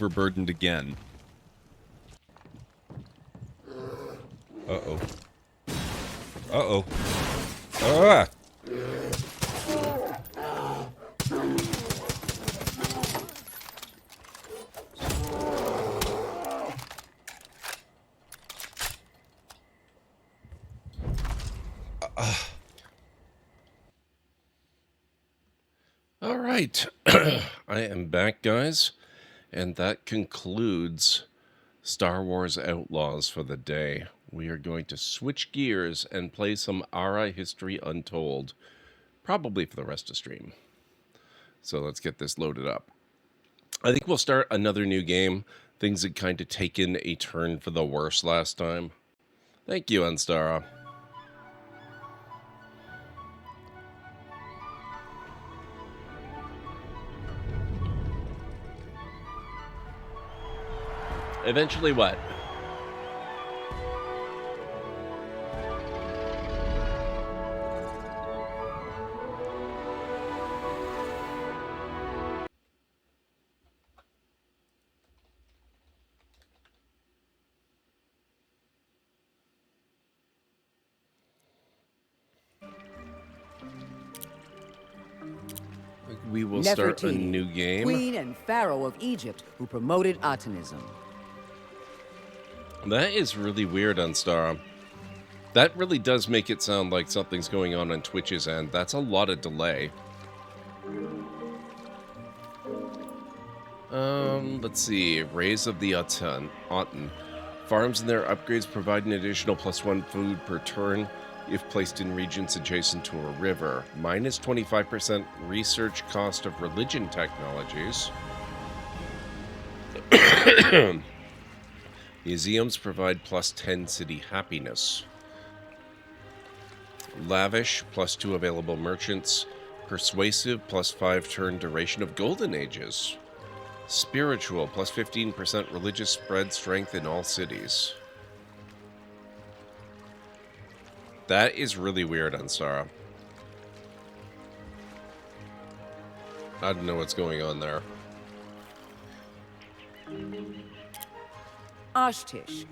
overburdened again. Uh-oh. Uh-oh. Ah! All right. I am back, guys. And that concludes Star Wars Outlaws for the day. We are going to switch gears and play some Ara History Untold, probably for the rest of the stream. So let's get this loaded up. I think we'll start another new game. Things had kind of taken a turn for the worse last time. Thank you, Anstara. Eventually what? We will start a new game. Queen and Pharaoh of Egypt, who promoted Atonism. That is really weird, Unstara. That really does make it sound like something's going on Twitch's end. That's a lot of delay. Let's see. Rays of the Aten. Farms and their upgrades provide an additional +1 food per turn if placed in regions adjacent to a river. Minus 25% research cost of religion technologies. Museums provide +10 city happiness. Lavish, +2 available merchants. Persuasive, +5 turn duration of golden ages. Spiritual, +15% religious spread strength in all cities. That is really weird, Ansara. I don't know what's going on there. Ashtish,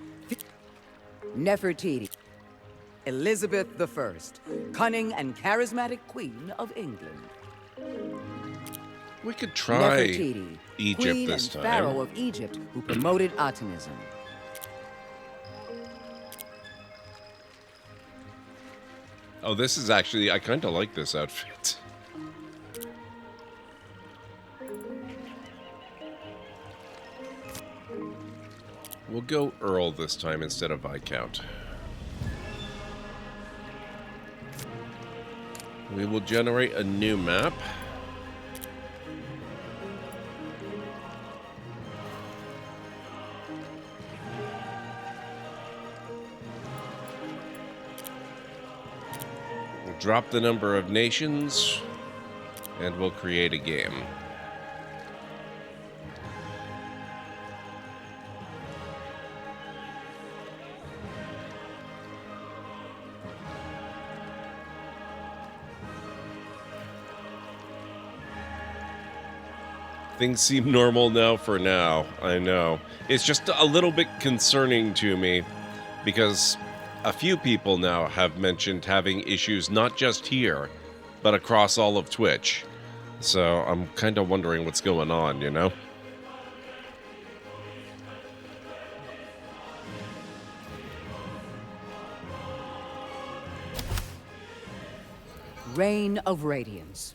Nefertiti, Elizabeth I, cunning and charismatic Queen of England. We could try Nefertiti, Egypt Queen this and time. Pharaoh of Egypt, who promoted Atonism. Oh, this is actually, I kind of like this outfit. We'll go Earl this time instead of Viscount. We will generate a new map. We'll drop the number of nations, and we'll create a game. Things seem normal now for now, I know. It's just a little bit concerning to me because a few people now have mentioned having issues not just here, but across all of Twitch. So I'm kind of wondering what's going on, you know? Reign of Radiance.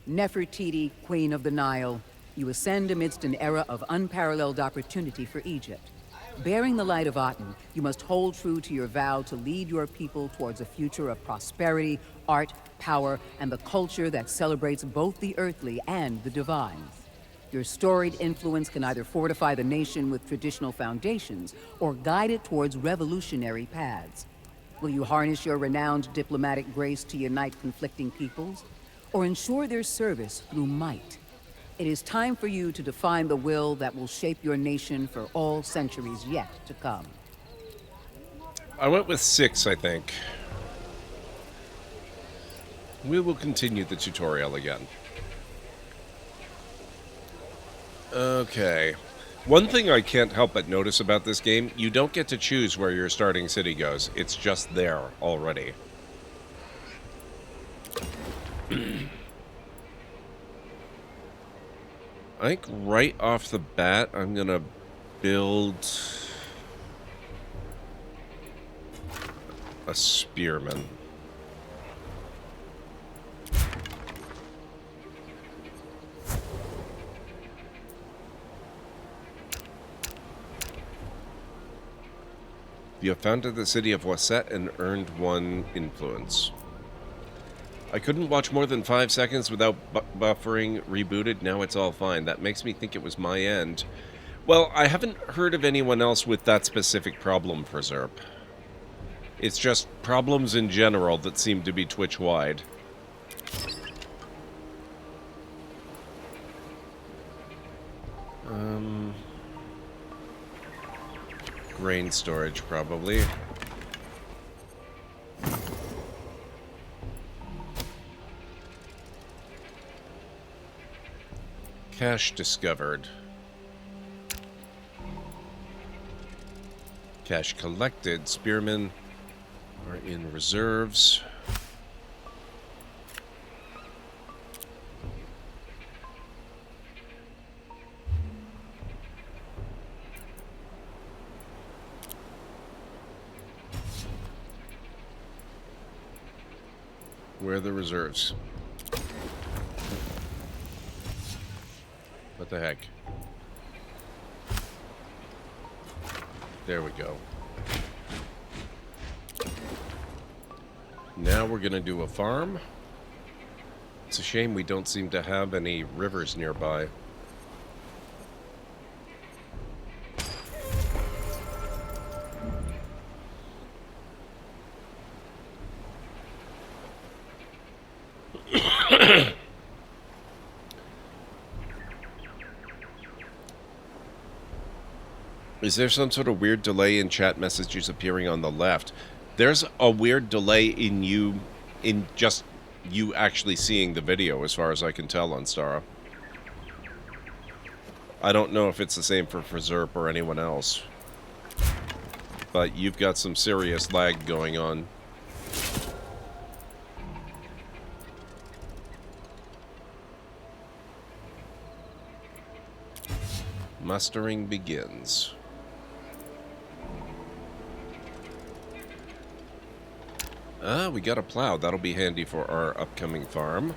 Nefertiti, Queen of the Nile, you ascend amidst an era of unparalleled opportunity for Egypt. Bearing the light of Aten, you must hold true to your vow to lead your people towards a future of prosperity, art, power, and the culture that celebrates both the earthly and the divine. Your storied influence can either fortify the nation with traditional foundations or guide it towards revolutionary paths. Will you harness your renowned diplomatic grace to unite conflicting peoples, or ensure their service through might? It is time for you to define the will that will shape your nation for all centuries yet to come. I went with 6, I think. We will continue the tutorial again. Okay. One thing I can't help but notice about this game, you don't get to choose where your starting city goes. It's just there already. I think right off the bat, I'm going to build a spearman. You have founded the city of Wasset and earned 1 influence. I couldn't watch more than 5 seconds without buffering, rebooted. Now it's all fine. That makes me think it was my end. Well, I haven't heard of anyone else with that specific problem for ZERP. It's just problems in general that seem to be Twitch-wide. Grain storage, probably. Cache discovered. Cache collected. Spearmen are in reserves. Where are the reserves? What the heck? There we go. Now we're gonna do a farm. It's a shame we don't seem to have any rivers nearby. Is there some sort of weird delay in chat messages appearing on the left? There's a weird delay in just you actually seeing the video, as far as I can tell on Stara. I don't know if it's the same for ZERP or anyone else. But you've got some serious lag going on. Mustering begins. Ah, we got a plow. That'll be handy for our upcoming farm.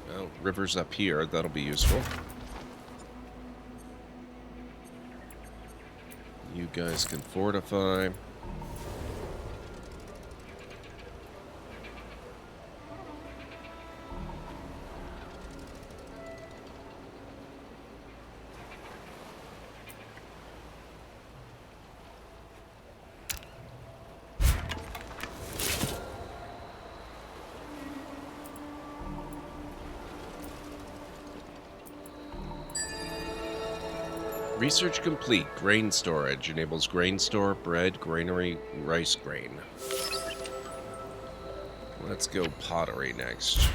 Well, river's up here. That'll be useful. You guys can fortify. Research complete. Grain storage enables grain store, bread, granary, rice grain. Let's go pottery next.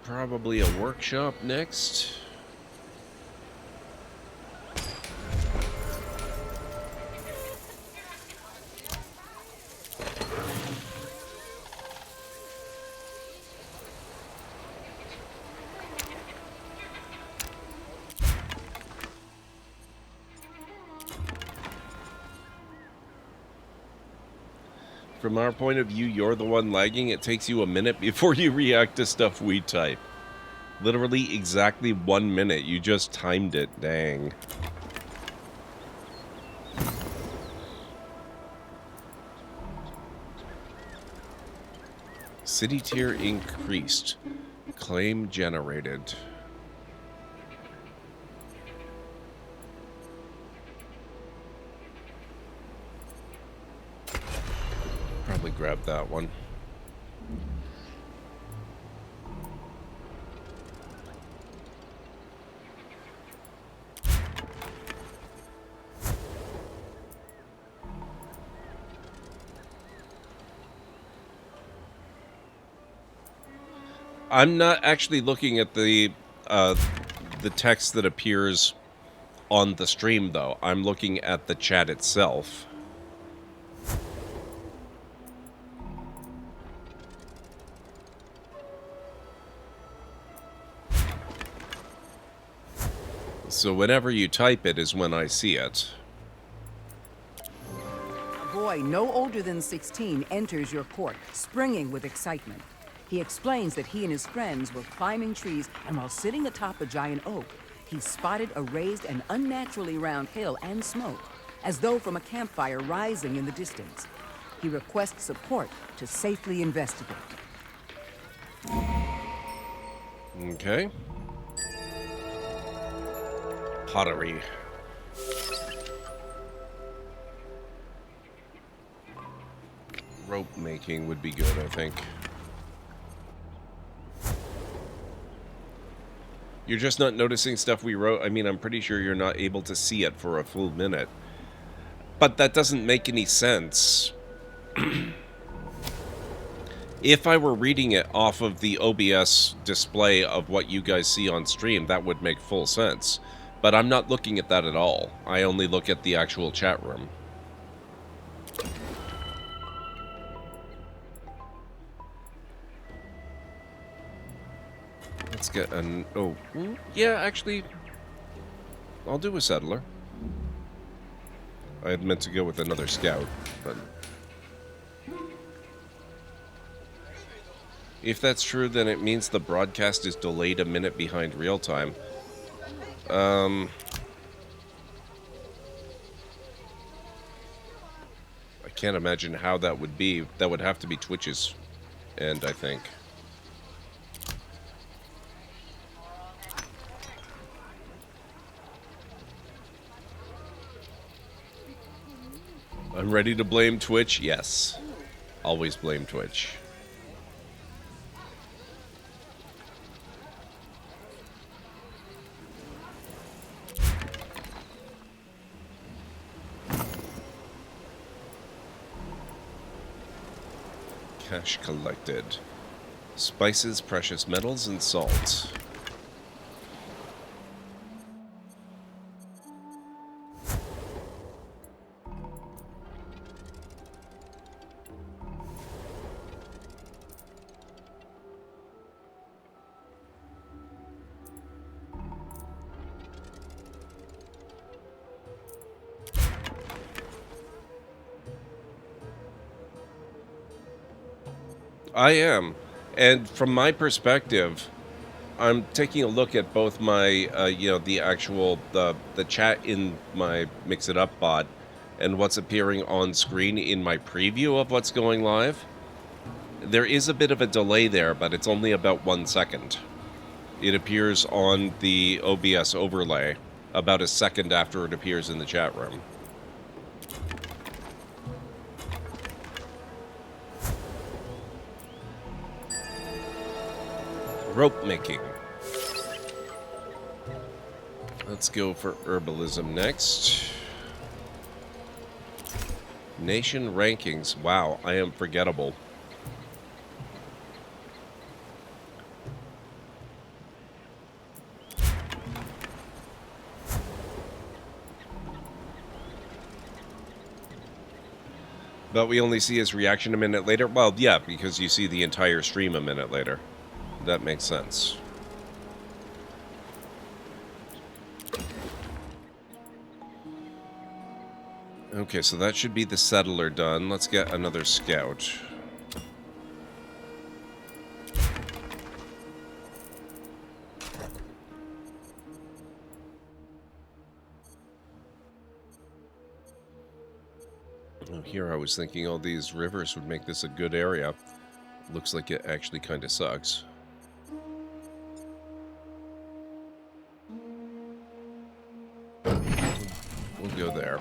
Probably a workshop next. From our point of view, you're the one lagging. It takes you a minute before you react to stuff we type. Literally exactly 1 minute. You just timed it. Dang. City tier increased. Claim generated. Probably grab that one. I'm not actually looking at the text that appears on the stream, though. I'm looking at the chat itself. So whenever you type it is when I see it. A boy no older than 16 enters your court, springing with excitement. He explains that he and his friends were climbing trees, and while sitting atop a giant oak, he spotted a raised and unnaturally round hill and smoke, as though from a campfire rising in the distance. He requests support to safely investigate. Okay. Pottery. Rope making would be good, I think. You're just not noticing stuff we wrote? I mean, I'm pretty sure you're not able to see it for a full minute. But that doesn't make any sense. If I were reading it off of the OBS display of what you guys see on stream, that would make full sense. But I'm not looking at that at all. I only look at the actual chat room. Let's get an... Oh, yeah, actually, I'll do a settler. I had meant to go with another scout, but... If that's true, then it means the broadcast is delayed a minute behind real time. I can't imagine how that would be. That would have to be Twitch's end, I think. I'm ready to blame Twitch? Yes. Always blame Twitch. Cash collected. Spices, precious metals, and salt. I am. And from my perspective, I'm taking a look at both my, you know, the actual, the chat in my Mix It Up bot and what's appearing on screen in my preview of what's going live. There is a bit of a delay there, but it's only about 1 second. It appears on the OBS overlay about a second after it appears in the chat room. Rope making. Let's go for herbalism next. Nation rankings. Wow, I am forgettable. But we only see his reaction a minute later? Well, yeah, because you see the entire stream a minute later. That makes sense. Okay, so that should be the settler done. Let's get another scout. Oh, here I was thinking all these rivers would make this a good area. Looks like it actually kind of sucks. We'll go there.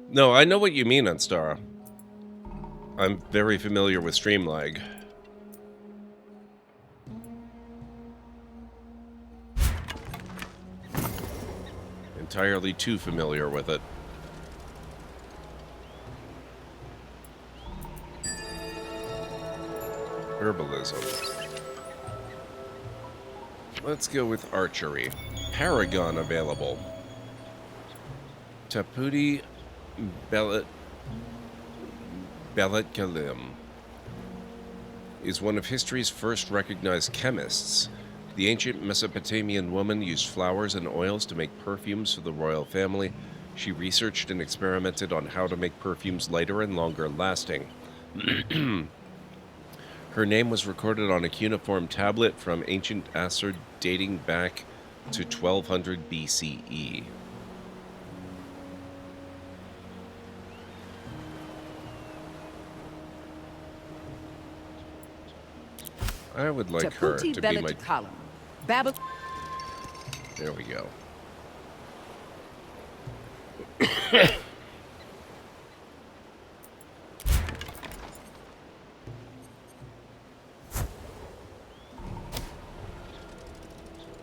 No, I know what you mean, Unstara. I'm very familiar with stream lag. entirely too familiar with it. Herbalism. Let's go with archery. Paragon available. Taputi Belletkalim is one of history's first recognized chemists. The ancient Mesopotamian woman used flowers and oils to make perfumes for the royal family. She researched and experimented on how to make perfumes lighter and longer lasting. Her name was recorded on a cuneiform tablet from ancient Assur dating back to 1200 BCE. I would like her to be my... There we go.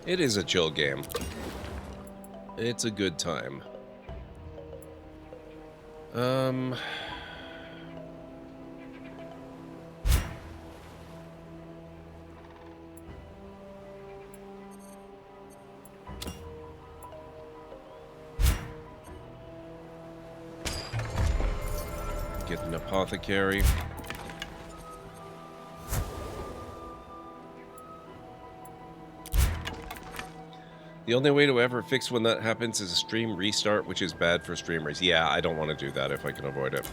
It is a chill game. It's a good time. Get an apothecary. The only way to ever fix when that happens is a stream restart, which is bad for streamers. Yeah, I don't want to do that if I can avoid it.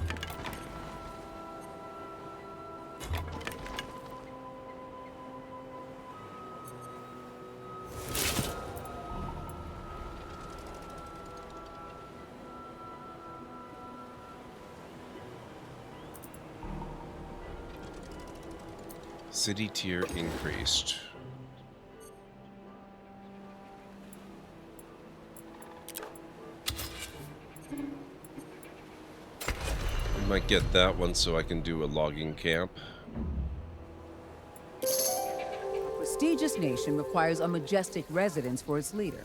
City tier increased. I might get that one so I can do a logging camp. A prestigious nation requires a majestic residence for its leader.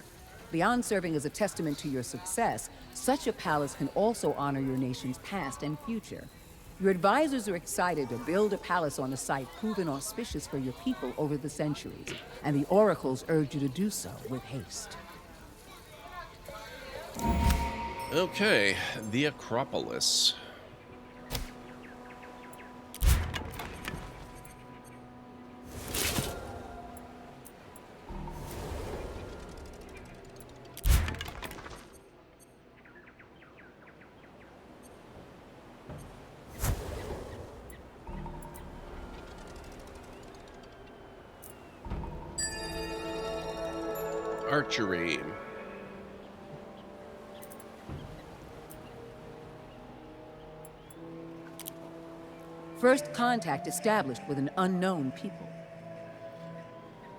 Beyond serving as a testament to your success, such a palace can also honor your nation's past and future. Your advisors are excited to build a palace on a site proven auspicious for your people over the centuries, and the oracles urge you to do so with haste. Okay, the Acropolis. Archery. First contact established with an unknown people.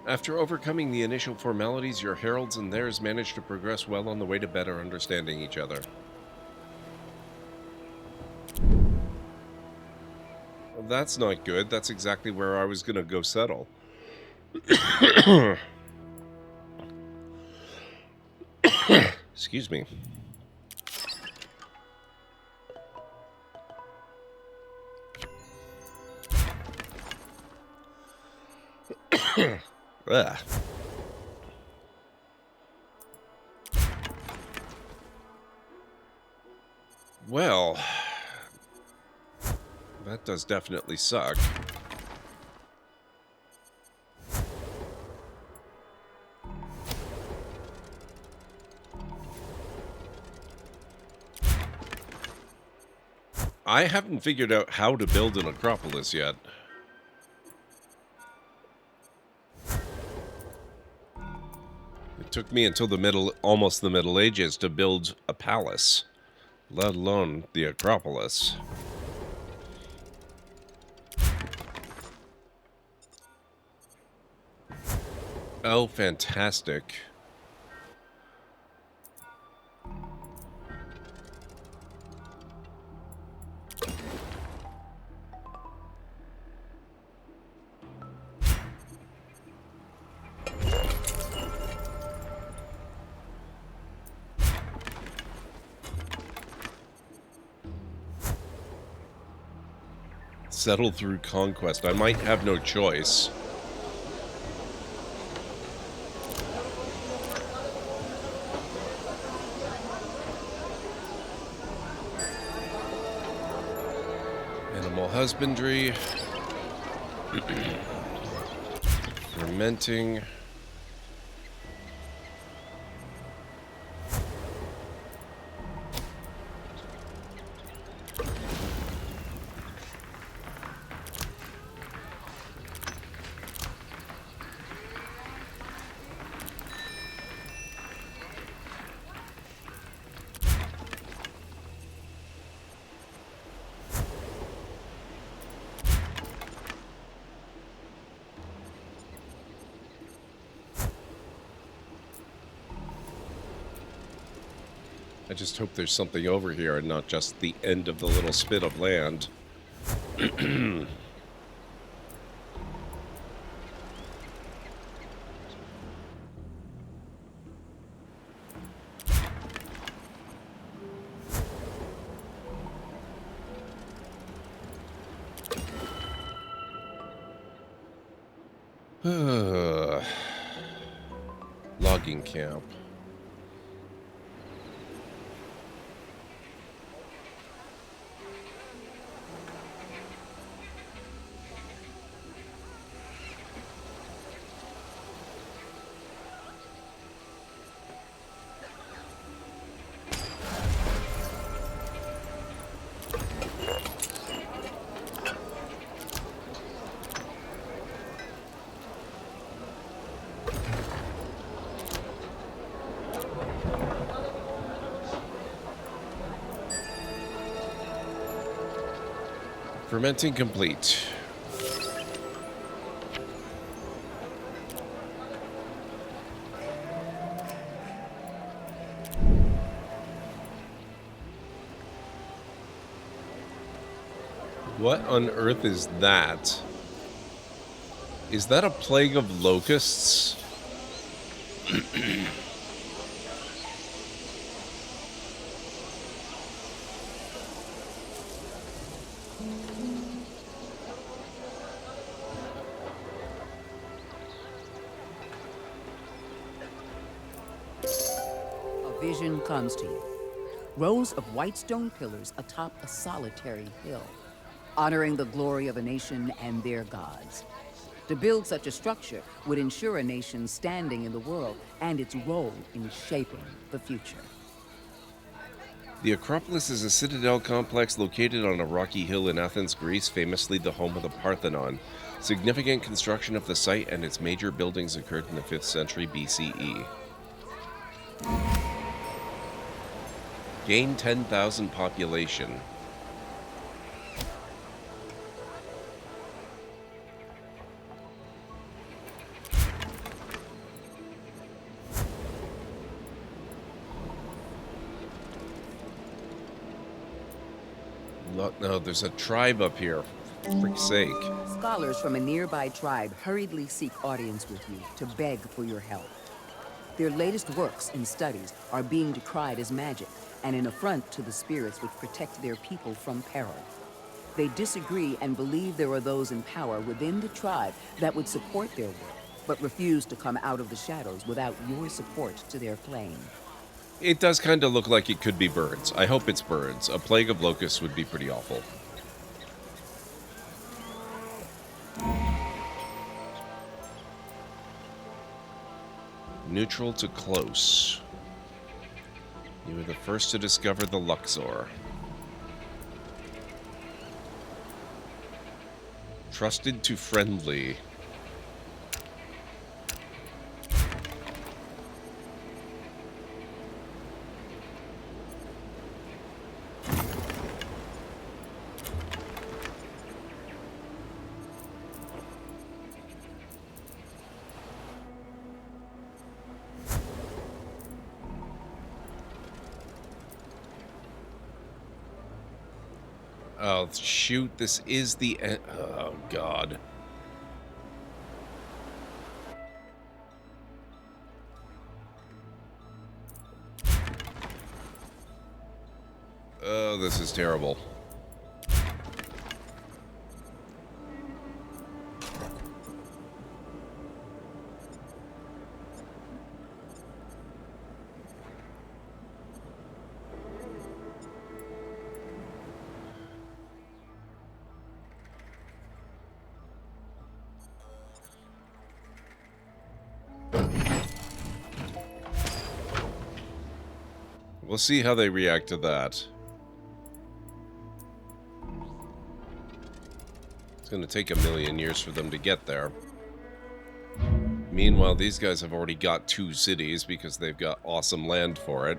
After overcoming the initial formalities, your heralds and theirs managed to progress well on the way to better understanding each other. Well, that's not good. That's exactly where I was going to go settle. Excuse me. Ugh. Well, that does definitely suck. I haven't figured out how to build an Acropolis yet. It took me until almost the Middle Ages to build a palace, let alone the Acropolis. Oh, fantastic. settle through conquest. I might have no choice. Animal husbandry. Fermenting. I just hope there's something over here and not just the end of the little spit of land. Logging camp. Fermenting complete. What on earth is that? Is that a plague of locusts? A vision comes to you. Rows of white stone pillars atop a solitary hill, honoring the glory of a nation and their gods. To build such a structure would ensure a nation's standing in the world and its role in shaping the future. The Acropolis is a citadel complex located on a rocky hill in Athens, Greece, famously the home of the Parthenon. Significant construction of the site and its major buildings occurred in the 5th century BCE. Gain 10,000 population. No, there's a tribe up here. For frick's sake. Scholars from a nearby tribe hurriedly seek audience with you to beg for your help. Their latest works and studies are being decried as magic and an affront to the spirits which protect their people from peril. They disagree and believe there are those in power within the tribe that would support their work, but refuse to come out of the shadows without your support to their claim. It does kind of look like it could be birds. I hope it's birds. A plague of locusts would be pretty awful. Neutral to close. You were the first to discover the Luxor. Trusted to friendly. Oh, shoot, this is the end. Oh, God. Oh, this is terrible. We'll see how they react to that. It's going to take 1,000,000 years for them to get there. Meanwhile, these guys have already got 2 cities because they've got awesome land for it.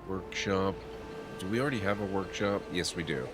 Workshop. Do we already have a workshop? Yes, we do.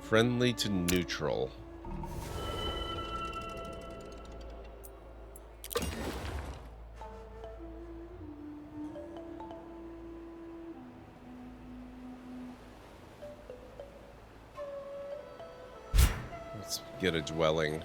Friendly to neutral. Let's get a dwelling.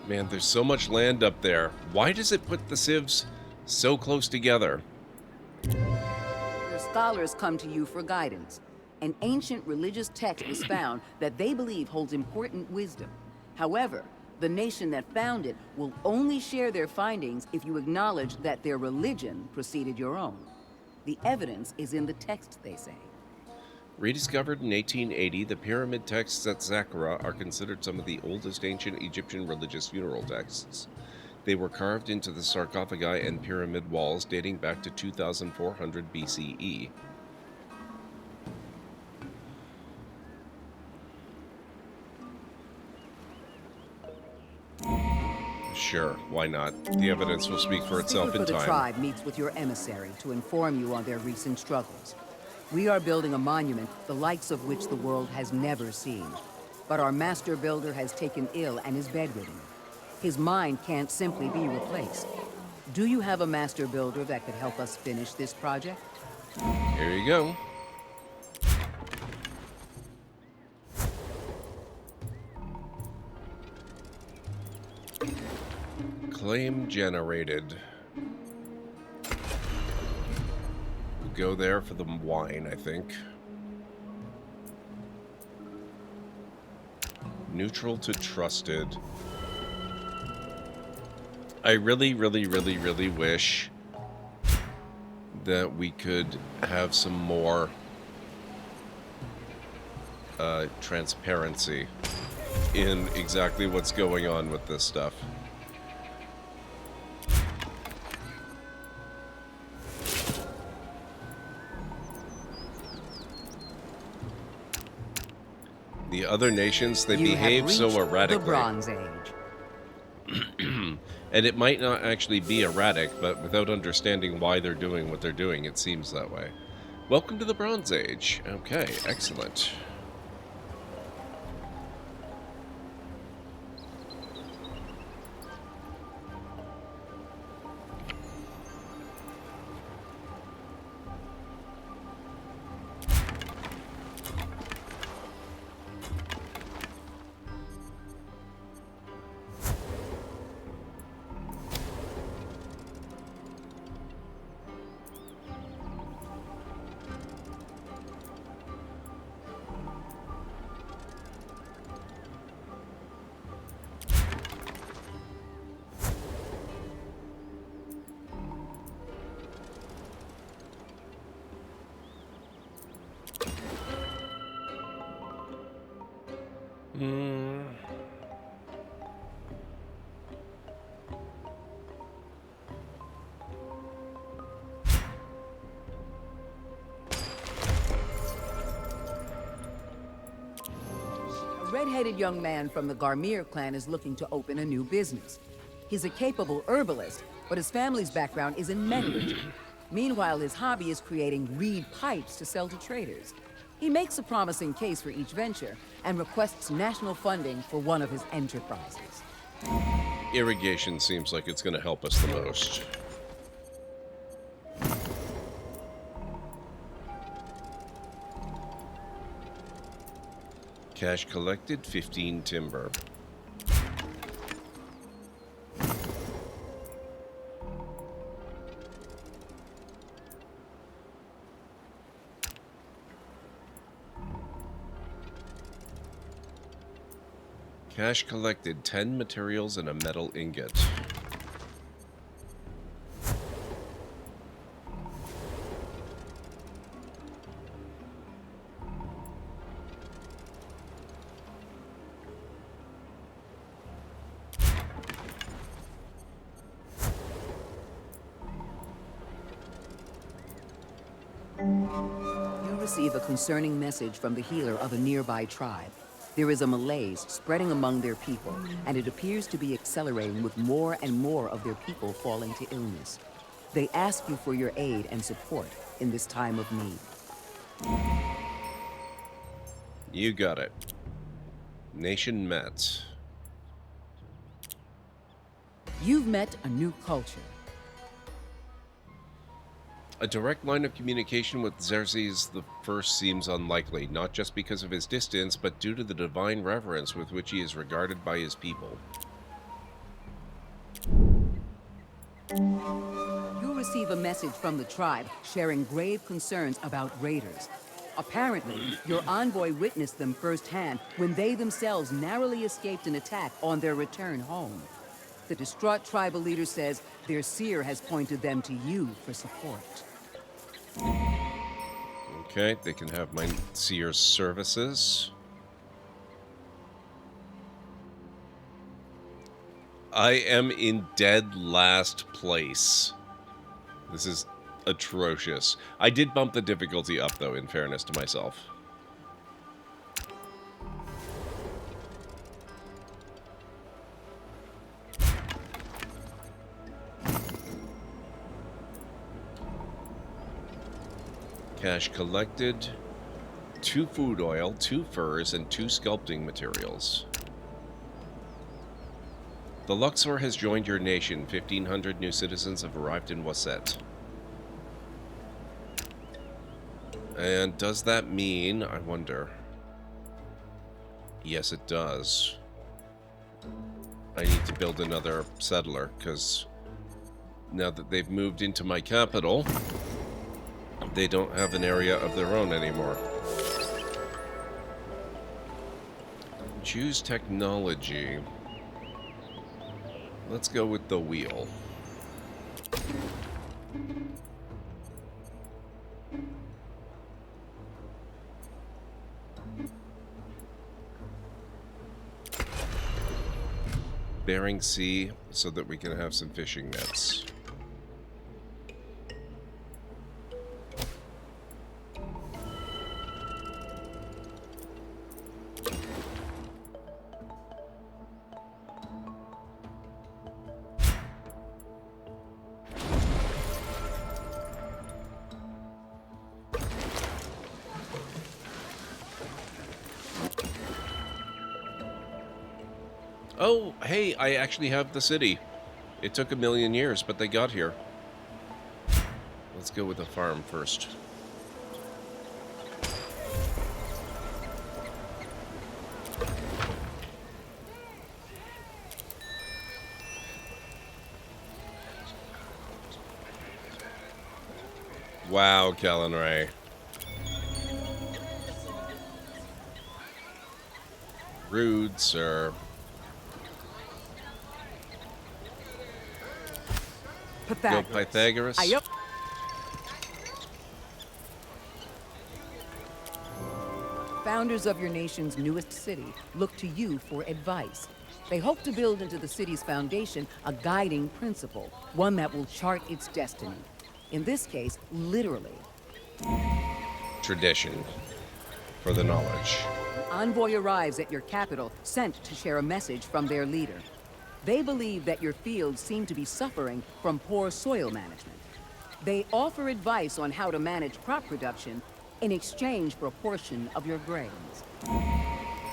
Man, there's so much land up there. Why does it put the civs so close together? Your scholars come to you for guidance. An ancient religious text was found that they believe holds important wisdom. However, the nation that found it will only share their findings if you acknowledge that their religion preceded your own. The evidence is in the text, they say. Rediscovered in 1880, the pyramid texts at Saqqara are considered some of the oldest ancient Egyptian religious funeral texts. They were carved into the sarcophagi and pyramid walls dating back to 2400 BCE. Sure, why not? The evidence will speak for itself in The time. tribe meets with your emissary to inform you on their recent struggles. We are building a monument, the likes of which the world has never seen. But our master builder has taken ill and is bedridden. His mind can't simply be replaced. Do you have a master builder that could help us finish this project? Here you go. Claim generated. Go there for the wine, I think. Neutral to trusted. I really wish that we could have some more transparency in exactly what's going on with this stuff. The other nations, they behave so erratically. The Bronze Age. And it might not actually be erratic, but without understanding why they're doing what they're doing, it seems that way. Welcome to the Bronze Age. Okay, excellent. Hmm. A red-headed young man from the Garmir clan is looking to open a new business. He's a capable herbalist, but his family's background is in metallurgy. Meanwhile, his hobby is creating reed pipes to sell to traders. He makes a promising case for each venture and requests national funding for one of his enterprises. Irrigation seems like it's going to help us the most. Cash collected, 15 timber. Cash collected, 10 materials and a metal ingot. You receive a concerning message from the healer of a nearby tribe. There is a malaise spreading among their people, and it appears to be accelerating with more and more of their people falling to illness. They ask you for your aid and support in this time of need. You got it. Nation met. You've met a new culture. A direct line of communication with Xerxes the First seems unlikely, not just because of his distance, but due to the divine reverence with which he is regarded by his people. You receive a message from the tribe sharing grave concerns about raiders. Apparently, your envoy witnessed them firsthand when they themselves narrowly escaped an attack on their return home. The distraught tribal leader says their seer has pointed them to you for support. Okay, they can have my seer's services. I am in dead last place. This is atrocious. I did bump the difficulty up, though, in fairness to myself. Cash collected, 2 food oil, 2 furs, and 2 sculpting materials. The Luxor has joined your nation. 1,500 new citizens have arrived in Wasset. And does that mean, I wonder... Yes, it does. I need to build another settler, because now that they've moved into my capital, they don't have an area of their own anymore. Choose technology. Let's go with the wheel. Bering Sea, so that we can have some fishing nets. Oh, hey, I actually have the city. It took 1,000,000 years, but they got here. Let's go with the farm first. Wow, Callan Ray. Rude, sir. Go Pythagoras. Ayup. founders of your nation's newest city look to you for advice. They hope to build into the city's foundation a guiding principle, one that will chart its destiny. In this case, literally. Tradition for the knowledge. An envoy arrives at your capital, sent to share a message from their leader. They believe that your fields seem to be suffering from poor soil management. They offer advice on how to manage crop production in exchange for a portion of your grains.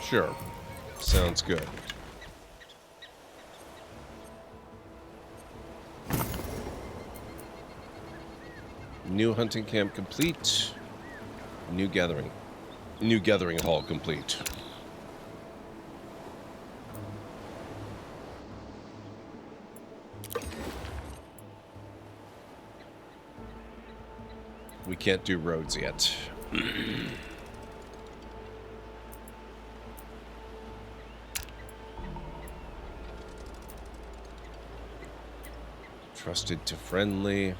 Sure. Sounds good. New hunting camp complete. New gathering hall complete. We can't do roads yet. Trusted to friendly.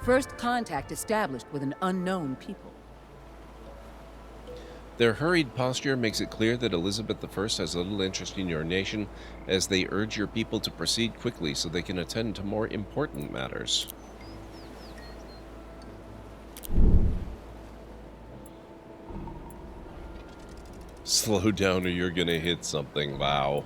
First contact established with an unknown people. Their hurried posture makes it clear that Elizabeth I has little interest in your nation, as they urge your people to proceed quickly so they can attend to more important matters. Slow down or you're gonna hit something, wow.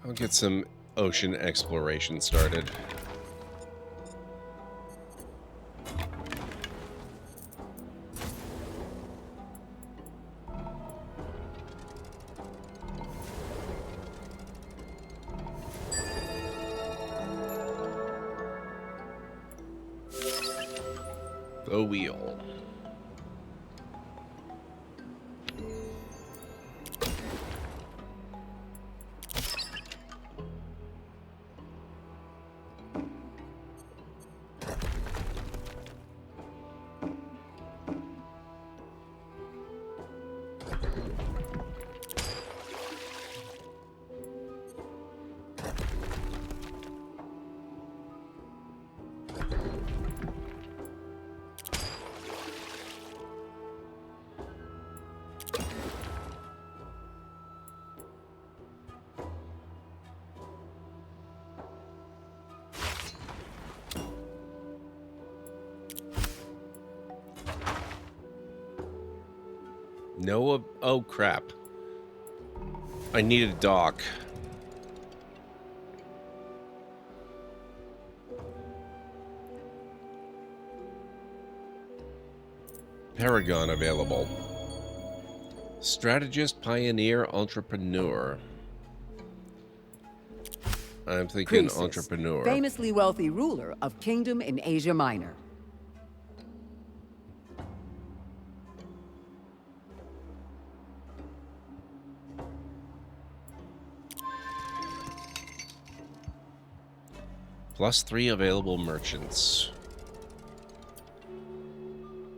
I'll get some ocean exploration started. The wheel. No, oh crap. I need a dock. Paragon available. Strategist, pioneer, entrepreneur. I'm thinking Croesus, entrepreneur. famously wealthy ruler of kingdom in Asia Minor. +3 available merchants.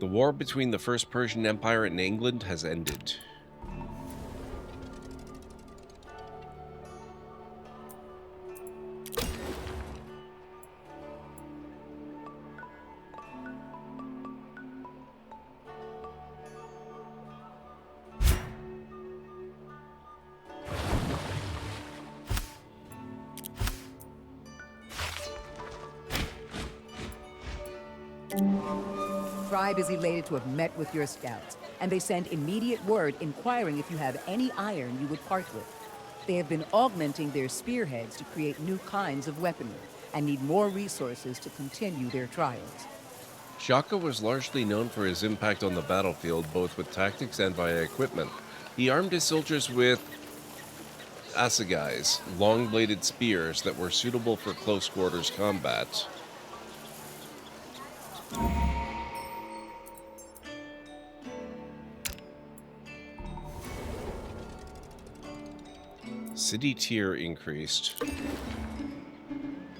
The war between the First Persian Empire and England has ended. Tribe is elated to have met with your scouts, and they send immediate word inquiring if you have any iron you would part with. They have been augmenting their spearheads to create new kinds of weaponry, and need more resources to continue their trials. Shaka was largely known for his impact on the battlefield, both with tactics and via equipment. He armed his soldiers with assegais, long-bladed spears that were suitable for close-quarters combat. City tier increased.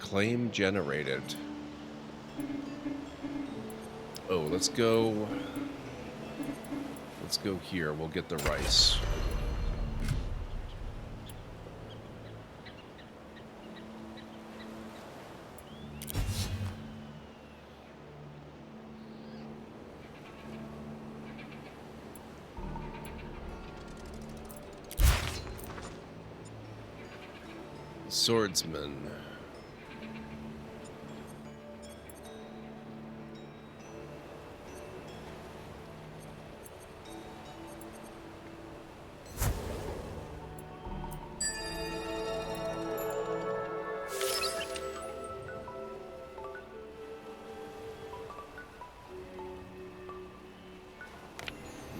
Claim generated. Oh, let's go. Let's go here. We'll get the rice. Swordsman.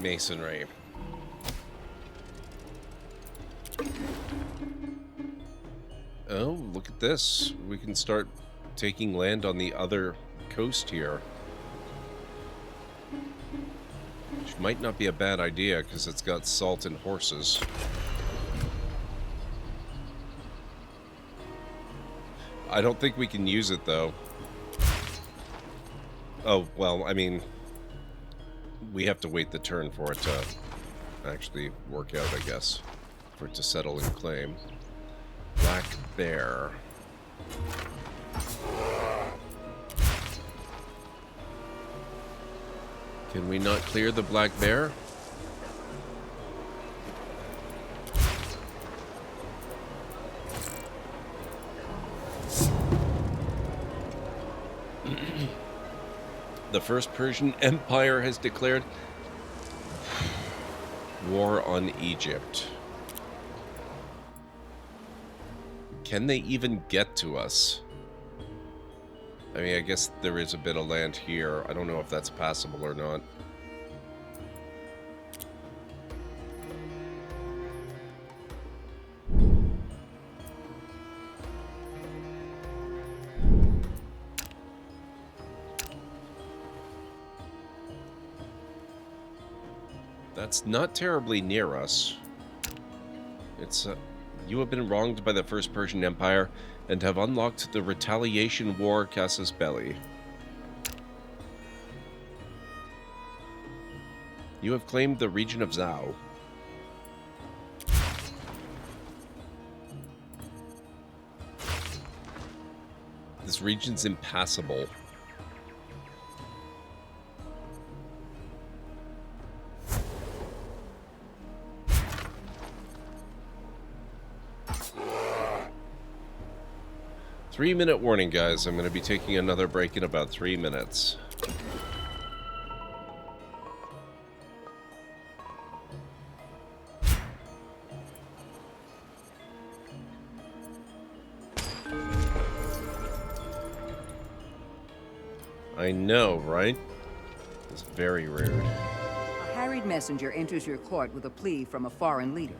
Masonry. Oh, look at this. We can start taking land on the other coast here. Which might not be a bad idea, because it's got salt and horses. I don't think we can use it, though. Oh, well, I mean, we have to wait the turn for it to actually work out, I guess. For it to settle and claim. Black Bear. Can we not clear the Black Bear? The First Persian Empire has declared war on Egypt. Can they even get to us? I mean, I guess there is a bit of land here. I don't know if that's passable or not. That's not terribly near us. It's you have been wronged by the First Persian Empire and have unlocked the Retaliation War Casus Belli. You have claimed the region of Zhao. This region's impassable. Three-minute warning, guys. I'm going to be taking another break in about 3 minutes. I know, right? It's very rude. A harried messenger enters your court with a plea from a foreign leader.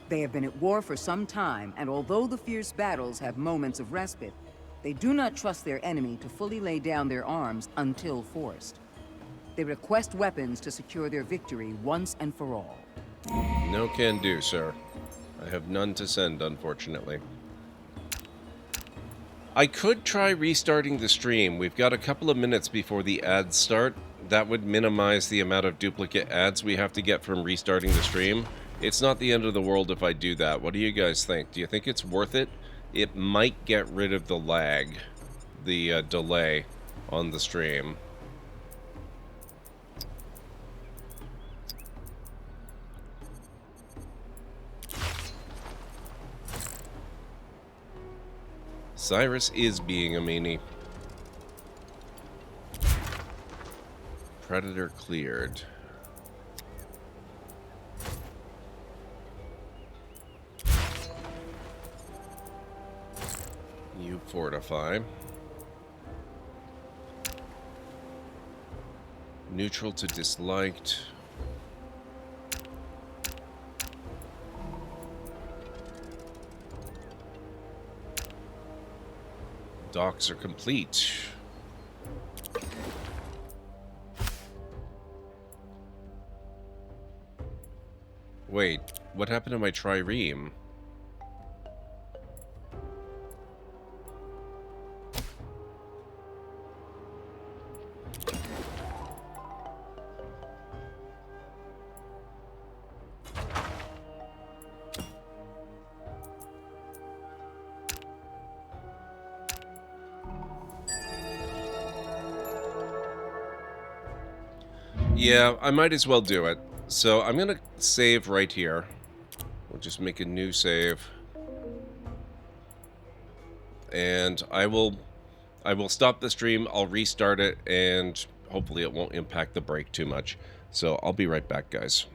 They have been at war for some time, and although the fierce battles have moments of respite, they do not trust their enemy to fully lay down their arms until forced. They request weapons to secure their victory once and for all. No can do, sir. I have none to send, unfortunately. I could try restarting the stream. We've got a couple of minutes before the ads start. That would minimize the amount of duplicate ads we have to get from restarting the stream. It's not the end of the world if I do that. What do you guys think? Do you think it's worth it? It might get rid of the lag, the delay on the stream. Cyrus is being a meanie. Predator cleared. You fortify. Neutral to disliked. Docks are complete. Wait, what happened to my trireme? Yeah, I might as well do it. So I'm gonna save right here. We'll just make a new save. And I will stop the stream, I'll restart it, and hopefully it won't impact the break too much. So I'll be right back, guys.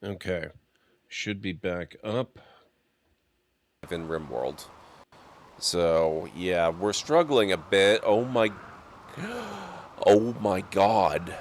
Okay, should be back up in RimWorld. So yeah, we're struggling a bit. Oh my god.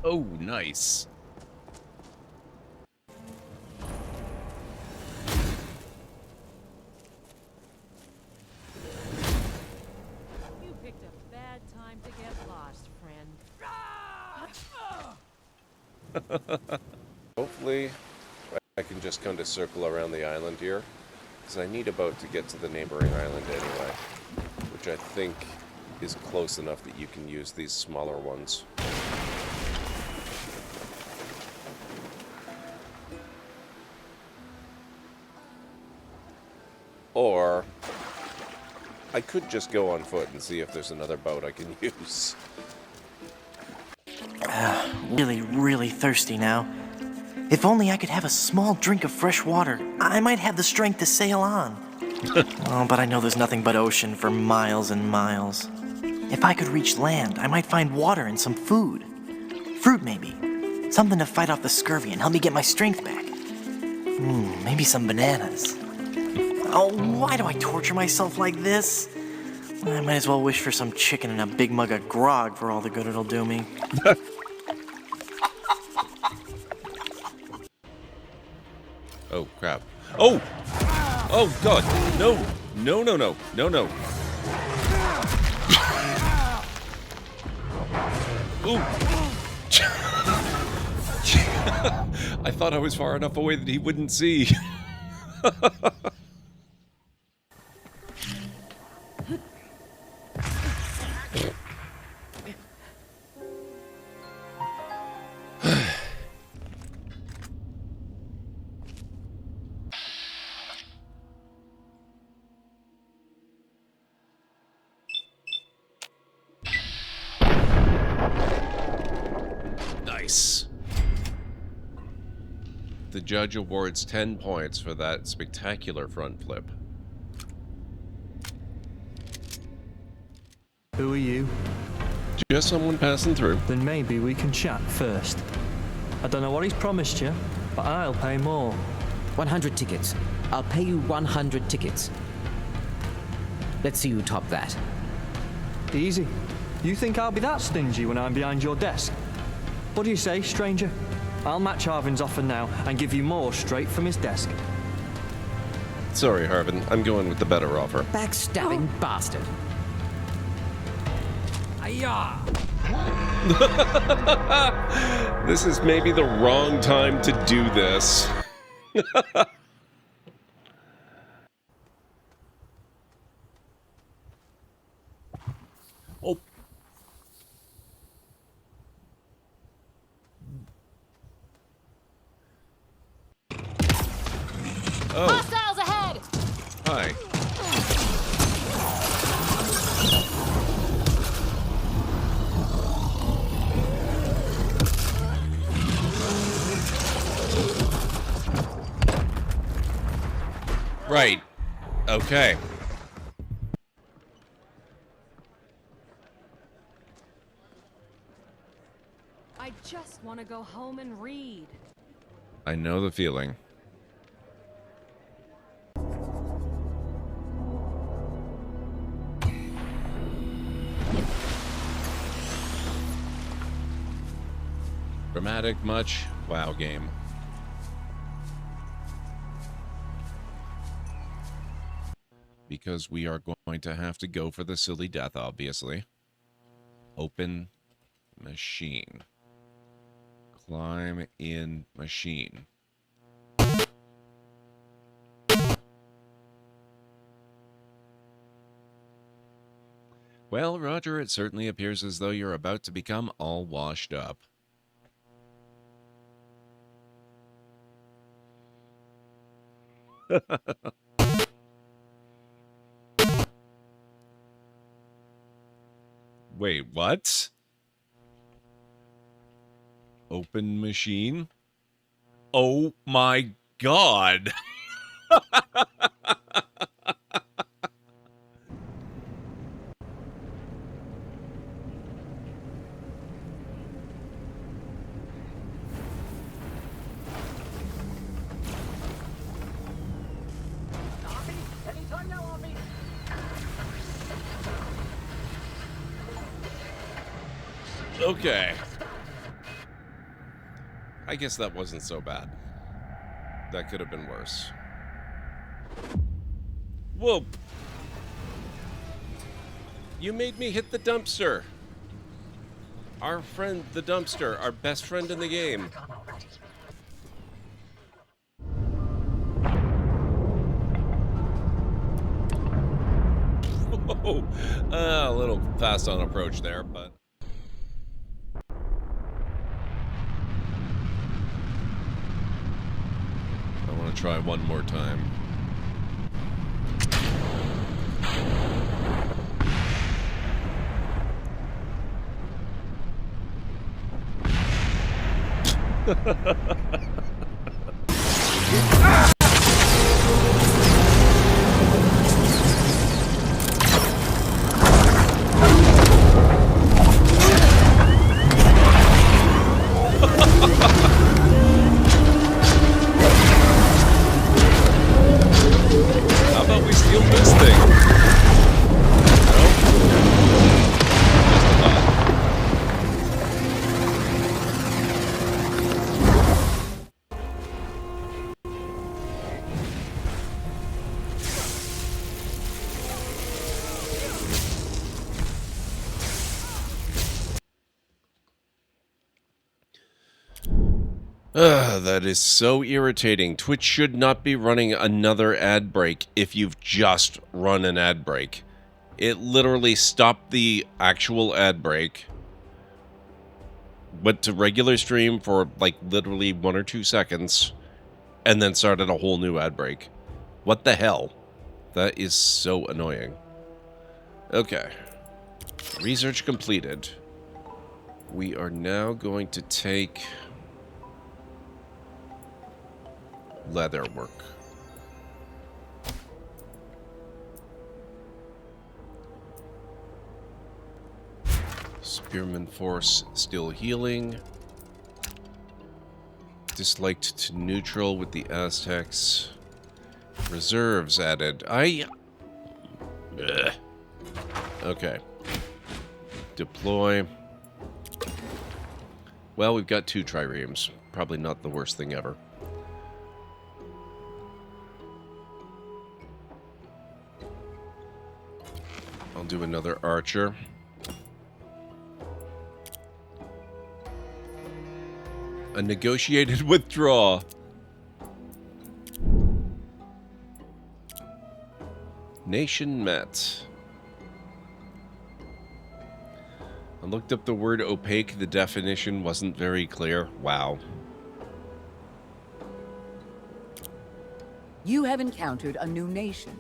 Oh, nice. You picked a bad time to get lost, friend. Hopefully, I can just kind of circle around the island here, because I need a boat to get to the neighboring island anyway, which I think is close enough that you can use these smaller ones. Or I could just go on foot and see if there's another boat I can use. Really, really thirsty now. If only I could have a small drink of fresh water, I might have the strength to sail on. Oh, but I know there's nothing but ocean for miles and miles. If I could reach land, I might find water and some food. Fruit, maybe. Something to fight off the scurvy and help me get my strength back. Maybe some bananas. Oh, why do I torture myself like this? I might as well wish for some chicken and a big mug of grog for all the good it'll do me. Oh, crap. Oh! Oh, God! No! No, no, no. No, no. Ooh! I thought I was far enough away that he wouldn't see. Nice. The judge awards 10 points for that spectacular front flip. Who are you? Just someone passing through. Then maybe we can chat first. I don't know what he's promised you, but I'll pay more. 100 tickets. I'll pay you 100 tickets. Let's see you top that. Easy. You think I'll be that stingy when I'm behind your desk? What do you say, stranger? I'll match Harvin's offer now and give you more straight from his desk. Sorry, Harvin. I'm going with the better offer. Backstabbing bastard. Ayah! This is maybe the wrong time to do this. Right. Okay. I just want to go home and read. I know the feeling. Dramatic much? Wow, game. Because we are going to have to go for the silly death, obviously. Open machine. Climb in machine. Well, Roger, it certainly appears as though you're about to become all washed up. Wait, what? Open machine? Oh my god! Okay. I guess that wasn't so bad. That could have been worse. Whoa! You made me hit the dumpster! Our friend, the dumpster, our best friend in the game. Whoa! A little fast on approach there, but... I want to try one more time. How about we steal this thing? Nope. Just a thought. That is so irritating. Twitch should not be running another ad break if you've just run an ad break. It literally stopped the actual ad break, went to regular stream for like literally 1 or 2 seconds, and then started a whole new ad break. What the hell? That is so annoying. Okay. Research completed. We are now going to take... leather work. Spearman Force still healing. Disliked to neutral with the Aztecs. Reserves added. Ugh. Okay. Deploy. Well, we've got 2 triremes. Probably not the worst thing ever. I'll do another archer. A negotiated withdrawal. Nation met. I looked up the word opaque. The definition wasn't very clear. Wow. You have encountered a new nation.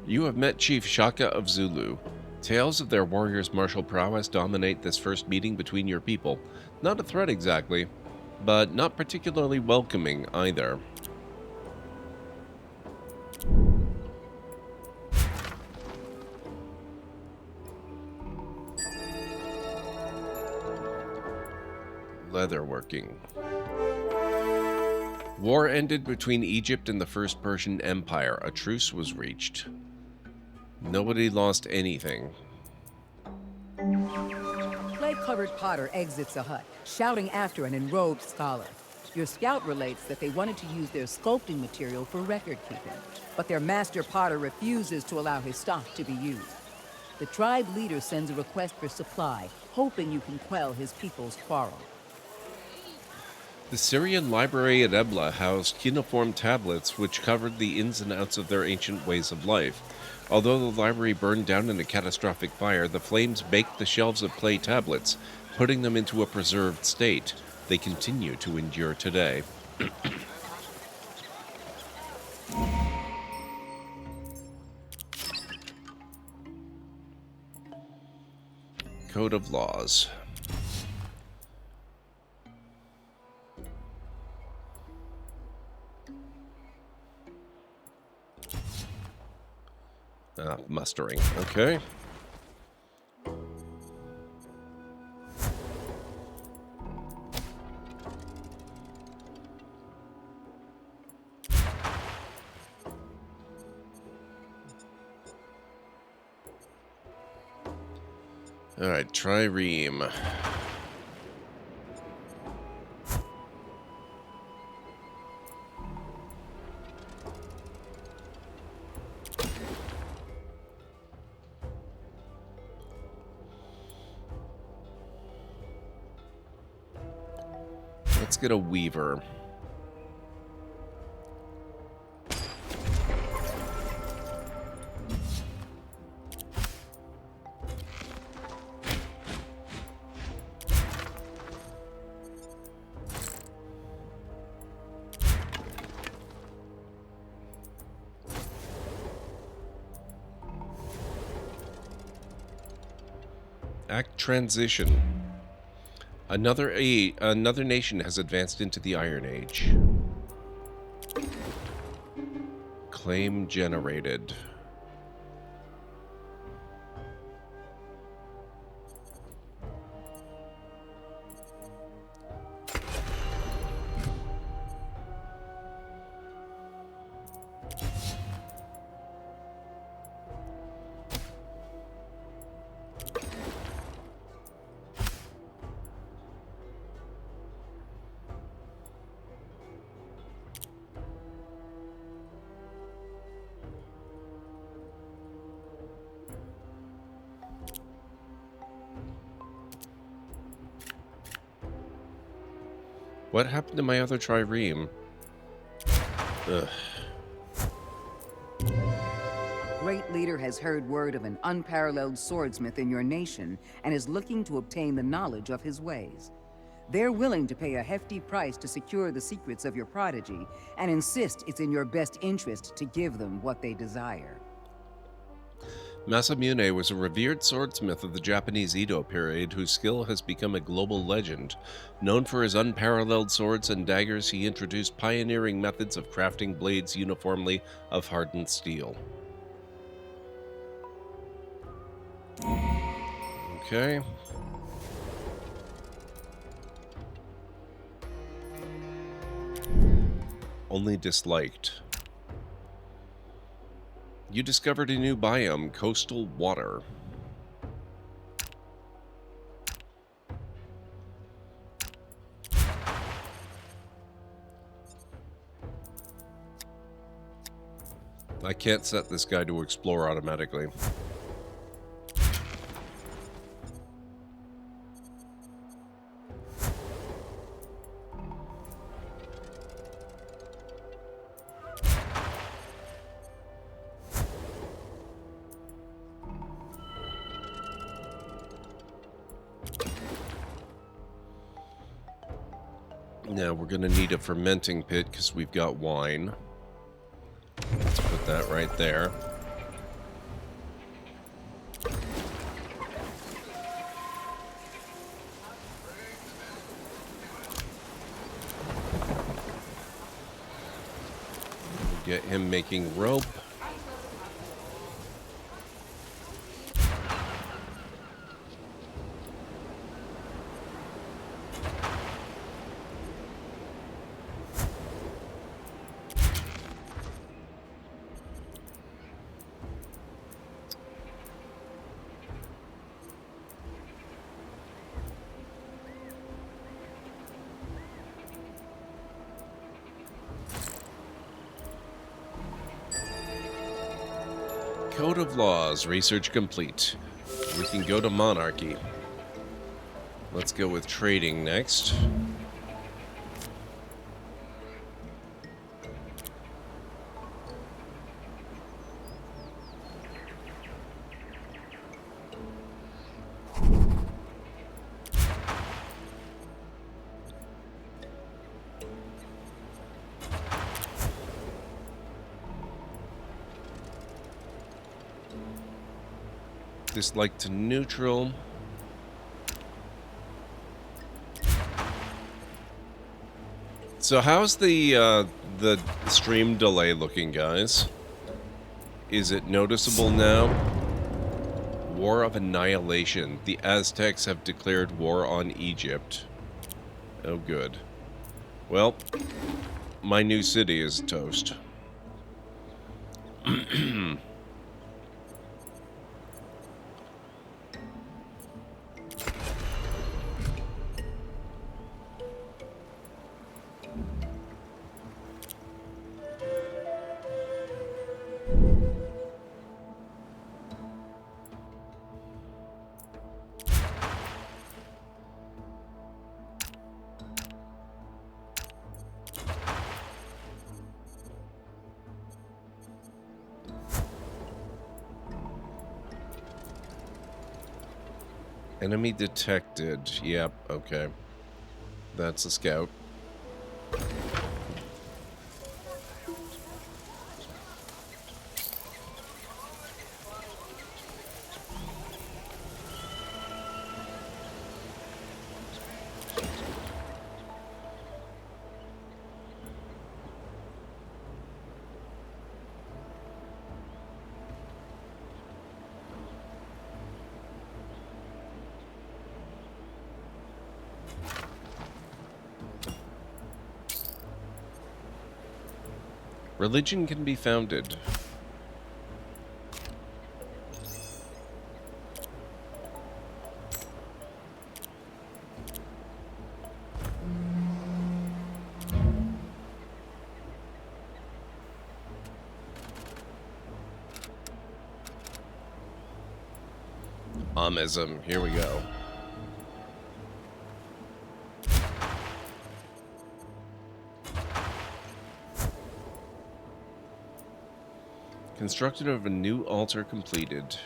You have met Chief Shaka of Zulu. Tales of their warriors' martial prowess dominate this first meeting between your people. Not a threat exactly, but not particularly welcoming either. Leatherworking. War ended between Egypt and the First Persian Empire. A truce was reached. Nobody lost anything. Clay-covered potter exits a hut, shouting after an enrobed scholar. Your scout relates that they wanted to use their sculpting material for record-keeping, but their master potter refuses to allow his stock to be used. The tribe leader sends a request for supply, hoping you can quell his people's quarrel. The Syrian library at Ebla housed cuneiform tablets which covered the ins and outs of their ancient ways of life. Although the library burned down in a catastrophic fire, the flames baked the shelves of clay tablets, putting them into a preserved state. They continue to endure today. Code of Laws. Mustering. Okay. Alright, trireme. Let's get a weaver. Act transition. Another nation has advanced into the Iron Age. Claim generated. What happened to my other trireme? Ugh. Great leader has heard word of an unparalleled swordsmith in your nation and is looking to obtain the knowledge of his ways. They're willing to pay a hefty price to secure the secrets of your prodigy and insist it's in your best interest to give them what they desire. Masamune was a revered swordsmith of the Japanese Edo period whose skill has become a global legend. Known for his unparalleled swords and daggers, he introduced pioneering methods of crafting blades uniformly of hardened steel. Okay. Only disliked. You discovered a new biome, coastal water. I can't set this guy to explore automatically. Now we're going to need a fermenting pit because we've got wine. Let's put that right there. Get him making rope. Code of laws, research complete. We can go to monarchy. Let's go with trading next. Dislike to neutral. So how's the stream delay looking, guys? Is it noticeable now? War of Annihilation. The Aztecs have declared war on Egypt. Oh, good. Well, my new city is toast. Enemy detected. Yep, okay. That's a scout. Religion can be founded. Amism, here we go. Constructed of a new altar completed.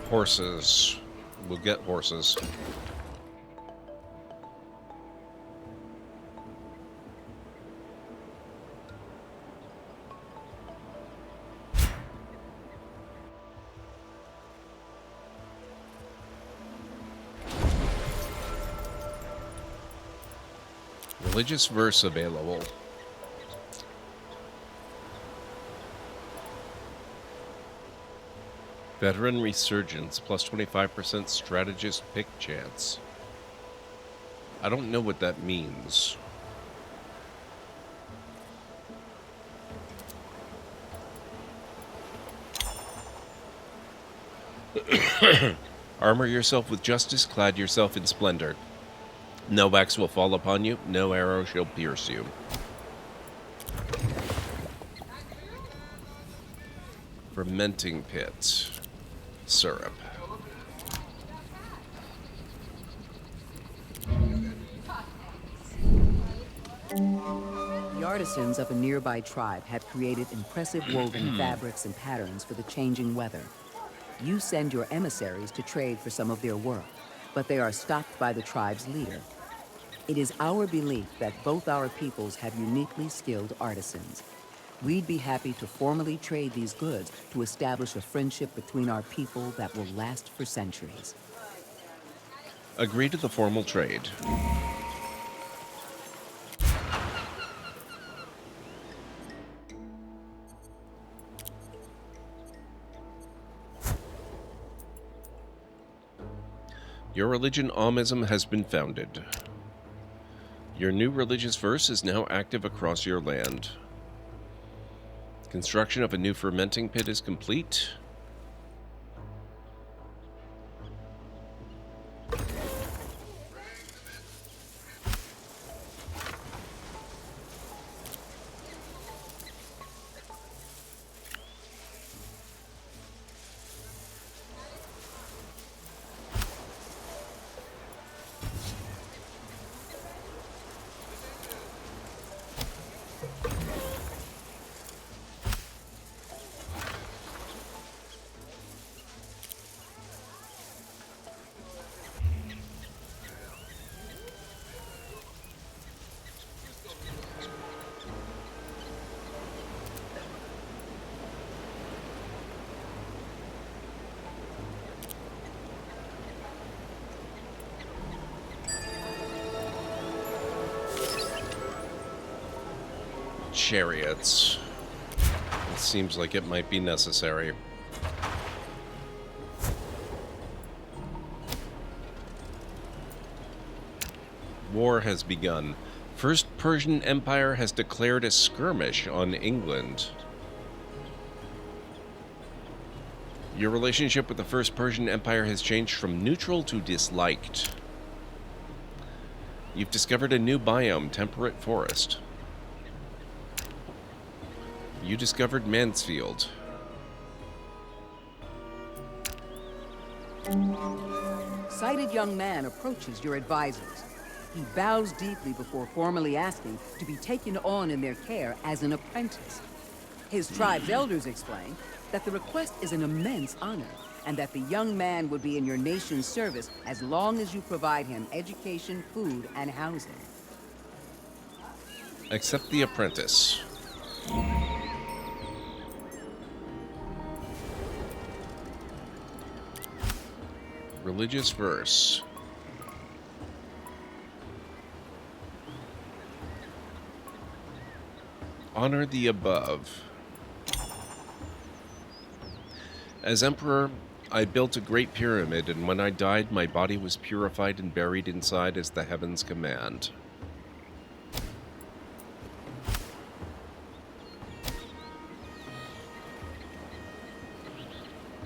Horses. We'll get horses. Religious verse available. Veteran Resurgence, plus 25% strategist pick chance. I don't know what that means. Armor yourself with justice, clad yourself in splendor. No wax will fall upon you, no arrow shall pierce you. Fermenting pit. Syrup. The artisans of a nearby tribe had created impressive woven fabrics and patterns for the changing weather. You send your emissaries to trade for some of their work, but they are stopped by the tribe's leader. It is our belief that both our peoples have uniquely skilled artisans. We'd be happy to formally trade these goods to establish a friendship between our people that will last for centuries. Agree to the formal trade. Your religion, Amism, has been founded. Your new religious verse is now active across your land. Construction of a new fermenting pit is complete. Chariots. It seems like it might be necessary. War has begun. First Persian Empire has declared a skirmish on England. Your relationship with the First Persian Empire has changed from neutral to disliked. You've discovered a new biome, temperate forest. You discovered Mansfield. Sighted young man approaches your advisors. He bows deeply before formally asking to be taken on in their care as an apprentice. His tribe's elders explain that the request is an immense honor, and that the young man would be in your nation's service as long as you provide him education, food, and housing. Accept the apprentice. Religious verse. Honor the above. As emperor, I built a great pyramid, and when I died, my body was purified and buried inside as the heavens command.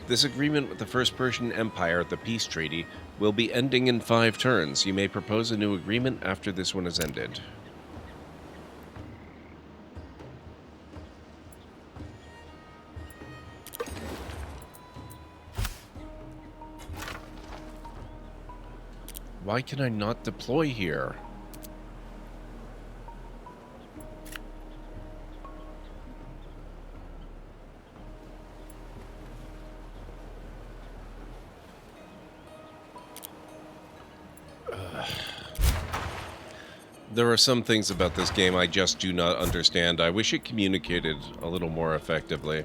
This agreement with the First Persian Empire, the peace treaty, will be ending in 5 turns. You may propose a new agreement after this one is ended. Why can I not deploy here? There are some things about this game I just do not understand. I wish it communicated a little more effectively.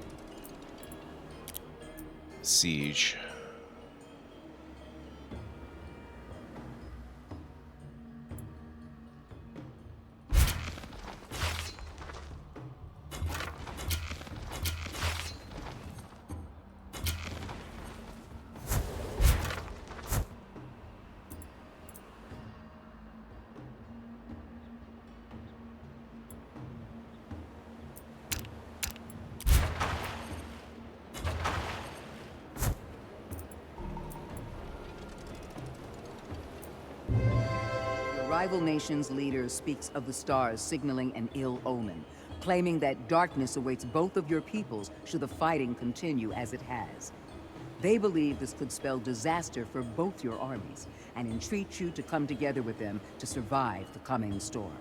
Siege. Rival nation's leader speaks of the stars signaling an ill omen, claiming that darkness awaits both of your peoples should the fighting continue as it has. They believe this could spell disaster for both your armies, and entreat you to come together with them to survive the coming storm.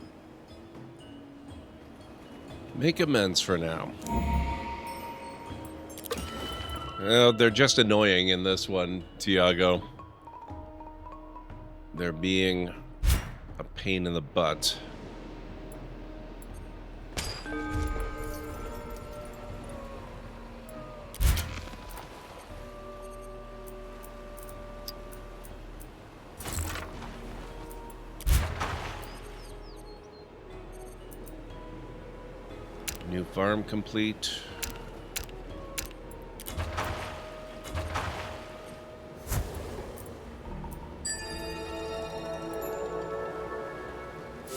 Make amends for now. They're just annoying in this one, Tiago. They're being a pain in the butt. New farm complete.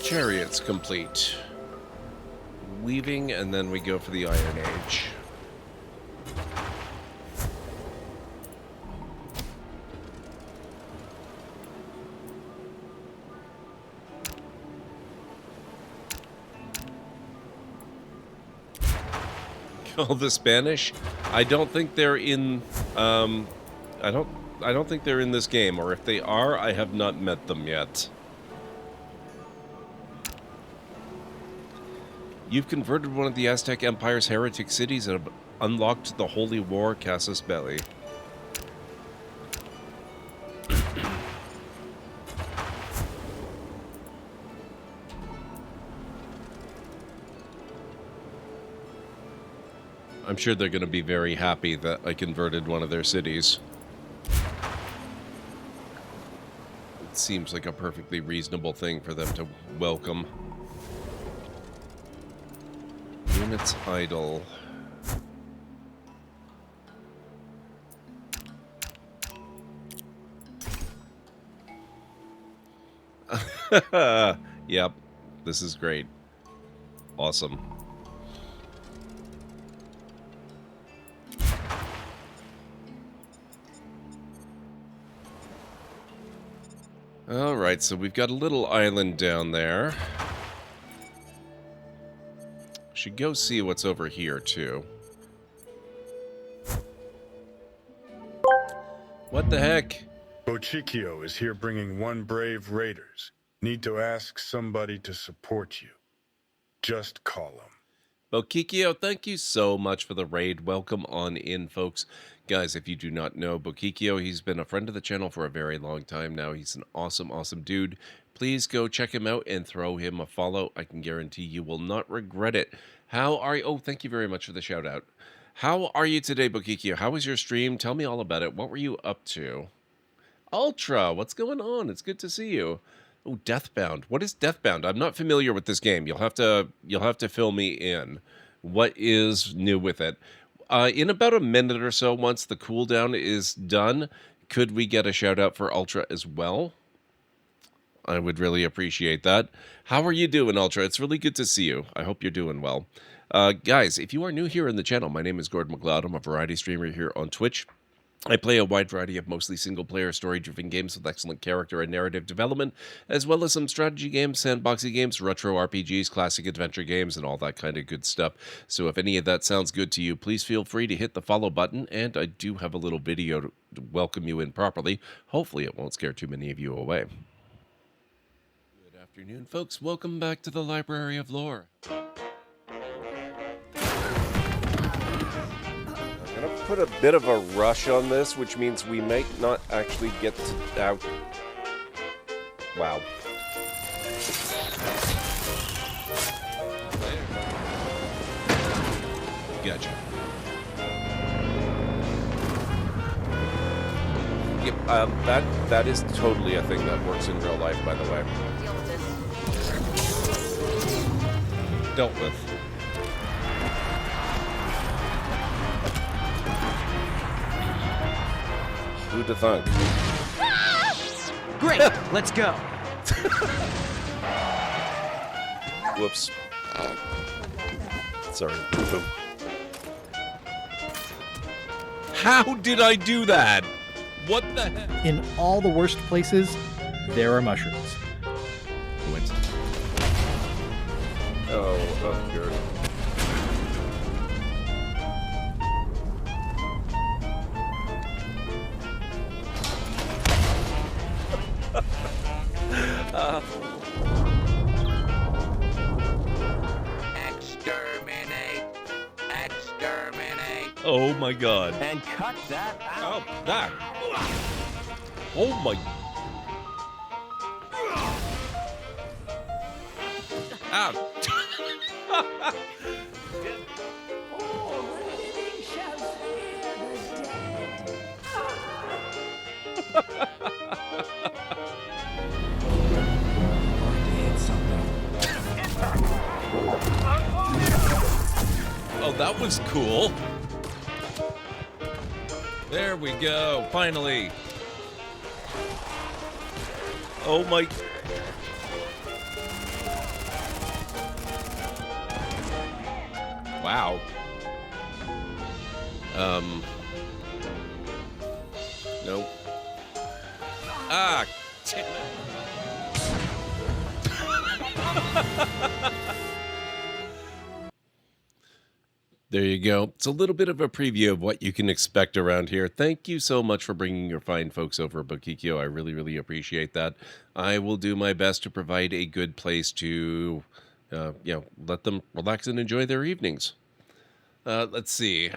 Chariots complete. Weaving, and then we go for the Iron Age. Oh, the Spanish? I don't think they're in. I don't think they're in this game, or if they are, I have not met them yet. You've converted one of the Aztec Empire's heretic cities and have unlocked the Holy War Casus Belli. I'm sure they're going to be very happy that I converted one of their cities. It seems like a perfectly reasonable thing for them to welcome. Units idle. Yep, this is great. Awesome. Alright, so we've got a little island down there. Should go see what's over here, too. What the heck? Bochicchio is here bringing one brave raiders. Need to ask somebody to support you. Just call him. Bochicchio, thank you so much for the raid. Welcome on in, folks. Guys, if you do not know Bochicchio, he's been a friend of the channel for a very long time now. He's an awesome, awesome dude. Please go check him out and throw him a follow. I can guarantee you will not regret it. How are you? Oh, thank you very much for the shout out. How are you today, Bochicchio? How was your stream? Tell me all about it. What were you up to? Ultra, what's going on? It's good to see you. Oh, Deathbound. What is Deathbound? I'm not familiar with this game. You'll have to fill me in. What is new with it? In about a minute or so, once the cooldown is done, could we get a shout out for Ultra as well? I would really appreciate that. How are you doing, Ultra? It's really good to see you. I hope you're doing well. Guys, if you are new here in the channel, my name is GordMcLeod. I'm a variety streamer here on Twitch. I play a wide variety of mostly single-player, story-driven games with excellent character and narrative development, as well as some strategy games, sandboxy games, retro RPGs, classic adventure games, and all that kind of good stuff. So if any of that sounds good to you, please feel free to hit the follow button, and I do have a little video to welcome you in properly. Hopefully it won't scare too many of you away. Good afternoon, folks. Welcome back to the Library of Lore. I'm going to put a bit of a rush on this, which means we might not actually get to out. Wow. Gotcha. Yep, that is totally a thing that works in real life, by the way. Dealt with. Who'd have thunk? Great, let's go. Whoops. Sorry. How did I do that? What the heck? In all the worst places, there are mushrooms. Coincidence. Oh, good. Exterminate! Exterminate! Oh my god. And cut that out. Oh, that. Oh my. Ow. Oh, that was cool. There we go, finally. Oh my. Wow. Nope. Ah, damn it. There you go. It's a little bit of a preview of what you can expect around here. Thank you so much for bringing your fine folks over at Bochicchio. I really, really appreciate that. I will do my best to provide a good place to, let them relax and enjoy their evenings. Let's see.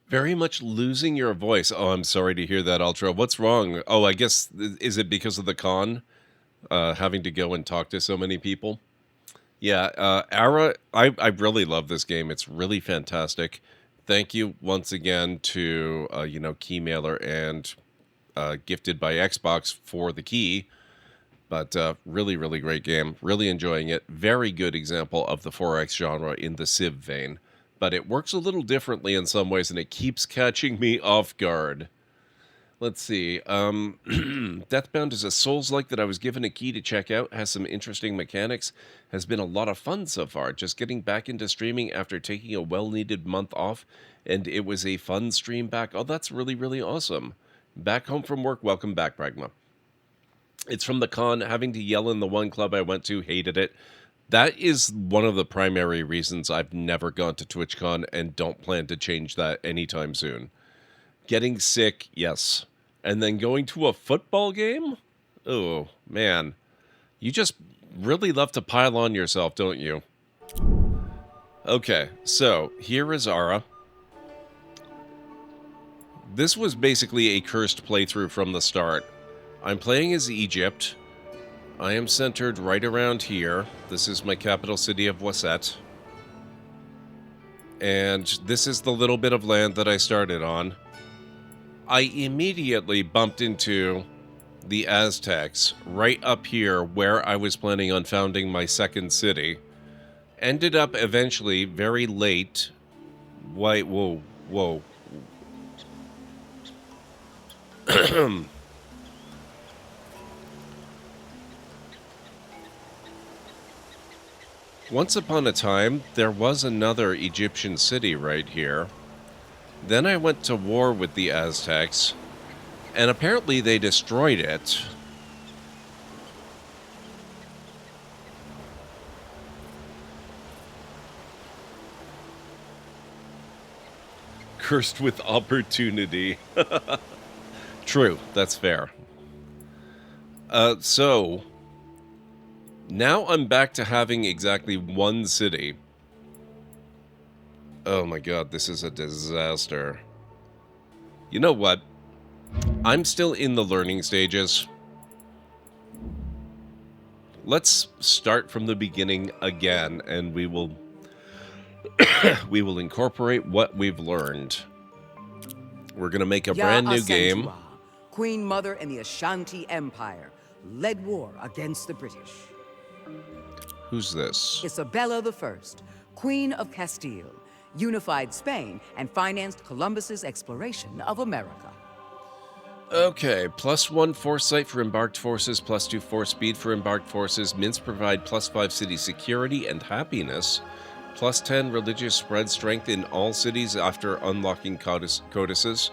Very much losing your voice. Oh, I'm sorry to hear that, Ultra. What's wrong? Oh, I guess, is it because of the con? Having to go and talk to so many people? Yeah, Ara, I really love this game. It's really fantastic. Thank you once again to, Keymailer and Gifted by Xbox for the key. But really, really great game. Really enjoying it. Very good example of the 4X genre in the Civ vein. But it works a little differently in some ways, and it keeps catching me off guard. Let's see. Deathbound is a Souls-like that I was given a key to check out. Has some interesting mechanics. Has been a lot of fun so far. Just getting back into streaming after taking a well-needed month off. And it was a fun stream back. Oh, that's really, really awesome. Back home from work. Welcome back, Pragma. It's from the con. Having to yell in the one club I went to. Hated it. That is one of the primary reasons I've never gone to TwitchCon and don't plan to change that anytime soon. Getting sick, yes. And then going to a football game? Oh, man. You just really love to pile on yourself, don't you? Okay, so here is Ara. This was basically a cursed playthrough from the start. I'm playing as Egypt. I am centered right around here. This is my capital city of Waset. And this is the little bit of land that I started on. I immediately bumped into the Aztecs right up here where I was planning on founding my second city. Ended up eventually very late. Whoa. Once upon a time, there was another Egyptian city right here. Then I went to war with the Aztecs, and apparently they destroyed it. Cursed with opportunity. True, that's fair. So, now I'm back to having exactly one city. Oh my god, this is a disaster. You know what? I'm still in the learning stages. Let's start from the beginning again, and we will we will incorporate what we've learned. We're gonna make a brand new game. Queen Mother and the Ashanti Empire led war against the British. Who's this? Isabella I, Queen of Castile, unified Spain and financed Columbus's exploration of America. Okay, +1 foresight for embarked forces, +2 force speed for embarked forces. Mints provide +5 city security and happiness. +10 religious spread strength in all cities after unlocking codices.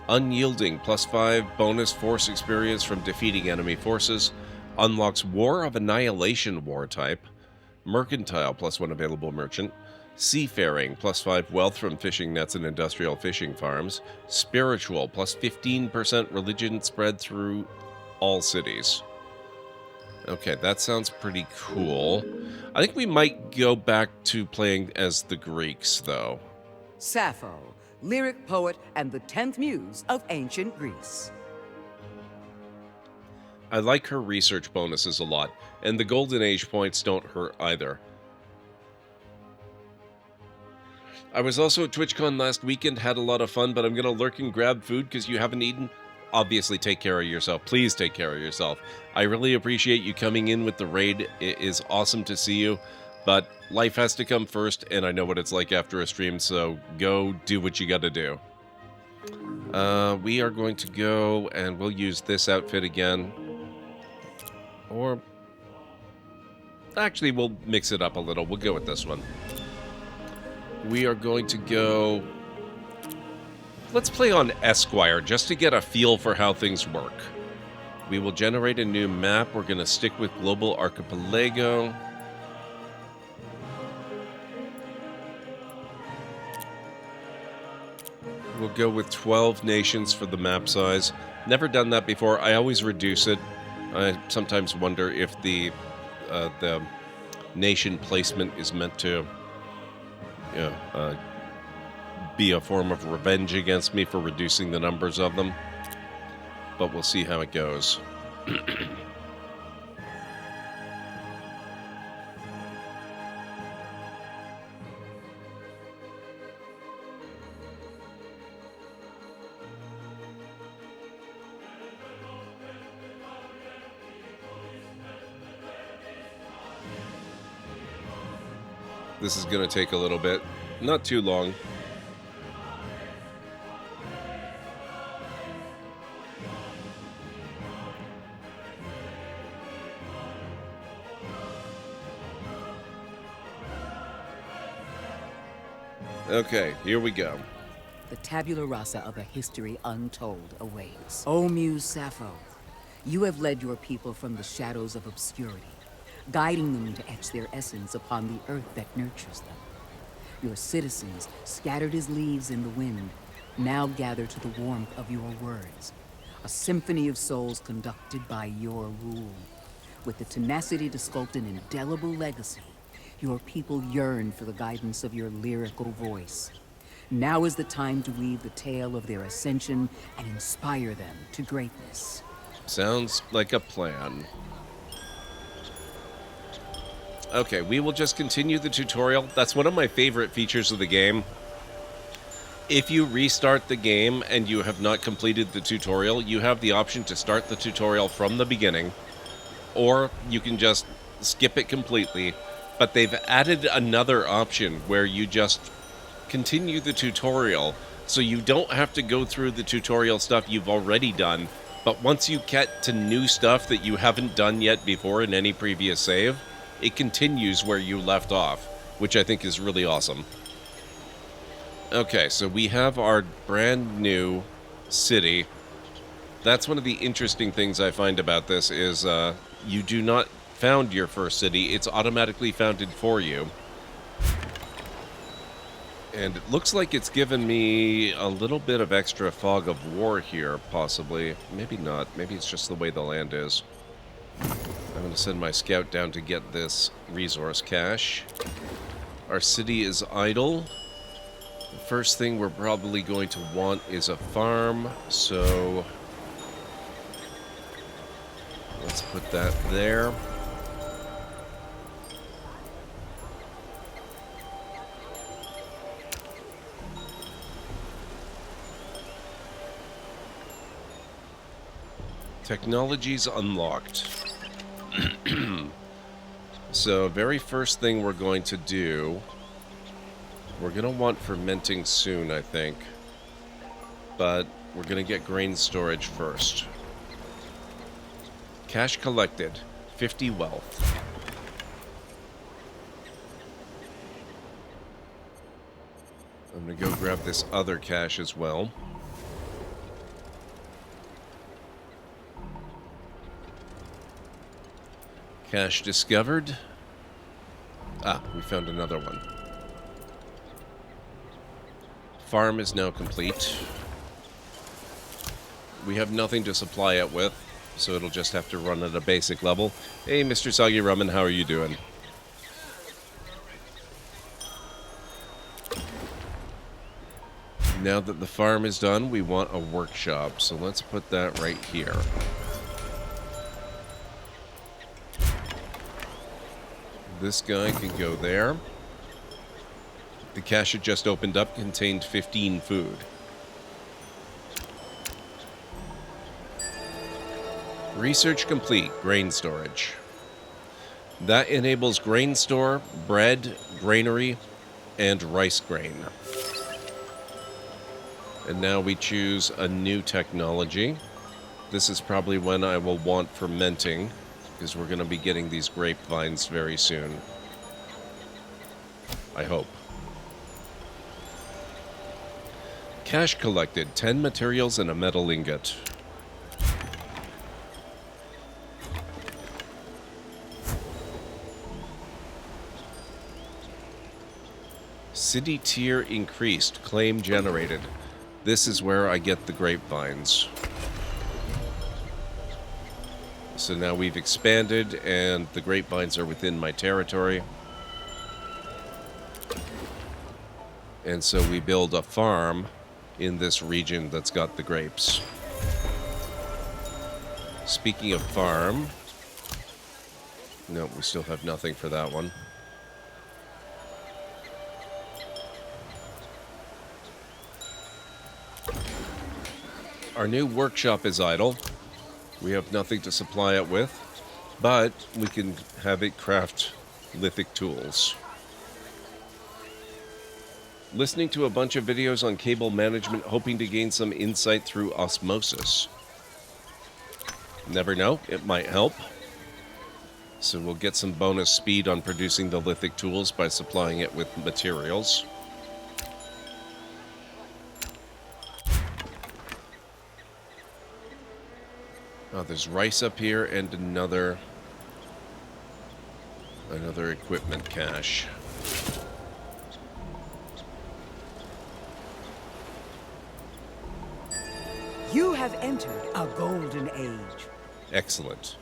Unyielding, +5 bonus force experience from defeating enemy forces. Unlocks War of Annihilation war type. Mercantile, +1 available merchant. Seafaring, +5 wealth from fishing nets and industrial fishing farms. Spiritual, +15% religion spread through all cities. Okay, that sounds pretty cool. I think we might go back to playing as the Greeks, though. Sappho, lyric poet and the 10th muse of ancient Greece. I like her research bonuses a lot, and the Golden Age points don't hurt either. I was also at TwitchCon last weekend, had a lot of fun, but I'm going to lurk and grab food because you haven't eaten. Obviously, take care of yourself. Please take care of yourself. I really appreciate you coming in with the raid. It is awesome to see you, but life has to come first, and I know what it's like after a stream, so go do what you got to do. We are going to go, and we'll use this outfit again. Or, actually, we'll mix it up a little. We'll go with this one. We are going to go... Let's play on Esquire, just to get a feel for how things work. We will generate a new map. We're going to stick with Global Archipelago. We'll go with 12 nations for the map size. Never done that before. I always reduce it. I sometimes wonder if the nation placement is meant to be a form of revenge against me for reducing the numbers of them. But we'll see how it goes. This is going to take a little bit. Not too long. Okay, here we go. The tabula rasa of a history untold awaits. O Muse Sappho, you have led your people from the shadows of obscurity, guiding them to etch their essence upon the earth that nurtures them. Your citizens, scattered as leaves in the wind, now gather to the warmth of your words. A symphony of souls conducted by your rule. With the tenacity to sculpt an indelible legacy, your people yearn for the guidance of your lyrical voice. Now is the time to weave the tale of their ascension and inspire them to greatness. Sounds like a plan. Okay, we will just continue the tutorial. That's one of my favorite features of the game. If you restart the game and you have not completed the tutorial, you have the option to start the tutorial from the beginning, or you can just skip it completely. But they've added another option where you just continue the tutorial, so you don't have to go through the tutorial stuff you've already done, but once you get to new stuff that you haven't done yet before in any previous save, it continues where you left off, which I think is really awesome. Okay, so we have our brand new city. That's one of the interesting things I find about this is you do not found your first city, it's automatically founded for you. And it looks like it's given me a little bit of extra fog of war here, possibly. Maybe not. Maybe it's just the way the land is. I'm going to send my scout down to get this resource cache. Our city is idle. The first thing we're probably going to want is a farm, so let's put that there. Technology's unlocked. So, very first thing we're going to do, we're going to want fermenting soon, I think. But we're going to get grain storage first. Cash collected, 50 wealth. I'm going to go grab this other cache as well. Cache discovered. Ah, we found another one. Farm is now complete. We have nothing to supply it with, so it'll just have to run at a basic level. Hey, Mr. Soggy Rummin, how are you doing? Now that the farm is done, we want a workshop, so let's put that right here. This guy can go there. The cache it just opened up contained 15 food. Research complete. Grain storage. That enables grain store, bread, granary, and rice grain. And now we choose a new technology. This is probably when I will want fermenting, because we're going to be getting these grapevines very soon. I hope. Cash collected, 10 materials and a metal ingot. City tier increased, claim generated. This is where I get the grapevines. So now we've expanded and the grapevines are within my territory. And so we build a farm in this region that's got the grapes. Speaking of farm... No, we still have nothing for that one. Our new workshop is idle. We have nothing to supply it with, but we can have it craft lithic tools. Listening to a bunch of videos on cable management, hoping to gain some insight through osmosis. Never know, it might help. So we'll get some bonus speed on producing the lithic tools by supplying it with materials. Oh, there's rice up here and another equipment cache. You have entered a golden age. Excellent.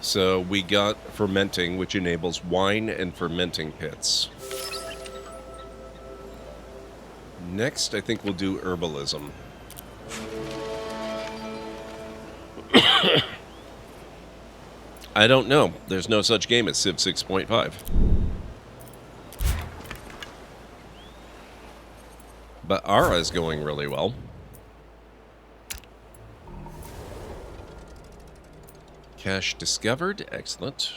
So we got fermenting, which enables wine and fermenting pits. Next, I think we'll do herbalism. I don't know. There's no such game as Civ 6.5. But Ara is going really well. Cache discovered. Excellent.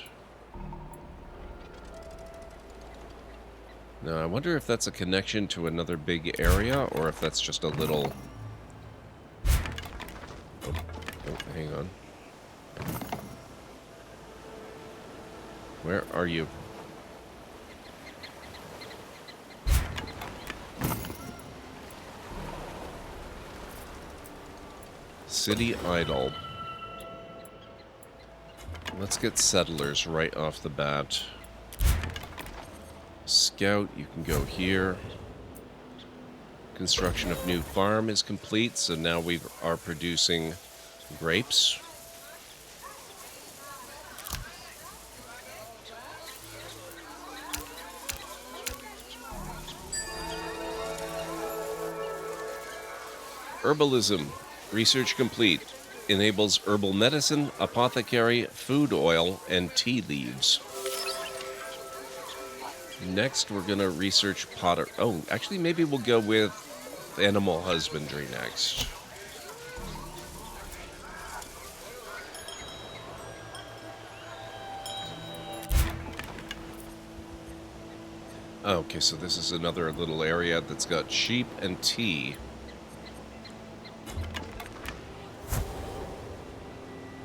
Now, I wonder if that's a connection to another big area, or if that's just a little... Oh, hang on. Where are you? City idle. Let's get settlers right off the bat. Scout, you can go here. Construction of new farm is complete, so now we are producing grapes. Herbalism. Research complete. Enables herbal medicine, apothecary, food oil, and tea leaves. Next, we're going to research potter... Oh, actually, maybe we'll go with animal husbandry next. Okay, so this is another little area that's got sheep and tea.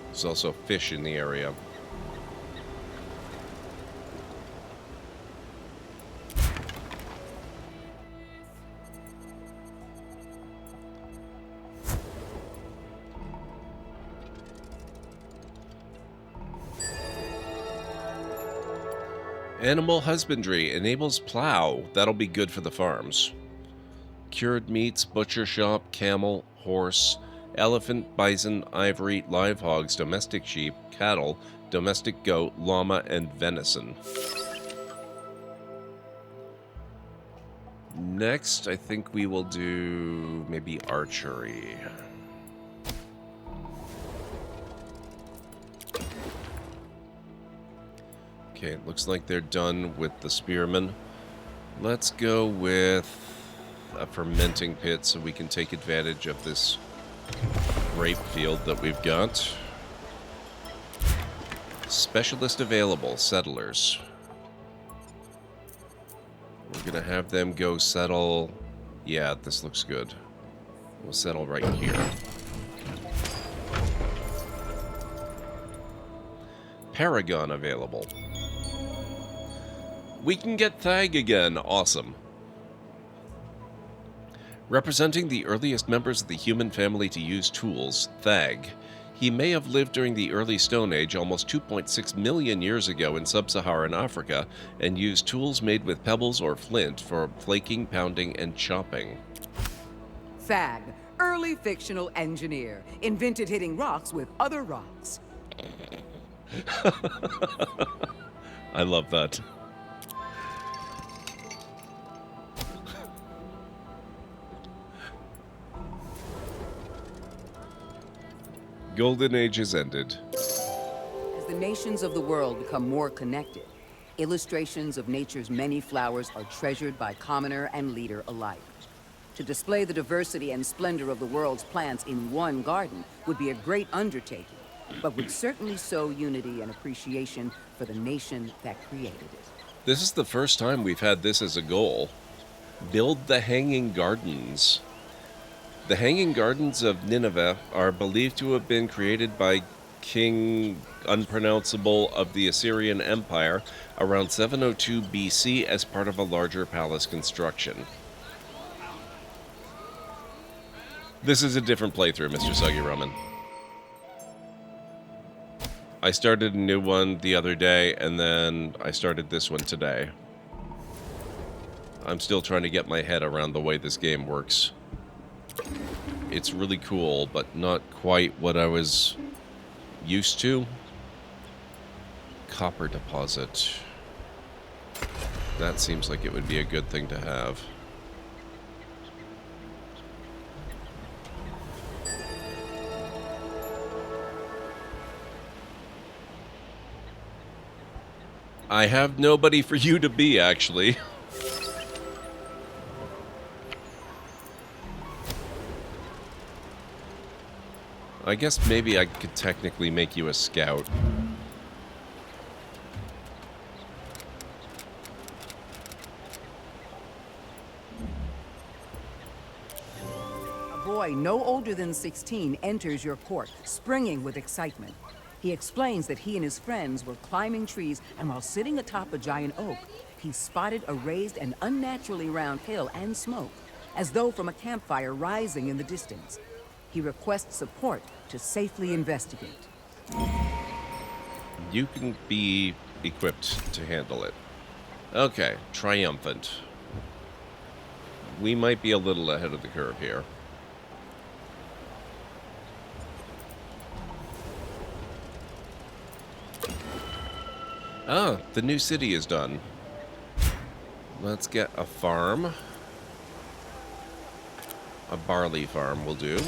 There's also fish in the area. Animal husbandry enables plow. That'll be good for the farms. Cured meats, butcher shop, camel, horse, elephant, bison, ivory, live hogs, domestic sheep, cattle, domestic goat, llama, and venison. Next, I think we will do maybe archery. Okay, it looks like they're done with the spearmen. Let's go with a fermenting pit so we can take advantage of this grape field that we've got. Specialist available, settlers. We're gonna have them go settle. Yeah, this looks good. We'll settle right here. Paragon available. We can get Thag again. Awesome. Representing the earliest members of the human family to use tools, Thag. He may have lived during the early Stone Age, almost 2.6 million years ago in sub-Saharan Africa, and used tools made with pebbles or flint for flaking, pounding, and chopping. Thag, early fictional engineer, invented hitting rocks with other rocks. I love that. Golden Age has ended. As the nations of the world become more connected, illustrations of nature's many flowers are treasured by commoner and leader alike. To display the diversity and splendor of the world's plants in one garden would be a great undertaking, but would certainly sow unity and appreciation for the nation that created it. This is the first time we've had this as a goal. Build the Hanging Gardens. The Hanging Gardens of Nineveh are believed to have been created by King Unpronounceable of the Assyrian Empire around 702 BC as part of a larger palace construction. This is a different playthrough, Mr. Suggy Roman. I started a new one the other day, and then I started this one today. I'm still trying to get my head around the way this game works. It's really cool, but not quite what I was used to. Copper deposit. That seems like it would be a good thing to have. I have nobody for you to be, actually. I guess maybe I could technically make you a scout. A boy no older than 16 enters your court, springing with excitement. He explains that he and his friends were climbing trees, and while sitting atop a giant oak, he spotted a raised and unnaturally round hill and smoke, as though from a campfire rising in the distance. He requests support to safely investigate. You can be equipped to handle it. Okay, triumphant. We might be a little ahead of the curve here. Ah, the new city is done. Let's get a farm. A barley farm will do.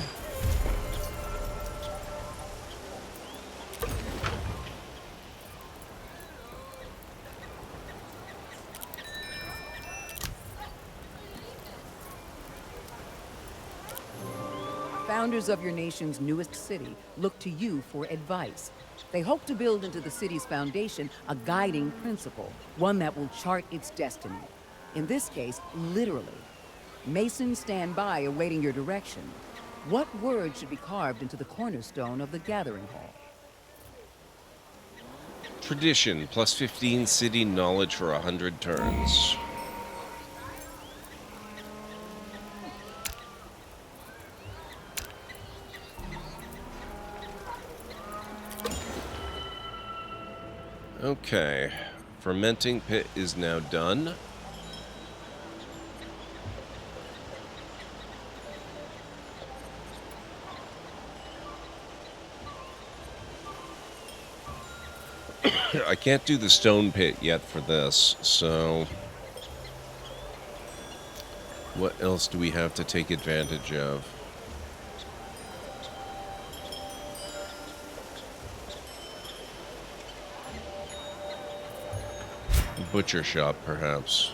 Founders of your nation's newest city look to you for advice. They hope to build into the city's foundation a guiding principle, one that will chart its destiny. In this case, literally. Masons stand by awaiting your direction. What words should be carved into the cornerstone of the gathering hall? Tradition, plus 15 city knowledge for 100 turns. Okay, fermenting pit is now done. I can't do the stone pit yet for this, so what else do we have to take advantage of? Butcher shop, perhaps.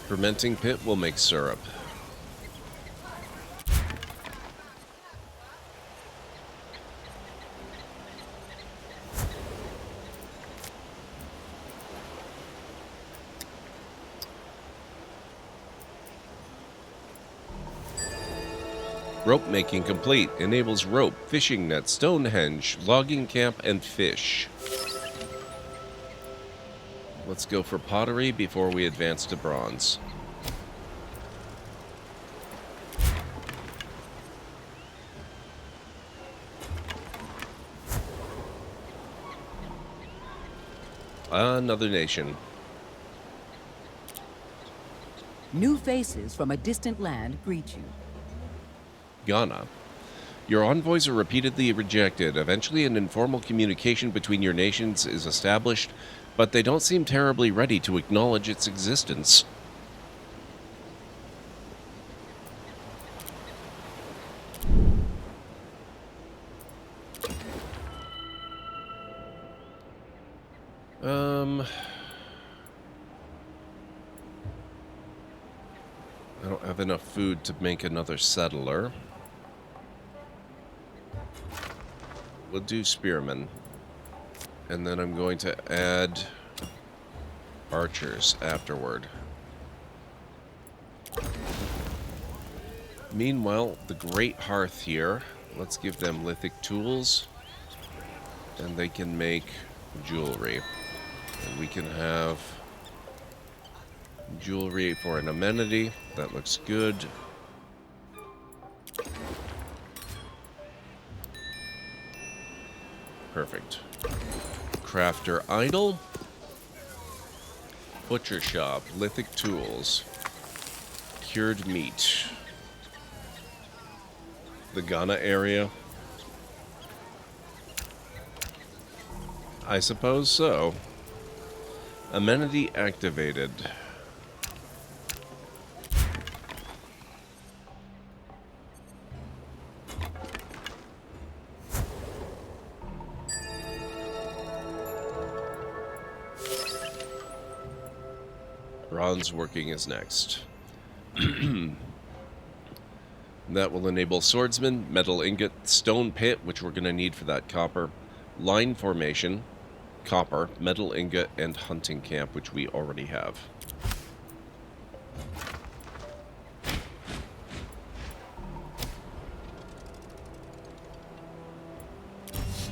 Fermenting pit will make syrup. Rope making complete. Enables rope, fishing net, Stonehenge, logging camp, and fish. Let's go for pottery before we advance to bronze. Another nation. New faces from a distant land greet you. Ghana. Your envoys are repeatedly rejected. Eventually, an informal communication between your nations is established, but they don't seem terribly ready to acknowledge its existence. I don't have enough food to make another settler. We'll do spearmen. And then I'm going to add archers afterward. Meanwhile, the Great Hearth here. Let's give them lithic tools. And they can make jewelry. And we can have jewelry for an amenity. That looks good. Perfect. Crafter idol. Butcher shop. Lithic tools. Cured meat. The Ghana area. I suppose so. Amenity activated. Bronze working is next. That will enable swordsman, metal ingot, stone pit, which we're going to need for that copper, line formation, copper, metal ingot, and hunting camp, which we already have.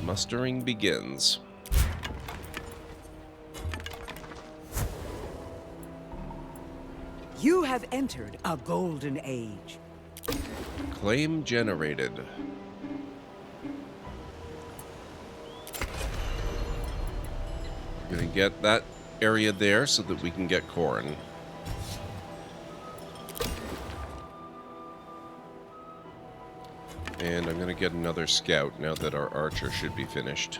Mustering begins. You have entered a golden age. Claim generated. Gonna get that area there so that we can get corn. And I'm gonna get another scout now that our archer should be finished.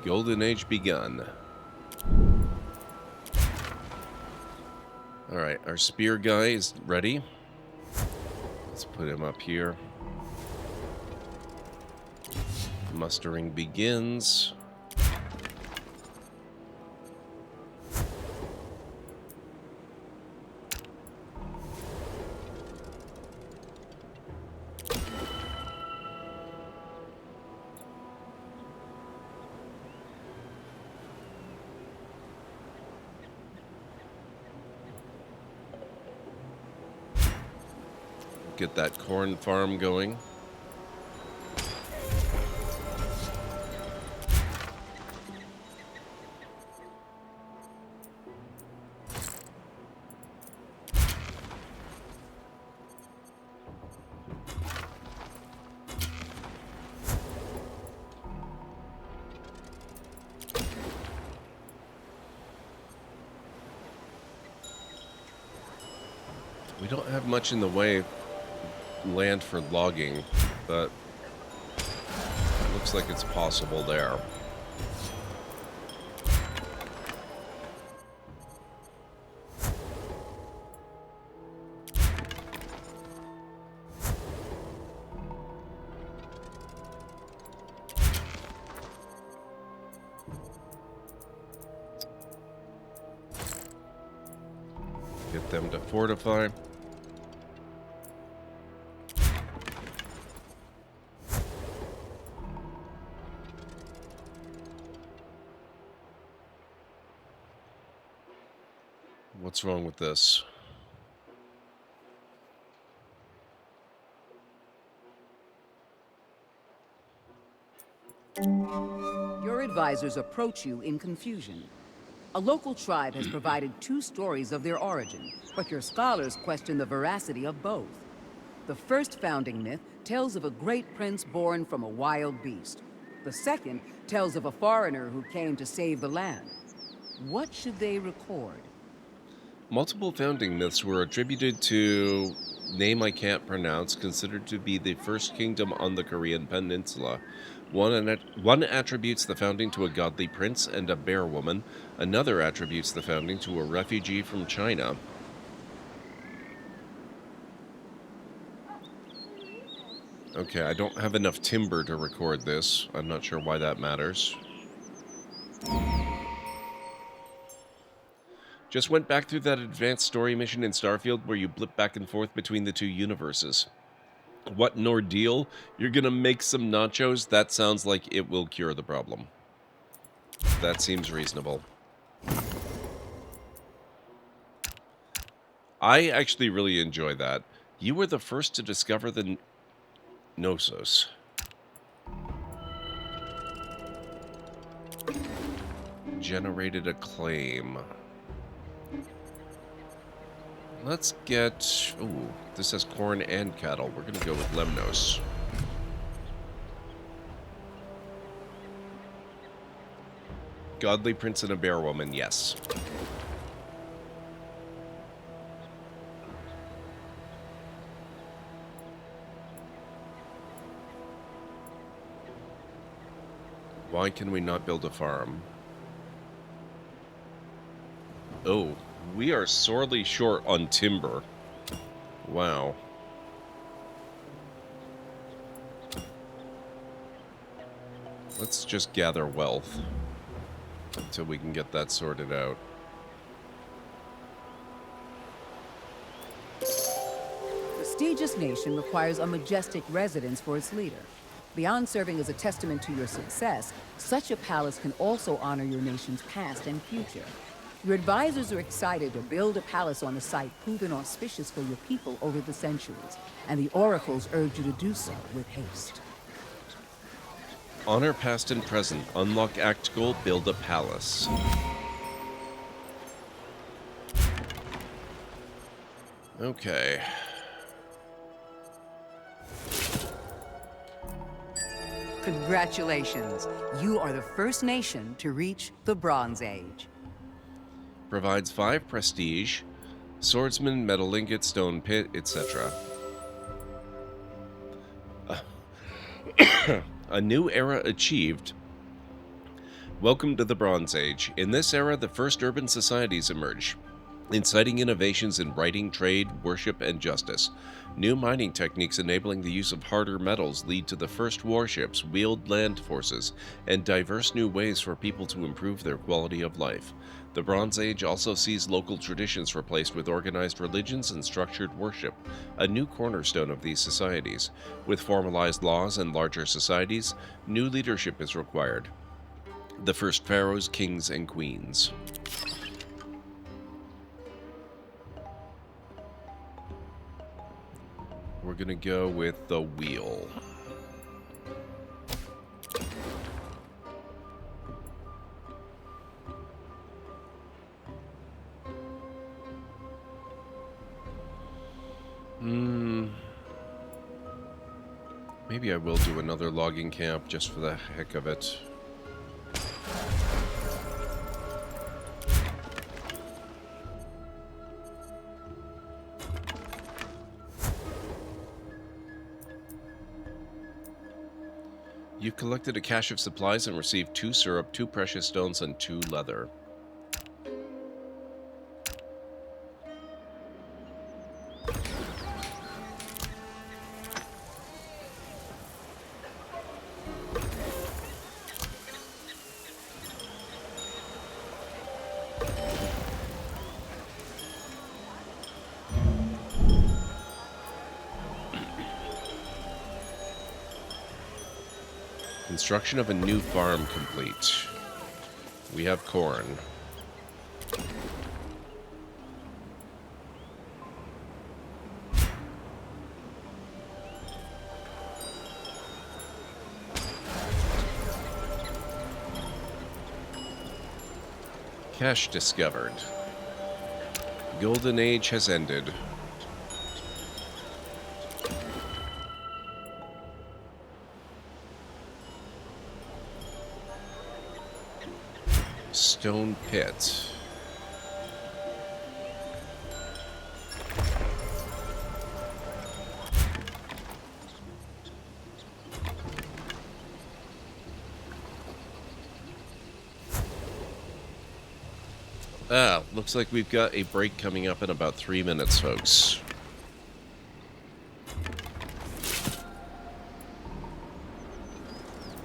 Golden Age begun. Alright, our spear guy is ready. Let's put him up here. Mustering begins. Get that corn farm going. We don't have much in the way of land for logging, but it looks like it's possible there. Get them to fortify. What's wrong with this? Your advisors approach you in confusion. A local tribe has provided 2 stories of their origin, but your scholars question the veracity of both. The first founding myth tells of a great prince born from a wild beast. The second tells of a foreigner who came to save the land. What should they record? Multiple founding myths were attributed to name I can't pronounce, considered to be the first kingdom on the Korean peninsula. One attributes the founding to a godly prince and a bear woman. Another attributes the founding to a refugee from China. Okay, I don't have enough timber to record this. I'm not sure why that matters. Just went back through that advanced story mission in Starfield where you blip back and forth between the 2 universes. What an ordeal. You're gonna make some nachos? That sounds like it will cure the problem. That seems reasonable. I actually really enjoy that. You were the first to discover the Knossos. Generated a claim. Let's get... Ooh, this has corn and cattle. We're going to go with Lemnos. Godly prince and a bear woman, yes. Why can we not build a farm? Oh, we are sorely short on timber. Wow. Let's just gather wealth until we can get that sorted out. A prestigious nation requires a majestic residence for its leader. Beyond serving as a testament to your success, such a palace can also honor your nation's past and future. Your advisors are excited to build a palace on a site proven auspicious for your people over the centuries, and the oracles urge you to do so with haste. Honor past and present. Unlock act goal. Build a palace. Okay. Congratulations. You are the first nation to reach the Bronze Age. Provides 5 prestige, swordsman, metal ingot, stone pit, etc. A new era achieved. Welcome to the Bronze Age. In this era, the first urban societies emerge, inciting innovations in writing, trade, worship, and justice. New mining techniques enabling the use of harder metals lead to the first warships, wheeled land forces, and diverse new ways for people to improve their quality of life. The Bronze Age also sees local traditions replaced with organized religions and structured worship, a new cornerstone of these societies. With formalized laws and larger societies, new leadership is required. The first pharaohs, kings, and queens. We're gonna go with the wheel. Maybe I will do another logging camp just for the heck of it. You've collected a cache of supplies and received 2 syrup, 2 precious stones, and 2 leather. Construction of a new farm complete. We have corn. Cache discovered. Golden Age has ended. Stone pit. Looks like we've got a break coming up in about 3 minutes, folks.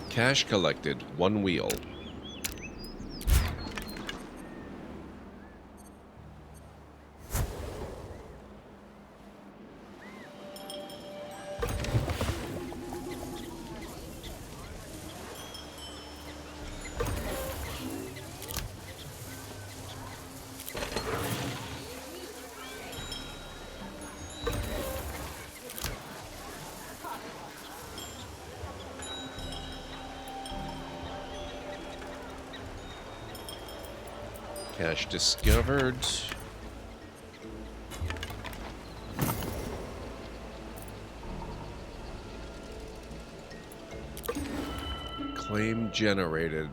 Cash collected, 1 wheel. Cache discovered. Claim generated.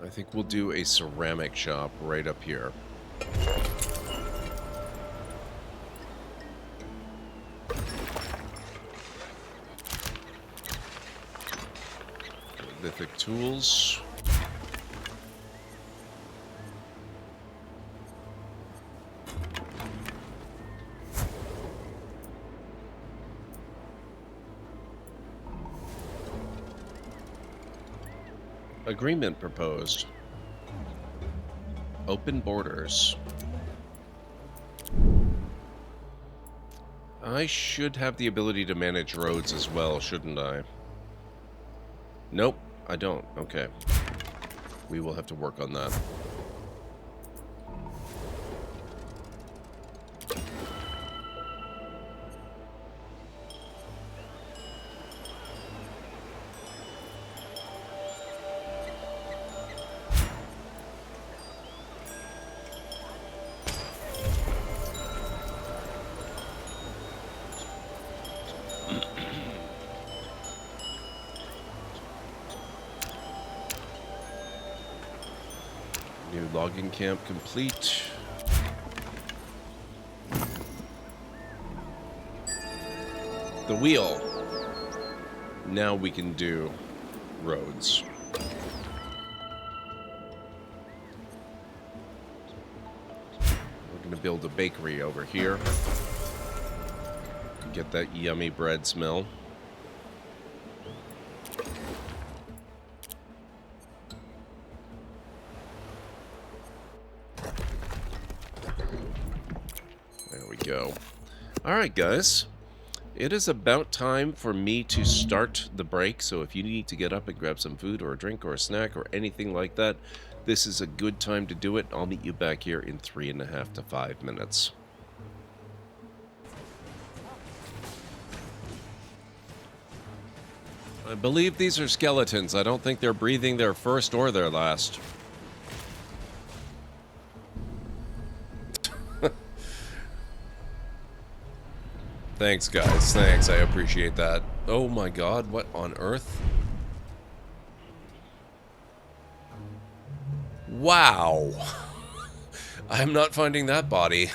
I think we'll do a ceramic shop right up here. Lithic tools. Agreement proposed. Open borders. I should have the ability to manage roads as well, shouldn't I? Nope, I don't. Okay. We will have to work on that. New logging camp complete. The wheel. Now we can do roads. We're going to build a bakery over here. Get that yummy bread smell. Go. All right, guys. It is about time for me to start the break, so if you need to get up and grab some food or a drink or a snack or anything like that, this is a good time to do it. I'll meet you back here in 3.5 to 5 minutes. I believe these are skeletons. I don't think they're breathing their first or their last. Thanks, guys. Thanks. I appreciate that. Oh my god, what on earth? Wow. I'm not finding that body.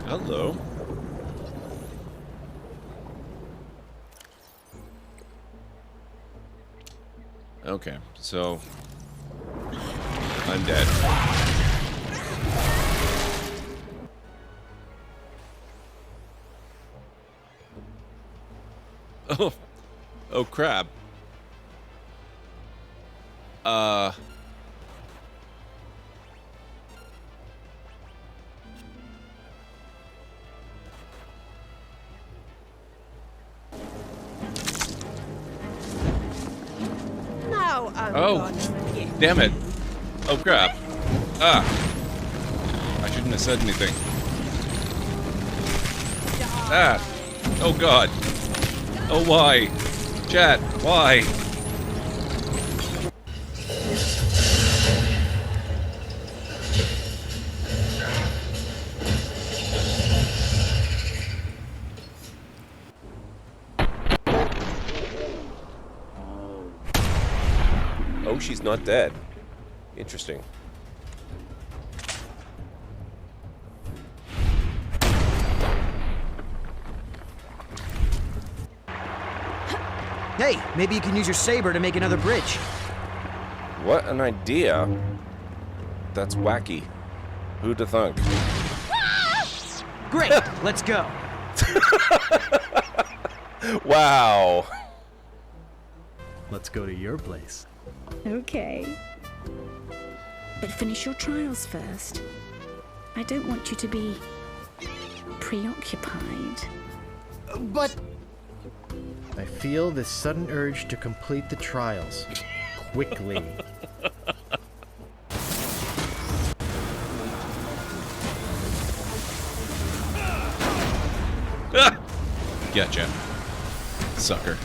Hello. Okay, so I'm dead. Oh, oh crap. Oh, damn it. Oh, crap. Ah. I shouldn't have said anything. Ah. Oh, God. Oh, why? Chat, why? Oh, she's not dead. Interesting. Hey, maybe you can use your saber to make another bridge. What an idea. That's wacky. Who'd have thunk? Great, let's go. Wow. Let's go to your place. Okay. But finish your trials first. I don't want you to be preoccupied. But I feel this sudden urge to complete the trials. Quickly. Ah! Gotcha. Sucker.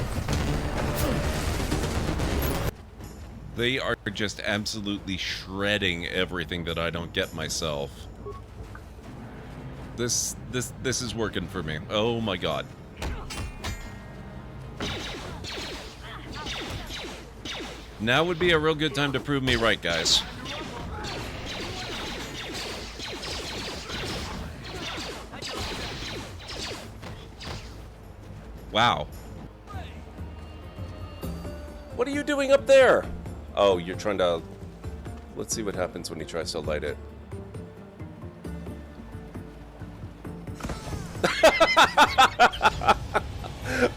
They are just absolutely shredding everything that I don't get myself. This is working for me. Oh my god. Now would be a real good time to prove me right, guys. Wow. What are you doing up there? Oh, you're trying to... Let's see what happens when he tries to light it.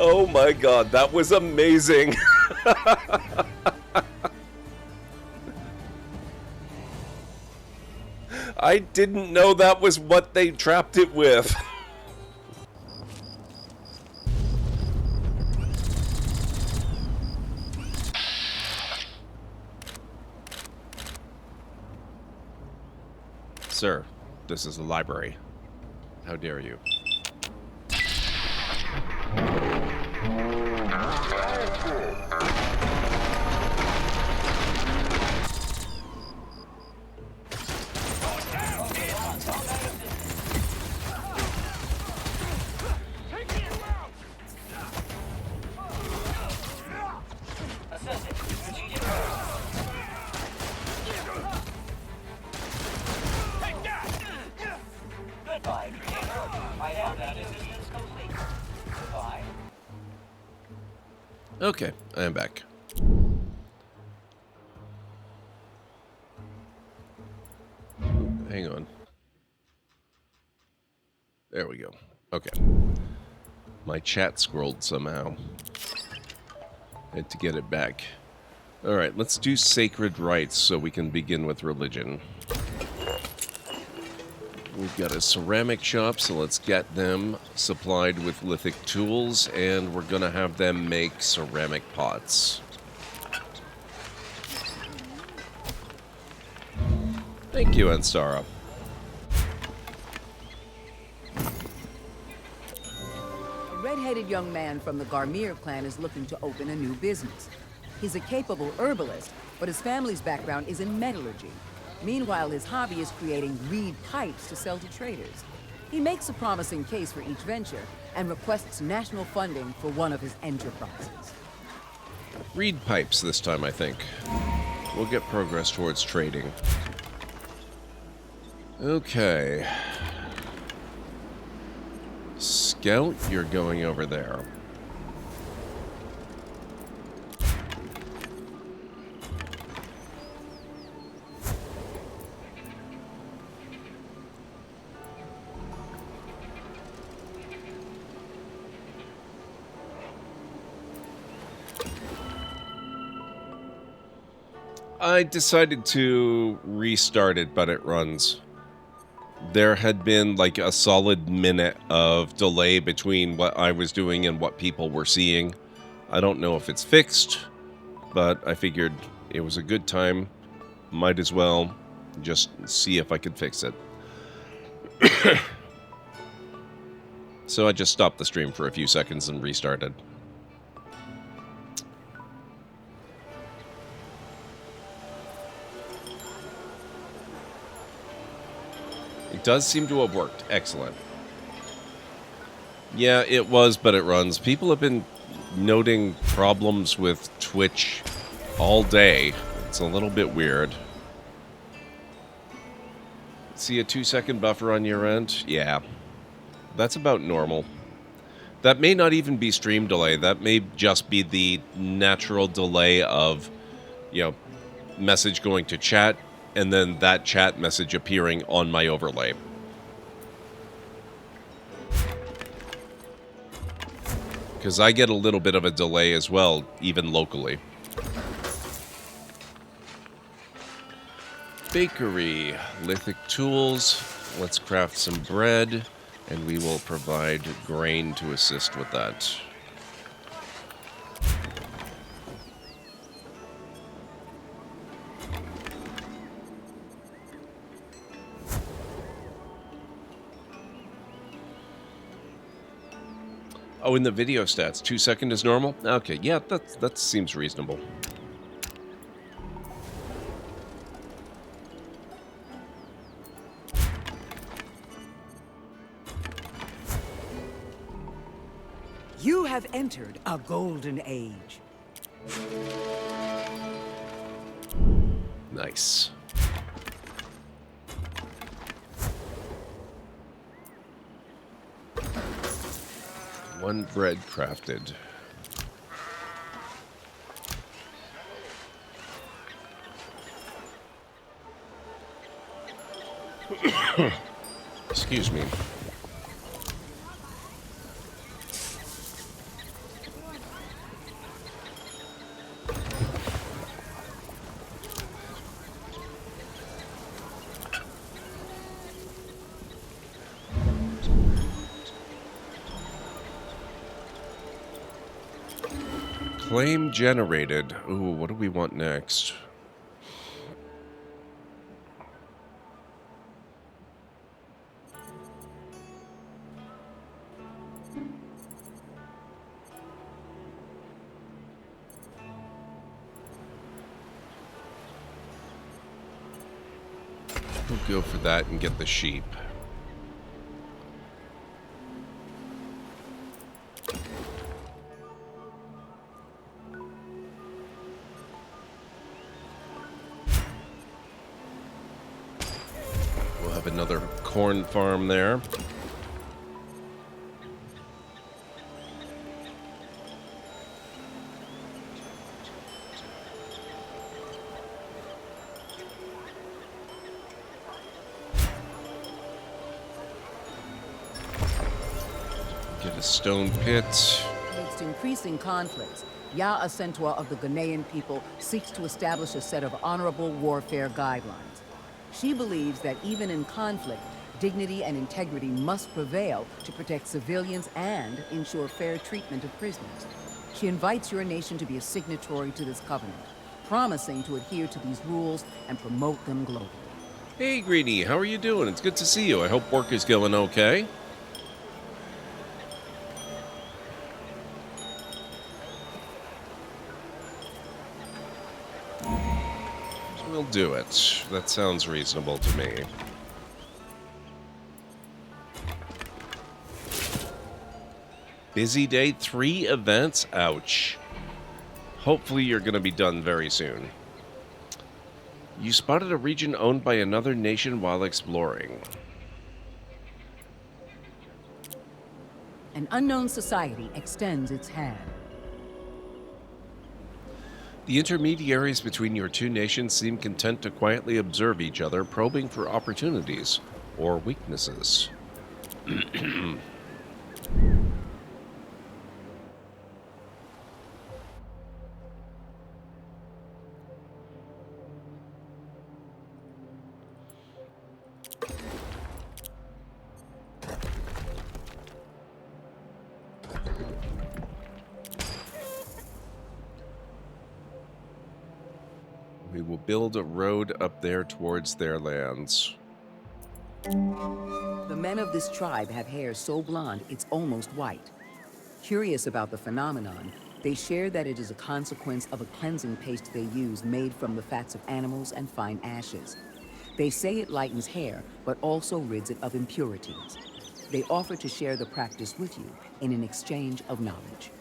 Oh my god, that was amazing. I didn't know that was what they trapped it with. Sir, this is the library. How dare you? Okay, I am back. Hang on. There we go. Okay. My chat scrolled somehow. I had to get it back. Alright, let's do sacred rites so we can begin with religion. We've got a ceramic shop, so let's get them supplied with lithic tools, and we're gonna have them make ceramic pots. Thank you, Ansara. A red-headed young man from the Garmir clan is looking to open a new business. He's a capable herbalist, but his family's background is in metallurgy. Meanwhile, his hobby is creating reed pipes to sell to traders. He makes a promising case for each venture and requests national funding for one of his enterprises. Reed pipes this time, I think. We'll get progress towards trading. Okay. Scout, you're going over there. I decided to restart it, but it runs. There had been like a solid minute of delay between what I was doing and what people were seeing. I don't know if it's fixed, but I figured it was a good time. Might as well just see if I could fix it. So I just stopped the stream for a few seconds and restarted. It does seem to have worked. Excellent. Yeah, it was, but it runs. People have been noting problems with Twitch all day. It's a little bit weird. See a 2-second buffer on your end? Yeah. That's about normal. That may not even be stream delay. That may just be the natural delay of, you know, message going to chat, and then that chat message appearing on my overlay. Because I get a little bit of a delay as well, even locally. Bakery, lithic tools. Let's craft some bread, and we will provide grain to assist with that. Oh, in the video stats, 2 second is normal? Okay, yeah, that seems reasonable. You have entered a golden age. Nice. One bread crafted. Excuse me. Claim generated. Ooh, what do we want next? We'll go for that and get the sheep. Another corn farm there. Get a stone pit. Amidst increasing conflicts, Ya Acentua of the Ghanaian people seeks to establish a set of honorable warfare guidelines. She believes that even in conflict, dignity and integrity must prevail to protect civilians and ensure fair treatment of prisoners. She invites your nation to be a signatory to this covenant, promising to adhere to these rules and promote them globally. Hey, Greenie, how are you doing? It's good to see you. I hope work is going okay. We'll do it. That sounds reasonable to me. Busy day, 3 events? Ouch. Hopefully you're going to be done very soon. You spotted a region owned by another nation while exploring. An unknown society extends its hand. The intermediaries between your two nations seem content to quietly observe each other, probing for opportunities or weaknesses. We will build a road up there towards their lands. The men of this tribe have hair so blonde it's almost white. Curious about the phenomenon, they share that it is a consequence of a cleansing paste they use made from the fats of animals and fine ashes. They say it lightens hair, but also rids it of impurities. They offer to share the practice with you in an exchange of knowledge.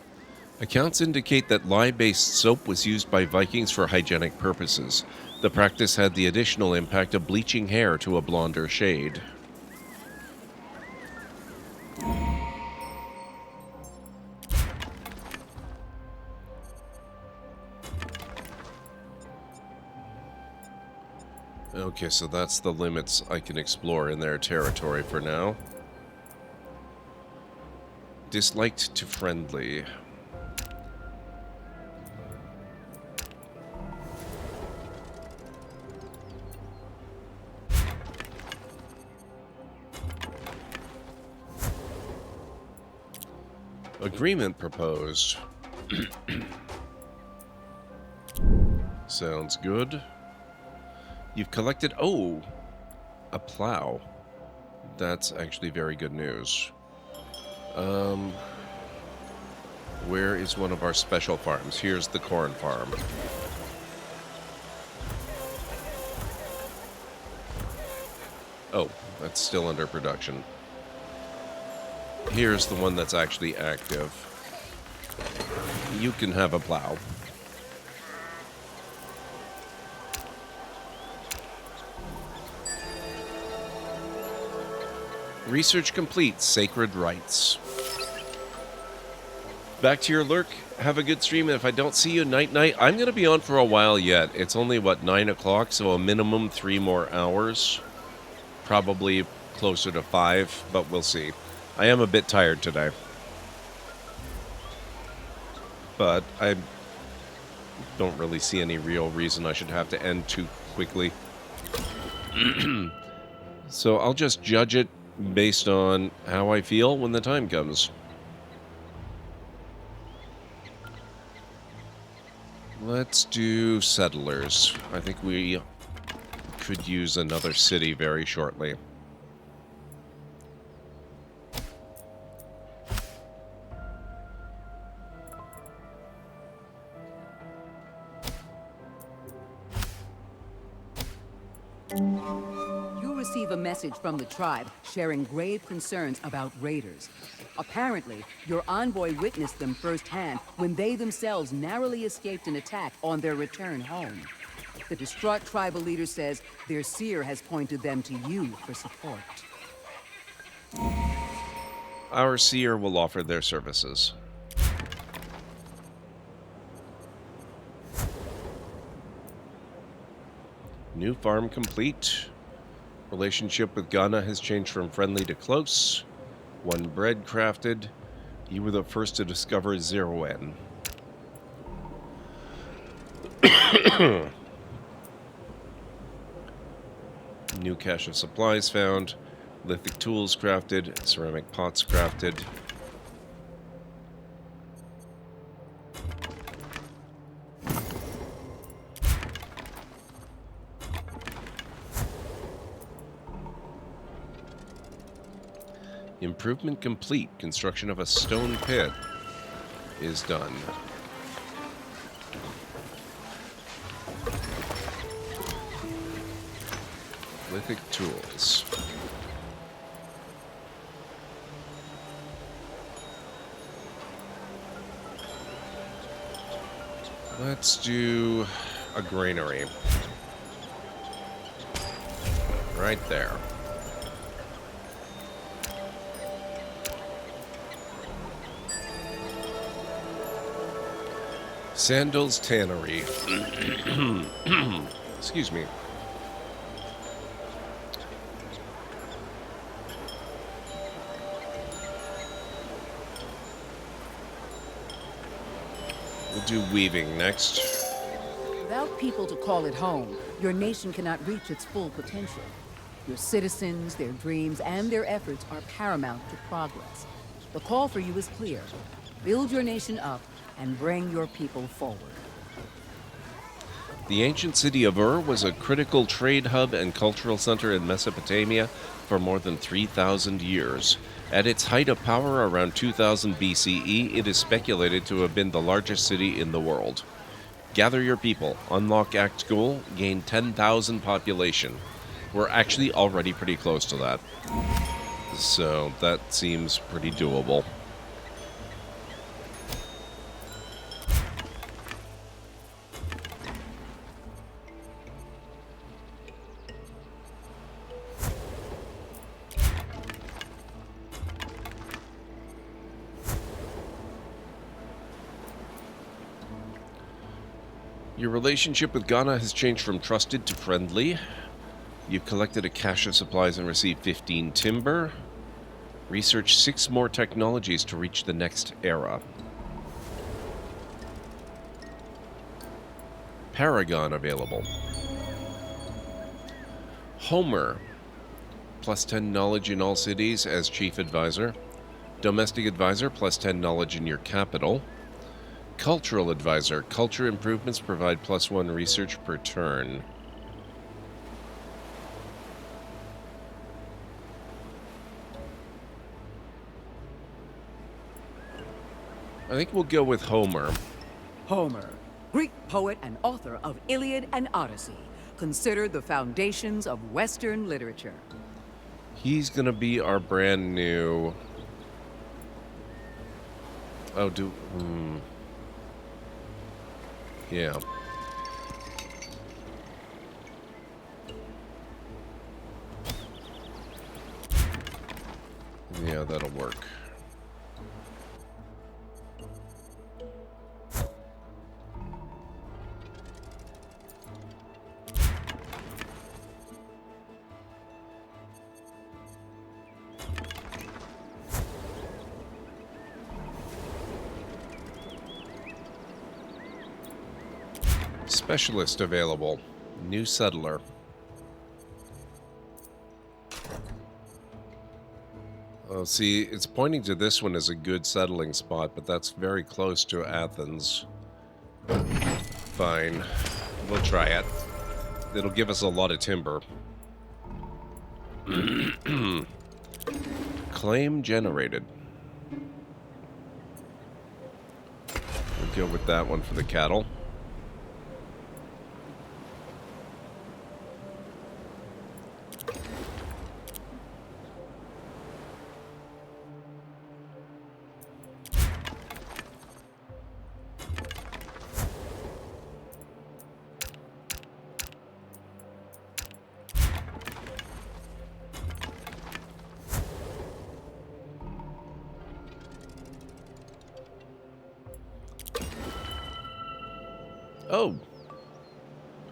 Accounts indicate that lye-based soap was used by Vikings for hygienic purposes. The practice had the additional impact of bleaching hair to a blonder shade. Okay, so that's the limits I can explore in their territory for now. Disliked to friendly. Agreement proposed. Sounds good. You've collected... Oh! A plow. That's actually very good news. Where is one of our special farms? Here's the corn farm. Oh, that's still under production. Here's the one that's actually active. You can have a plow. Research complete. Sacred rites. Back to your lurk. Have a good stream, and if I don't see you night, I'm going to be on for a while yet. It's only, what, 9 o'clock, so a minimum 3 more hours. Probably closer to 5, but we'll see. I am a bit tired today. But I don't really see any real reason I should have to end too quickly. So I'll just judge it based on how I feel when the time comes. Let's do settlers. I think we could use another city very shortly. You receive a message from the tribe sharing grave concerns about raiders. Apparently, your envoy witnessed them firsthand when they themselves narrowly escaped an attack on their return home. The distraught tribal leader says their seer has pointed them to you for support. Our seer will offer their services. New farm complete. Relationship with Ghana has changed from friendly to close. 1 bread crafted. You were the first to discover 0N. New cache of supplies found. Lithic tools crafted. Ceramic pots crafted. Improvement complete. Construction of a stone pit is done. Lithic tools. Let's do a granary. Right there. Sandals Tannery. Excuse me. We'll do weaving next. Without people to call it home, your nation cannot reach its full potential. Your citizens, their dreams, and their efforts are paramount to progress. The call for you is clear. Build your nation up and bring your people forward. The ancient city of Ur was a critical trade hub and cultural center in Mesopotamia for more than 3,000 years. At its height of power around 2000 BCE, it is speculated to have been the largest city in the world. Gather your people, unlock Act goal, gain 10,000 population. We're actually already pretty close to that. So that seems pretty doable. Your relationship with Ghana has changed from trusted to friendly. You've collected a cache of supplies and received 15 timber. Research 6 more technologies to reach the next era. Paragon available. Homer. Plus 10 knowledge in all cities as chief advisor. Domestic advisor, plus 10 knowledge in your capital. Cultural advisor. Culture improvements provide plus 1 research per turn. I think we'll go with Homer. Homer, Greek poet and author of Iliad and Odyssey, considered the foundations of Western literature. He's gonna be our brand new... Oh, Yeah. Yeah, that'll work. Specialist available. New settler. Oh, see, it's pointing to this one as a good settling spot, but that's very close to Athens. Fine. We'll try it. It'll give us a lot of timber. Claim generated. We'll go with that one for the cattle. Oh,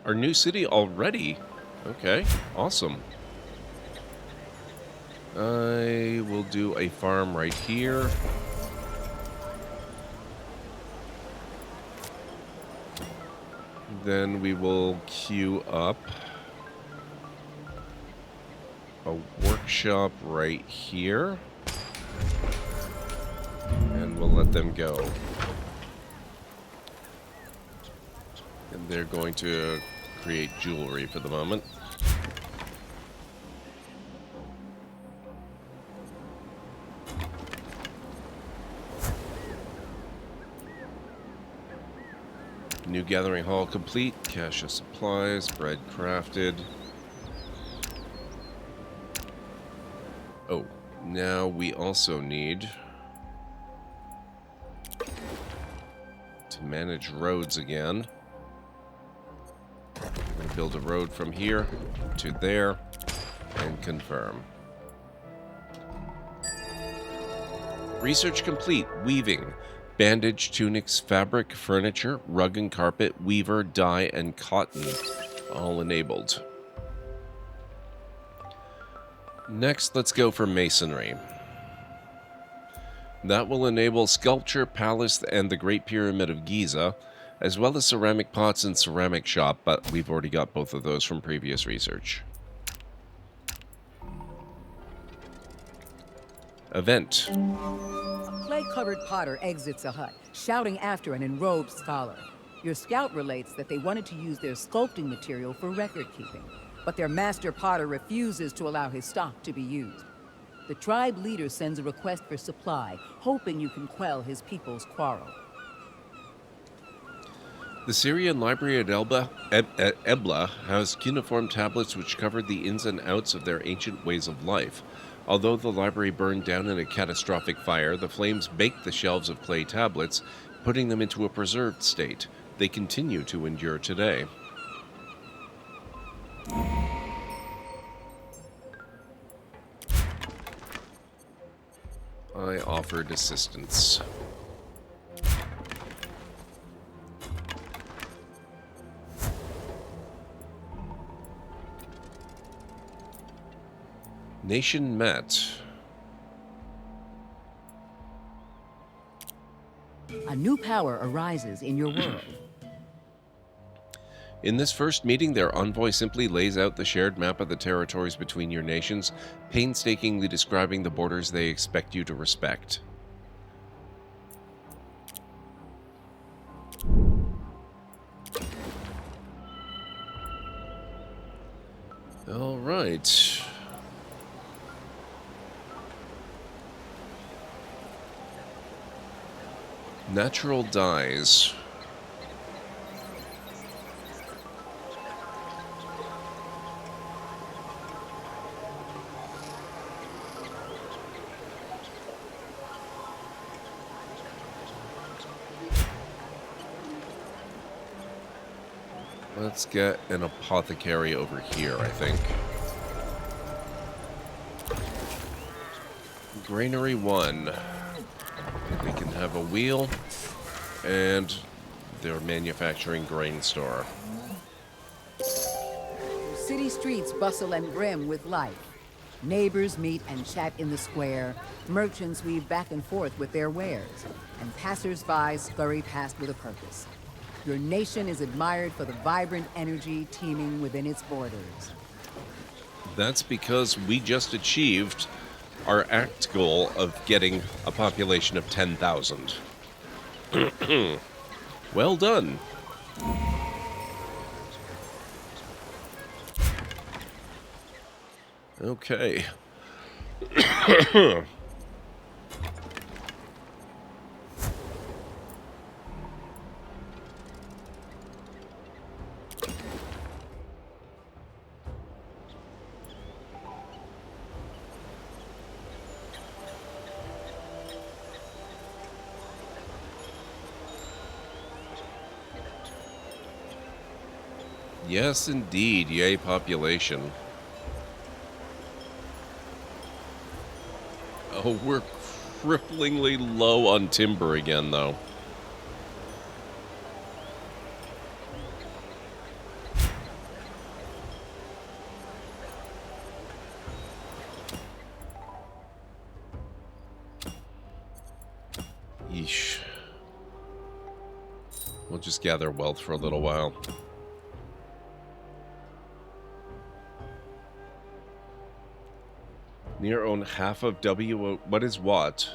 our new city already? Okay, awesome. I will do a farm right here. Then we will queue up a workshop right here. And we'll let them go. And they're going to create jewelry for the moment. New gathering hall complete. Cache of supplies. Bread crafted. Oh, now we also need to manage roads again. I'm going to build a road from here to there and confirm. Research complete. Weaving. Bandage, tunics, fabric, furniture, rug and carpet, weaver, dye, and cotton. All enabled. Next, let's go for masonry. That will enable sculpture, palace, and the Great Pyramid of Giza, as well as ceramic pots and ceramic shop, but we've already got both of those from previous research. Event. A clay-covered potter exits a hut, shouting after an enrobed scholar. Your scout relates that they wanted to use their sculpting material for record-keeping, but their master potter refuses to allow his stock to be used. The tribe leader sends a request for supply, hoping you can quell his people's quarrel. The Syrian library at Ebla has cuneiform tablets which cover the ins and outs of their ancient ways of life. Although the library burned down in a catastrophic fire, the flames baked the shelves of clay tablets, putting them into a preserved state. They continue to endure today. I offered assistance. Nation met. A new power arises in your world. In this first meeting, their envoy simply lays out the shared map of the territories between your nations, painstakingly describing the borders they expect you to respect. All right. Natural dyes. Let's get an apothecary over here, I think. Granary 1. We can have a wheel and their manufacturing grain store. City streets bustle and brim with life. Neighbors meet and chat in the square. Merchants weave back and forth with their wares. And passers-by scurry past with a purpose. Your nation is admired for the vibrant energy teeming within its borders. That's because we just achieved our act goal of getting a population of 10,000. Well done. Okay. Yes, indeed. Yay, population. Oh, we're cripplingly low on timber again, though. Yeesh. We'll just gather wealth for a little while. Near own half of W. What is what?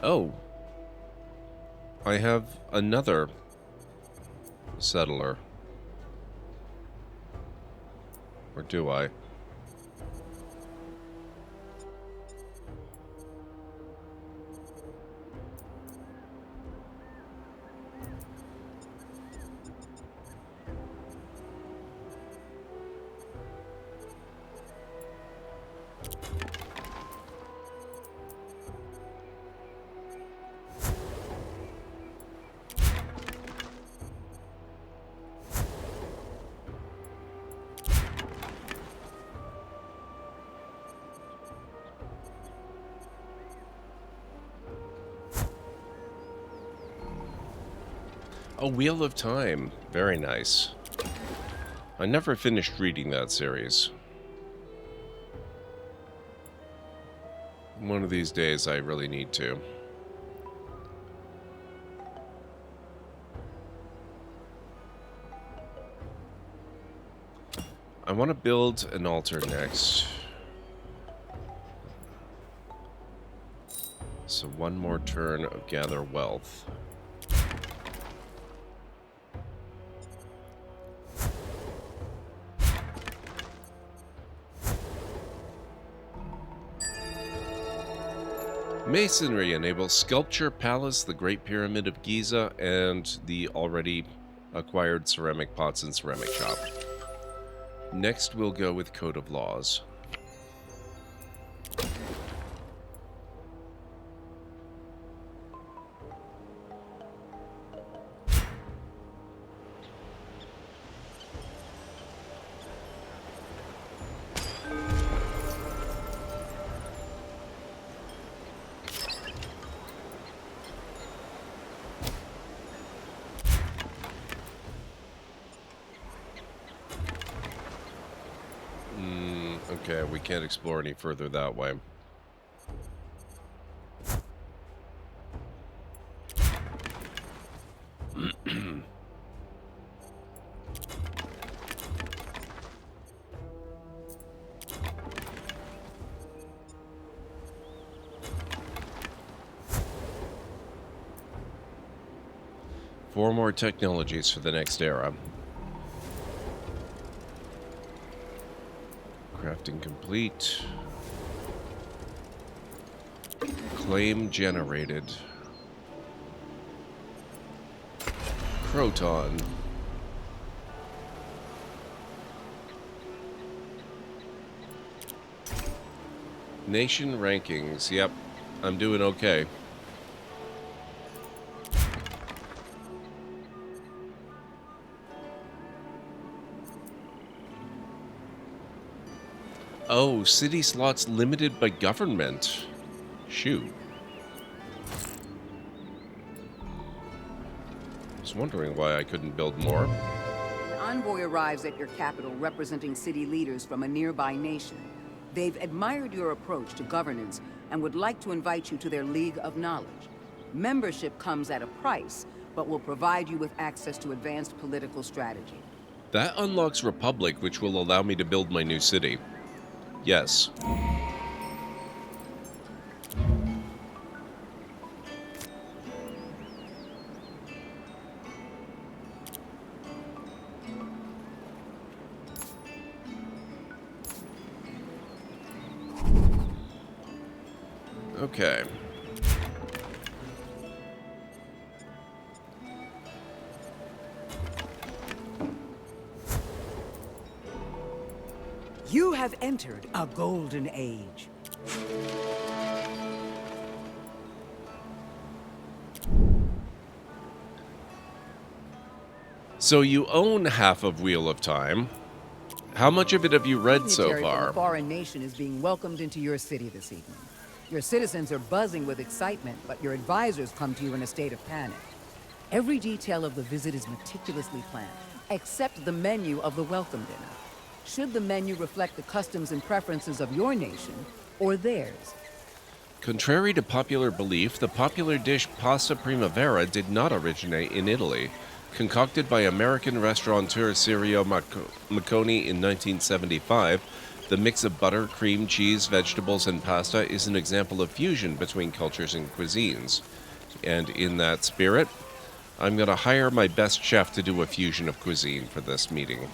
Oh. I have another settler. Or do I? Oh, Wheel of Time. Very nice. I never finished reading that series. One of these days I really need to. I want to build an altar next. So one more turn of Gather Wealth. Masonry enables Sculpture Palace, the Great Pyramid of Giza, and the already acquired ceramic pots and ceramic shop. Next, we'll go with Code of Laws. Okay, we can't explore any further that way. Four more technologies for the next era. Crafting complete. Claim generated. Croton. Nation rankings. Yep, I'm doing okay. Oh, city slots limited by government. Shoot. I was wondering why I couldn't build more. An envoy arrives at your capital representing city leaders from a nearby nation. They've admired your approach to governance and would like to invite you to their League of Knowledge. Membership comes at a price, but will provide you with access to advanced political strategy. That unlocks Republic, which will allow me to build my new city. Yes. Okay. You have entered a golden age. So you own half of Wheel of Time. How much of it have you read so Dignitary from far? a foreign nation is being welcomed into your city this evening. Your citizens are buzzing with excitement, but your advisors come to you in a state of panic. Every detail of the visit is meticulously planned, except the menu of the welcome dinner. Should the menu reflect the customs and preferences of your nation or theirs? Contrary to popular belief, the popular dish pasta primavera did not originate in Italy. Concocted by American restaurateur Sirio Macconi in 1975, the mix of butter, cream, cheese, vegetables, and pasta is an example of fusion between cultures and cuisines. And in that spirit, I'm going to hire my best chef to do a fusion of cuisine for this meeting.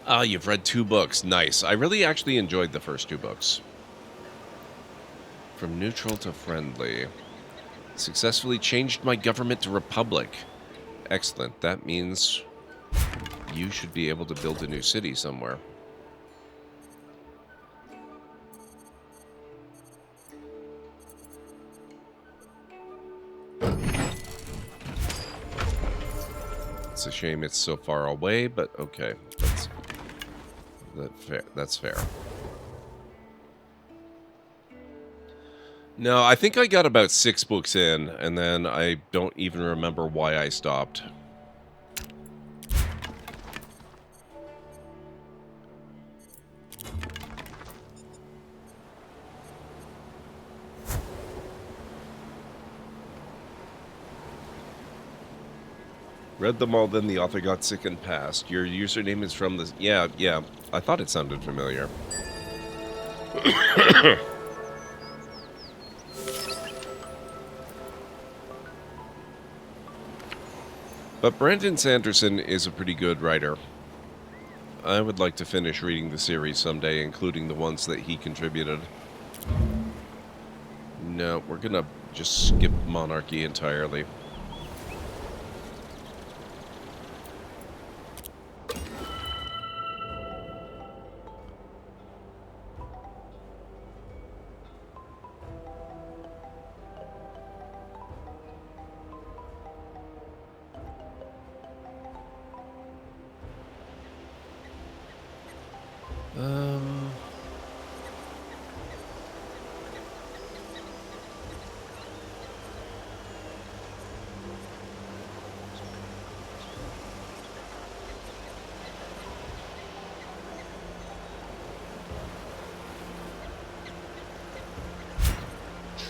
Ah, you've read 2 books. Nice. I really actually enjoyed the first 2 books. From neutral to friendly. Successfully changed my government to republic. Excellent. That means you should be able to build a new city somewhere. It's a shame it's so far away, but okay. That's fair. No, I think I got about 6 books in, and then I don't even remember why I stopped. Read them all, then the author got sick and passed. Your username is from the... Yeah. I thought it sounded familiar. But Brandon Sanderson is a pretty good writer. I would like to finish reading the series someday, including the ones that he contributed. No, we're gonna just skip Monarchy entirely.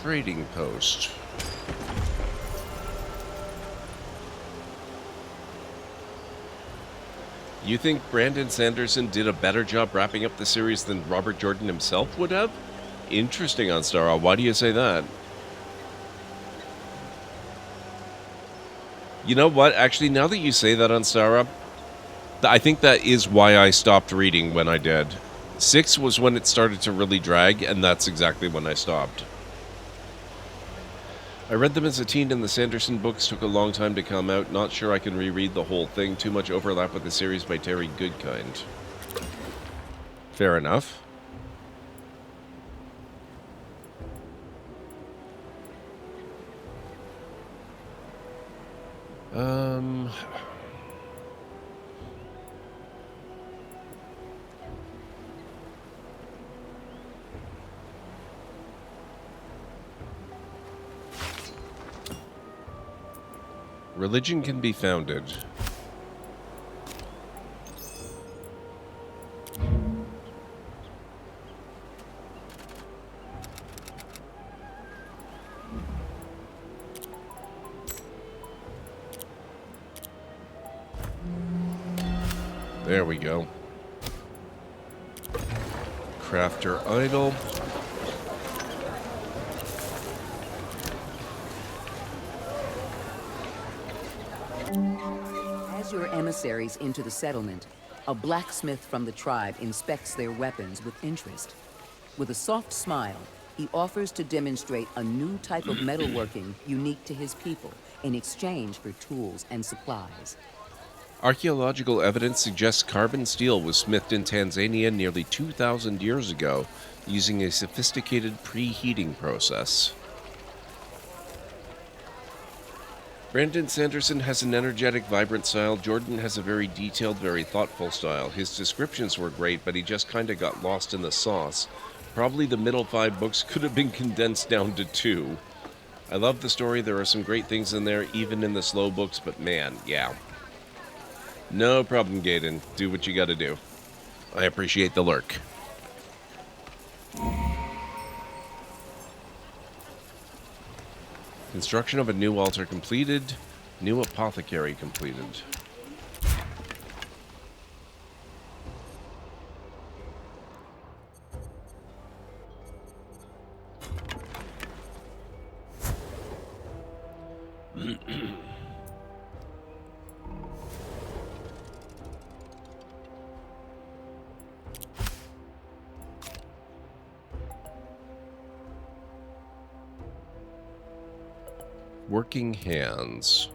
Trading post. You think Brandon Sanderson did a better job wrapping up the series than Robert Jordan himself would have? Interesting, on Stara. Why do you say that? You know what? Actually, now that you say that, on Stara, I think that is why I stopped reading when I did. 6 was when it started to really drag, and that's exactly when I stopped. I read them as a teen, and the Sanderson books took a long time to come out. Not sure I can reread the whole thing. Too much overlap with the series by Terry Goodkind. Fair enough. Religion can be founded. There we go. Crafter idol. As your emissaries into the settlement, a blacksmith from the tribe inspects their weapons with interest. With a soft smile, he offers to demonstrate a new type of metalworking unique to his people in exchange for tools and supplies. Archaeological evidence suggests carbon steel was smithed in Tanzania nearly 2,000 years ago using a sophisticated preheating process. Brandon Sanderson has an energetic, vibrant style. Jordan has a very detailed, very thoughtful style. His descriptions were great, but he just kind of got lost in the sauce. Probably the middle 5 books could have been condensed down to 2. I love the story. There are some great things in there, even in the slow books, but man, yeah. No problem, Gaiden. Do what you gotta do. I appreciate the lurk. Construction of a new altar completed. New apothecary completed. Working hands.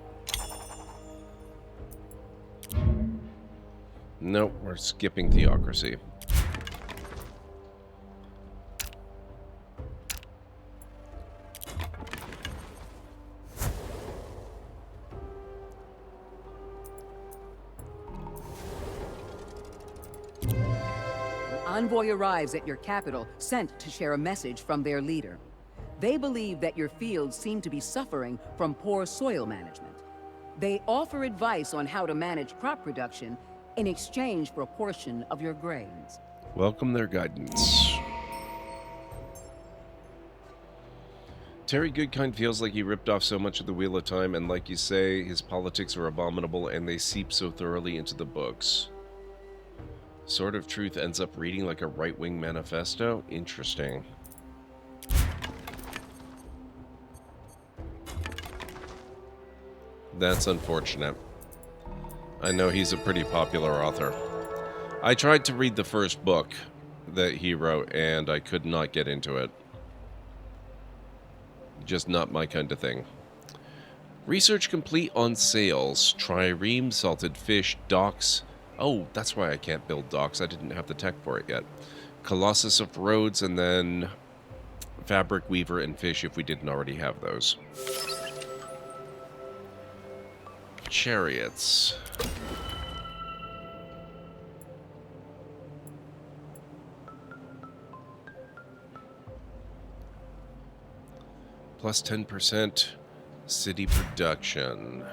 Nope, we're skipping theocracy. An envoy arrives at your capital, sent to share a message from their leader. They believe that your fields seem to be suffering from poor soil management. They offer advice on how to manage crop production in exchange for a portion of your grains. Welcome their guidance. Terry Goodkind feels like he ripped off so much of the Wheel of Time, and like you say, his politics are abominable and they seep so thoroughly into the books. Sword of Truth ends up reading like a right-wing manifesto? Interesting. That's unfortunate. I know he's a pretty popular author. I tried to read the first book that he wrote, and I could not get into it. Just not my kind of thing. Research complete on sails, trireme, salted fish, docks. Oh, that's why I can't build docks. I didn't have the tech for it yet. Colossus of roads, and then fabric weaver and fish if we didn't already have those. Chariots. Plus 10% city production.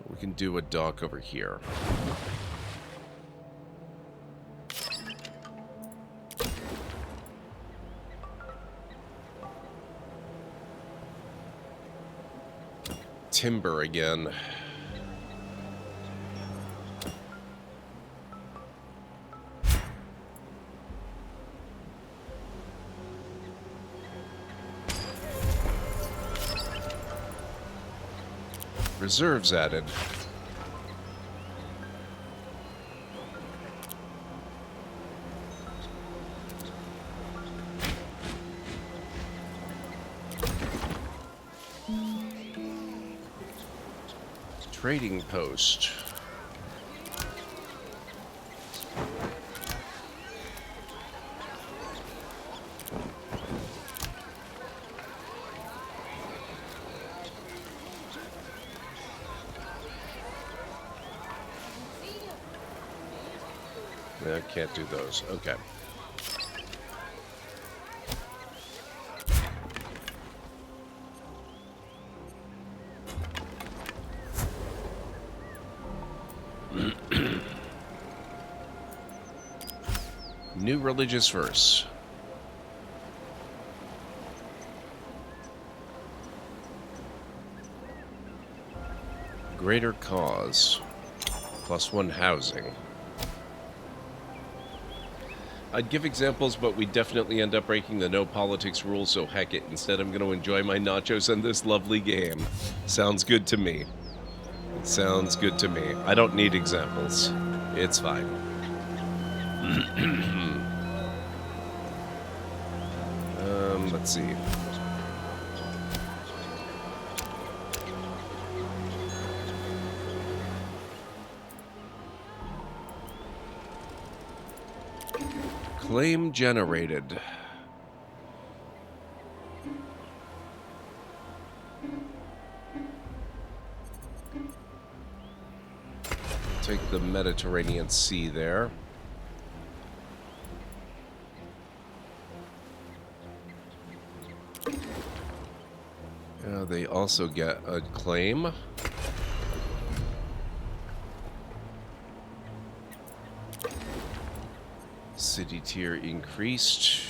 We can do a dock over here. Timber again. Reserves added. Trading post. I can't do those. Okay. New religious verse. Greater cause. +1 housing. I'd give examples, but we definitely end up breaking the no politics rule, so heck it. Instead, I'm going to enjoy my nachos and this lovely game. Sounds good to me. Sounds good to me. I don't need examples. It's fine. Let's see. Claim generated. Take the Mediterranean Sea there. They also get a claim. City tier increased.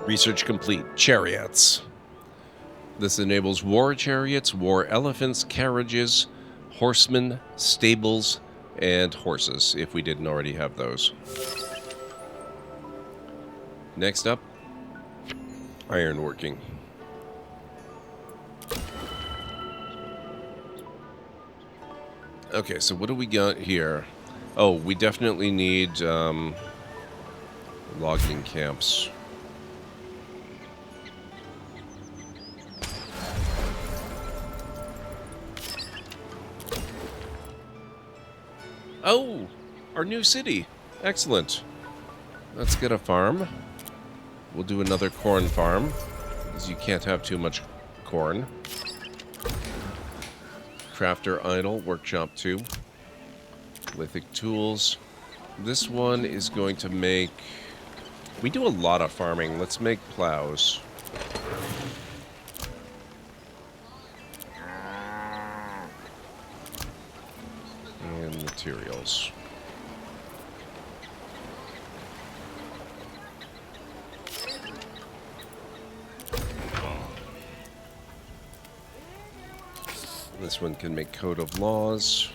Research complete. Chariots. This enables war chariots, war elephants, carriages, horsemen, stables, and horses, if we didn't already have those. Next up, ironworking. Okay, so what do we got here? Oh, we definitely need logging camps. Oh, our new city. Excellent. Let's get a farm. We'll do another corn farm, because you can't have too much corn. Crafter idle, workshop 2. Lithic tools. This one is going to make... We do a lot of farming. Let's make plows. And materials. This one can make code of laws.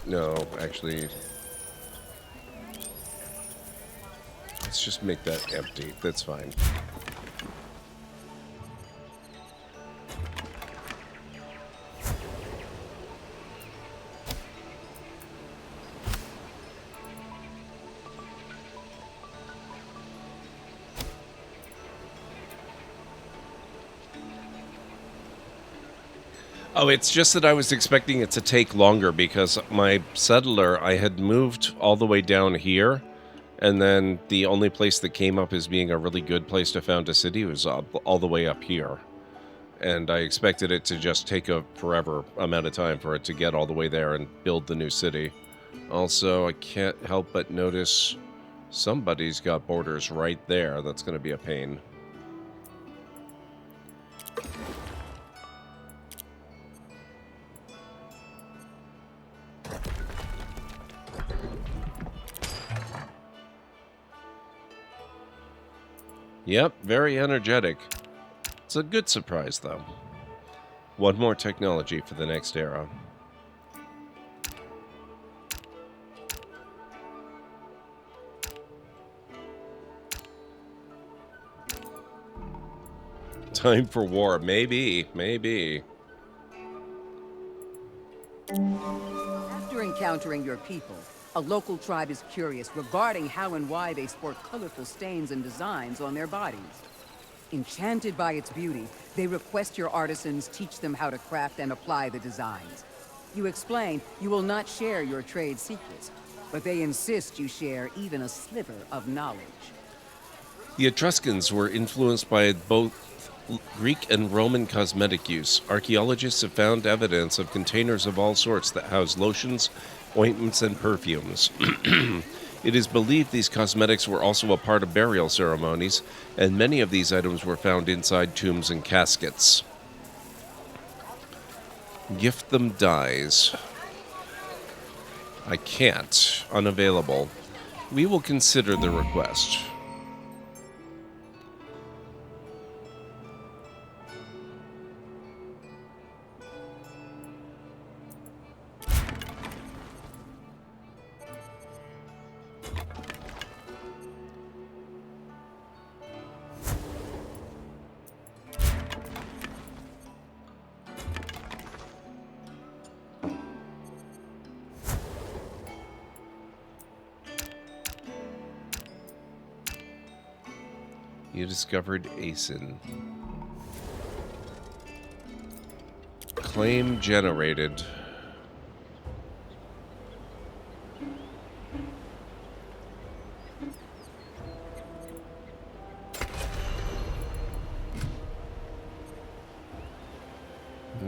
No, actually... Let's just make that empty. That's fine. Oh, it's just that I was expecting it to take longer because my settler, I had moved all the way down here, and then the only place that came up as being a really good place to found a city was all the way up here. And I expected it to just take a forever amount of time for it to get all the way there and build the new city. Also, I can't help but notice somebody's got borders right there. That's going to be a pain. Yep, very energetic. It's a good surprise, though. One more technology for the next era. Time for war. Maybe, maybe. After encountering your people, a local tribe is curious regarding how and why they sport colorful stains and designs on their bodies. Enchanted by its beauty, they request your artisans teach them how to craft and apply the designs. You explain you will not share your trade secrets, but they insist you share even a sliver of knowledge. The Etruscans were influenced by both Greek and Roman cosmetic use. Archaeologists have found evidence of containers of all sorts that house lotions, ointments, and perfumes. It is believed these cosmetics were also a part of burial ceremonies, and many of these items were found inside tombs and caskets. Gift them dyes. I can't. Unavailable. We will consider the request. You discovered ASIN. Claim generated.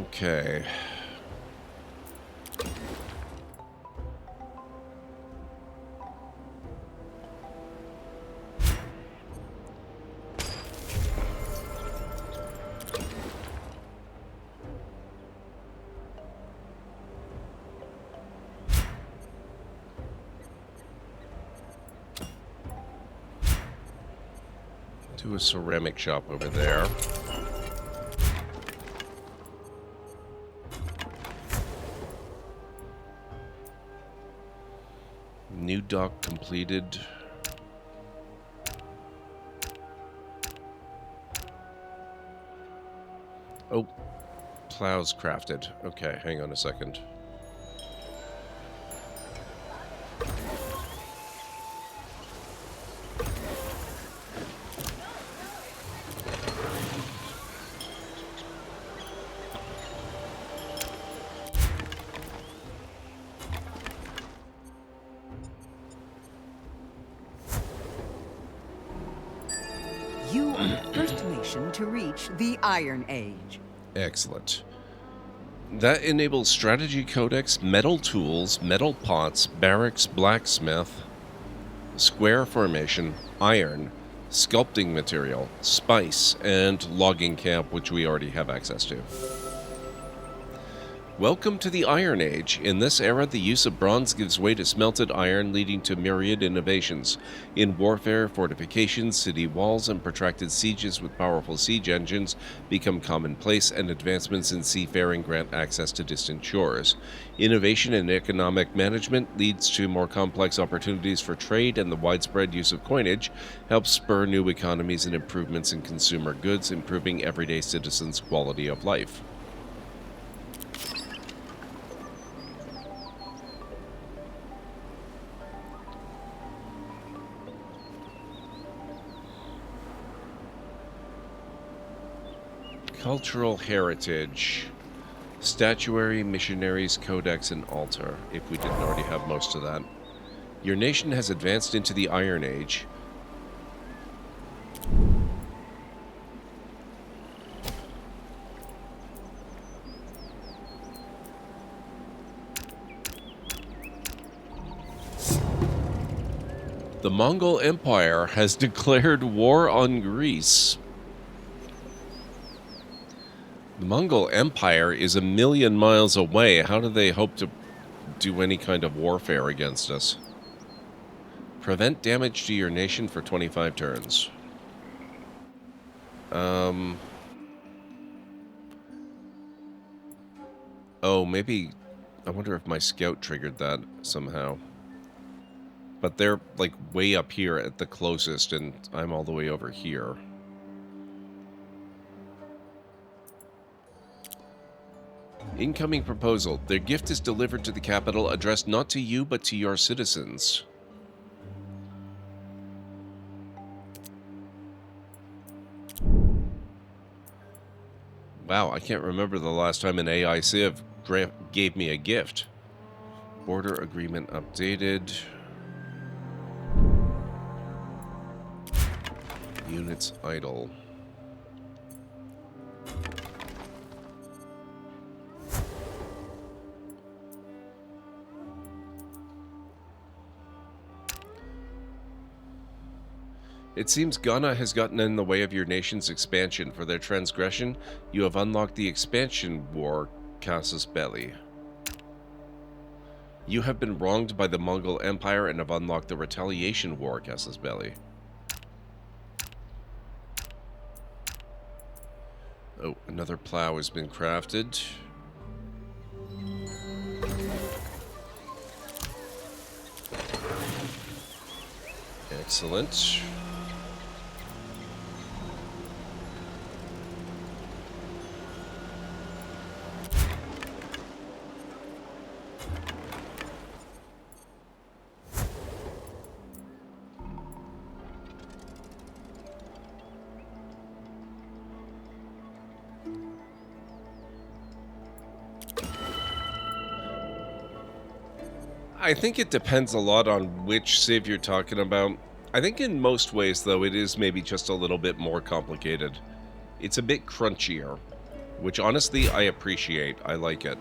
Okay. To a ceramic shop over there. dock completed. Oh, plows crafted. Okay, hang on a second. You are the first nation to reach the Iron Age. Excellent. That enables strategy codex, metal tools, metal pots, barracks, blacksmith, square formation, iron, sculpting material, spice, and logging camp, which we already have access to. Welcome to the Iron Age. In this era, the use of bronze gives way to smelted iron, leading to myriad innovations. In warfare, fortifications, city walls, and protracted sieges with powerful siege engines become commonplace, and advancements in seafaring grant access to distant shores. Innovation in economic management leads to more complex opportunities for trade, and the widespread use of coinage helps spur new economies and improvements in consumer goods, improving everyday citizens' quality of life. Cultural heritage, statuary, missionaries, codex, and altar, if we didn't already have most of that. Your nation has advanced into the Iron Age. The Mongol Empire has declared war on Greece. The Mongol Empire is 1,000,000 miles away. How do they hope to do any kind of warfare against us? Prevent damage to your nation for 25 turns. Oh, maybe... I wonder if my scout triggered that somehow. But they're, like, way up here at the closest, and I'm all the way over here. Incoming proposal. Their gift is delivered to the capital, addressed not to you, but to your citizens. Wow, I can't remember the last time an AI Civ gave me a gift. Border agreement updated. Units idle. It seems Ghana has gotten in the way of your nation's expansion. For their transgression, you have unlocked the expansion war, Casus Belli. You have been wronged by the Mongol Empire and have unlocked the retaliation war, Casus Belli. Oh, another plow has been crafted. Excellent. I think it depends a lot on which Civ you're talking about. I think in most ways, though, it is maybe just a little bit more complicated. It's a bit crunchier, which honestly I appreciate. I like it.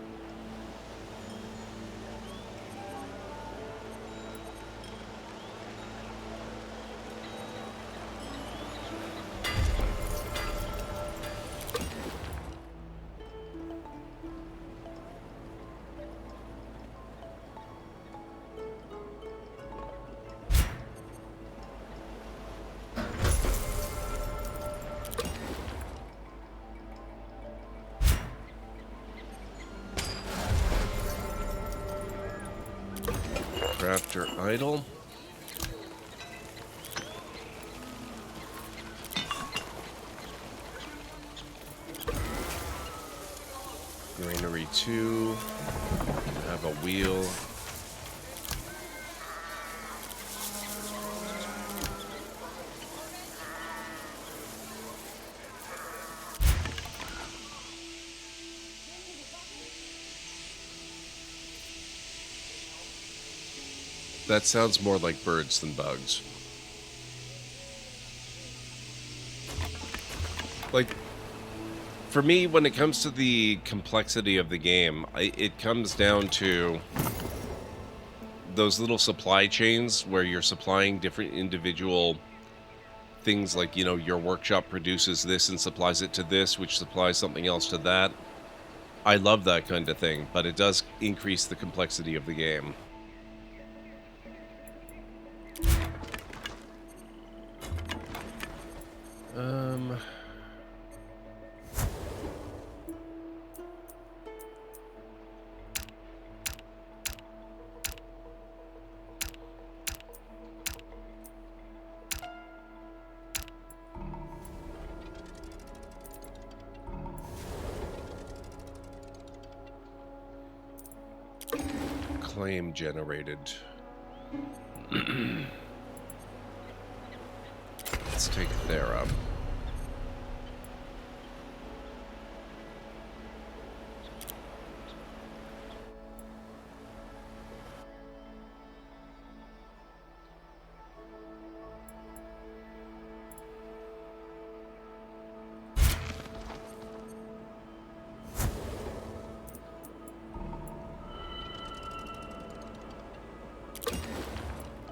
Crafter idle. Granary 2. Have a wheel. That sounds more like birds than bugs. Like, for me, when it comes to the complexity of the game, it comes down to those little supply chains where you're supplying different individual things, like, you know, your workshop produces this and supplies it to this, which supplies something else to that. I love that kind of thing, but it does increase the complexity of the game. Claim generated. Let's take Thera.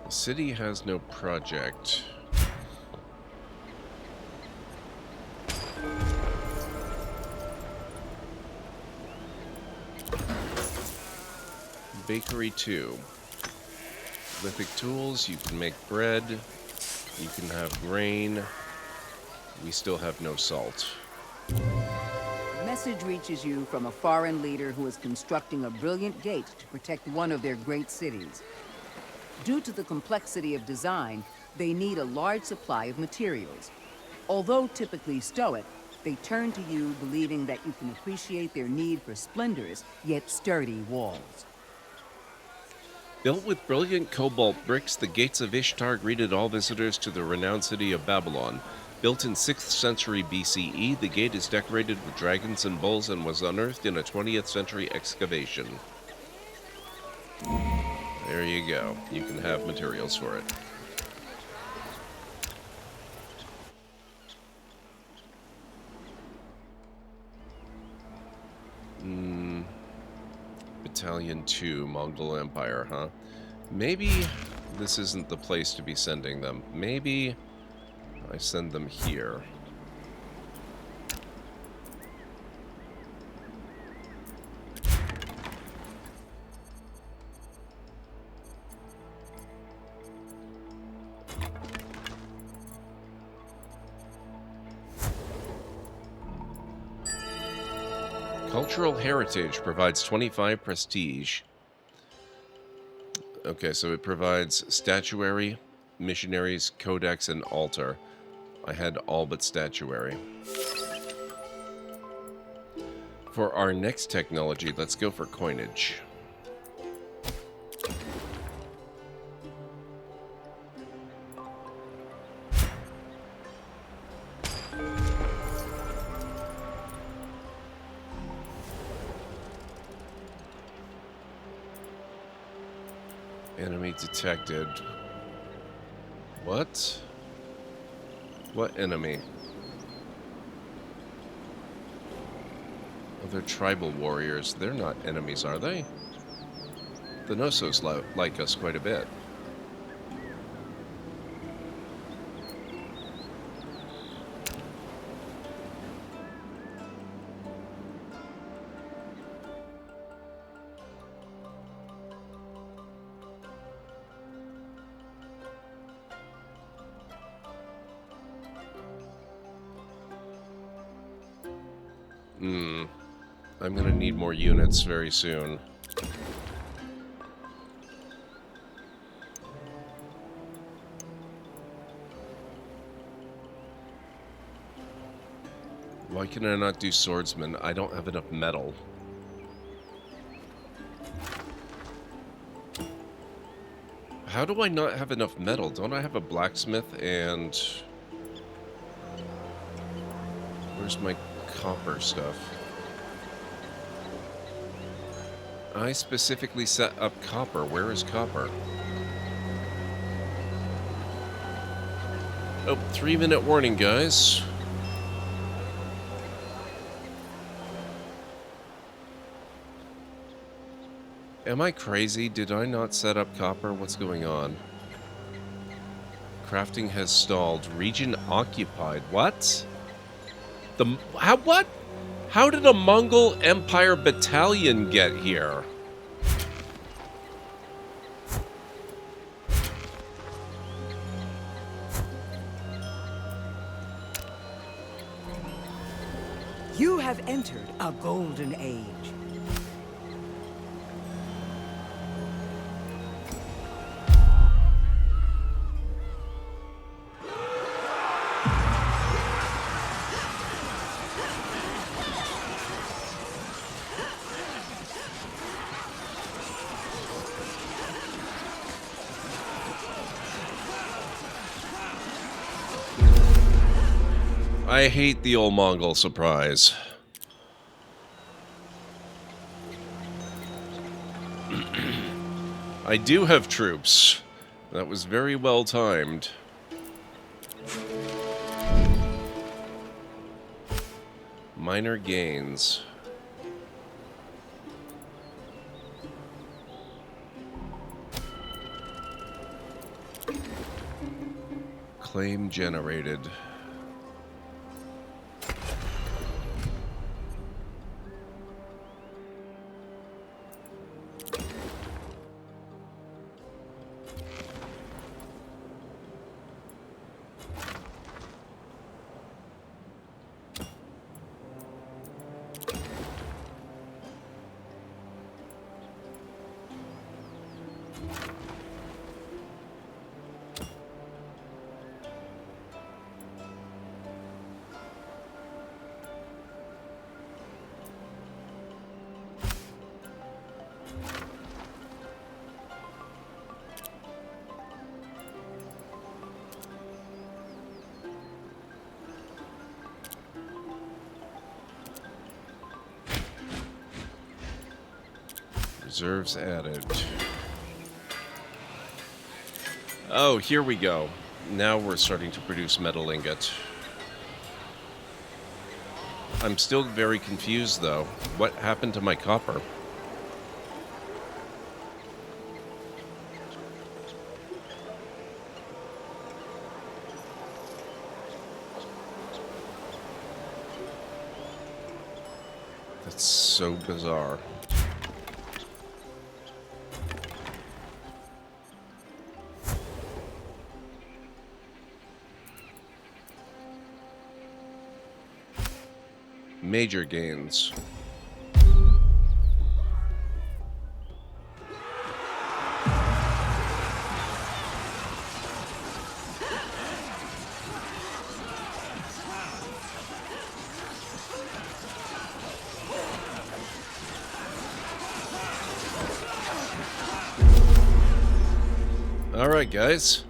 The city has no project. Bakery 2. Lithic tools, you can make bread, you can have grain. We still have no salt. A message reaches you from a foreign leader who is constructing a brilliant gate to protect one of their great cities. Due to the complexity of design, they need a large supply of materials. Although typically stoic, they turn to you believing that you can appreciate their need for splendorous, yet sturdy walls. Built with brilliant cobalt bricks, the Gates of Ishtar greeted all visitors to the renowned city of Babylon. Built in 6th century BCE, the gate is decorated with dragons and bulls and was unearthed in a 20th century excavation. There you go. You can have materials for it. Battalion 2, Mongol Empire, huh? Maybe this isn't the place to be sending them. Maybe I send them here. Cultural heritage provides 25 prestige. Okay, so it provides statuary, missionaries, codex, and altar. I had all but statuary. For our next technology, let's go for coinage. Enemy detected. What? What enemy? Oh, they're tribal warriors. They're not enemies, are they? The Nosos like us quite a bit. I'm gonna need more units very soon. Why can I not do swordsman? I don't have enough metal. How do I not have enough metal? Don't I have a blacksmith and... Where's my copper stuff? I specifically set up copper. Where is copper? Oh, 3-minute warning, guys. Am I crazy? Did I not set up copper? What's going on? Crafting has stalled. Region occupied. What? What? How did a Mongol Empire battalion get here? You have entered a golden age. I hate the old Mongol surprise. I do have troops. That was very well timed. Minor gains. Claim generated. Reserves added. Oh, here we go. Now we're starting to produce metal ingot. I'm still very confused, though. What happened to my copper? That's so bizarre. Major gains. All right, guys.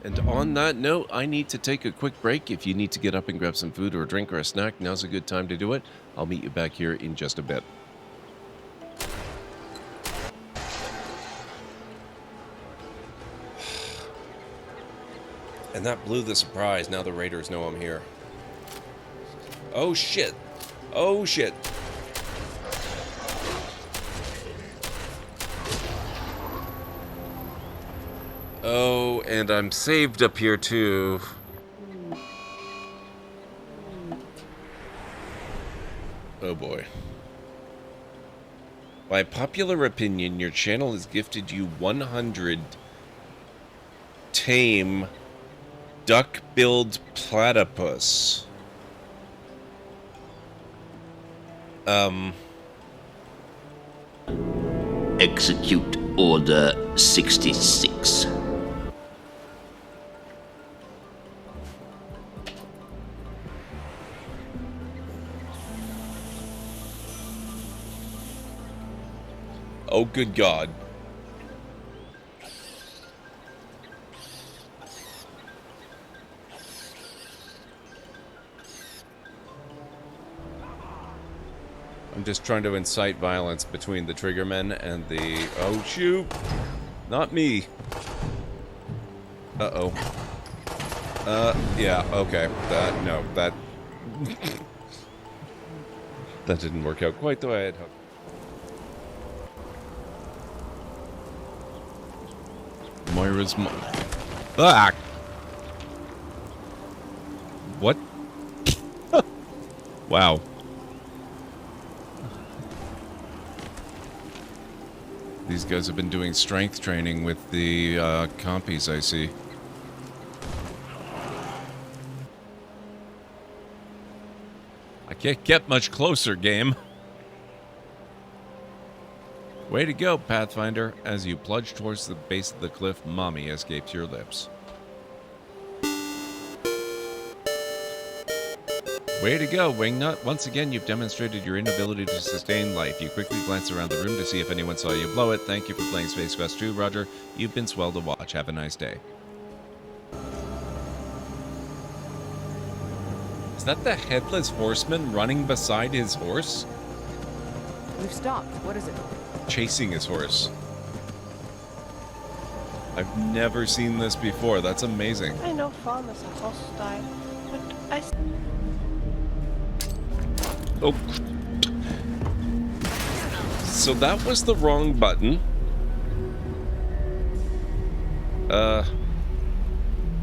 And on that note, I need to take a quick break. If you need to get up and grab some food or a drink or a snack, now's a good time to do it. I'll meet you back here in just a bit. And that blew the surprise. Now the raiders know I'm here. Oh, shit. Oh, shit. Oh, and I'm saved up here too. Oh boy. By popular opinion, your channel has gifted you 100 tame duck-billed platypus. Execute Order 66. Oh, good God. I'm just trying to incite violence between the triggermen and the... Oh, shoot! Not me! Uh-oh. Yeah, okay. No, that... that didn't work out quite the way I had hoped. Moira's mom. Ah! What? Wow. These guys have been doing strength training with the compies, I see. I can't get much closer, game. Way to go, Pathfinder. As you plunge towards the base of the cliff, mommy escapes your lips. Way to go, Wingnut. Once again, you've demonstrated your inability to sustain life. You quickly glance around the room to see if anyone saw you blow it. Thank you for playing Space Quest 2, Roger. You've been swell to watch. Have a nice day. Is that the Headless Horseman running beside his horse? We've stopped. What is it? Chasing his horse. I've never seen this before. That's amazing. I know farmers are hostile, but I... Oh. So that was the wrong button.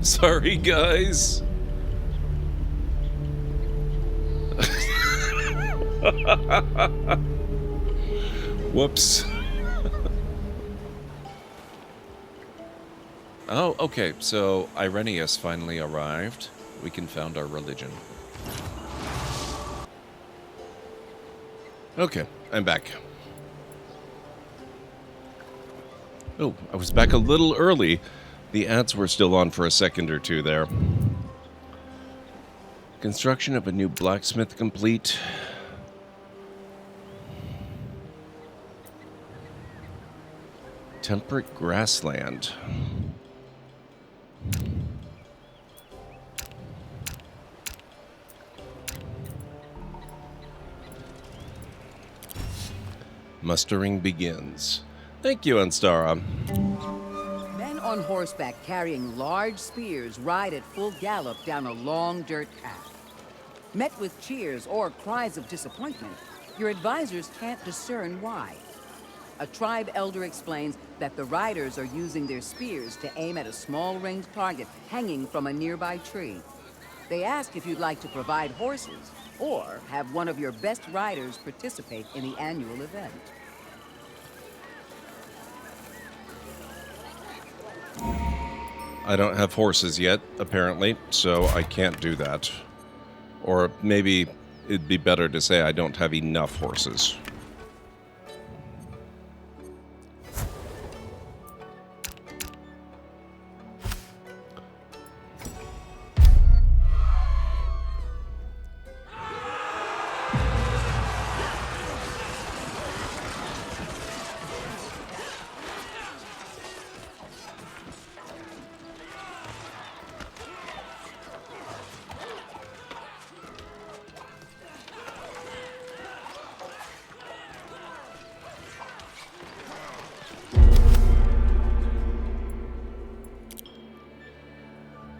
Sorry, guys. Whoops. Oh, okay. So Irenaeus finally arrived. We confound our religion. Okay, I'm back. Oh, I was back a little early. The ads were still on for a second or two there. Construction of a new blacksmith complete. Temperate grassland. Mustering begins. Thank you, Anstara. Men on horseback carrying large spears ride at full gallop down a long dirt path. Met with cheers or cries of disappointment, your advisors can't discern why. A tribe elder explains that the riders are using their spears to aim at a small ringed target hanging from a nearby tree. They ask if you'd like to provide horses or have one of your best riders participate in the annual event. I don't have horses yet, apparently, so I can't do that. Or maybe it'd be better to say I don't have enough horses.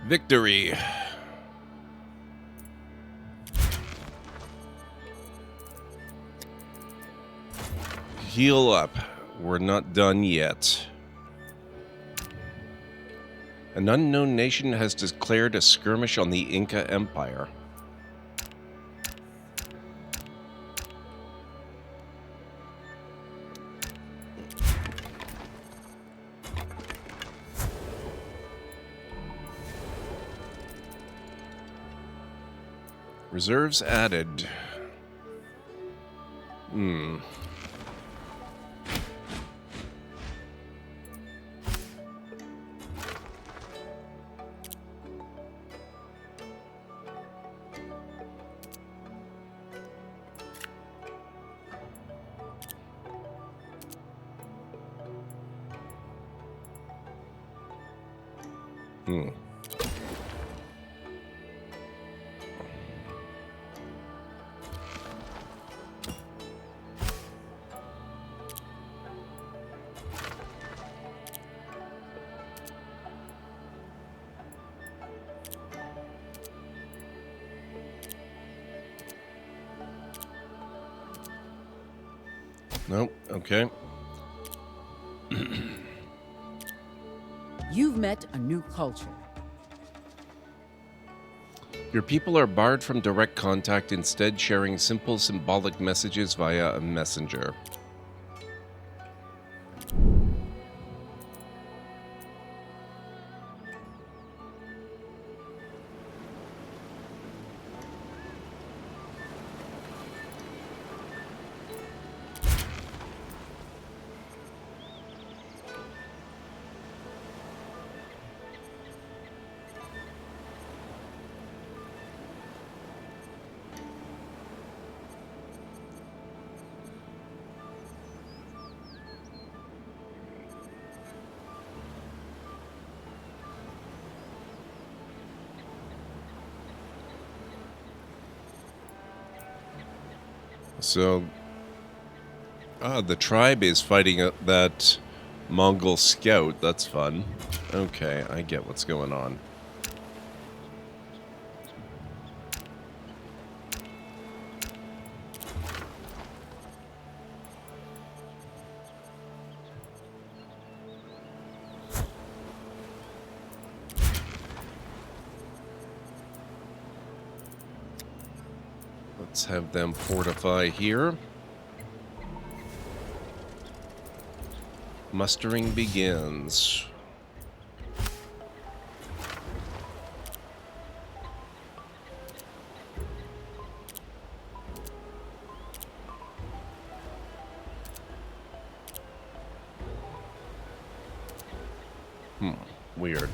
Victory. Heal up. We're not done yet. An unknown nation has declared a skirmish on the Inca Empire. Reserves added. Hmm. Nope. Okay. You've met a new culture. Your people are barred from direct contact, instead sharing simple symbolic messages via a messenger. So, the tribe is fighting that Mongol scout. That's fun. Okay, I get what's going on. Let's have them fortify here. Mustering begins. Weird.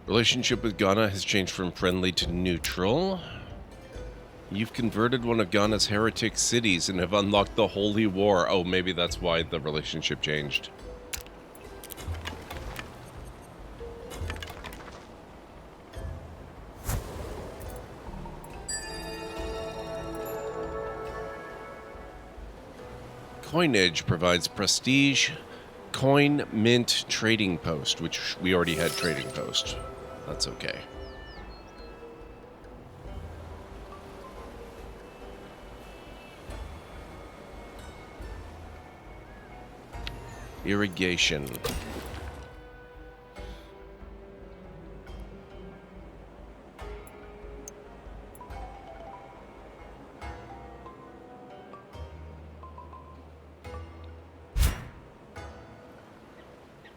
Relationship with Ghana has changed from friendly to neutral. You've converted one of Ghana's heretic cities and have unlocked the Holy War. Oh, maybe that's why the relationship changed. Coinage provides prestige. Coin mint trading post, which we already had trading post. That's okay. Irrigation.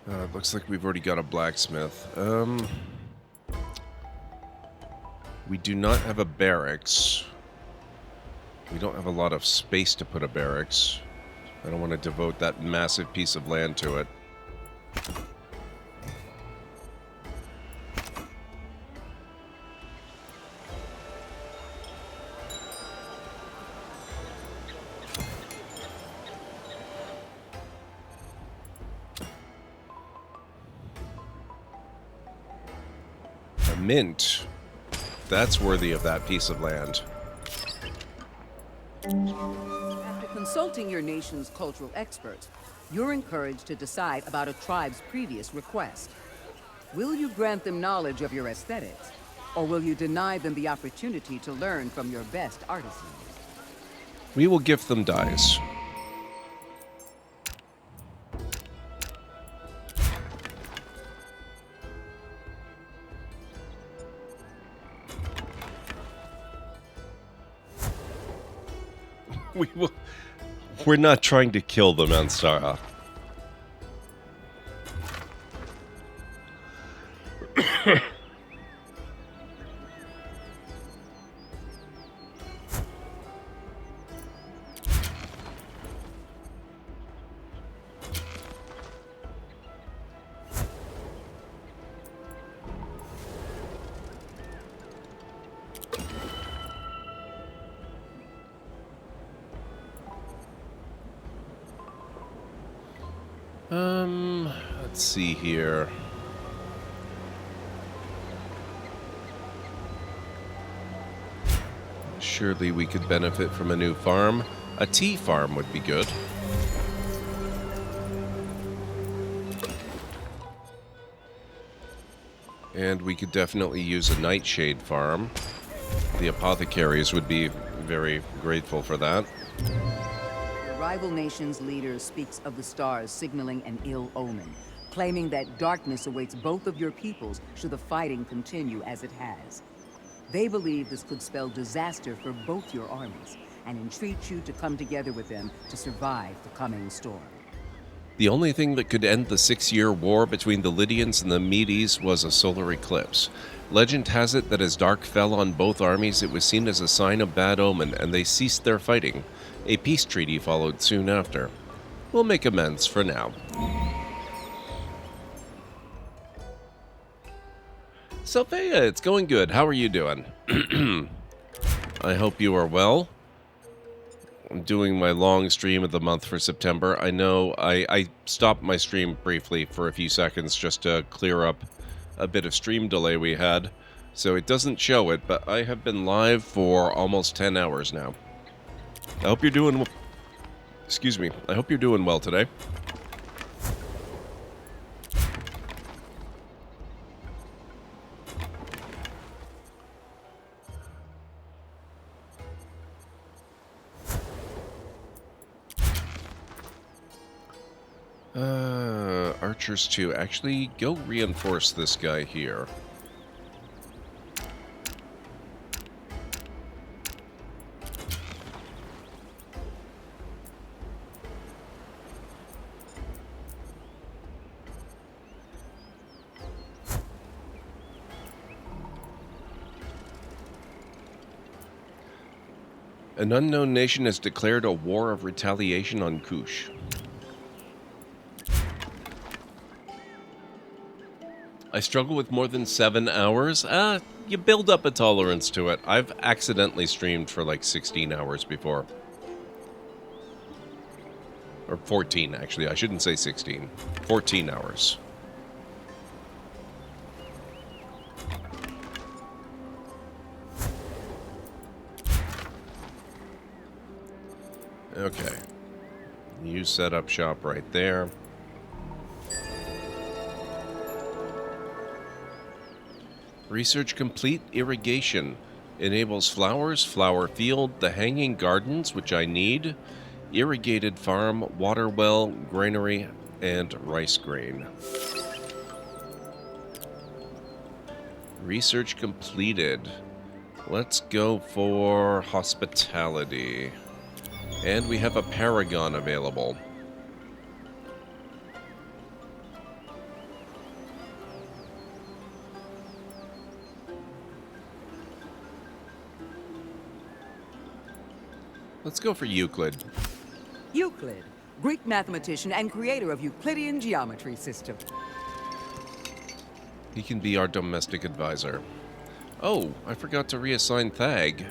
It looks like we've already got a blacksmith. We do not have a barracks. We don't have a lot of space to put a barracks. I don't want to devote that massive piece of land to it. A mint. That's worthy of that piece of land. After consulting your nation's cultural experts, you're encouraged to decide about a tribe's previous request. Will you grant them knowledge of your aesthetics, or will you deny them the opportunity to learn from your best artisans? We will gift them dyes. We're not trying to kill them, Ansara. Let's see here. Surely we could benefit from a new farm. A tea farm would be good. And we could definitely use a nightshade farm. The apothecaries would be very grateful for that. The rival nation's leader speaks of the stars signaling an ill omen, claiming that darkness awaits both of your peoples should the fighting continue as it has. They believe this could spell disaster for both your armies, and entreat you to come together with them to survive the coming storm. The only thing that could end the 6-year war between the Lydians and the Medes was a solar eclipse. Legend has it that as dark fell on both armies, it was seen as a sign of bad omen, and they ceased their fighting. A peace treaty followed soon after. We'll make amends for now. Sophia, it's going good. How are you doing? I hope you are well. I'm doing my long stream of the month for September. I know I stopped my stream briefly for a few seconds just to clear up a bit of stream delay we had, so it doesn't show it, but I have been live for almost 10 hours now. I hope you're doing... Excuse me. I hope you're doing well today. Archers 2. Actually, go reinforce this guy here. An unknown nation has declared a war of retaliation on Kush. I struggle with more than 7 hours. You build up a tolerance to it. I've accidentally streamed for like 16 hours before. Or 14, actually. I shouldn't say 16. 14 hours. Okay. You set up shop right there. Research complete. Irrigation enables flowers, flower field, the hanging gardens, which I need, irrigated farm, water well, granary, and rice grain. Research completed. Let's go for hospitality. And we have a paragon available. Let's go for Euclid. Euclid, Greek mathematician and creator of Euclidean geometry system. He can be our domestic advisor. Oh, I forgot to reassign Thag.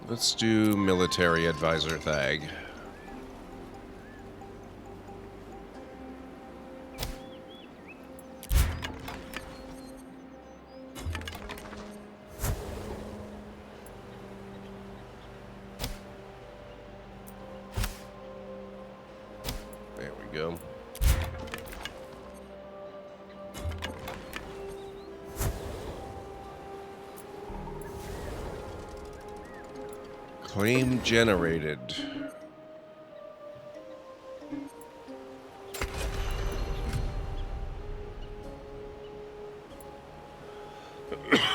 Let's do military advisor Thag. There we go. Claim generated.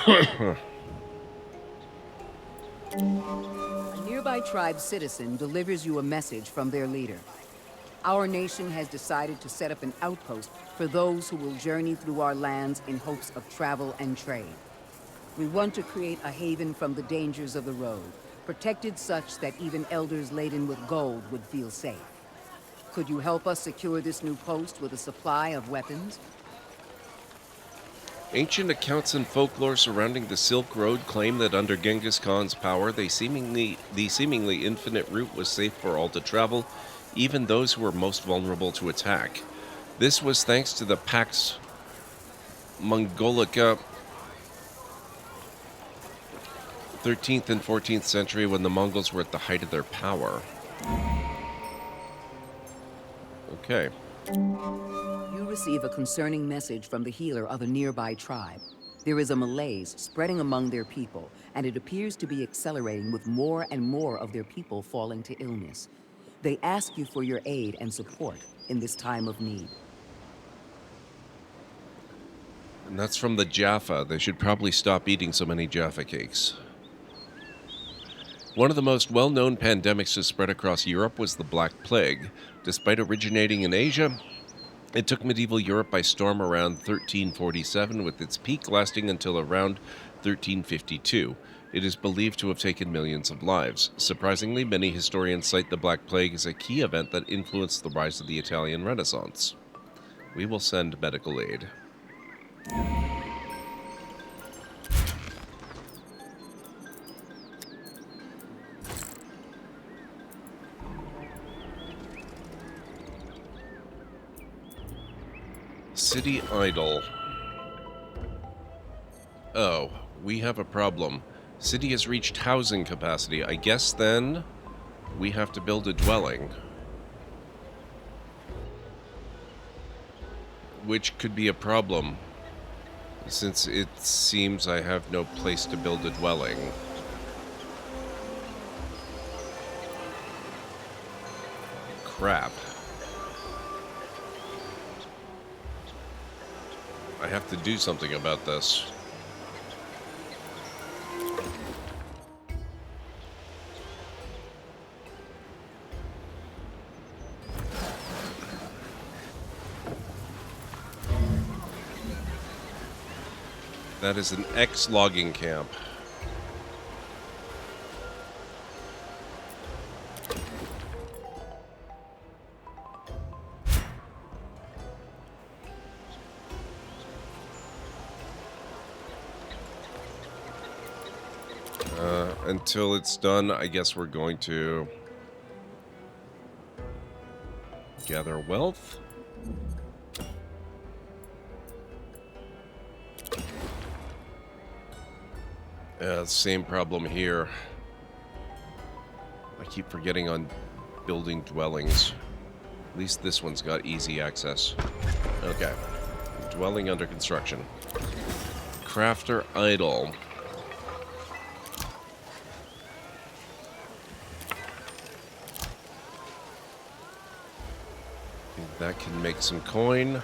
A nearby tribe citizen delivers you a message from their leader. Our nation has decided to set up an outpost for those who will journey through our lands in hopes of travel and trade. We want to create a haven from the dangers of the road, protected such that even elders laden with gold would feel safe. Could you help us secure this new post with a supply of weapons? Ancient accounts and folklore surrounding the Silk Road claim that under Genghis Khan's power, the seemingly infinite route was safe for all to travel, even those who were most vulnerable to attack. This was thanks to the Pax Mongolica 13th and 14th century when the Mongols were at the height of their power. Okay. You receive a concerning message from the healer of a nearby tribe. There is a malaise spreading among their people, and it appears to be accelerating with more and more of their people falling to illness. They ask you for your aid and support in this time of need. And that's from the Jaffa. They should probably stop eating so many Jaffa cakes. One of the most well-known pandemics to spread across Europe was the Black Plague. Despite originating in Asia, it took medieval Europe by storm around 1347, with its peak lasting until around 1352. It is believed to have taken millions of lives. Surprisingly, many historians cite the Black Plague as a key event that influenced the rise of the Italian Renaissance. We will send medical aid. City idle. Oh, we have a problem. City has reached housing capacity. I guess then we have to build a dwelling. Which could be a problem, since it seems I have no place to build a dwelling. Crap. I have to do something about this. That is an ex-logging camp. Until it's done, I guess we're going to gather wealth. Same problem here. I keep forgetting on building dwellings. At least this one's got easy access. Okay. Dwelling under construction. Crafter idle. That can make some coin.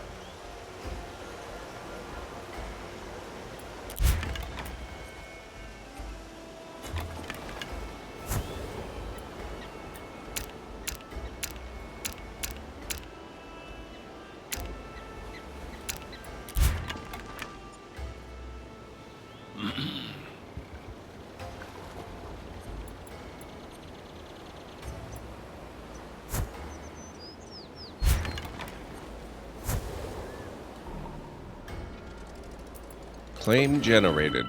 Claim generated.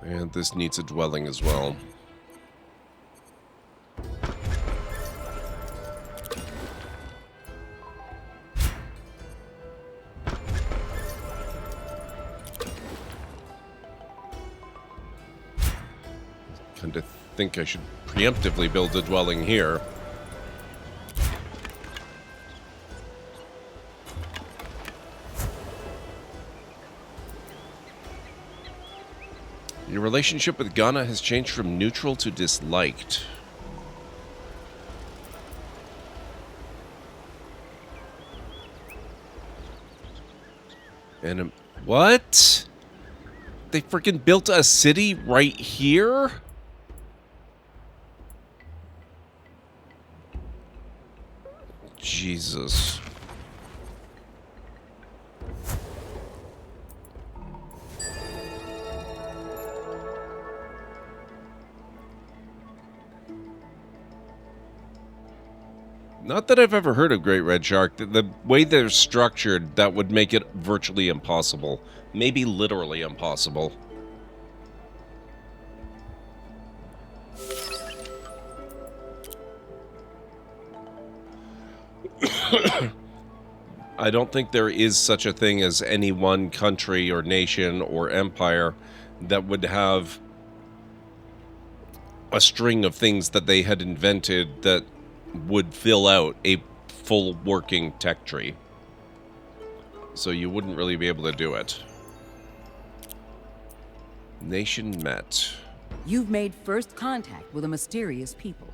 And this needs a dwelling as well. Kind of think I should preemptively build a dwelling here. Your relationship with Ghana has changed from neutral to disliked. And what? They freaking built a city right here? Jesus. Not that I've ever heard of Great Red Shark. The way they're structured, that would make it virtually impossible. Maybe literally impossible. I don't think there is such a thing as any one country or nation or empire that would have a string of things that they had invented that would fill out a full working tech tree. So you wouldn't really be able to do it. Nation met. You've made first contact with a mysterious people.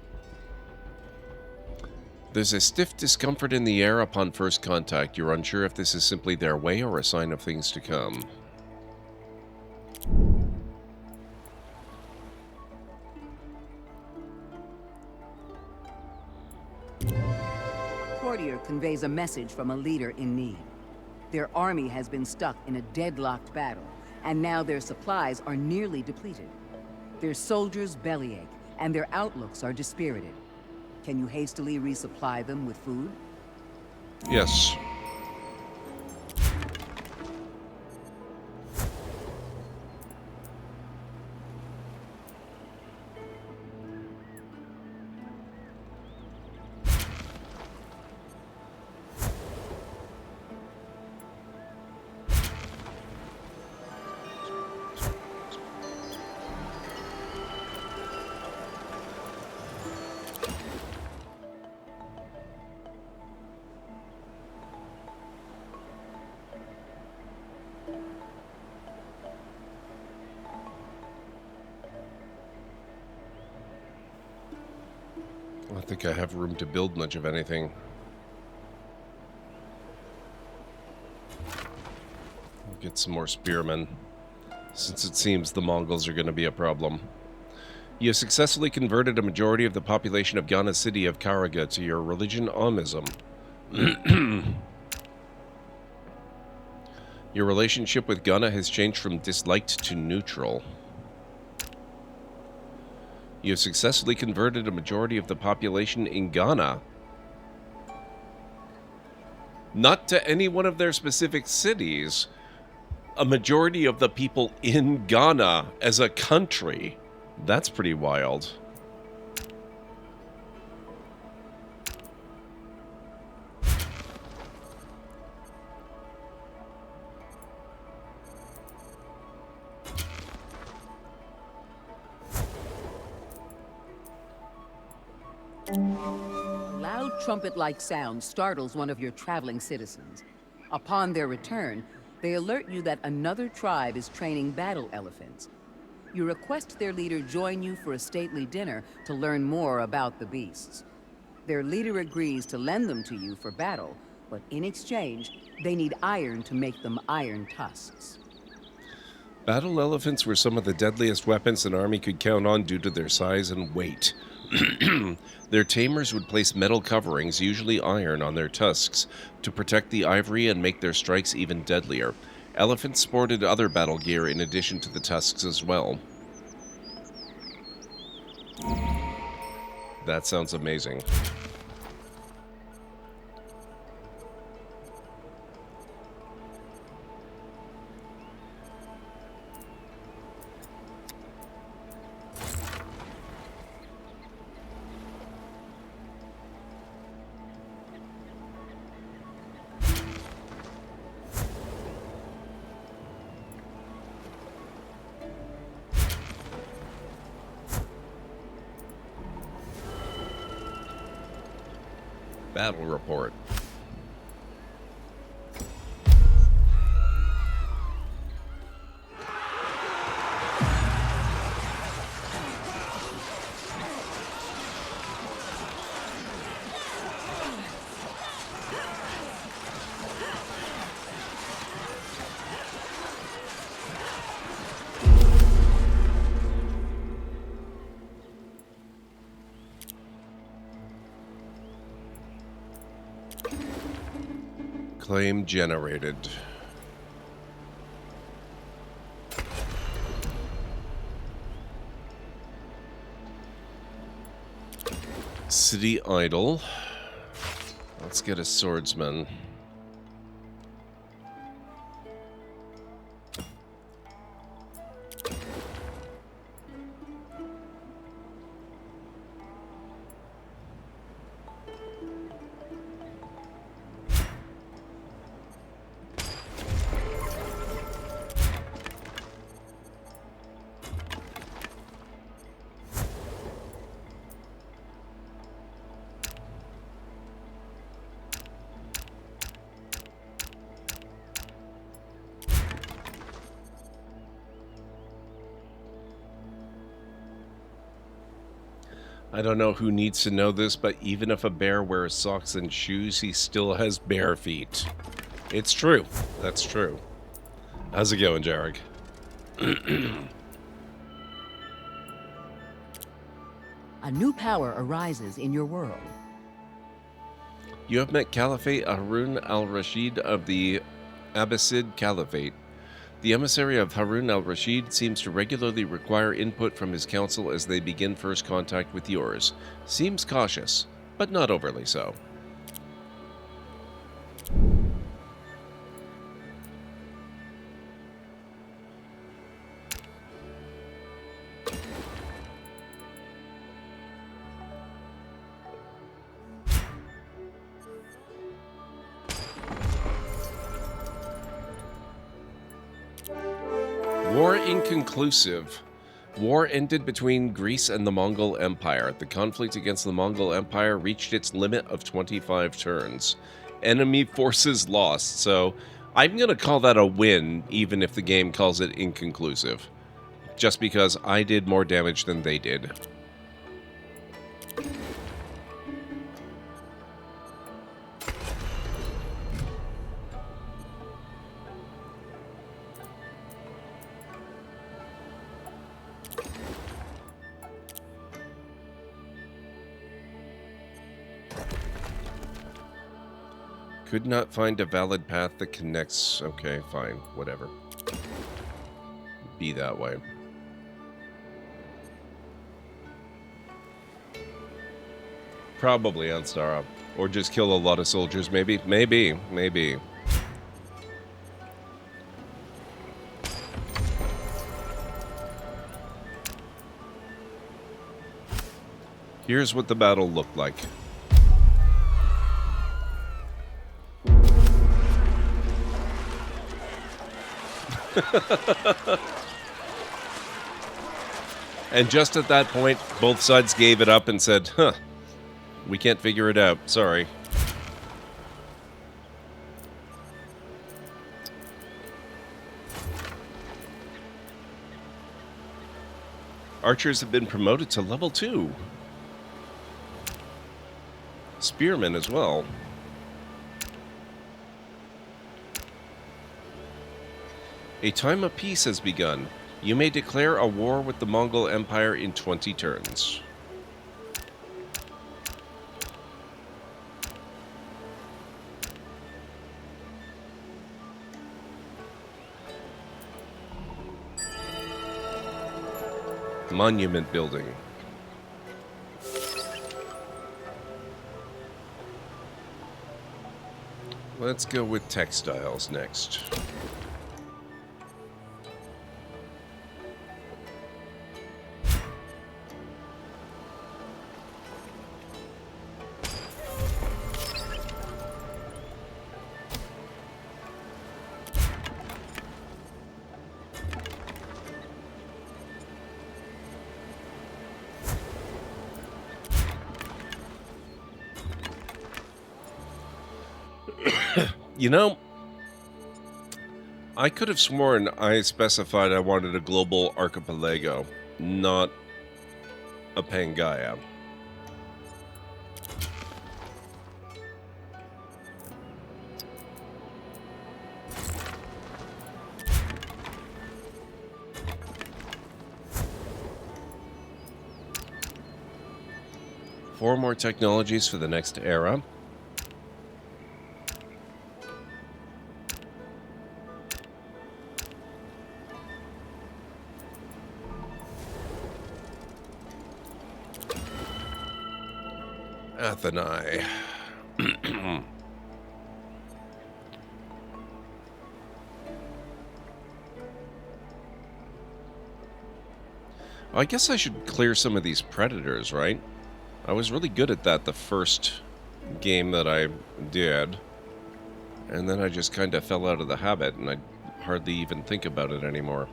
There's a stiff discomfort in the air upon first contact. You're unsure if this is simply their way or a sign of things to come. Courtier conveys a message from a leader in need. Their army has been stuck in a deadlocked battle, and now their supplies are nearly depleted. Their soldiers bellyache, and their outlooks are dispirited. Can you hastily resupply them with food? Yes. I don't think I have room to build much of anything. I'll get some more spearmen, since it seems the Mongols are going to be a problem. You have successfully converted a majority of the population of Ghana city of Karaga to your religion, Amism. Your relationship with Ghana has changed from disliked to neutral. You have successfully converted a majority of the population in Ghana. Not to any one of their specific cities. A majority of the people in Ghana as a country. That's pretty wild. A loud trumpet-like sound startles one of your traveling citizens. Upon their return, they alert you that another tribe is training battle elephants. You request their leader join you for a stately dinner to learn more about the beasts. Their leader agrees to lend them to you for battle, but in exchange, they need iron to make them iron tusks. Battle elephants were some of the deadliest weapons an army could count on due to their size and weight. Their tamers would place metal coverings, usually iron, on their tusks to protect the ivory and make their strikes even deadlier. Elephants sported other battle gear in addition to the tusks as well. That sounds amazing. Battle report. Claim generated. City idle. Let's get a swordsman. I don't know who needs to know this, but even if a bear wears socks and shoes, he still has bare feet. It's true. That's true. How's it going, Jarek? A new power arises in your world. You have met Caliphate Harun al-Rashid of the Abbasid Caliphate. The emissary of Harun al-Rashid seems to regularly require input from his council as they begin first contact with yours. Seems cautious, but not overly so. War inconclusive. War ended between Greece and the Mongol Empire. The conflict against the Mongol Empire reached its limit of 25 turns. Enemy forces lost, so I'm going to call that a win, even if the game calls it inconclusive. Just because I did more damage than they did. Could not find a valid path that connects. Okay, fine. Whatever. Be that way. Probably on Stara. Or just kill a lot of soldiers, maybe? Maybe. Here's what the battle looked like. And just at that point, both sides gave it up and said, huh, we can't figure it out. Sorry. Archers have been promoted to level 2. Spearmen as well. A time of peace has begun. You may declare a war with the Mongol Empire in 20 turns. Monument building. Let's go with textiles next. You know, I could have sworn I specified I wanted a global archipelago, not a Pangaea. Four more technologies for the next era. Athenai. I guess I should clear some of these predators, right? I was really good at that the first game that I did. And then I just kind of fell out of the habit, and I hardly even think about it anymore.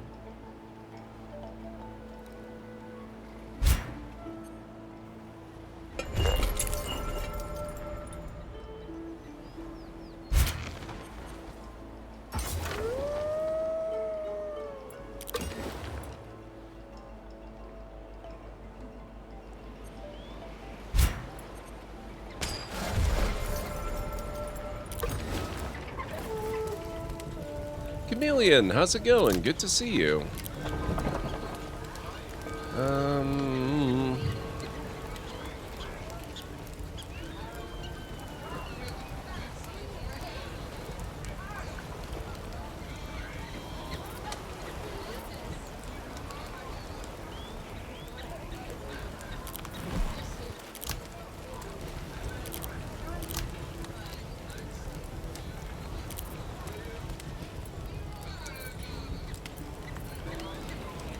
Chameleon, how's it going? Good to see you.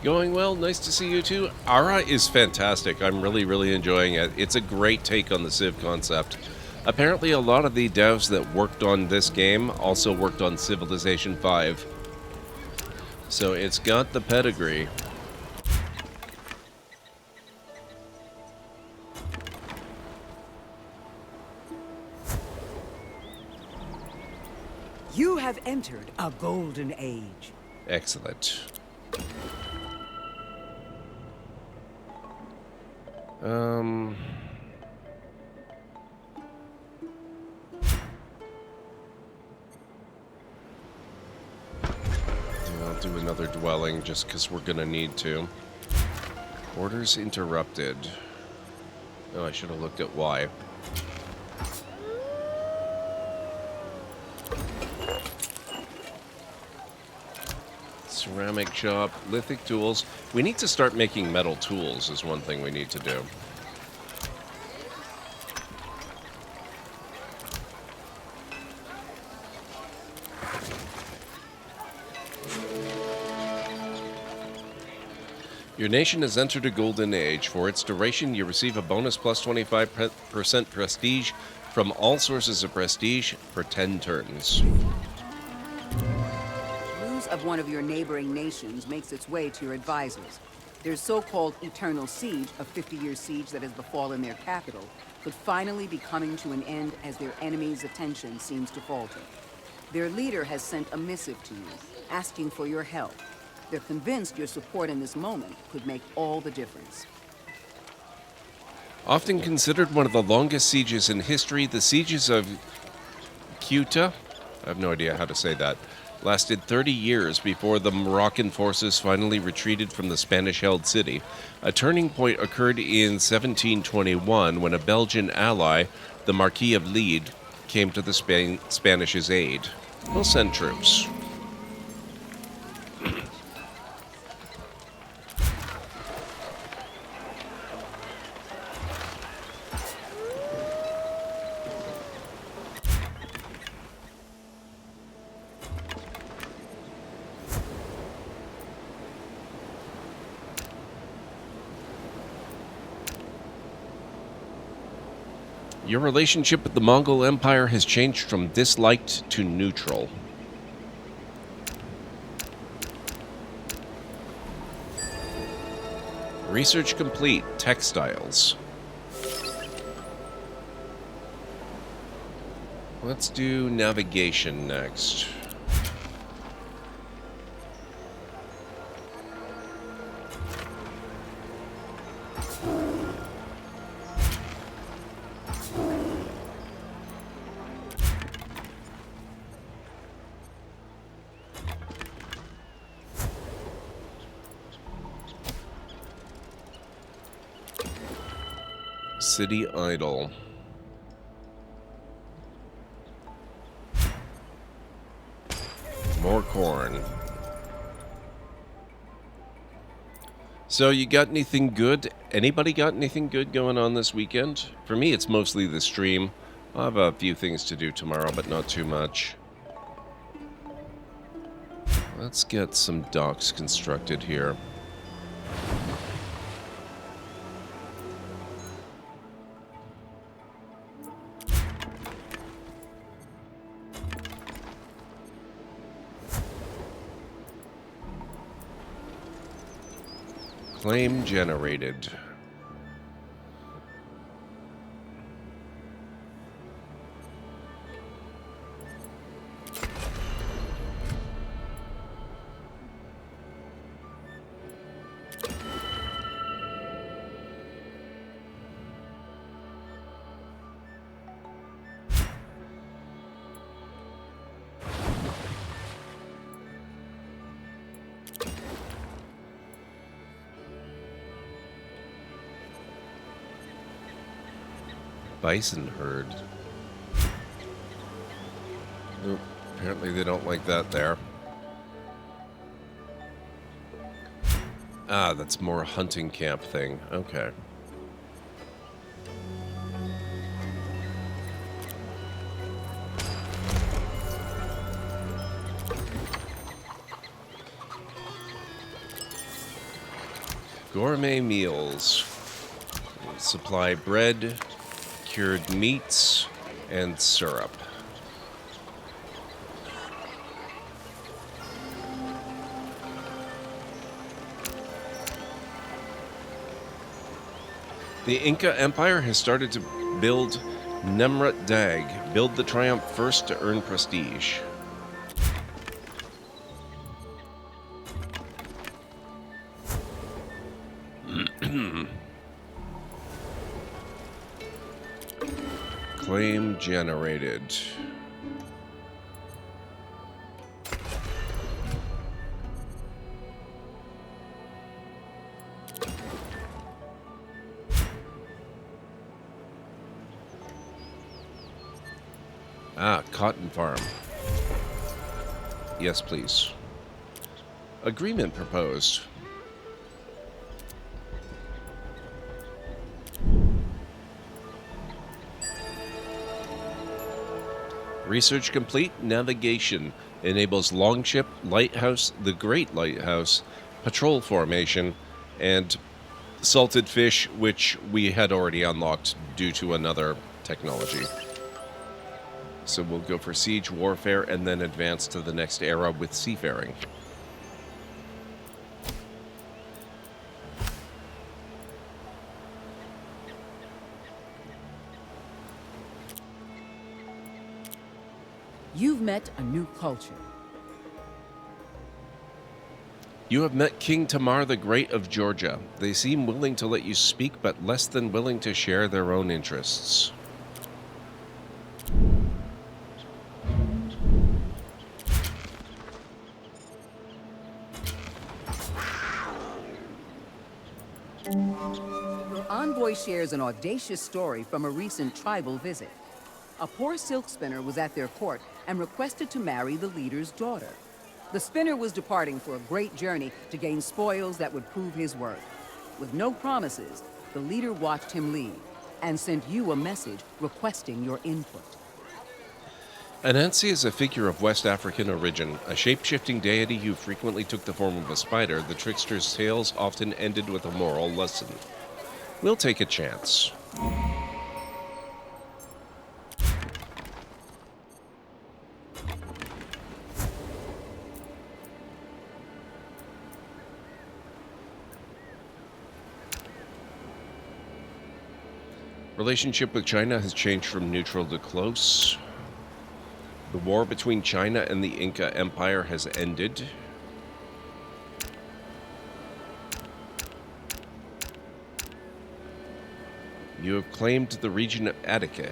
Going well, nice to see you too. Ara is fantastic. I'm really enjoying it. It's a great take on the Civ concept. Apparently a lot of the devs that worked on this game also worked on Civilization 5. So it's got the pedigree. You have entered a golden age. Excellent. I'll do another dwelling just because we're gonna need to. Orders interrupted. Oh, I should have looked at why. Ceramic shop, lithic tools. We need to start making metal tools is one thing we need to do. Your nation has entered a golden age. For its duration, you receive a bonus plus 25% prestige from all sources of prestige for 10 turns. News of one of your neighboring nations makes its way to your advisors. Their so-called eternal siege, a 50-year siege that has befallen their capital, could finally be coming to an end as their enemy's attention seems to falter. Their leader has sent a missive to you, asking for your help. They're convinced your support in this moment could make all the difference. Often considered one of the longest sieges in history, the sieges of Ceuta, I have no idea how to say that, lasted 30 years before the Moroccan forces finally retreated from the Spanish-held city. A turning point occurred in 1721 when a Belgian ally, the Marquis of Lead, came to the Spanish's aid. We'll send troops. Your relationship with the Mongol Empire has changed from disliked to neutral. Research complete. Textiles. Let's do navigation next. City idle. More corn. So you got anything good? Anybody got anything good going on this weekend? For me, it's mostly the stream. I'll have a few things to do tomorrow, but not too much. Let's get some docks constructed here. Claim generated. Bison herd. Nope, apparently they don't like that there. Ah, that's more a hunting camp thing. Okay. Gourmet meals. Supply bread, cured meats, and syrup. The Inca Empire has started to build Nemrut Dag. Build the triumph first to earn prestige. Claim generated. Ah, cotton farm. Yes, please. Agreement proposed. Research complete. Navigation enables longship, lighthouse, the Great Lighthouse, patrol formation, and salted fish, which we had already unlocked due to another technology. So we'll go for siege warfare and then advance to the next era with seafaring. You've met a new culture. You have met King Tamar the Great of Georgia. They seem willing to let you speak, but less than willing to share their own interests. Your envoy shares an audacious story from a recent tribal visit. A poor silk spinner was at their court and requested to marry the leader's daughter. The spinner was departing for a great journey to gain spoils that would prove his worth. With no promises, the leader watched him leave and sent you a message requesting your input. Anansi is a figure of West African origin, a shape-shifting deity who frequently took the form of a spider. The trickster's tales often ended with a moral lesson. We'll take a chance. Relationship with China has changed from neutral to close. The war between China and the Inca Empire has ended. You have claimed the region of Attica.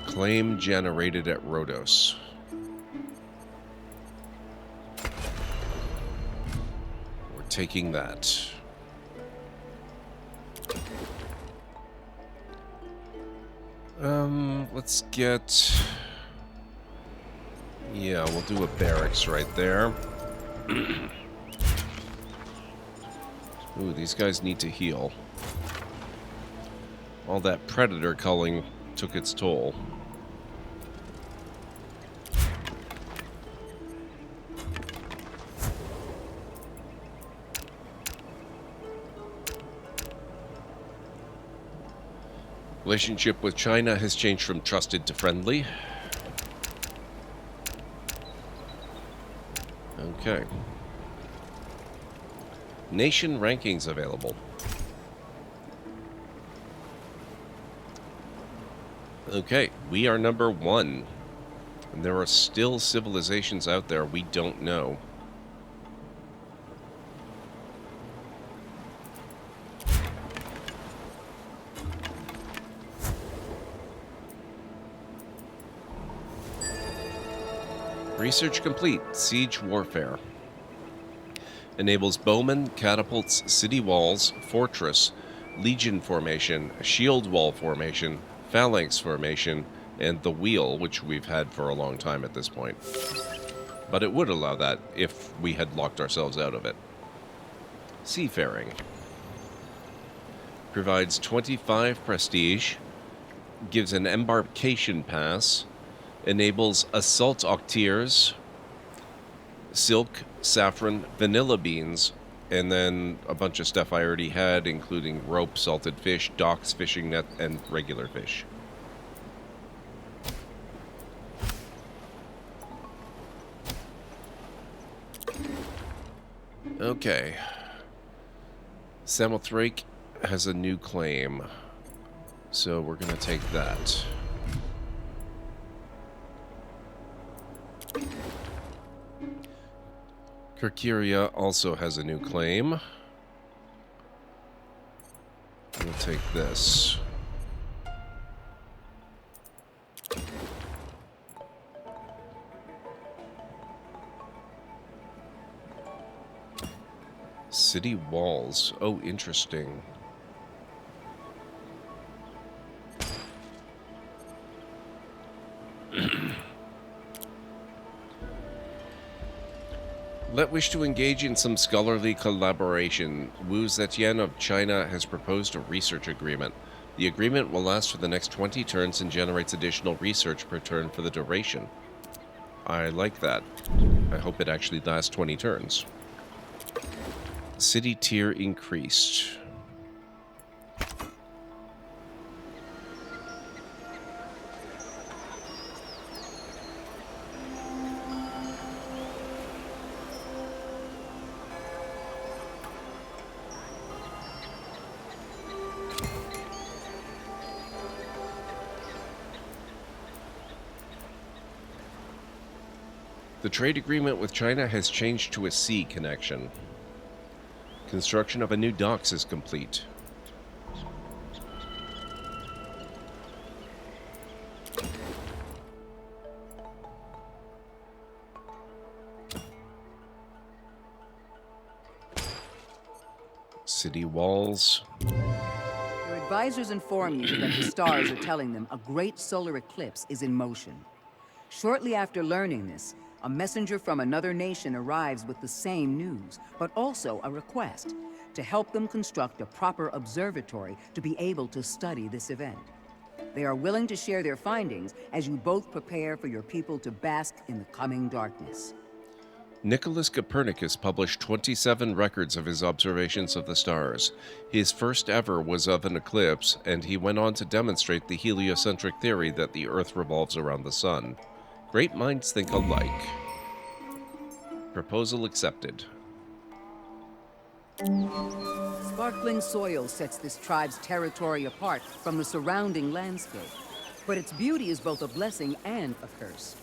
Claim generated at Rhodos. We're taking that. Let's get... Yeah, we'll do a barracks right there. Ooh, these guys need to heal. All that predator culling took its toll. Relationship with China has changed from trusted to friendly. Okay. Nation rankings available. Okay, we are number 1. And there are still civilizations out there we don't know. Research complete. Siege warfare. Enables bowmen, catapults, city walls, fortress, legion formation, shield wall formation, phalanx formation, and the wheel, which we've had for a long time at this point. But it would allow that if we had locked ourselves out of it. Seafaring. Provides 25 prestige, gives an embarkation pass, enables assault octiers, silk, saffron, vanilla beans, and then a bunch of stuff I already had, including rope, salted fish, docks, fishing net, and regular fish. Okay. Samothrake has a new claim, so we're going to take that. Kirkiria also has a new claim. We'll take this. City walls. Oh, interesting. Let wish to engage in some scholarly collaboration. Wu Zetian of China has proposed a research agreement. The agreement will last for the next 20 turns and generates additional research per turn for the duration. I like that. I hope it actually lasts 20 turns. City tier increased. The trade agreement with China has changed to a sea connection. Construction of a new docks is complete. City walls. Your advisors inform you that the stars are telling them a great solar eclipse is in motion. Shortly after learning this, a messenger from another nation arrives with the same news, but also a request to help them construct a proper observatory to be able to study this event. They are willing to share their findings as you both prepare for your people to bask in the coming darkness. Nicholas Copernicus published 27 records of his observations of the stars. His first ever was of an eclipse, and he went on to demonstrate the heliocentric theory that the Earth revolves around the Sun. Great minds think alike. Proposal accepted. Sparkling soil sets this tribe's territory apart from the surrounding landscape, but its beauty is both a blessing and a curse.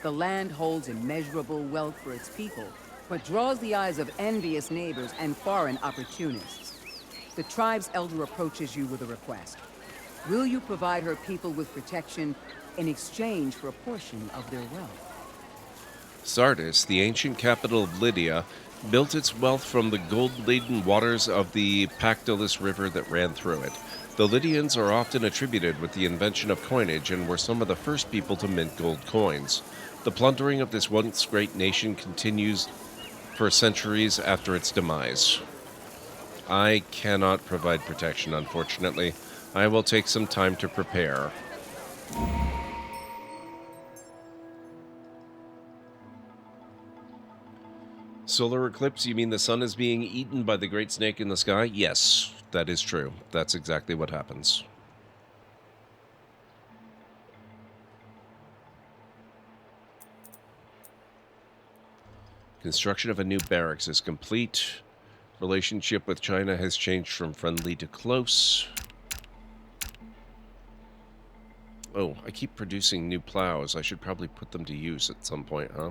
The land holds immeasurable wealth for its people, but draws the eyes of envious neighbors and foreign opportunists. The tribe's elder approaches you with a request. Will you provide her people with protection in exchange for a portion of their wealth? Sardis, the ancient capital of Lydia, built its wealth from the gold-laden waters of the Pactolus River that ran through it. The Lydians are often attributed with the invention of coinage and were some of the first people to mint gold coins. The plundering of this once great nation continues for centuries after its demise. I cannot provide protection, unfortunately. I will take some time to prepare. Solar eclipse, you mean the sun is being eaten by the great snake in the sky? Yes, that is true. That's exactly what happens. Construction of a new barracks is complete. Relationship with China has changed from friendly to close. Oh, I keep producing new plows. I should probably put them to use at some point, huh?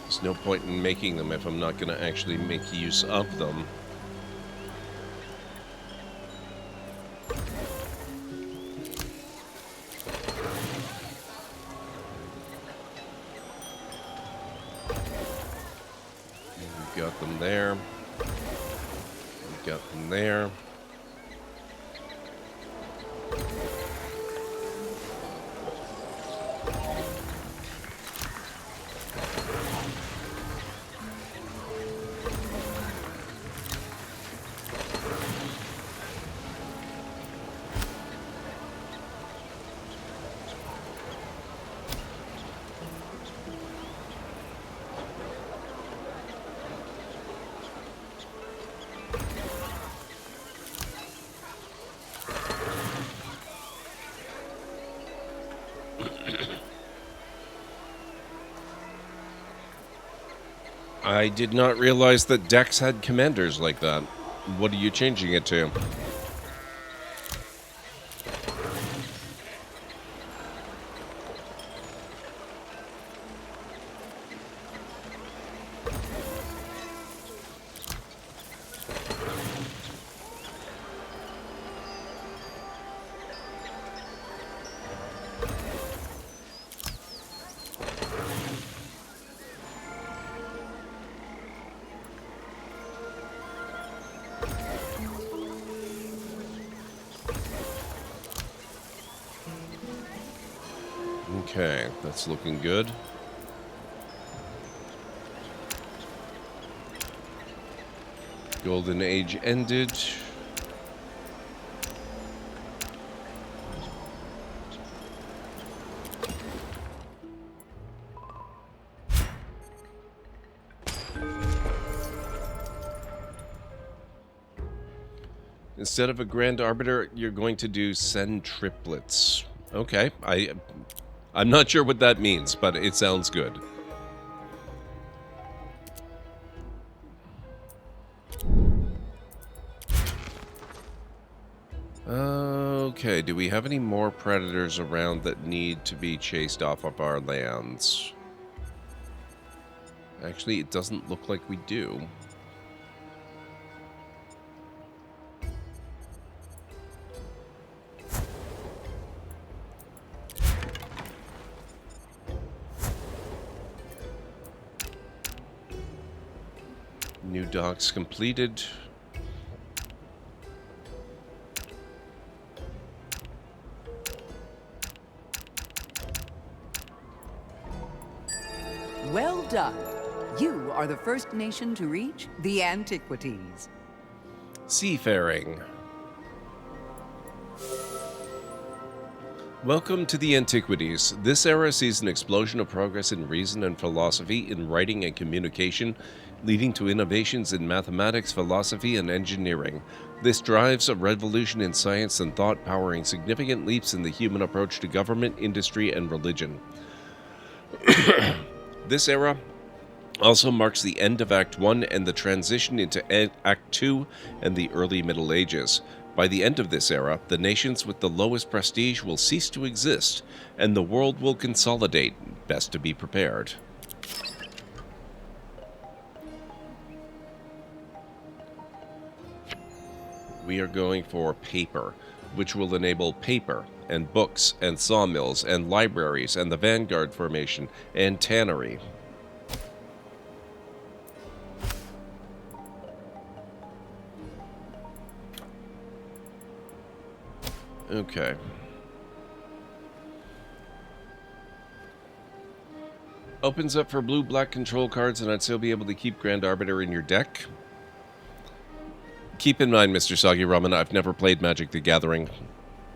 There's no point in making them if I'm not going to actually make use of them. We've got them there. We've got them there. I did not realize that decks had commanders like that. What are you changing it to? Okay, that's looking good. Golden Age ended. Instead of a Grand Arbiter, you're going to do send triplets. Okay, I'm not sure what that means, but it sounds good. Okay, do we have any more predators around that need to be chased off of our lands? Actually, it doesn't look like we do. New docks completed. Well done. You are the first nation to reach the Antiquities. Seafaring. Welcome to the Antiquities. This era sees an explosion of progress in reason and philosophy, in writing and communication, leading to innovations in mathematics, philosophy, and engineering. This drives a revolution in science and thought, powering significant leaps in the human approach to government, industry, and religion. This era also marks the end of Act 1 and the transition into Act 2 and the early Middle Ages. By the end of this era, the nations with the lowest prestige will cease to exist, and the world will consolidate. Best to be prepared. We are going for paper, which will enable paper, and books, and sawmills, and libraries, and the Vanguard Formation, and tannery. Okay. Opens up for blue-black control cards, and I'd still be able to keep Grand Arbiter in your deck. Keep in mind, Mr. Soggy Ramen, I've never played Magic the Gathering.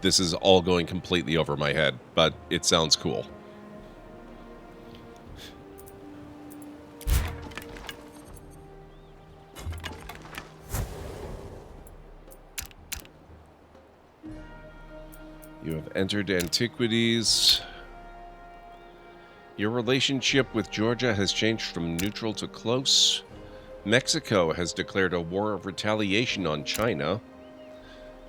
This is all going completely over my head, but it sounds cool. You have entered Antiquities. Your relationship with Georgia has changed from neutral to close. Mexico has declared a war of retaliation on China.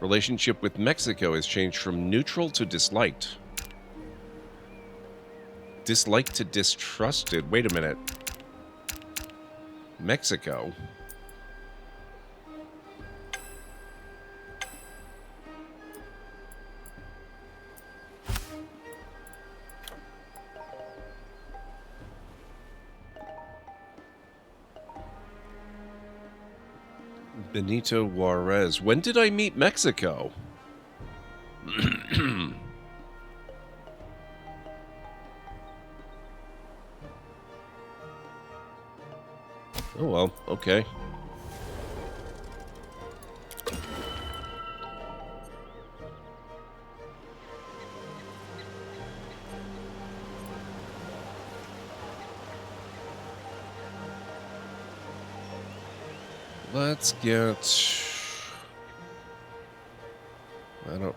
Relationship with Mexico has changed from neutral to disliked. Disliked to distrusted. Wait a minute. Mexico? Benito Juarez. When did I meet Mexico? Oh well, okay. Let's get... I don't...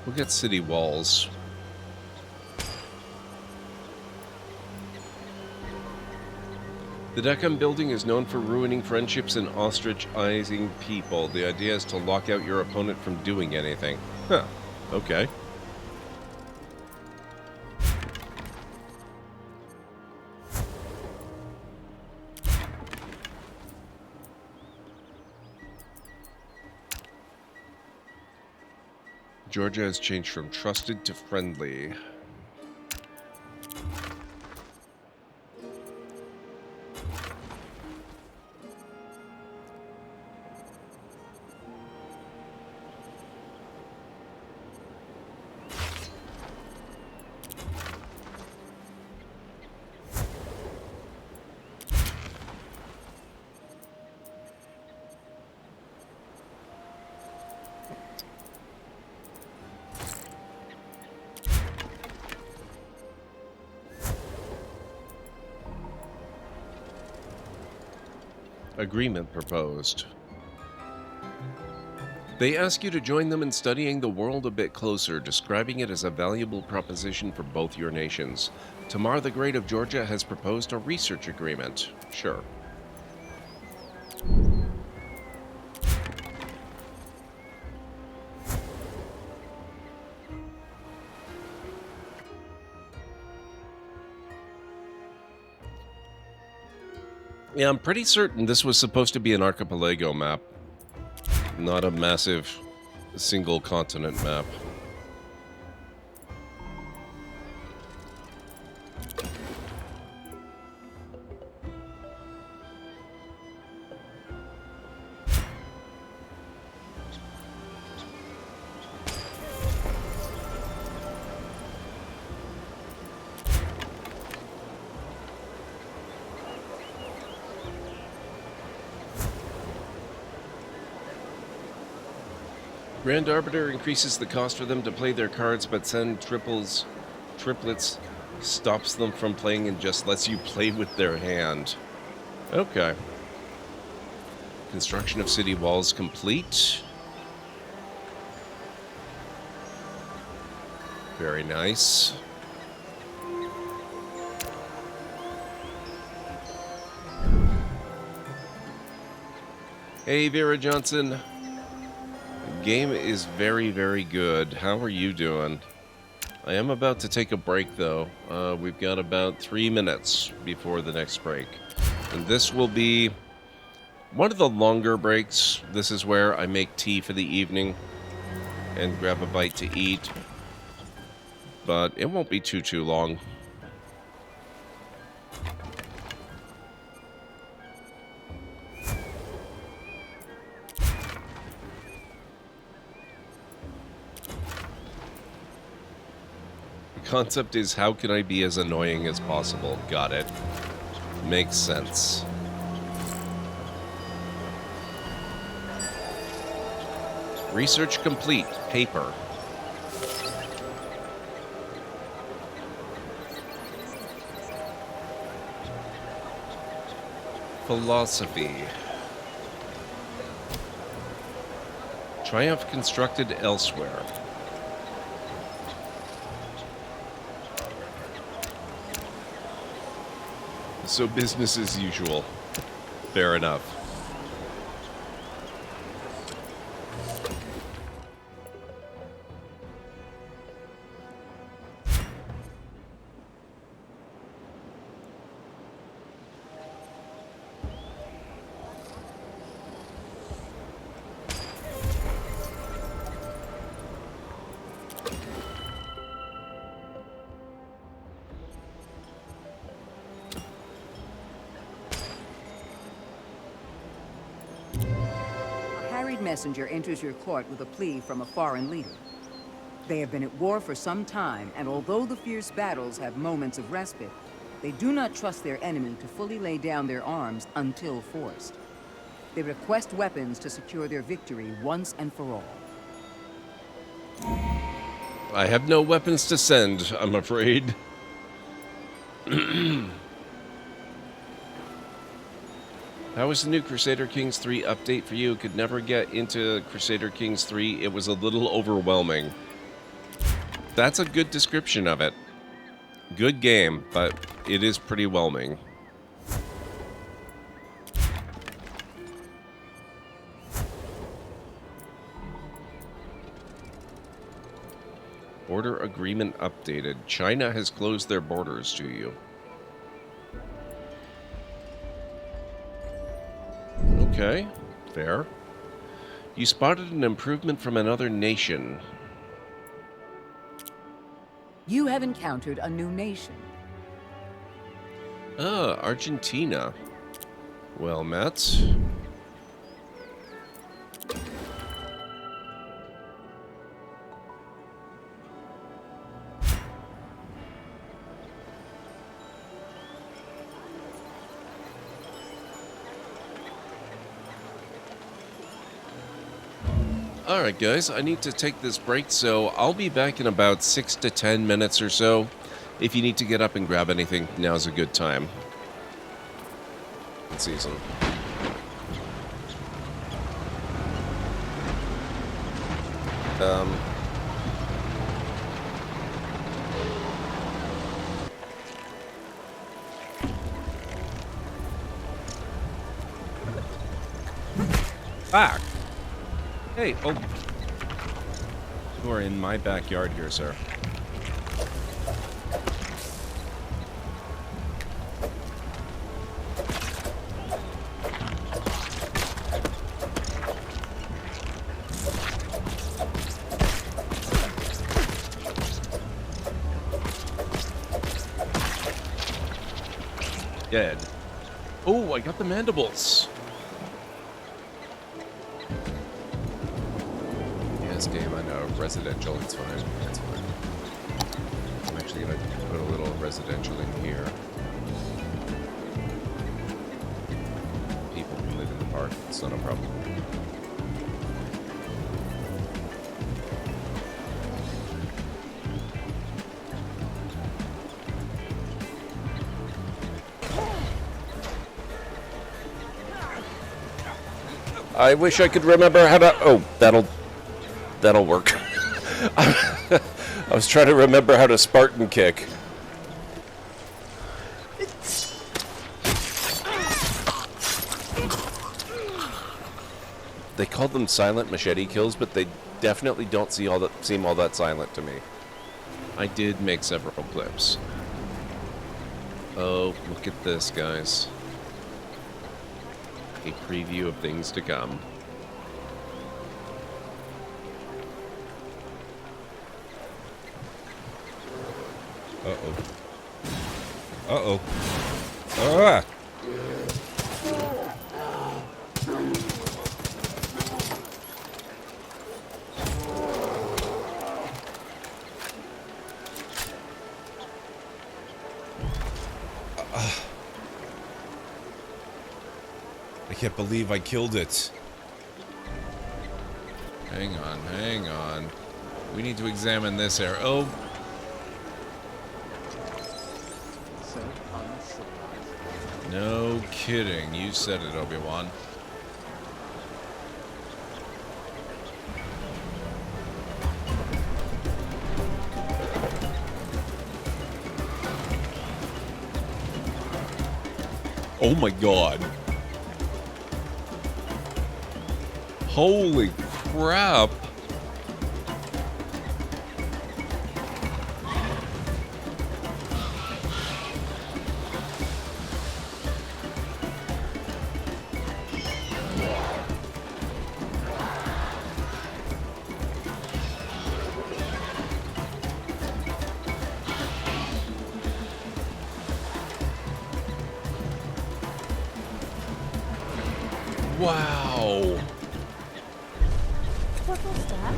We'll get city walls. The deck I'm building is known for ruining friendships and ostracizing people. The idea is to lock out your opponent from doing anything. Huh. Okay. Georgia has changed from trusted to friendly. Agreement proposed. They ask you to join them in studying the world a bit closer, describing it as a valuable proposition for both your nations. Tamar the Great of Georgia has proposed a research agreement. Sure. Yeah, I'm pretty certain this was supposed to be an archipelago map, not a massive single continent map. Grand Arbiter increases the cost for them to play their cards, but send triplets stops them from playing and just lets you play with their hand. Okay. Construction of city walls complete. Very nice. Hey, Vera Johnson. Game is very, very good. How are you doing? I am about to take a break, though. We've got about 3 minutes before the next break. And this will be one of the longer breaks. This is where I make tea for the evening and grab a bite to eat. But it won't be too long. concept is how can I be as annoying as possible? Got it. Makes sense. Research complete. Paper. Philosophy. Triumph constructed elsewhere. So business as usual. Fair enough. Messenger enters your court with a plea from a foreign leader. They have been at war for some time, and although the fierce battles have moments of respite, they do not trust their enemy to fully lay down their arms until forced. They request weapons to secure their victory once and for all. I have no weapons to send, I'm afraid. How was the new Crusader Kings 3 update for you? Could never get into Crusader Kings 3. It was a little overwhelming. That's a good description of it. Good game, but it is pretty whelming. Border agreement updated. China has closed their borders to you. Okay, fair. You spotted an improvement from another nation. You have encountered a new nation. Ah, Argentina. Well met. Alright guys, I need to take this break, so I'll be back in about 6 to 10 minutes or so. If you need to get up and grab anything, now's a good time. Season. Back! Hey, oh. You are in my backyard here, sir. Dead. Oh, I got the mandibles. This game, I know, residential, it's fine, it's fine. I'm actually going to put a little residential in here. People can live in the park, it's not a problem. I wish I could remember how to... Oh, that'll work. I was trying to remember how to Spartan kick. They called them silent machete kills, but they definitely don't seem all that silent to me. I did make several clips. Oh, look at this, guys. A preview of things to come. Uh-oh. Uh-oh. Ah! I can't believe I killed it. Hang on, hang on. We need to examine this area. Oh. No kidding. You said it, Obi-Wan. Oh my god. Holy crap. Wow. What was that?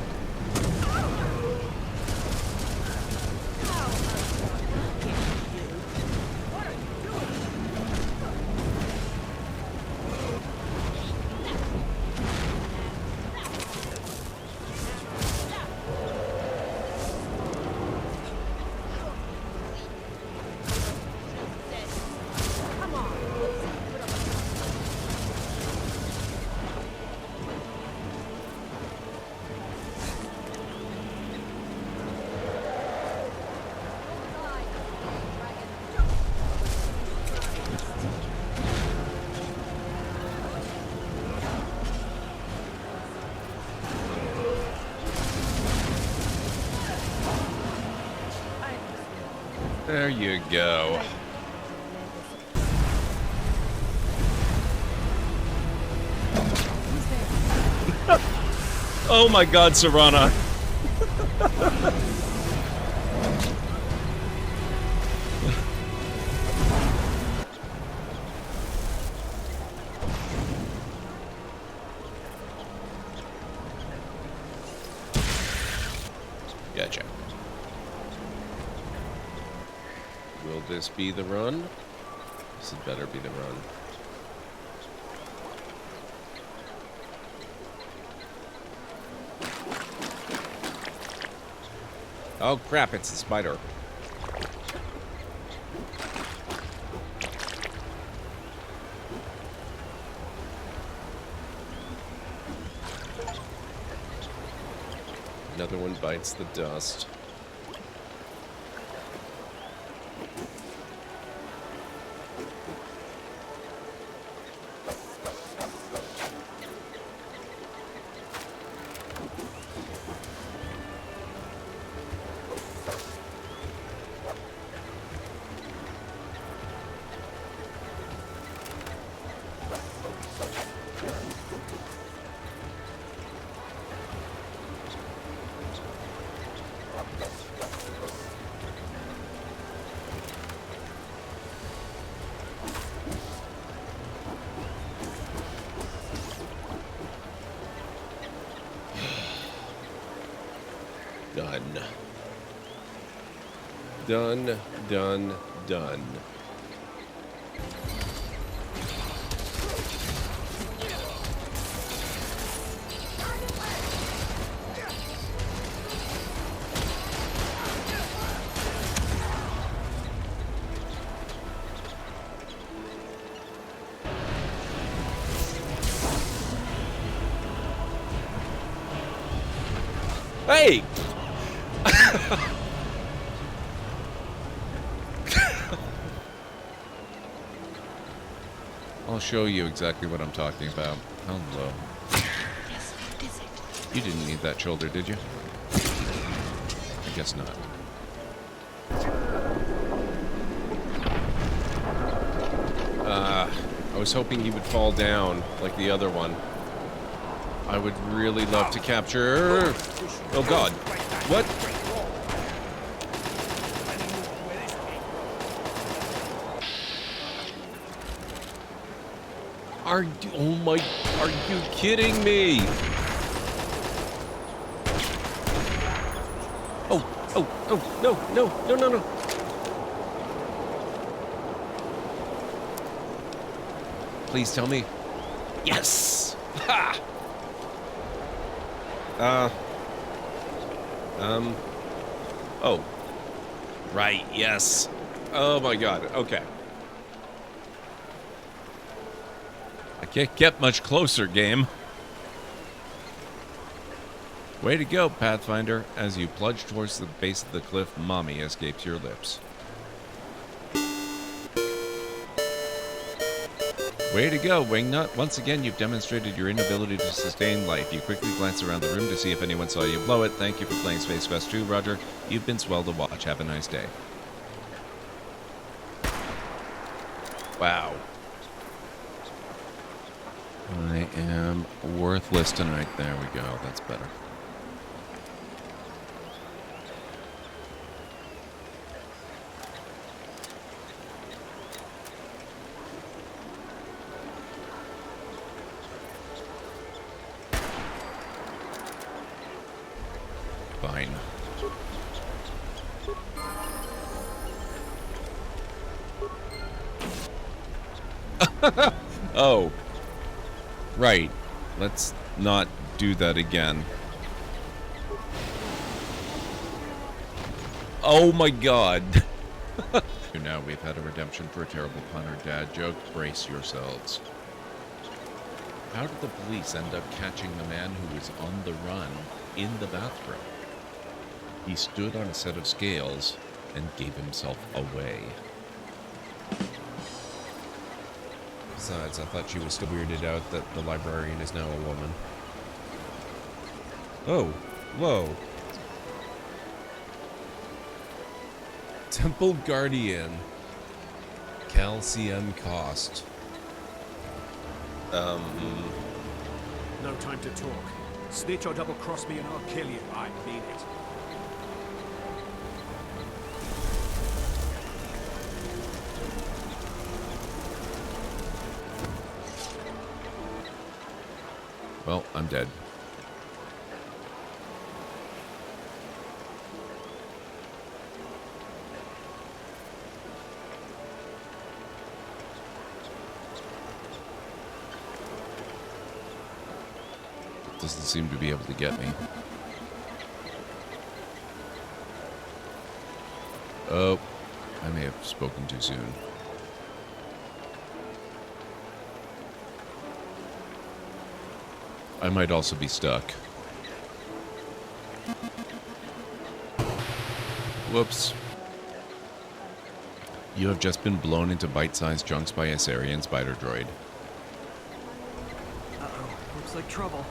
There you go. Oh my god, Serana. Gotcha. Will this be the run? This had better be the run. Oh crap, it's a spider. Another one bites the dust. Done. Done, done, done. Hey! I'll show you exactly what I'm talking about. Hello. Yes, what is it? You didn't need that shoulder, did you? I guess not. I was hoping he would fall down like the other one. I would really love to capture... Oh god. What? Are you... Oh my... Are you kidding me? Oh, oh, oh, no, no, no, no, no. Please tell me. Yes! Ha! Oh. Right, yes. Oh my god, okay. I can't get much closer, game. Way to go, Pathfinder. As you plunge towards the base of the cliff, mommy escapes your lips. Way to go, Wingnut. Once again, you've demonstrated your inability to sustain life. You quickly glance around the room to see if anyone saw you blow it. Thank you for playing Space Quest 2, Roger. You've been swell to watch. Have a nice day. Wow. I am worthless tonight. There we go. That's better. Fine. Oh. Right. Let's not do that again. Oh my god. Now we've had a redemption for a terrible pun or dad joke. Brace yourselves. How did the police end up catching the man who was on the run in the bathroom? He stood on a set of scales and gave himself away. Besides, I thought she was still weirded out that the librarian is now a woman. Oh, whoa. Temple Guardian. Calcium cost. No time to talk. Snitch or double cross me and I'll kill you. I mean it. Well, I'm dead. Doesn't seem to be able to get me. Oh, I may have spoken too soon. I might also be stuck. Whoops. You have just been blown into bite-sized chunks by a Sarian spider droid. Uh-oh. Looks like trouble.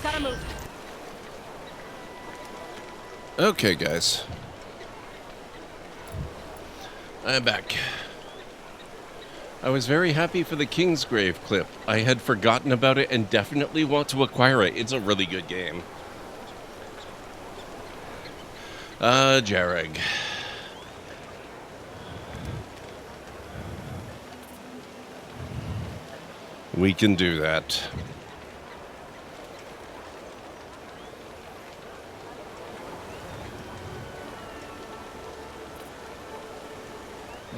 Gotta move. Okay, guys. I'm back. I was very happy for the Kingsgrave clip. I had forgotten about it and definitely want to acquire it. It's a really good game. Jareg. We can do that.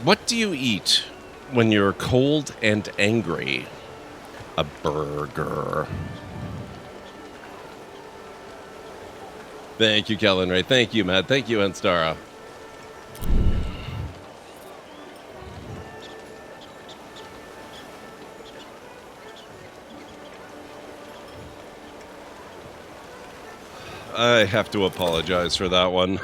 What do you eat when you're cold and angry? A burger. Thank you, Kellen Ray. Thank you, Matt. Thank you, Anstara. I have to apologize for that one.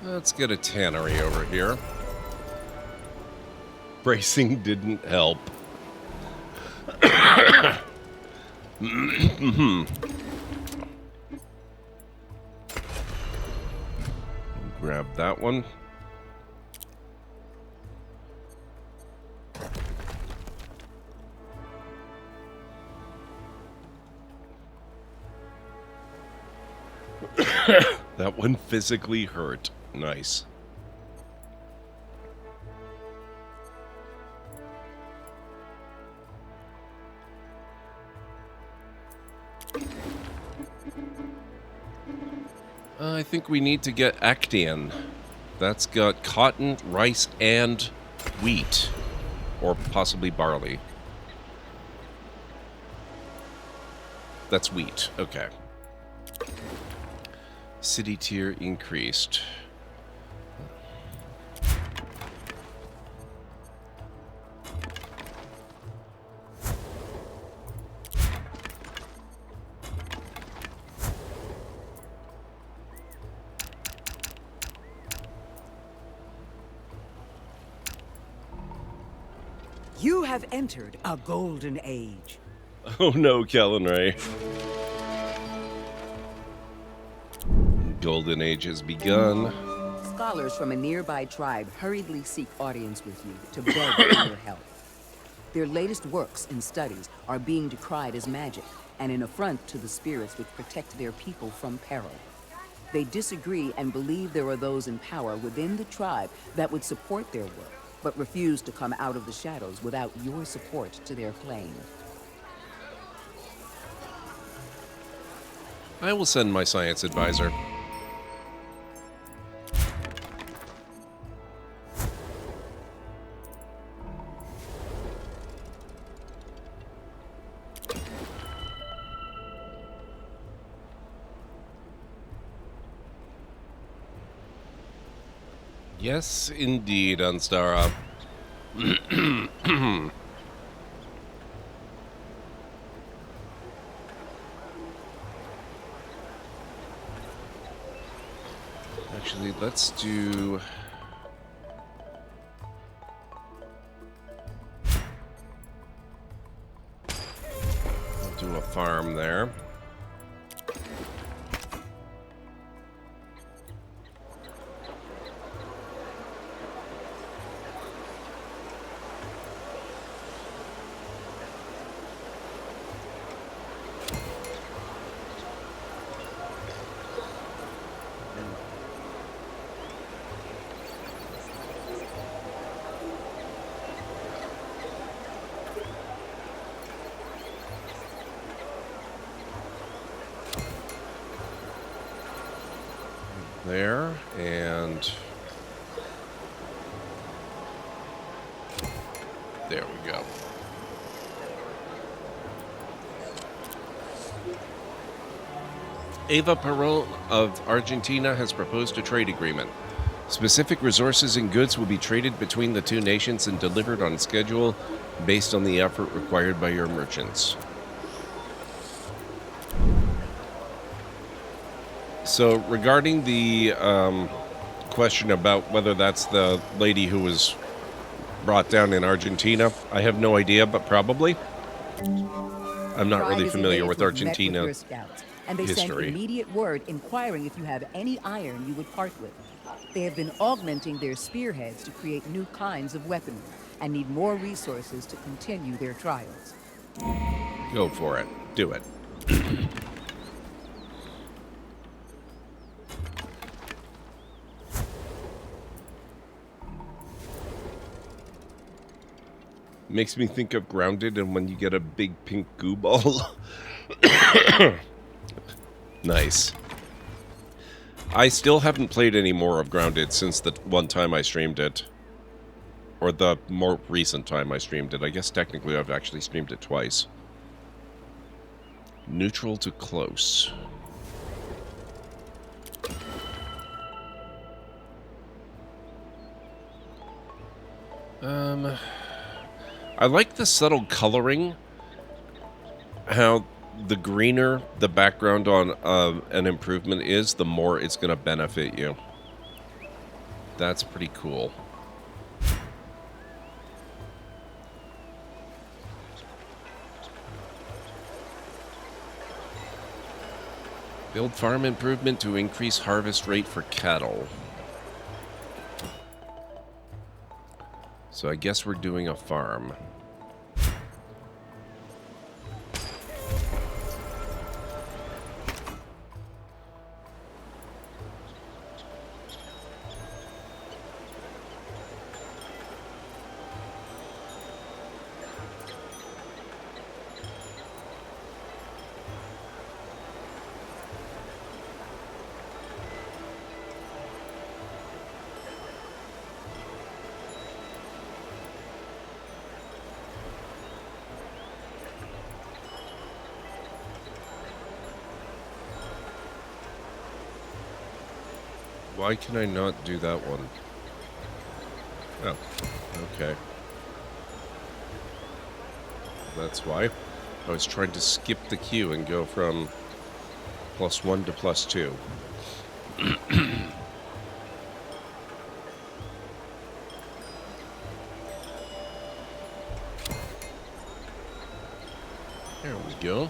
Let's get a tannery over here. Bracing didn't help. Grab that one. That one physically hurt. Nice. I think we need to get Actian. That's got cotton, rice, and wheat. Or possibly barley. That's wheat. Okay. City tier increased. You have entered a golden age. Oh no, Callanray. Golden age has begun. Scholars from a nearby tribe hurriedly seek audience with you to beg for your help. Their latest works and studies are being decried as magic and an affront to the spirits which protect their people from peril. They disagree and believe there are those in power within the tribe that would support their work, but refuse to come out of the shadows without your support to their claim. I will send my science advisor. Yes, indeed, Unstara. Actually, let's do... I'll do a farm there. There, and there we go. Eva Perón of Argentina has proposed a trade agreement. Specific resources and goods will be traded between the two nations and delivered on schedule based on the effort required by your merchants. So, regarding the question about whether that's the lady who was brought down in Argentina, I have no idea, but probably. I'm not really familiar with Argentina and they sent history. immediate word inquiring if you have any iron you would part with. They have been augmenting their spearheads to create new kinds of weaponry and need more resources to continue their trials. Go for it. Do it. Makes me think of Grounded and when you get a big pink goo ball. Nice. I still haven't played any more of Grounded since the one time I streamed it. Or the more recent time I streamed it. I guess technically I've actually streamed it twice. Neutral to close. I like the subtle coloring. How the greener the background on an improvement is, the more it's going to benefit you. That's pretty cool. Build farm improvement to increase harvest rate for cattle. So I guess we're doing a farm. Why can I not do that one? Oh, okay. That's why. I was trying to skip the queue and go from +1 to +2. There we go.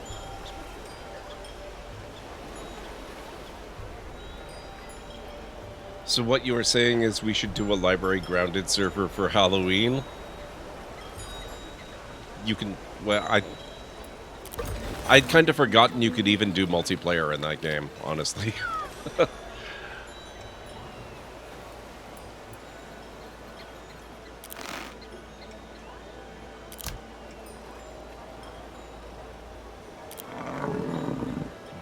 So what you were saying is we should do a library grounded server for Halloween? You can... Well, I'd kind of forgotten you could even do multiplayer in that game, honestly.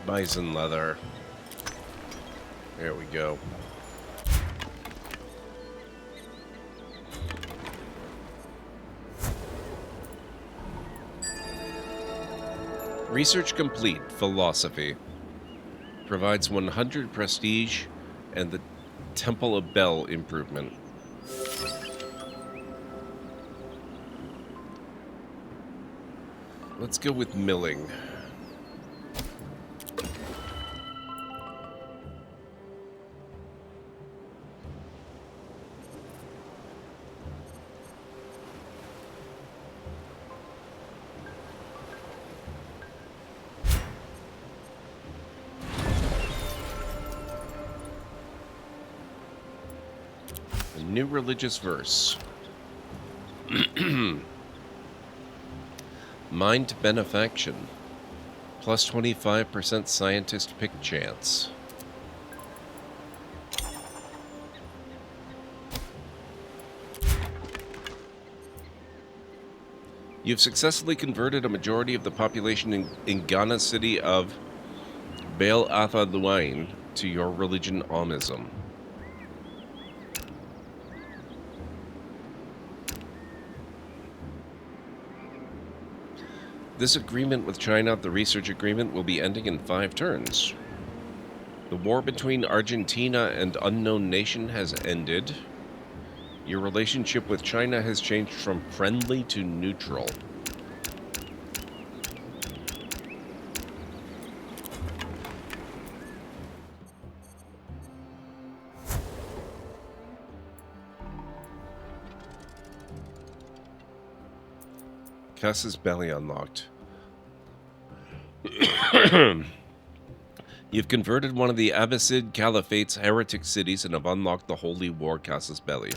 Bison leather. There we go. Research complete. Philosophy. Provides 100 prestige and the Temple of Bell improvement. Let's go with milling. New religious verse. Mind benefaction. Plus 25% scientist pick chance. You've successfully converted a majority of the population in Ghana's city of Baal Atha Luain to your religion Amism. This agreement with China, the research agreement, will be ending in 5 turns. The war between Argentina and unknown nation has ended. Your relationship with China has changed from friendly to neutral. Cass's belly unlocked. You've converted one of the Abbasid Caliphate's heretic cities and have unlocked the Holy War Casus Belli.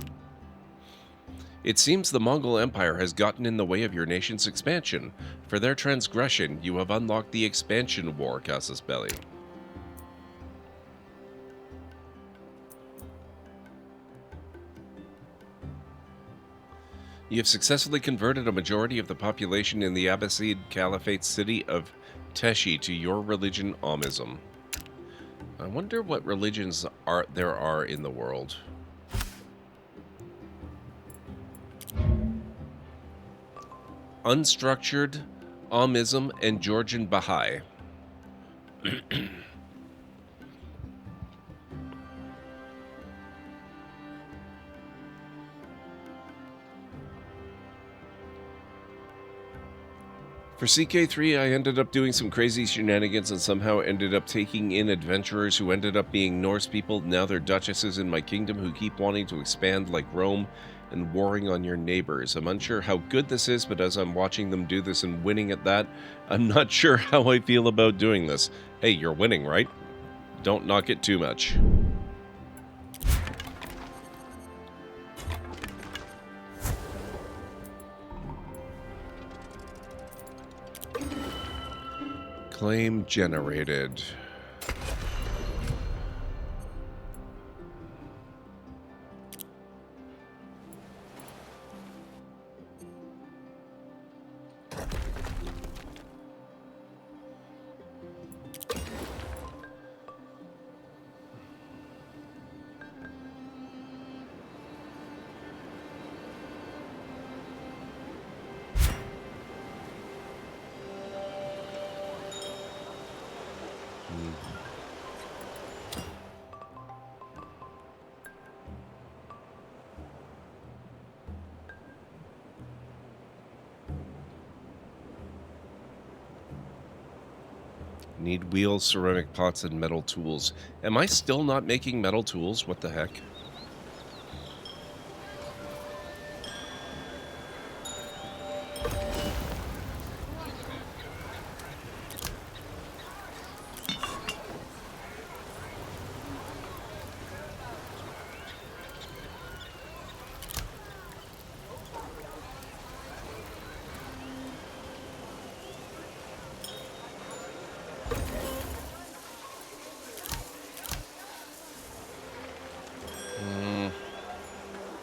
It seems the Mongol Empire has gotten in the way of your nation's expansion. For their transgression, you have unlocked the Expansion War Casus Belli. You have successfully converted a majority of the population in the Abbasid Caliphate city of Teshi to your religion Amism. I wonder what religions there are in the world. Unstructured, Amism, and Georgian Baha'i. For CK3, I ended up doing some crazy shenanigans and somehow ended up taking in adventurers who ended up being Norse people. Now they're duchesses in my kingdom who keep wanting to expand like Rome and warring on your neighbors. I'm unsure how good this is, but as I'm watching them do this and winning at that, I'm not sure how I feel about doing this. Hey, you're winning, right? Don't knock it too much. Claim generated. Need wheels, ceramic pots, and metal tools. Am I still not making metal tools? What the heck?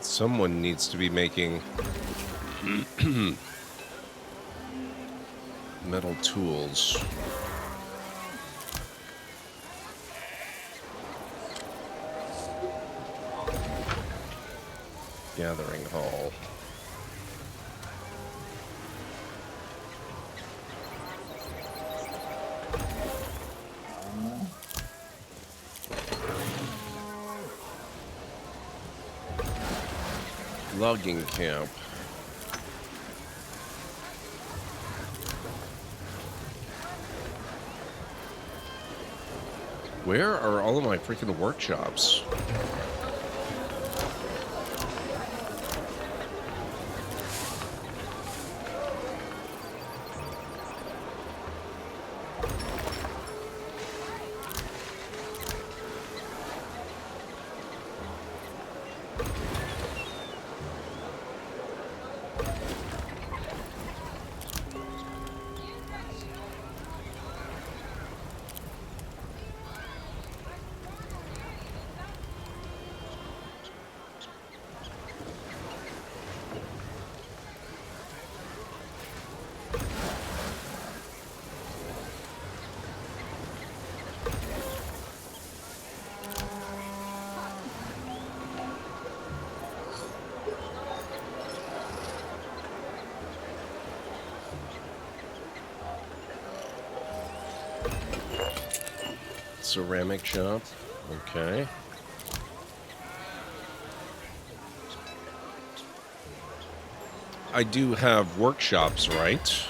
Someone needs to be making metal tools. Gathering hall. Logging camp. Where are all of my freaking workshops? Ceramic shop. Okay. I do have workshops, right?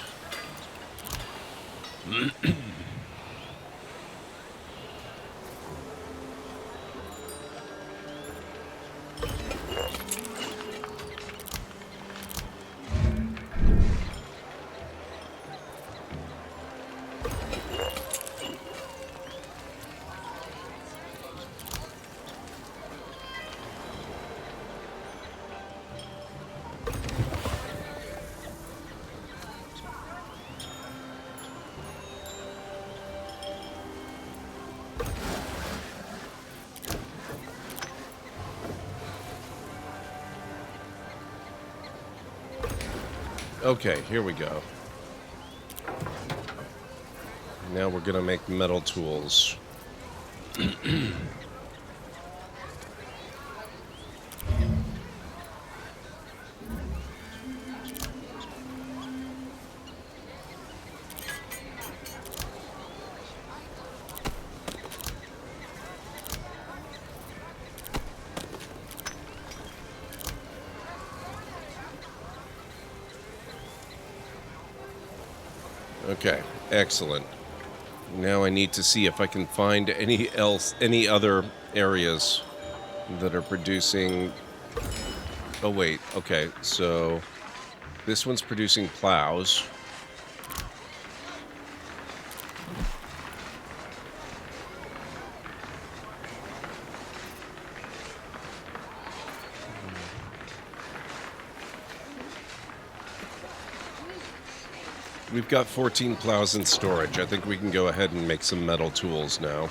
Okay, here we go. Now we're gonna make metal tools. Okay, excellent. Now I need to see if I can find any other areas that are producing. Oh wait, okay, so this one's producing plows. We've got 14 plows in storage. I think we can go ahead and make some metal tools now.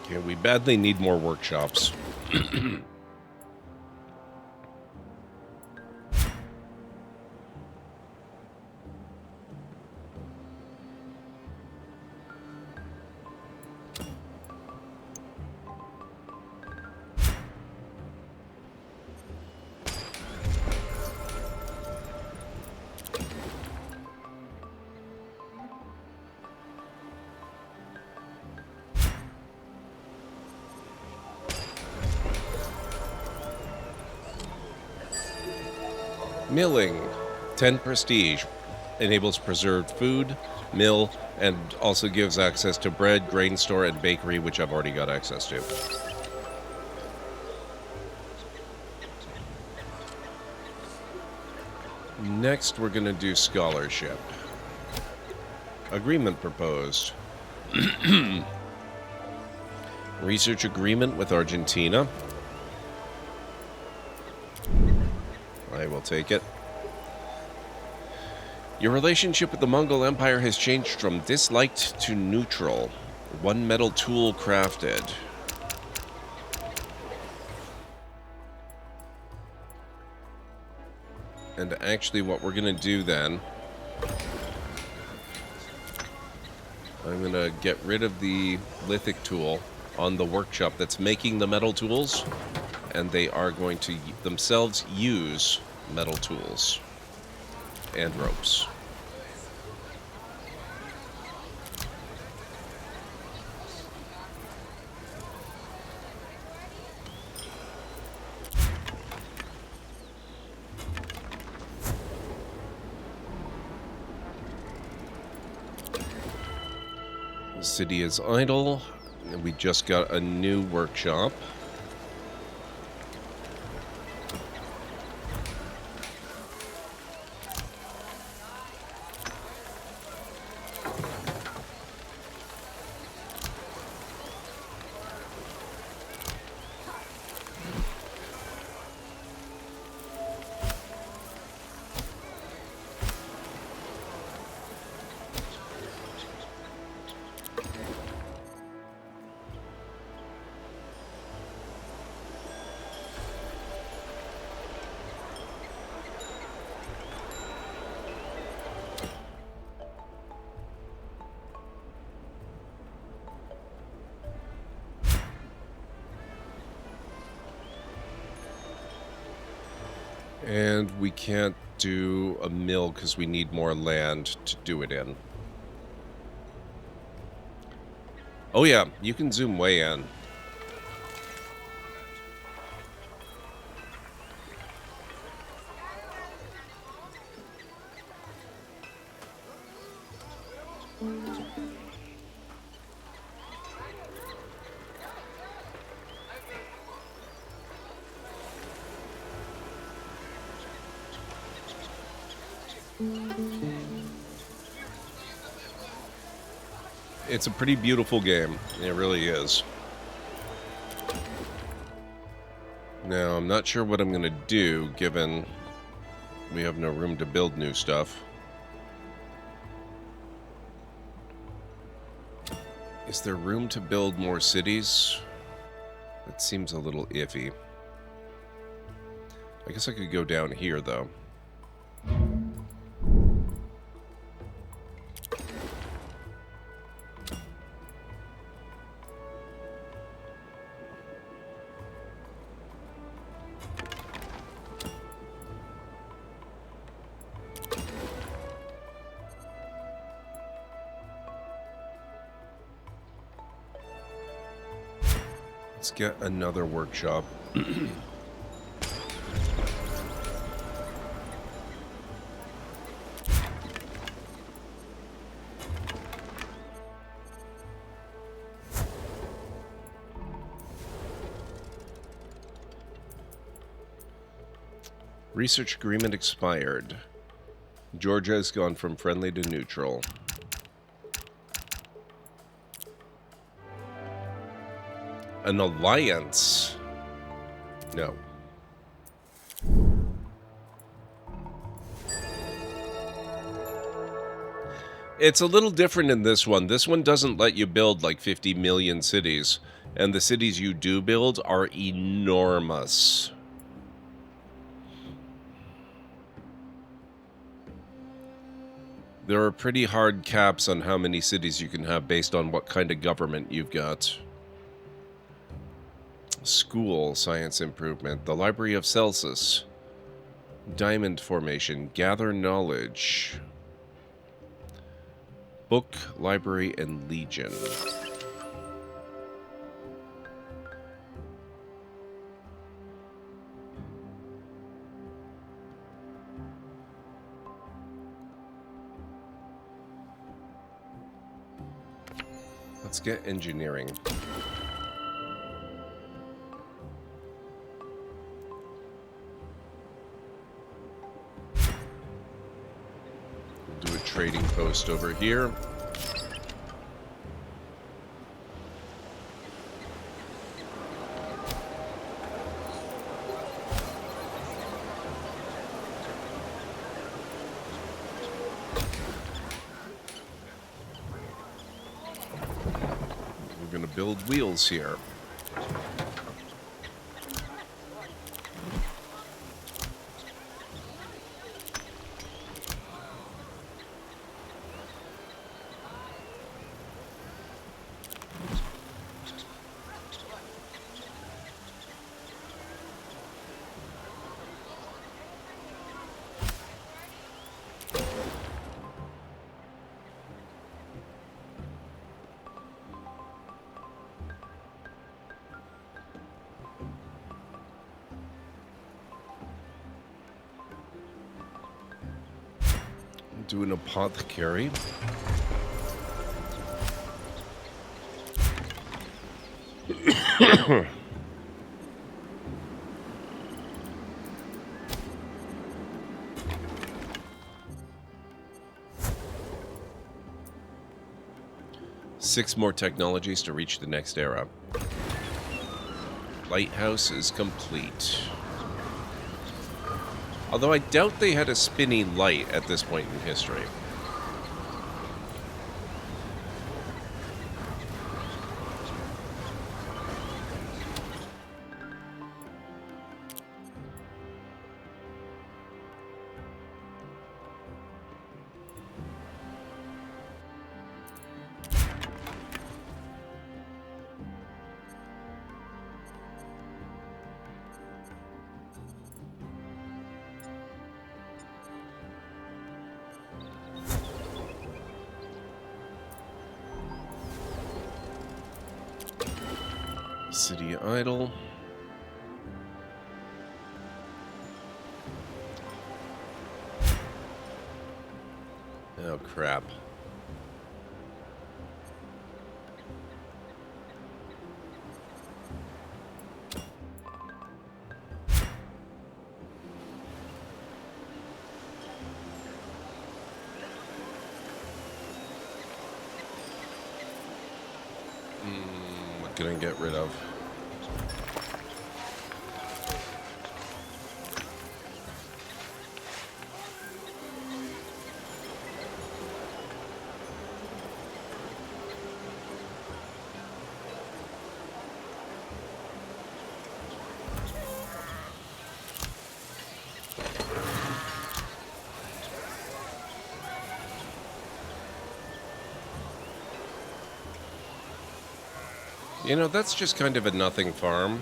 Okay, we badly need more workshops. Milling, 10 prestige, enables preserved food, mill, and also gives access to bread, grain store, and bakery, which I've already got access to. Next, we're going to do scholarship. Agreement proposed. Research agreement with Argentina. I will take it. Your relationship with the Mongol Empire has changed from disliked to neutral. One metal tool crafted. And actually what we're going to do then, I'm going to get rid of the lithic tool on the workshop that's making the metal tools, and they are going to themselves use metal tools and ropes. The city is idle, and we just got a new workshop. And we can't do a mill because we need more land to do it in. Oh yeah, you can zoom way in. It's a pretty beautiful game. It really is. Now, I'm not sure what I'm going to do, given we have no room to build new stuff. Is there room to build more cities? That seems a little iffy. I guess I could go down here, though. Let's get another workshop. Research agreement expired. Georgia has gone from friendly to neutral. An alliance? No. It's a little different in this one. This one doesn't let you build like 50 million cities. And the cities you do build are enormous. There are pretty hard caps on how many cities you can have based on what kind of government you've got. School, science improvement, the Library of Celsus, Diamond Formation, gather knowledge, book, library, and legion. Let's get engineering. We'll do a trading post over here. We're going to build wheels here. Do an apothecary. Six more technologies to reach the next era. Lighthouse is complete. Although I doubt they had a spinning light at this point in history. City idle. Oh, crap. What can I get rid of? You know, that's just kind of a nothing farm.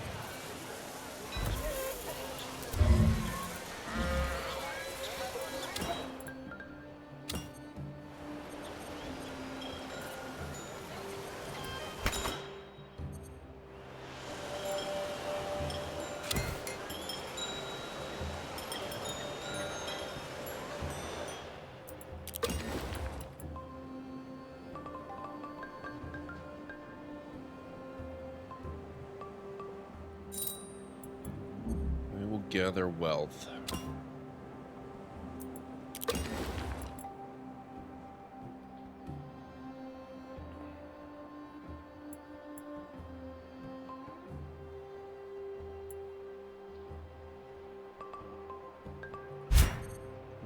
gather wealth.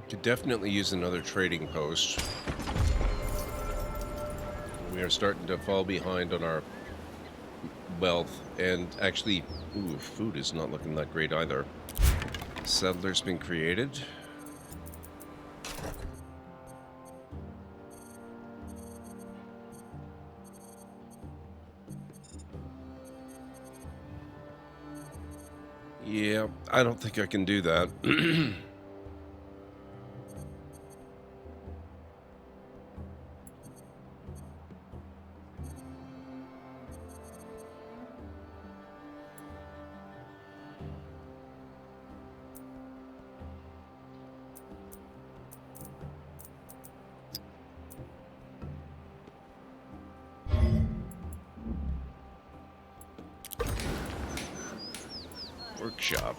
Could definitely use another trading post. We are starting to fall behind on our wealth, and actually, ooh, food is not looking that great either. Settler's been created. Yeah, I don't think I can do that. Workshop.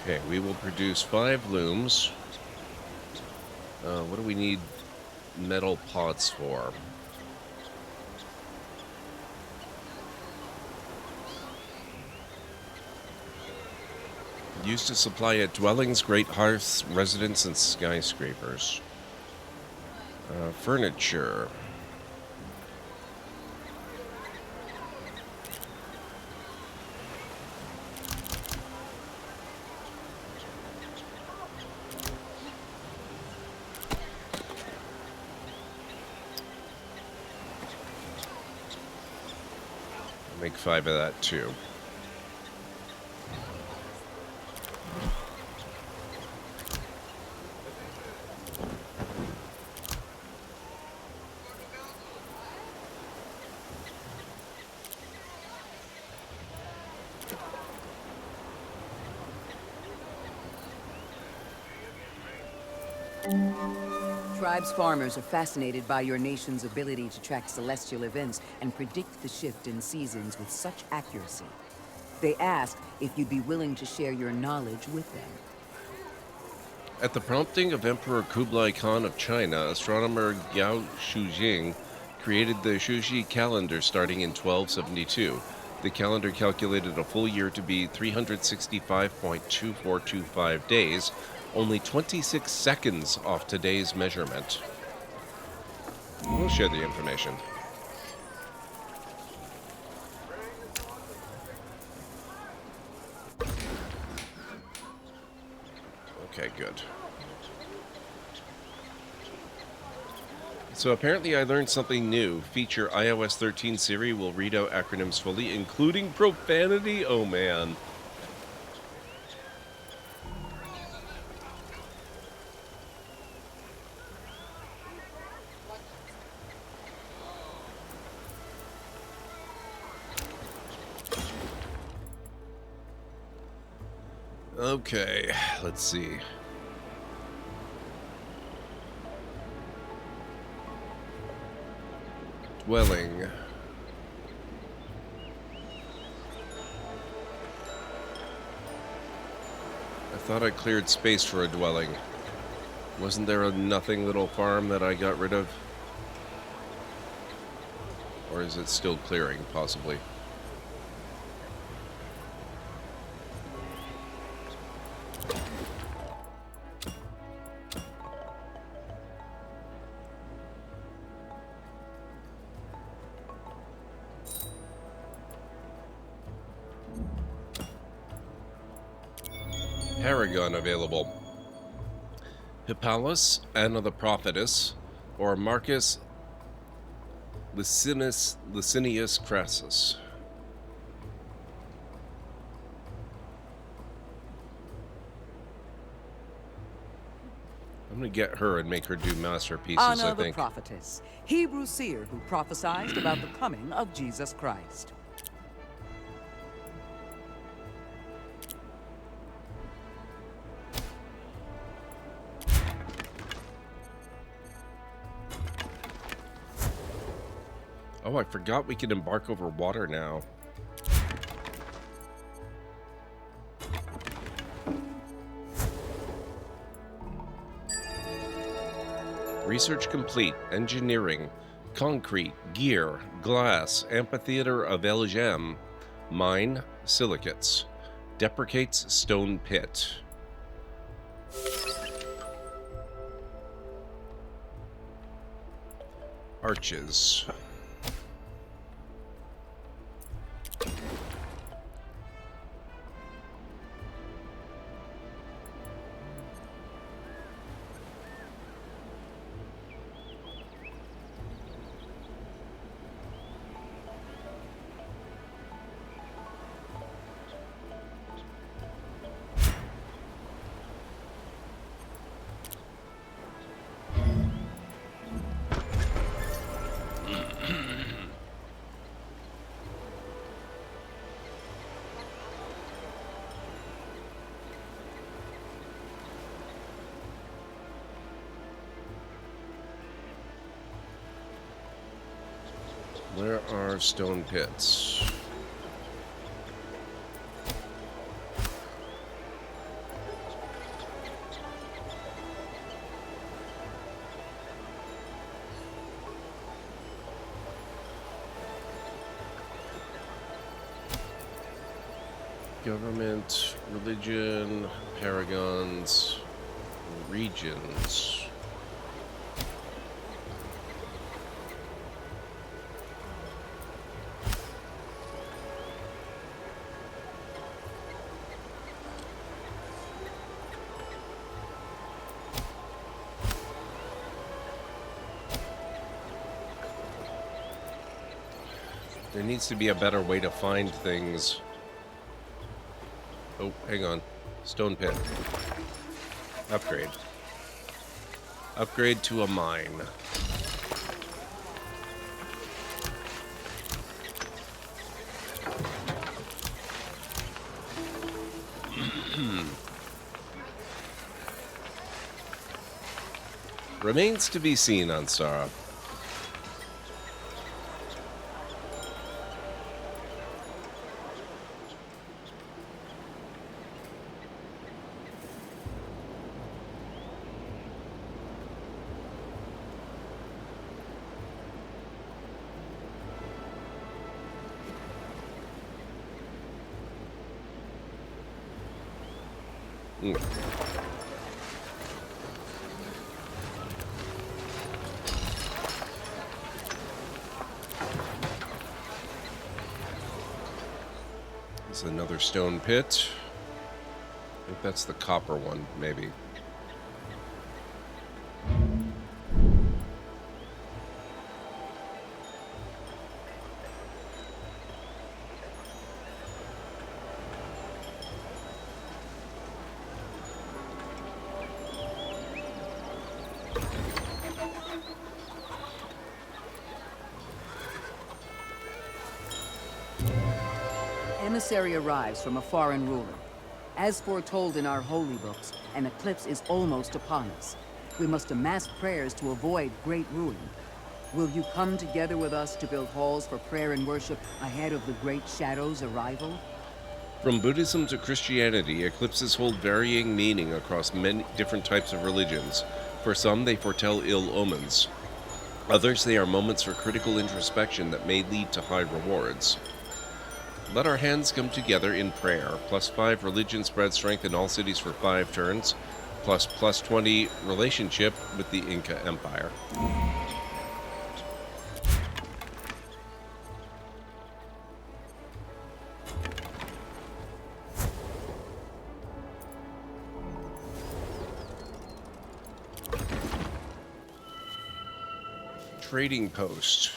Okay, we will produce 5 looms. What do we need metal pots for? Used to supply at dwellings, great hearths, residents, and skyscrapers. Furniture. Make 5 of that too. Tribe's farmers are fascinated by your nation's ability to track celestial events and predict the shift in seasons with such accuracy. They ask if you'd be willing to share your knowledge with them. At the prompting of Emperor Kublai Khan of China, astronomer Yao Shujing created the Shuxi calendar starting in 1272. The calendar calculated a full year to be 365.2425 days, only 26 seconds off today's measurement. We'll share the information. Okay, good. So apparently I learned something new. Feature iOS 13 Siri will read out acronyms fully, including profanity. Oh, man. Okay, let's see. Dwelling. I thought I cleared space for a dwelling. Wasn't there a nothing little farm that I got rid of? Or is it still clearing, possibly? Paragon available. Hippolytus, Anna the Prophetess, or Marcus Licinius Crassus. I'm gonna get her and make her do masterpieces, Anna I the think. prophetess, Hebrew seer who prophesied about the coming of Jesus Christ. Oh, I forgot we can embark over water now. Research complete. Engineering. Concrete. Gear. Glass. Amphitheater of Elgem. Mine. Silicates. Deprecates stone pit. Arches. Where are stone pits? Government, religion, paragons, regions. There needs to be a better way to find things. Oh, hang on. Stone pit. Upgrade. Upgrade to a mine. Remains to be seen on Sara. There's another stone pit. I think that's the copper one, maybe. Emissary arrives from a foreign ruler. As foretold in our holy books, an eclipse is almost upon us. We must amass prayers to avoid great ruin. Will you come together with us to build halls for prayer and worship ahead of the Great Shadow's arrival? From Buddhism to Christianity, eclipses hold varying meaning across many different types of religions. For some, they foretell ill omens. Others, they are moments for critical introspection that may lead to high rewards. Let our hands come together in prayer. +5 religion spread strength in all cities for 5 turns. +20 relationship with the Inca Empire. Trading post.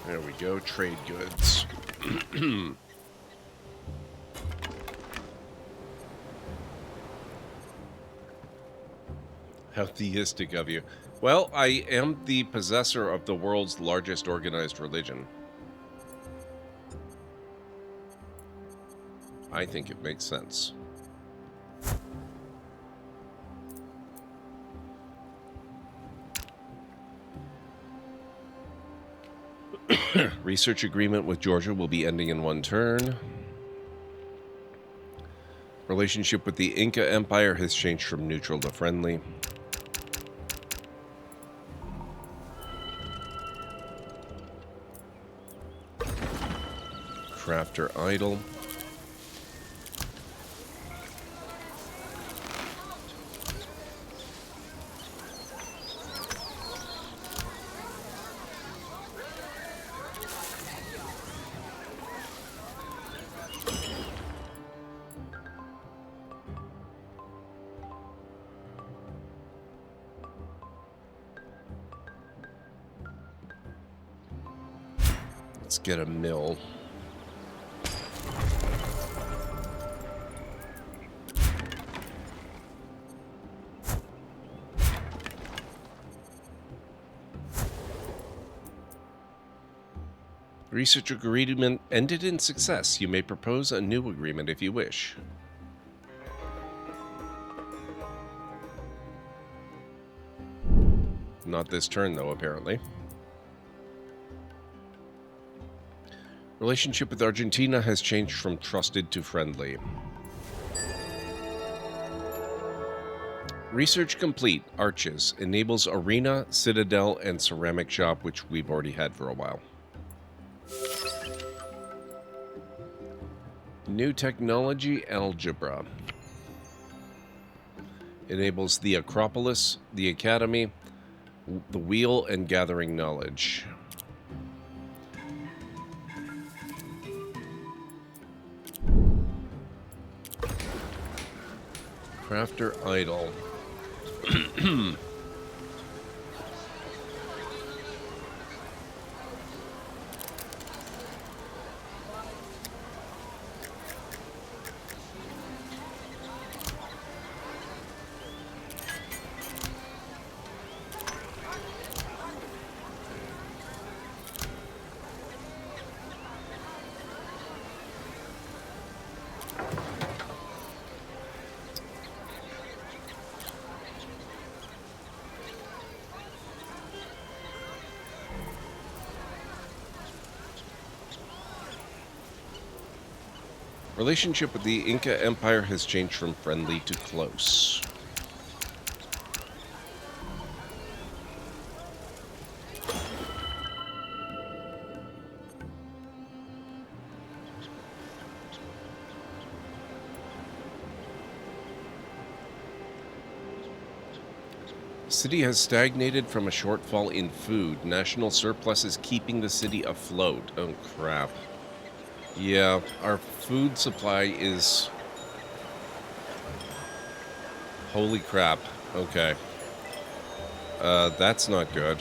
There we go, trade goods. How theistic of you. Well, I am the possessor of the world's largest organized religion. I think it makes sense. Research agreement with Georgia will be ending in 1 turn. Relationship with the Inca Empire has changed from neutral to friendly. Crafter idle. Let's get a mill. Research agreement ended in success. You may propose a new agreement if you wish. Not this turn, though, apparently. Relationship with Argentina has changed from trusted to friendly. Research complete. Arches. Enables arena, citadel, and ceramic shop, which we've already had for a while. New technology, algebra. Enables the Acropolis, the Academy, the wheel, and gathering knowledge. Crafter idle. Relationship with the Inca Empire has changed from friendly to close. City has stagnated from a shortfall in food. National surplus is keeping the city afloat. Oh, crap. Yeah, our food supply is... Holy crap. Okay. That's not good.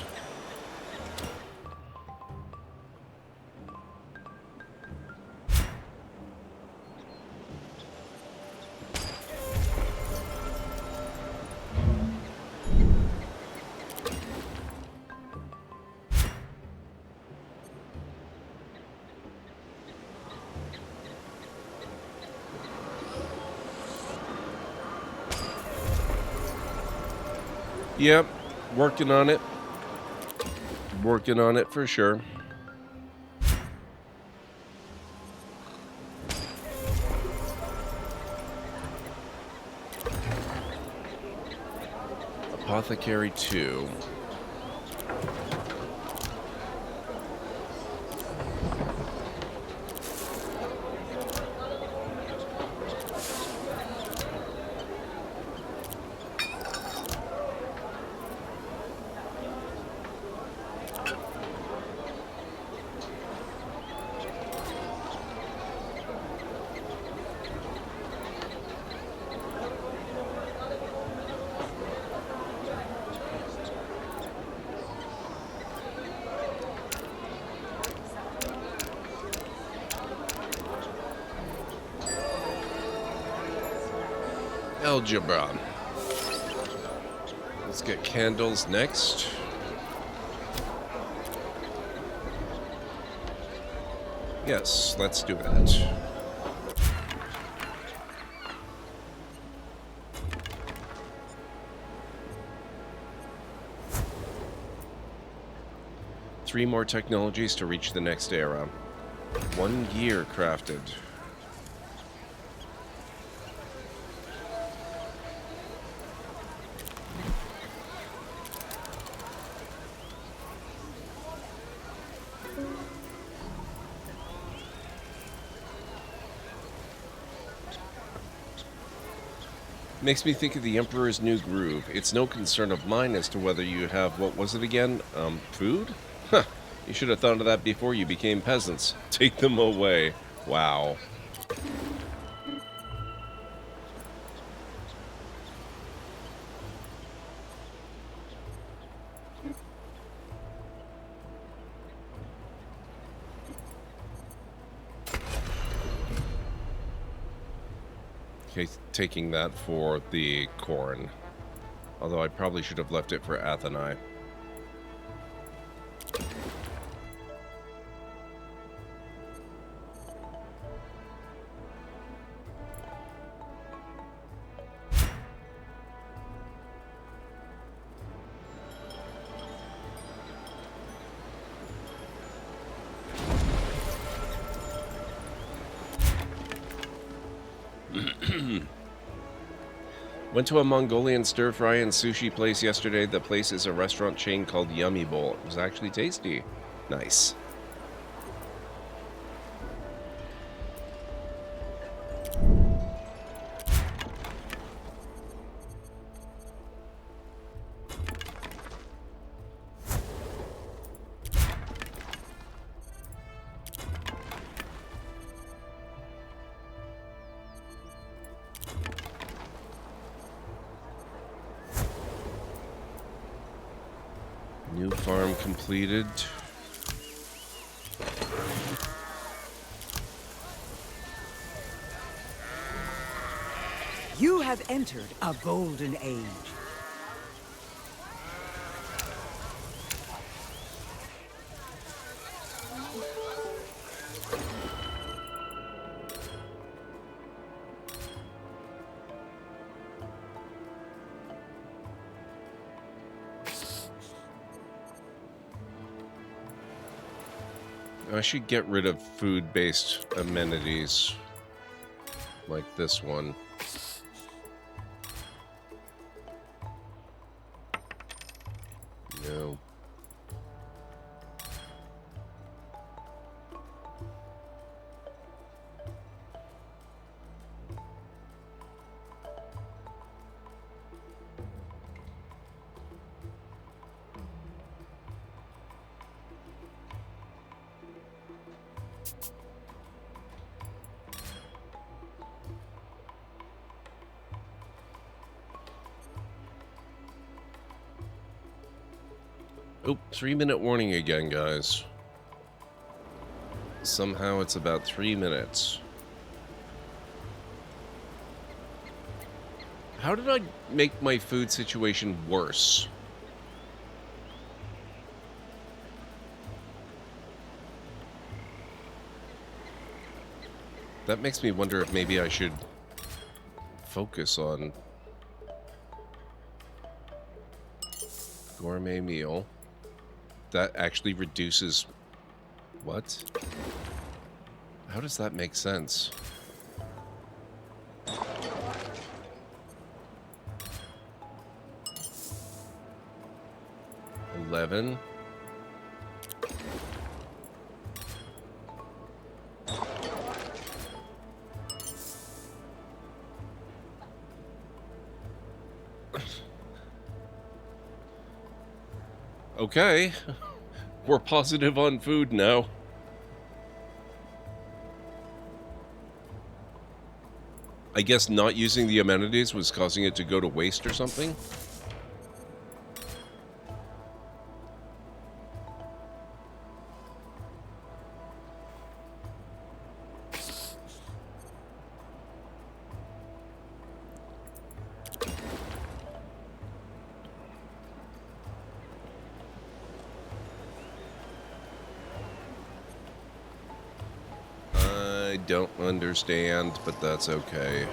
Yep, working on it. Working on it for sure. Apothecary 2. algebra. Let's get candles next. Yes, let's do that. Three more technologies to reach the next era. 1 year crafted. Makes me think of the Emperor's New Groove. It's no concern of mine as to whether you have, what was it again? Food? Huh. You should have thought of that before you became peasants. Take them away. Wow. Okay, taking that for the corn. Although I probably should have left it for Atheni. Went to a Mongolian stir-fry and sushi place yesterday. The place is a restaurant chain called Yummy Bowl. It was actually tasty. Nice. New farm completed. You have entered a golden age. I should get rid of food-based amenities like this one. No. Oh, 3-minute warning again, guys. Somehow it's about 3 minutes. How did I make my food situation worse? That makes me wonder if maybe I should focus on gourmet meal. That actually reduces... What? How does that make sense? $11. Okay. We're positive on food now. I guess not using the amenities was causing it to go to waste or something? don't understand, but that's okay.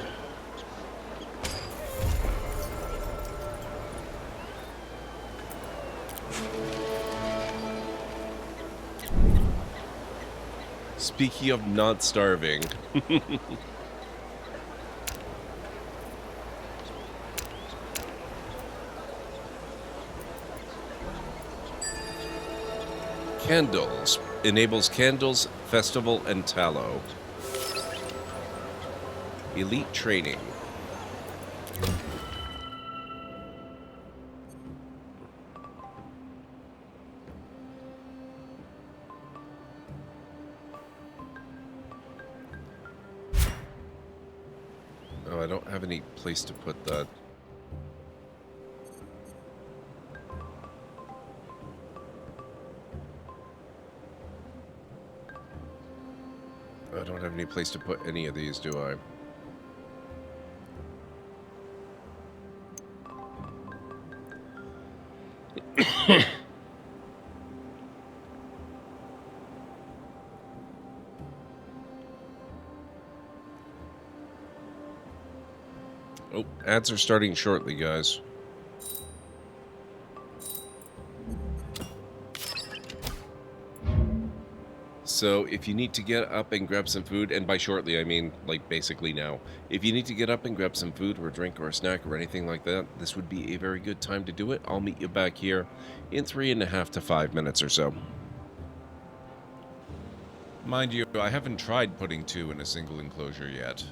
Speaking of not starving. Candles. Enables candles, festival, and tallow. Elite training. Oh, I don't have any place to put that. I don't have any place to put any of these, do I? Oh, ads are starting shortly, guys. So if you need to get up and grab some food, and by shortly I mean like basically now, if you need to get up and grab some food or a drink or a snack or anything like that, this would be a very good time to do it. I'll meet you back here in 3.5 to 5 minutes or so. Mind you, I haven't tried putting 2 in a single enclosure yet.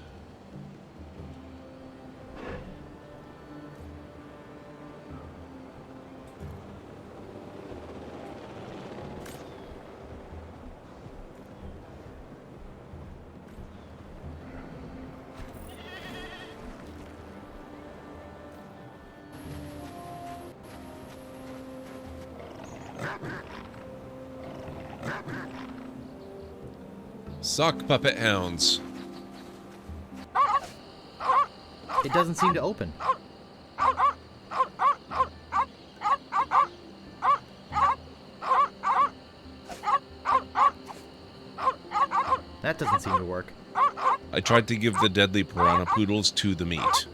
Sock puppet hounds. It doesn't seem to open. That doesn't seem to work. I tried to give the deadly piranha poodles to the meat.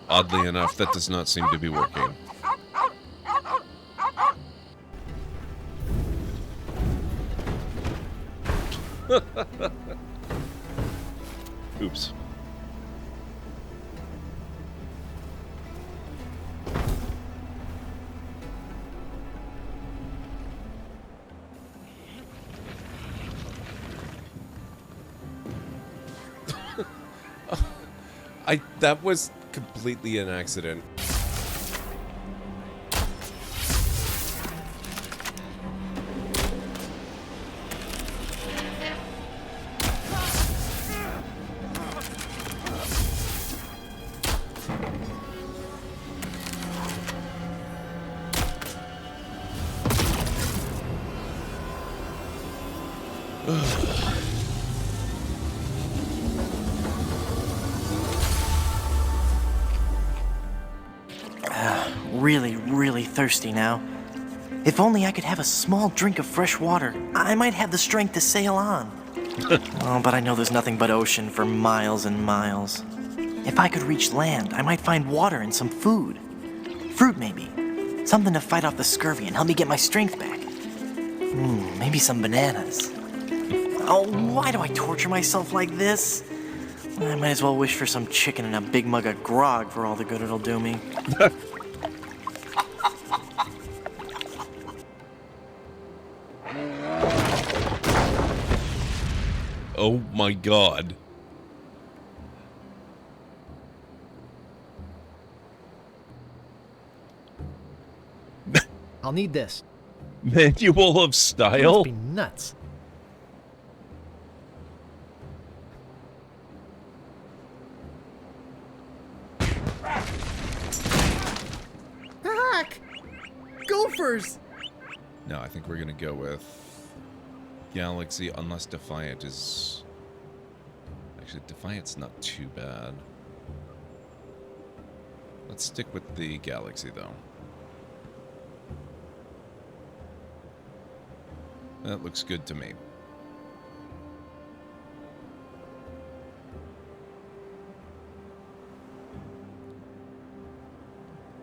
Oddly enough, that does not seem to be working. Oops. That was completely an accident. Really thirsty now. If only I could have a small drink of fresh water, I might have the strength to sail on. Oh, but I know there's nothing but ocean for miles and miles. If I could reach land, I might find water and some food. Fruit, maybe. Something to fight off the scurvy and help me get my strength back. Maybe some bananas. Oh, why do I torture myself like this? I might as well wish for some chicken and a big mug of grog for all the good it'll do me. Oh my god. I'll need this. Manual of Must style? be nuts. Heck! Gophers! No, I think we're gonna go with Galaxy, unless Defiant is... Actually, Defiant's not too bad. Let's stick with the Galaxy, though. That looks good to me.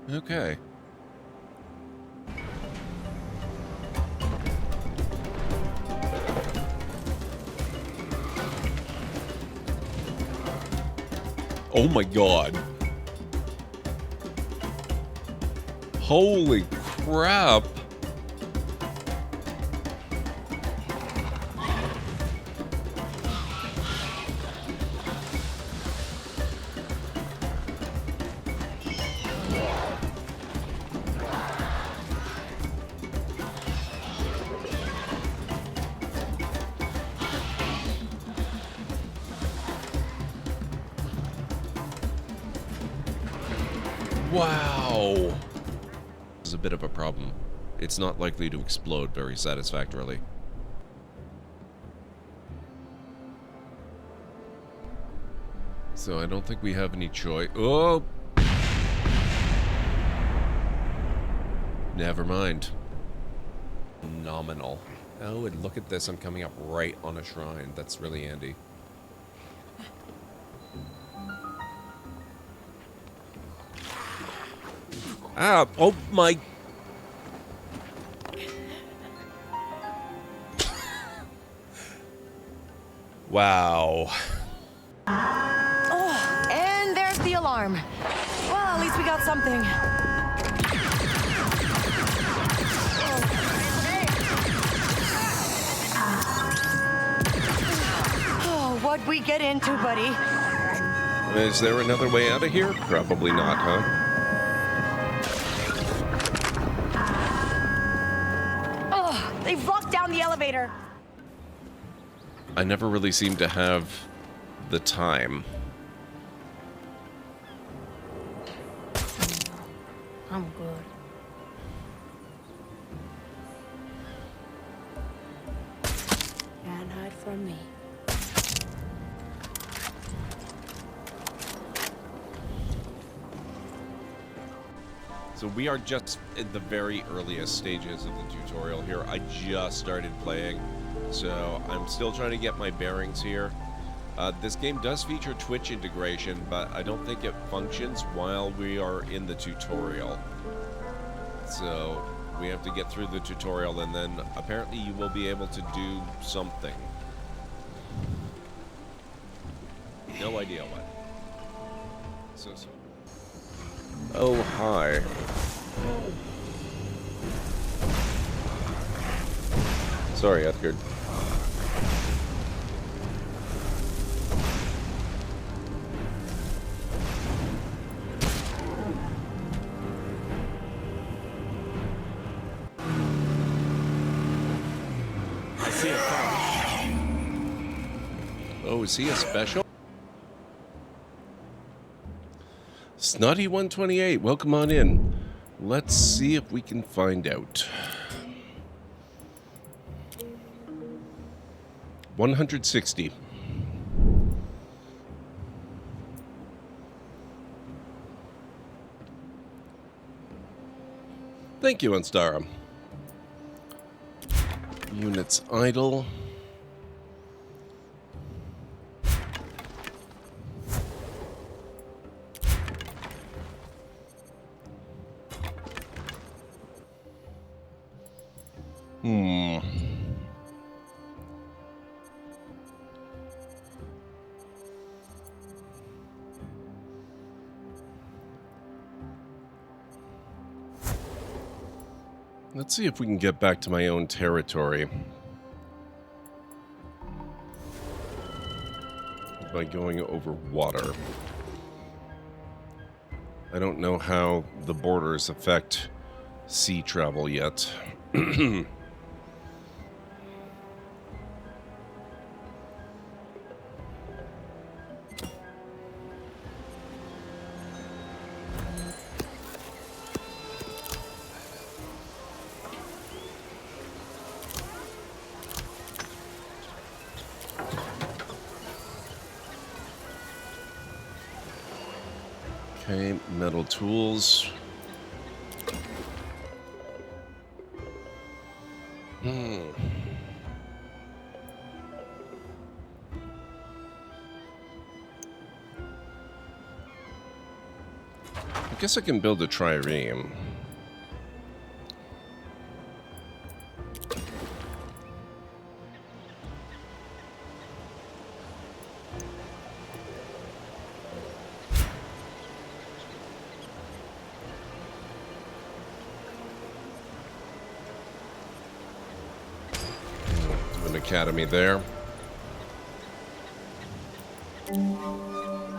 Okay. Oh my god. Holy crap. Wow. This is a bit of a problem. It's not likely to explode very satisfactorily. So I don't think we have any choice. Oh! Never mind. Nominal. Oh, and look at this. I'm coming up right on a shrine. That's really handy. Ah! Oh my... Wow. Oh, and there's the alarm. Well, at least we got something. Oh, what'd we get into, buddy? Is there another way out of here? Probably not, huh? Oh, they've locked down the elevator. I never really seem to have the time. I'm good. Can't hide from me. So we are just in the very earliest stages of the tutorial here. I just started playing, so I'm still trying to get my bearings here. This game does feature Twitch integration, but I don't think it functions while we are in the tutorial. So we have to get through the tutorial, and then apparently you will be able to do something. No idea what. So. Oh, hi. Sorry, Edgard. I see a car. Oh, is he a special? Snotty 128, welcome on in. Let's see if we can find out. 160. Thank you, Unstara. Units idle. Let's see if we can get back to my own territory by going over water. I don't know how the borders affect sea travel yet. Okay, metal tools. guess I can build a trireme. An academy there.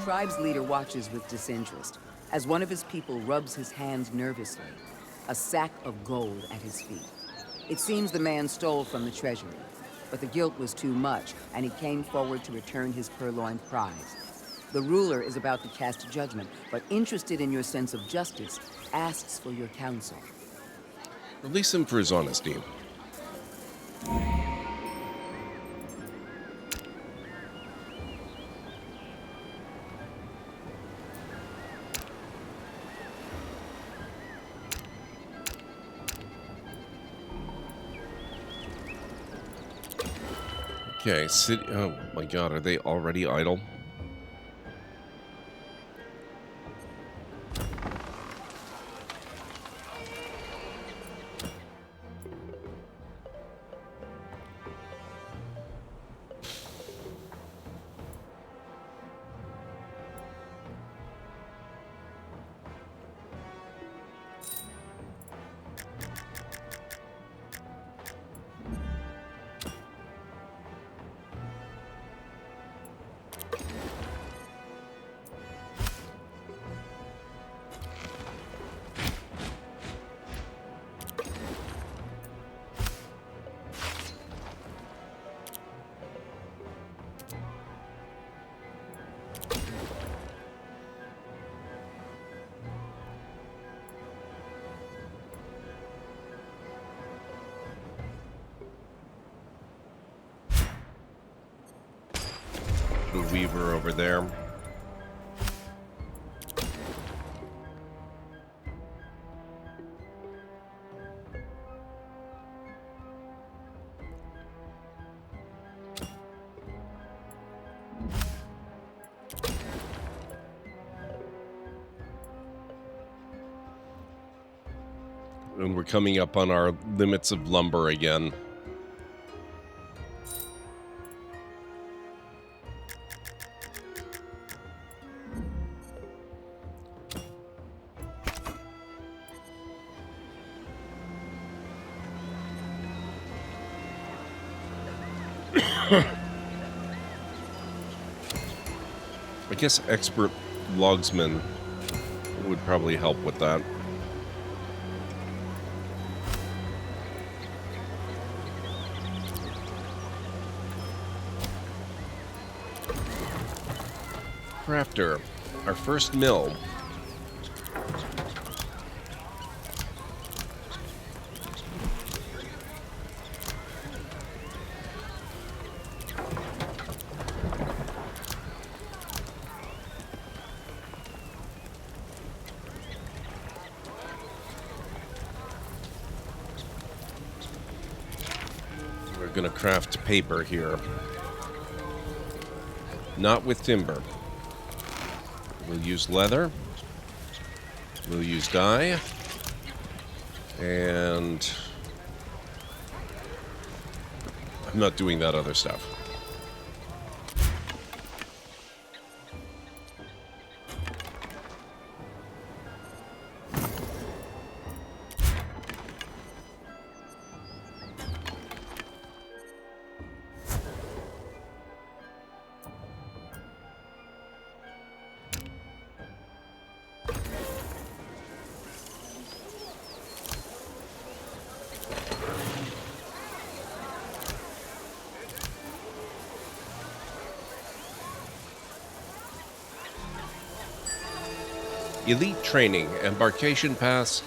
Tribe's leader watches with disinterest as one of his people rubs his hands nervously, a sack of gold at his feet. It seems the man stole from the treasury, but the guilt was too much, and he came forward to return his purloined prize. The ruler is about to cast judgment, but interested in your sense of justice, asks for your counsel. Release him for his honesty. Okay, city. Oh my god, are they already idle? The Weaver over there. And we're coming up on our limits of lumber again. I guess expert logsman would probably help with that. Crafter, our first mill. We're gonna craft paper here. Not with timber. We'll use leather. We'll use dye. And I'm not doing that other stuff. Elite training, embarkation pass,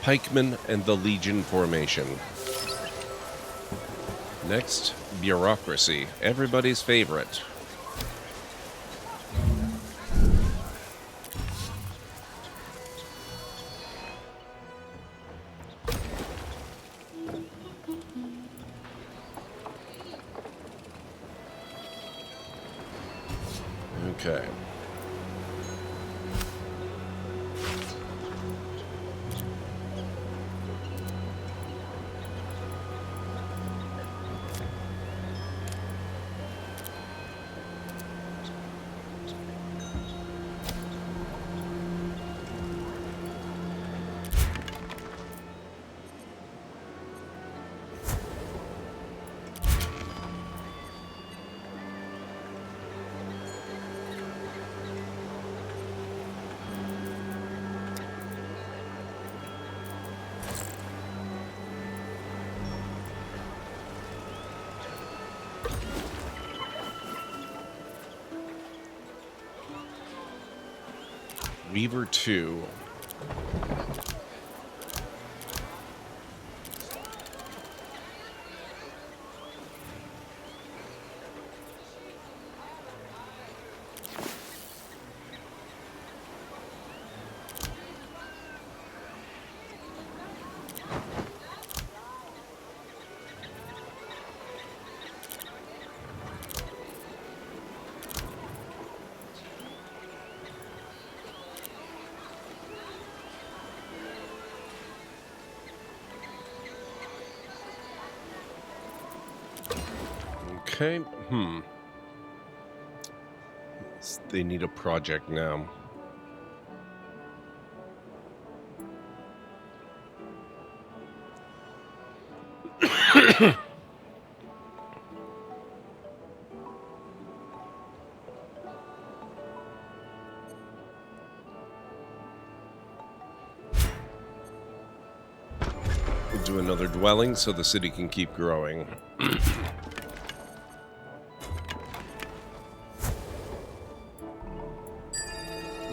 pikemen, and the Legion formation. Next, bureaucracy, everybody's favorite. Okay. Weaver 2. Okay, They need a project now. We'll do another dwelling so the city can keep growing.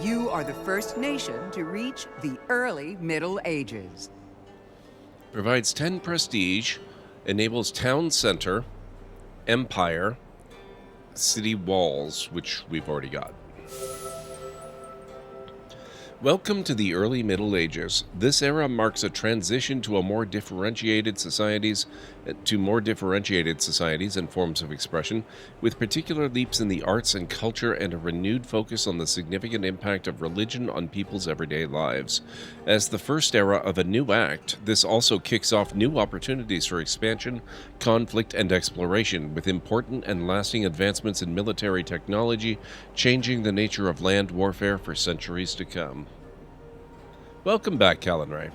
You are the first nation to reach the early Middle Ages. Provides 10 prestige, enables town center, empire, city walls, which we've already got. Welcome to the early Middle Ages. This era marks a transition to more differentiated societies and forms of expression, with particular leaps in the arts and culture and a renewed focus on the significant impact of religion on people's everyday lives. As the first era of a new act, this also kicks off new opportunities for expansion, conflict, and exploration, with important and lasting advancements in military technology, changing the nature of land warfare for centuries to come. Welcome back, Callan Ray.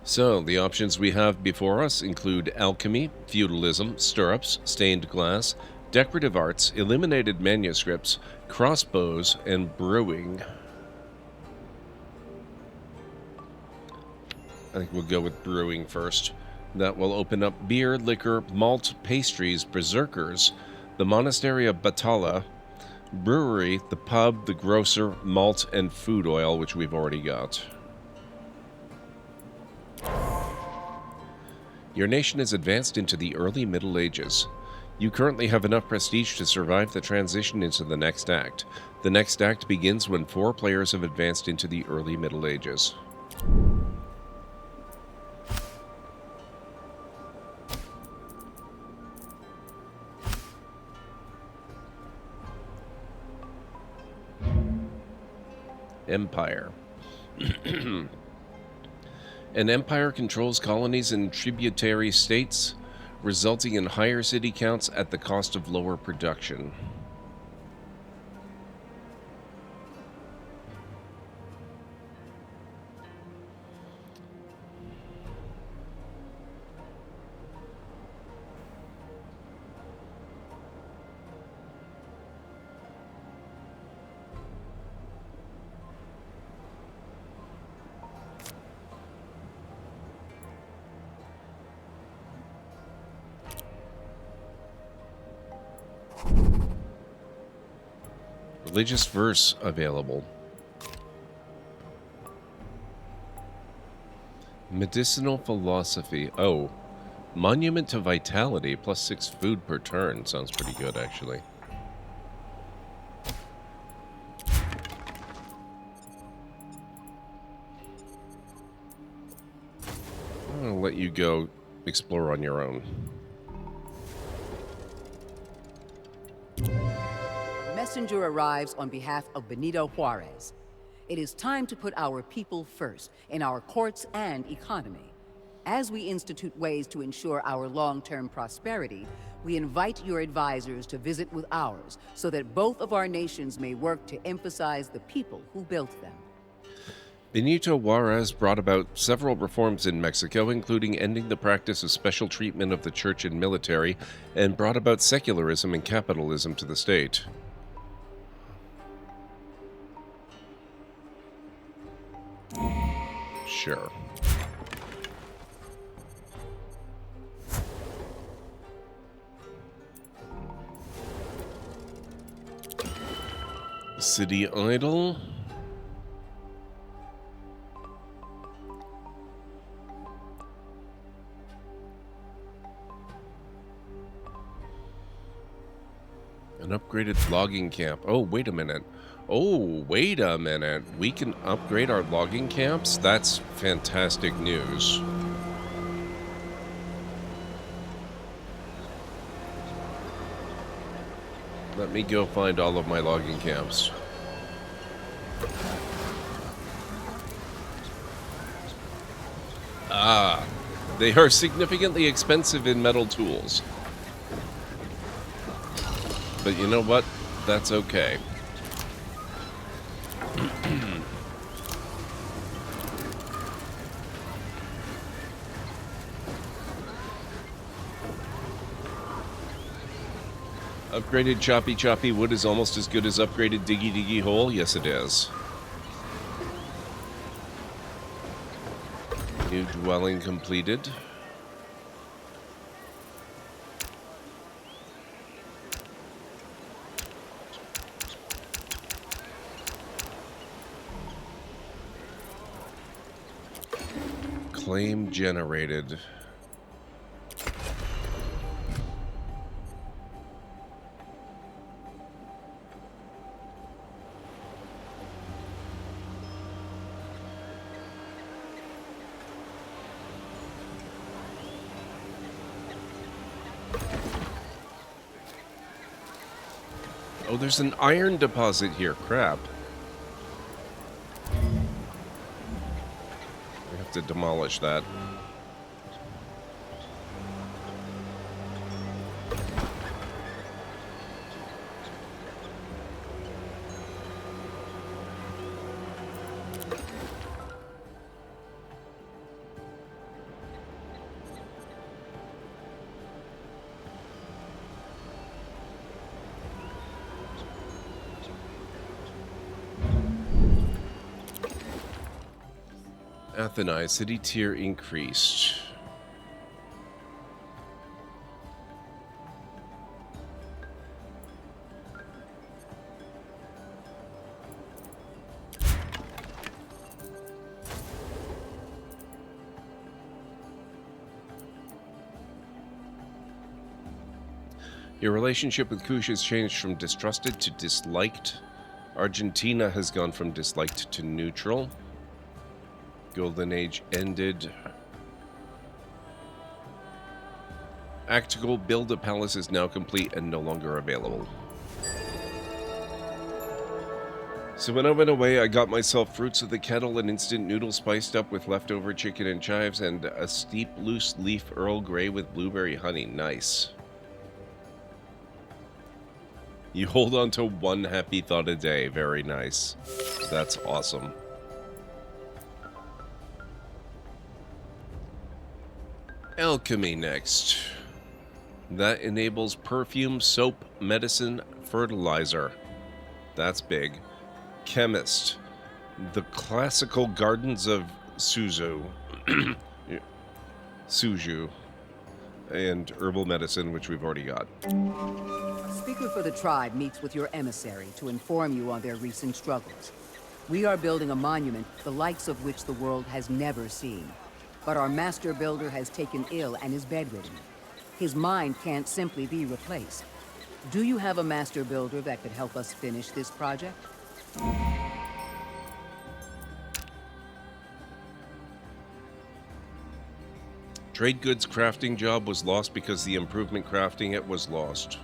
So, the options we have before us include alchemy, feudalism, stirrups, stained glass, decorative arts, illuminated manuscripts, crossbows, and brewing. I think we'll go with brewing first. That will open up beer, liquor, malt, pastries, berserkers, the monastery of Batala, brewery, the pub, the grocer, malt, and food oil, which we've already got. Your nation is advanced into the early Middle Ages. You currently have enough prestige to survive the transition into the next act. The next act begins when 4 players have advanced into the early Middle Ages. Empire. An empire controls colonies and tributary states, resulting in higher city counts at the cost of lower production. Religious verse available. Medicinal philosophy. Oh, monument to vitality plus 6 food per turn. Sounds pretty good, actually. I'll let you go explore on your own. Messenger arrives on behalf of Benito Juarez. It is time to put our people first in our courts and economy. As we institute ways to ensure our long-term prosperity, we invite your advisors to visit with ours so that both of our nations may work to emphasize the people who built them. Benito Juarez brought about several reforms in Mexico, including ending the practice of special treatment of the church and military, and brought about secularism and capitalism to the state. Sure. City idle. An upgraded logging camp. Oh, wait a minute. Oh, wait a minute. We can upgrade our logging camps? That's fantastic news. Let me go find all of my logging camps. Ah, they are significantly expensive in metal tools. But you know what? That's okay. Upgraded choppy wood is almost as good as upgraded diggy hole? Yes, it is. New dwelling completed. Claim generated. Oh, there's an iron deposit here. Crap. We have to demolish that. Athenai, city tier increased. Your relationship with Kush has changed from distrusted to disliked. Argentina has gone from disliked to neutral. Golden Age ended. Actical build a palace is now complete and no longer available. So when I went away, I got myself fruits of the kettle and instant noodles spiced up with leftover chicken and chives and a steep loose leaf Earl Grey with blueberry honey. Nice. You hold on to one happy thought a day. Very nice. That's awesome. Alchemy next. That enables perfume, soap, medicine, fertilizer. That's big. Chemist. The classical gardens of Suzu. Suju. And herbal medicine, which we've already got. A speaker for the tribe meets with your emissary to inform you on their recent struggles. We are building a monument, the likes of which the world has never seen. But our master builder has taken ill and is bedridden. His mind can't simply be replaced. Do you have a master builder that could help us finish this project? Trade goods crafting job was lost because the improvement crafting it was lost.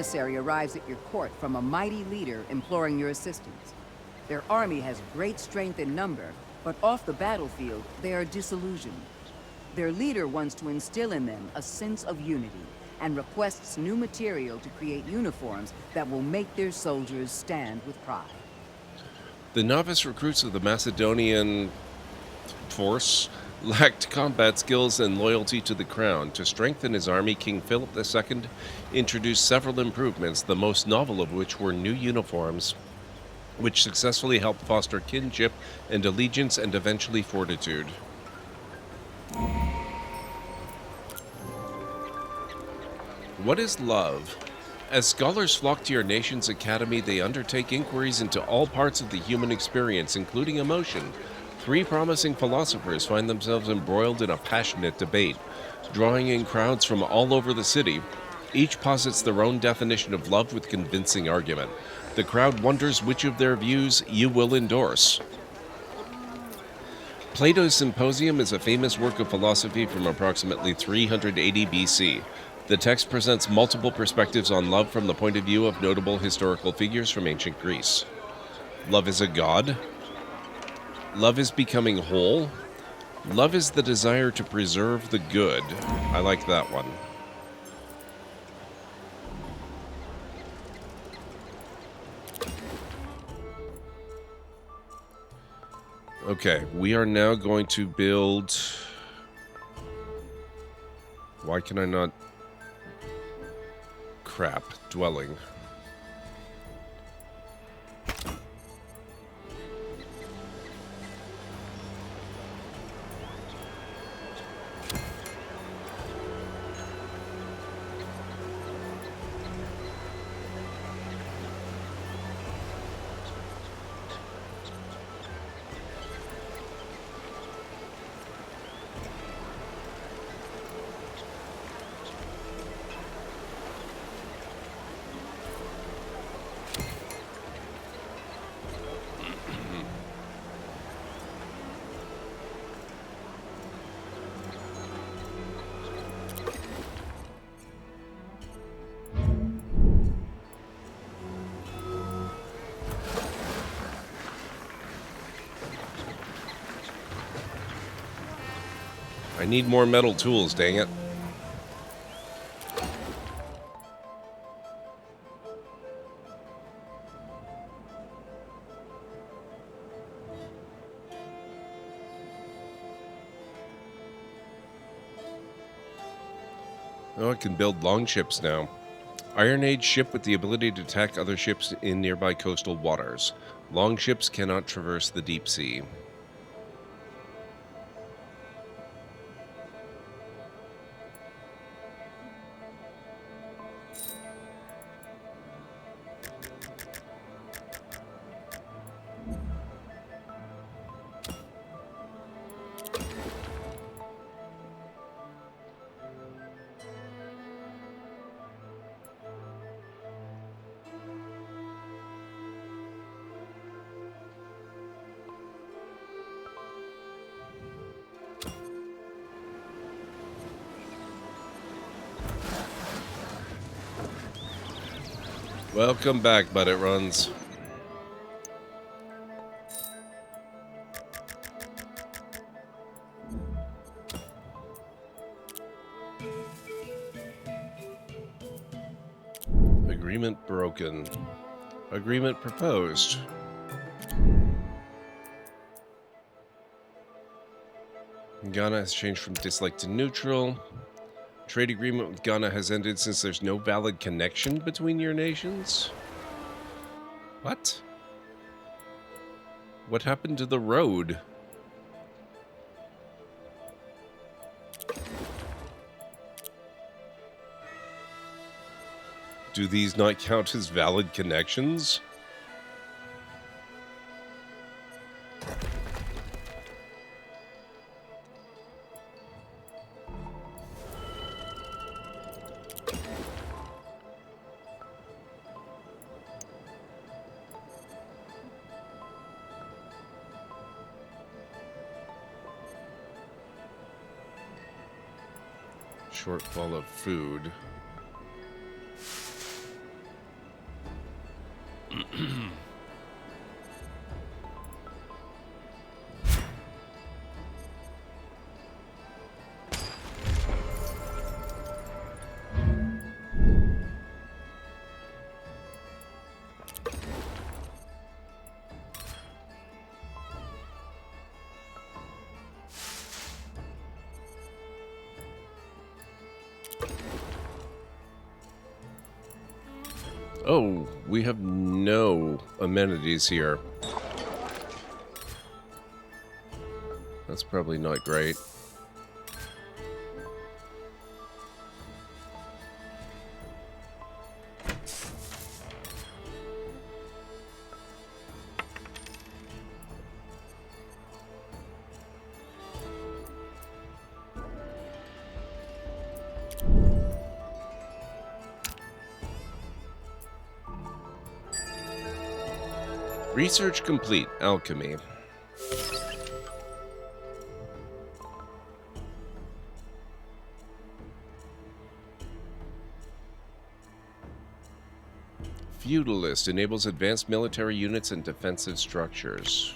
emissary arrives at your court from a mighty leader imploring your assistance. Their army has great strength in number, but off the battlefield, they are disillusioned. Their leader wants to instill in them a sense of unity, and requests new material to create uniforms that will make their soldiers stand with pride. The novice recruits of the Macedonian force lacked combat skills and loyalty to the crown. To strengthen his army, King Philip II introduced several improvements, the most novel of which were new uniforms, which successfully helped foster kinship and allegiance and eventually fortitude. What is love? As scholars flock to your nation's academy, they undertake inquiries into all parts of the human experience, including emotion. 3 promising philosophers find themselves embroiled in a passionate debate, drawing in crowds from all over the city. Each posits their own definition of love with convincing argument. The crowd wonders which of their views you will endorse. Plato's Symposium is a famous work of philosophy from approximately 380 BC. The text presents multiple perspectives on love from the point of view of notable historical figures from ancient Greece. Love is a god. Love is becoming whole. Love is the desire to preserve the good. I like that one. Okay, we are now going to build... Why can I not... Crap. Dwelling. I need more metal tools, dang it. Oh, I can build longships now. Iron Age ship with the ability to attack other ships in nearby coastal waters. Longships cannot traverse the deep sea. Welcome back, but it runs. Agreement broken. Agreement proposed. Ghana has changed from dislike to neutral. Trade agreement with Ghana has ended since there's no valid connection between your nations. What? What happened to the road? Do these not count as valid connections? Shortfall of food. Oh, we have no amenities here. That's probably not great. Research complete. Alchemy. Feudalist enables advanced military units and defensive structures.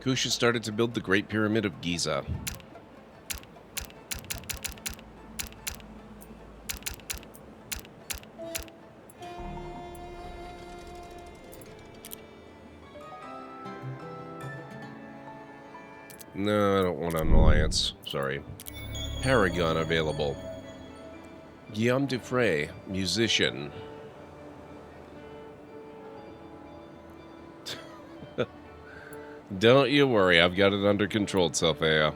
Kush started to build the Great Pyramid of Giza. No, I don't want an alliance. Sorry. Paragon available. Guillaume Dufray, musician. Don't you worry, I've got it under control, Selphia.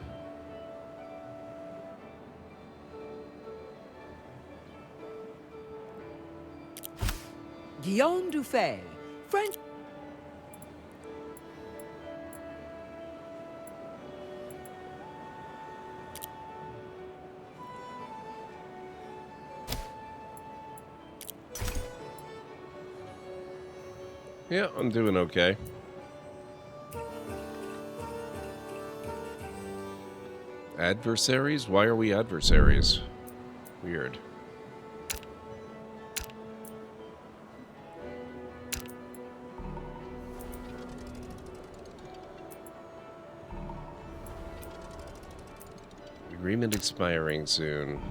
Guillaume Dufay, French. Yeah, I'm doing okay. Adversaries? Why are we adversaries? Weird. Agreement expiring soon.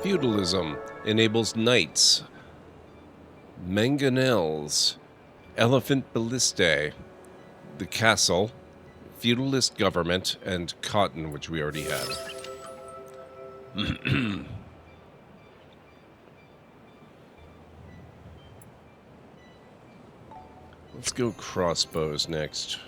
Feudalism enables knights, mangonels, elephant ballistae, the castle, feudalist government, and cotton, which we already had. Let's go crossbows next.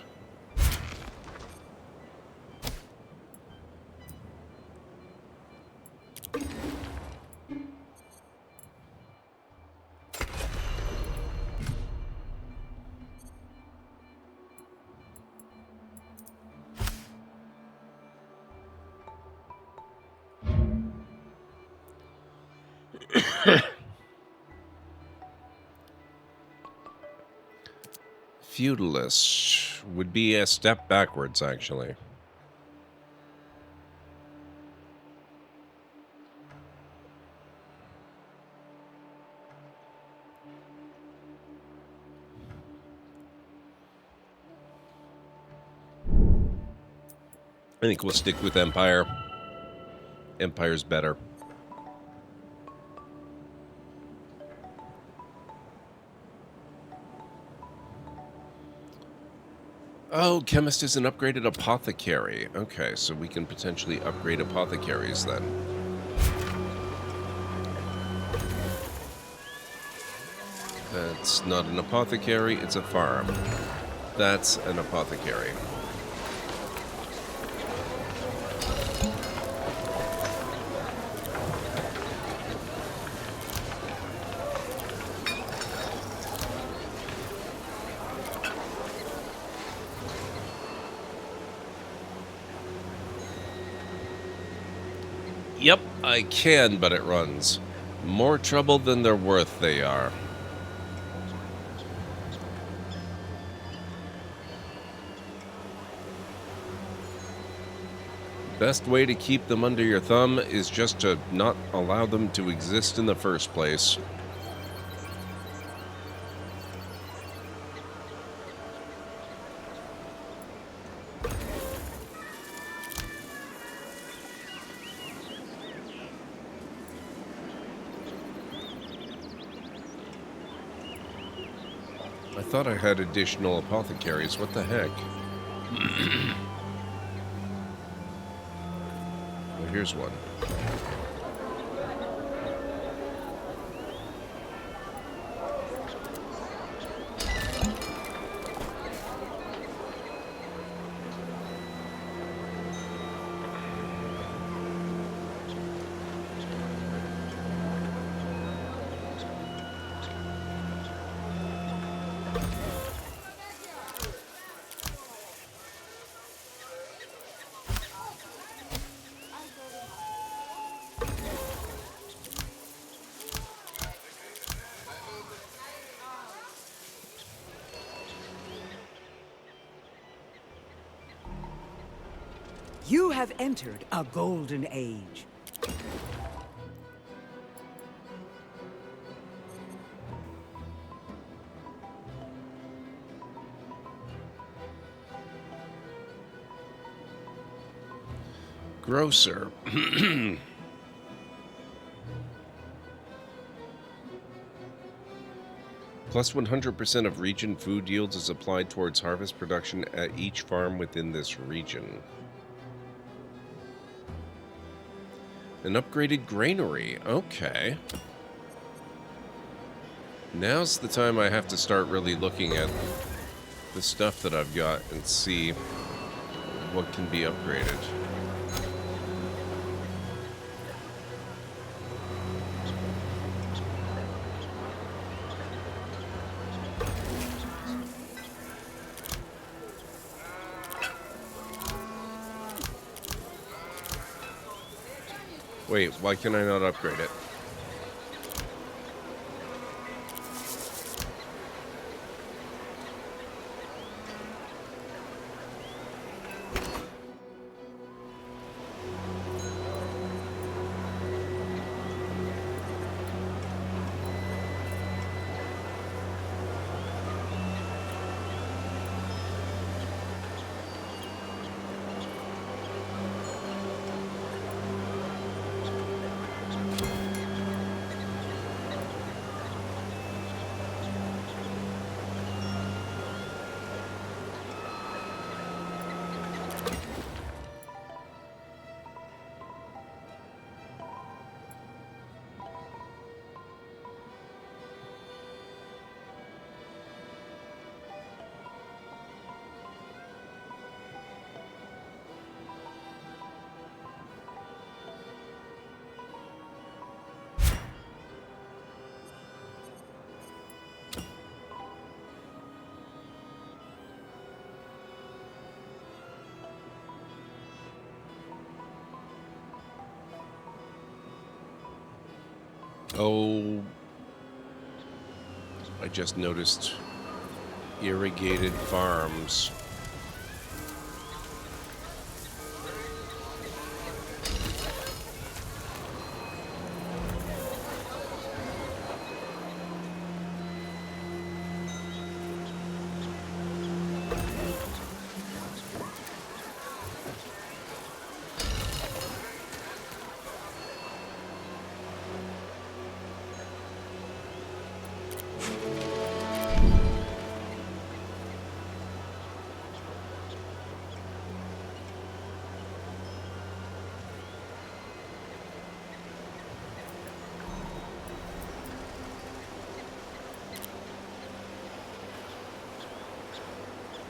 Feudalist would be a step backwards, actually. I think we'll stick with Empire. Empire's better. Oh, chemist is an upgraded apothecary. Okay, so we can potentially upgrade apothecaries then. That's not an apothecary, it's a farm. That's an apothecary. Yep, I can, but it runs. More trouble than they're worth, they are. Best way to keep them under your thumb is just to not allow them to exist in the first place. thought I had additional apothecaries. What the heck? Well, here's one. You have entered a golden age. Grocer. Plus 100% of region food yields is applied towards harvest production at each farm within this region. An upgraded granary. Okay. Now's the time I have to start really looking at the stuff that I've got and see what can be upgraded. Wait, why can I not upgrade it? Oh, I just noticed irrigated farms.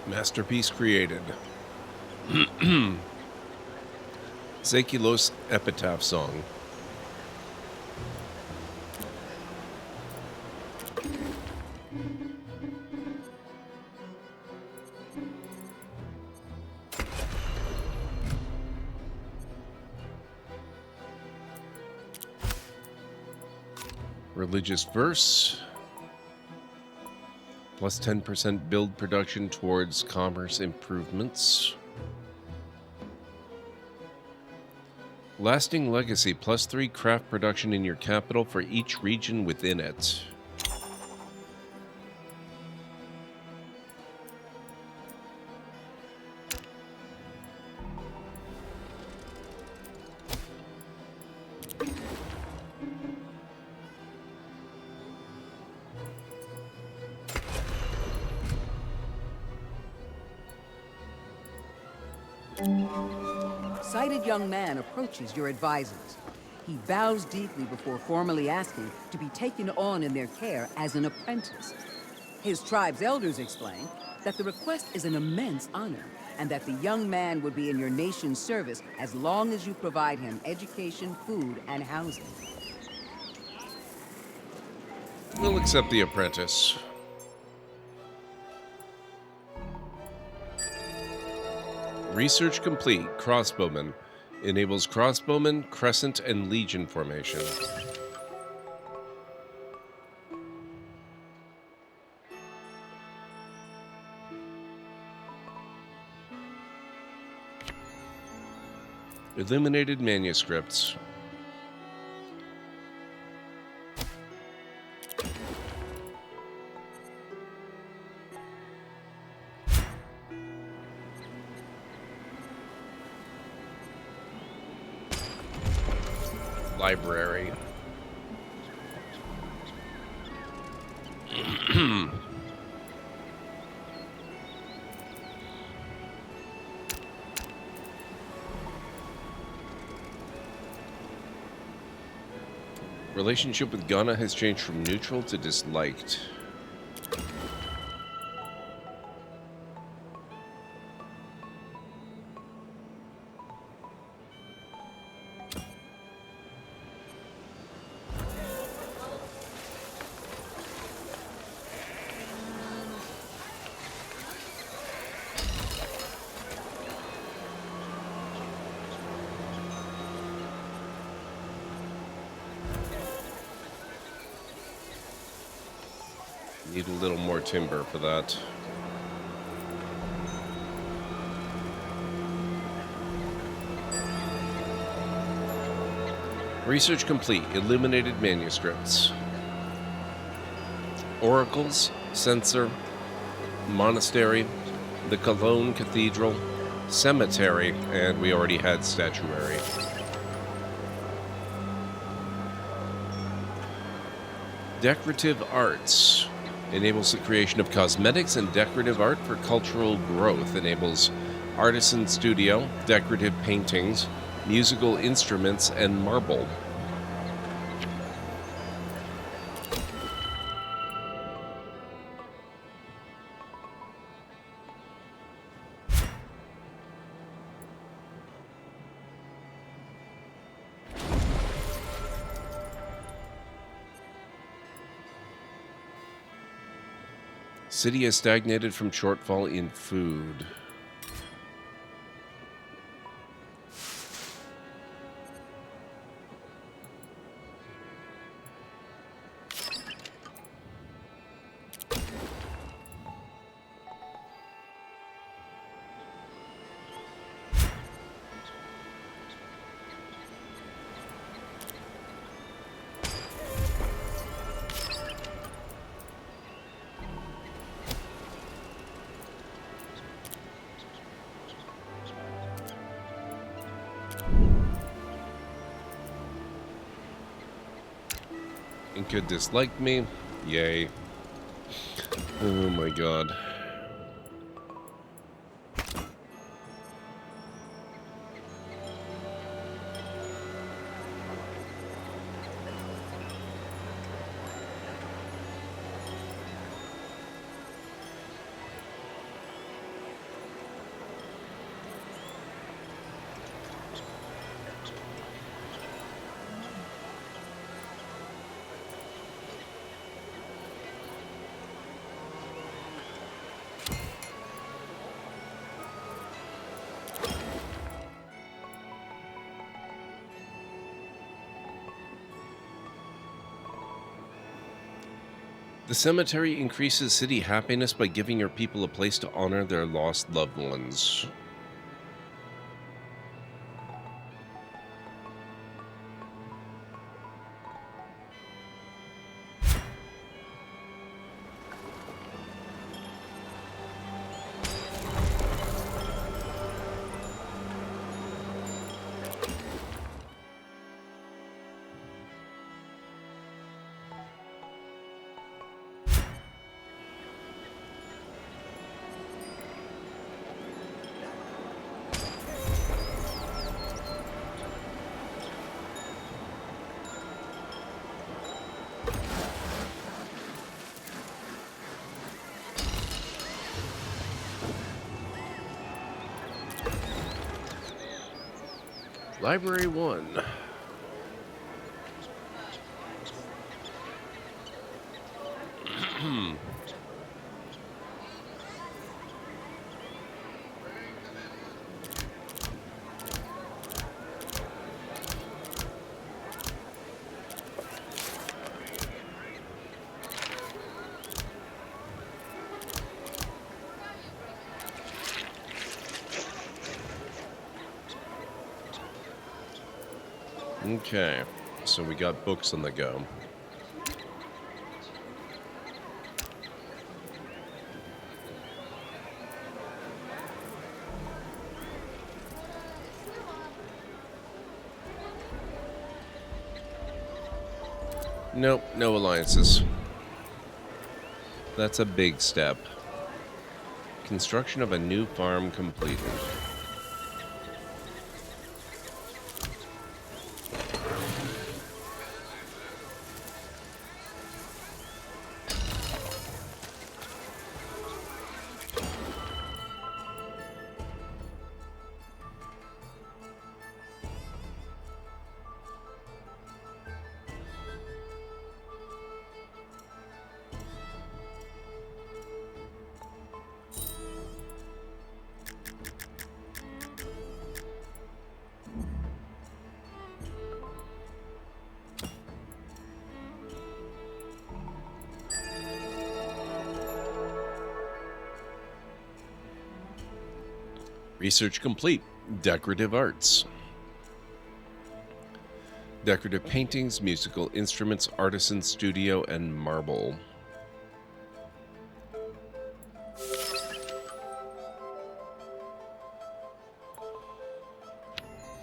Masterpiece created. Zekilos Epitaph Song. Religious verse. Plus 10% build production towards commerce improvements. Lasting legacy. Plus 3 craft production in your capital for each region within it. Sighted young man approaches your advisors. He bows deeply before formally asking to be taken on in their care as an apprentice. His tribe's elders explain that the request is an immense honor, and that the young man would be in your nation's service as long as you provide him education, food, and housing. We'll accept the apprentice. Research complete. Crossbowman. Enables crossbowman, crescent, and legion formation. Illuminated manuscripts. Library. Relationship with Ghana has changed from neutral to disliked. Need a little more timber for that. Research complete. Illuminated manuscripts. Oracles, Censer, Monastery, the Cologne Cathedral, Cemetery, and we already had Statuary. Decorative arts. Enables the creation of cosmetics and decorative art for cultural growth. Enables artisan studio, decorative paintings, musical instruments, and marble. City has stagnated from shortfall in food. Inca disliked me. Yay. Oh my god. The cemetery increases city happiness by giving your people a place to honor their lost loved ones. Library 1. Okay, so we got books on the go. Nope, no alliances. That's a big step. Construction of a new farm completed. Research complete. Decorative arts. Decorative paintings, musical instruments, artisan studio, and marble.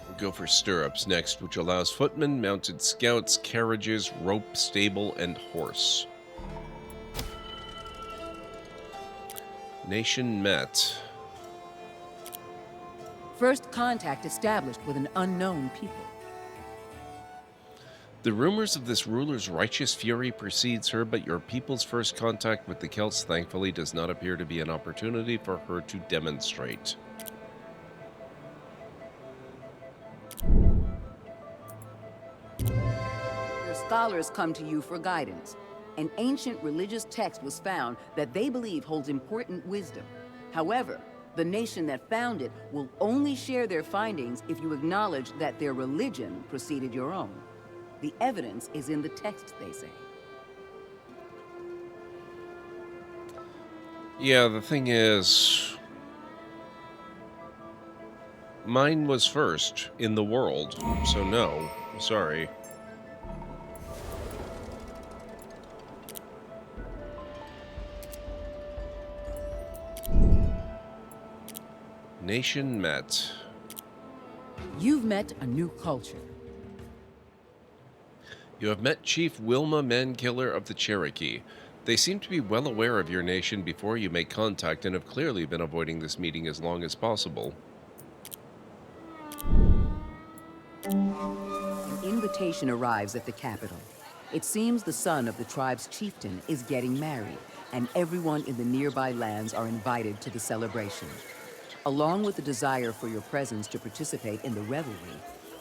We'll go for stirrups next, which allows footmen, mounted scouts, carriages, rope, stable, and horse. Nation met. First contact established with an unknown people. The rumors of this ruler's righteous fury precedes her, but your people's first contact with the Celts thankfully does not appear to be an opportunity for her to demonstrate. Your scholars come to you for guidance. An ancient religious text was found that they believe holds important wisdom. However, the nation that found it will only share their findings if you acknowledge that their religion preceded your own. The evidence is in the text, they say. Yeah, the thing is, mine was first in the world, so no, sorry. Nation met. You've met a new culture. You have met Chief Wilma Mankiller of the Cherokee. They seem to be well aware of your nation before you make contact and have clearly been avoiding this meeting as long as possible. An invitation arrives at the capital. It seems the son of the tribe's chieftain is getting married, and everyone in the nearby lands are invited to the celebration. Along with the desire for your presence to participate in the revelry,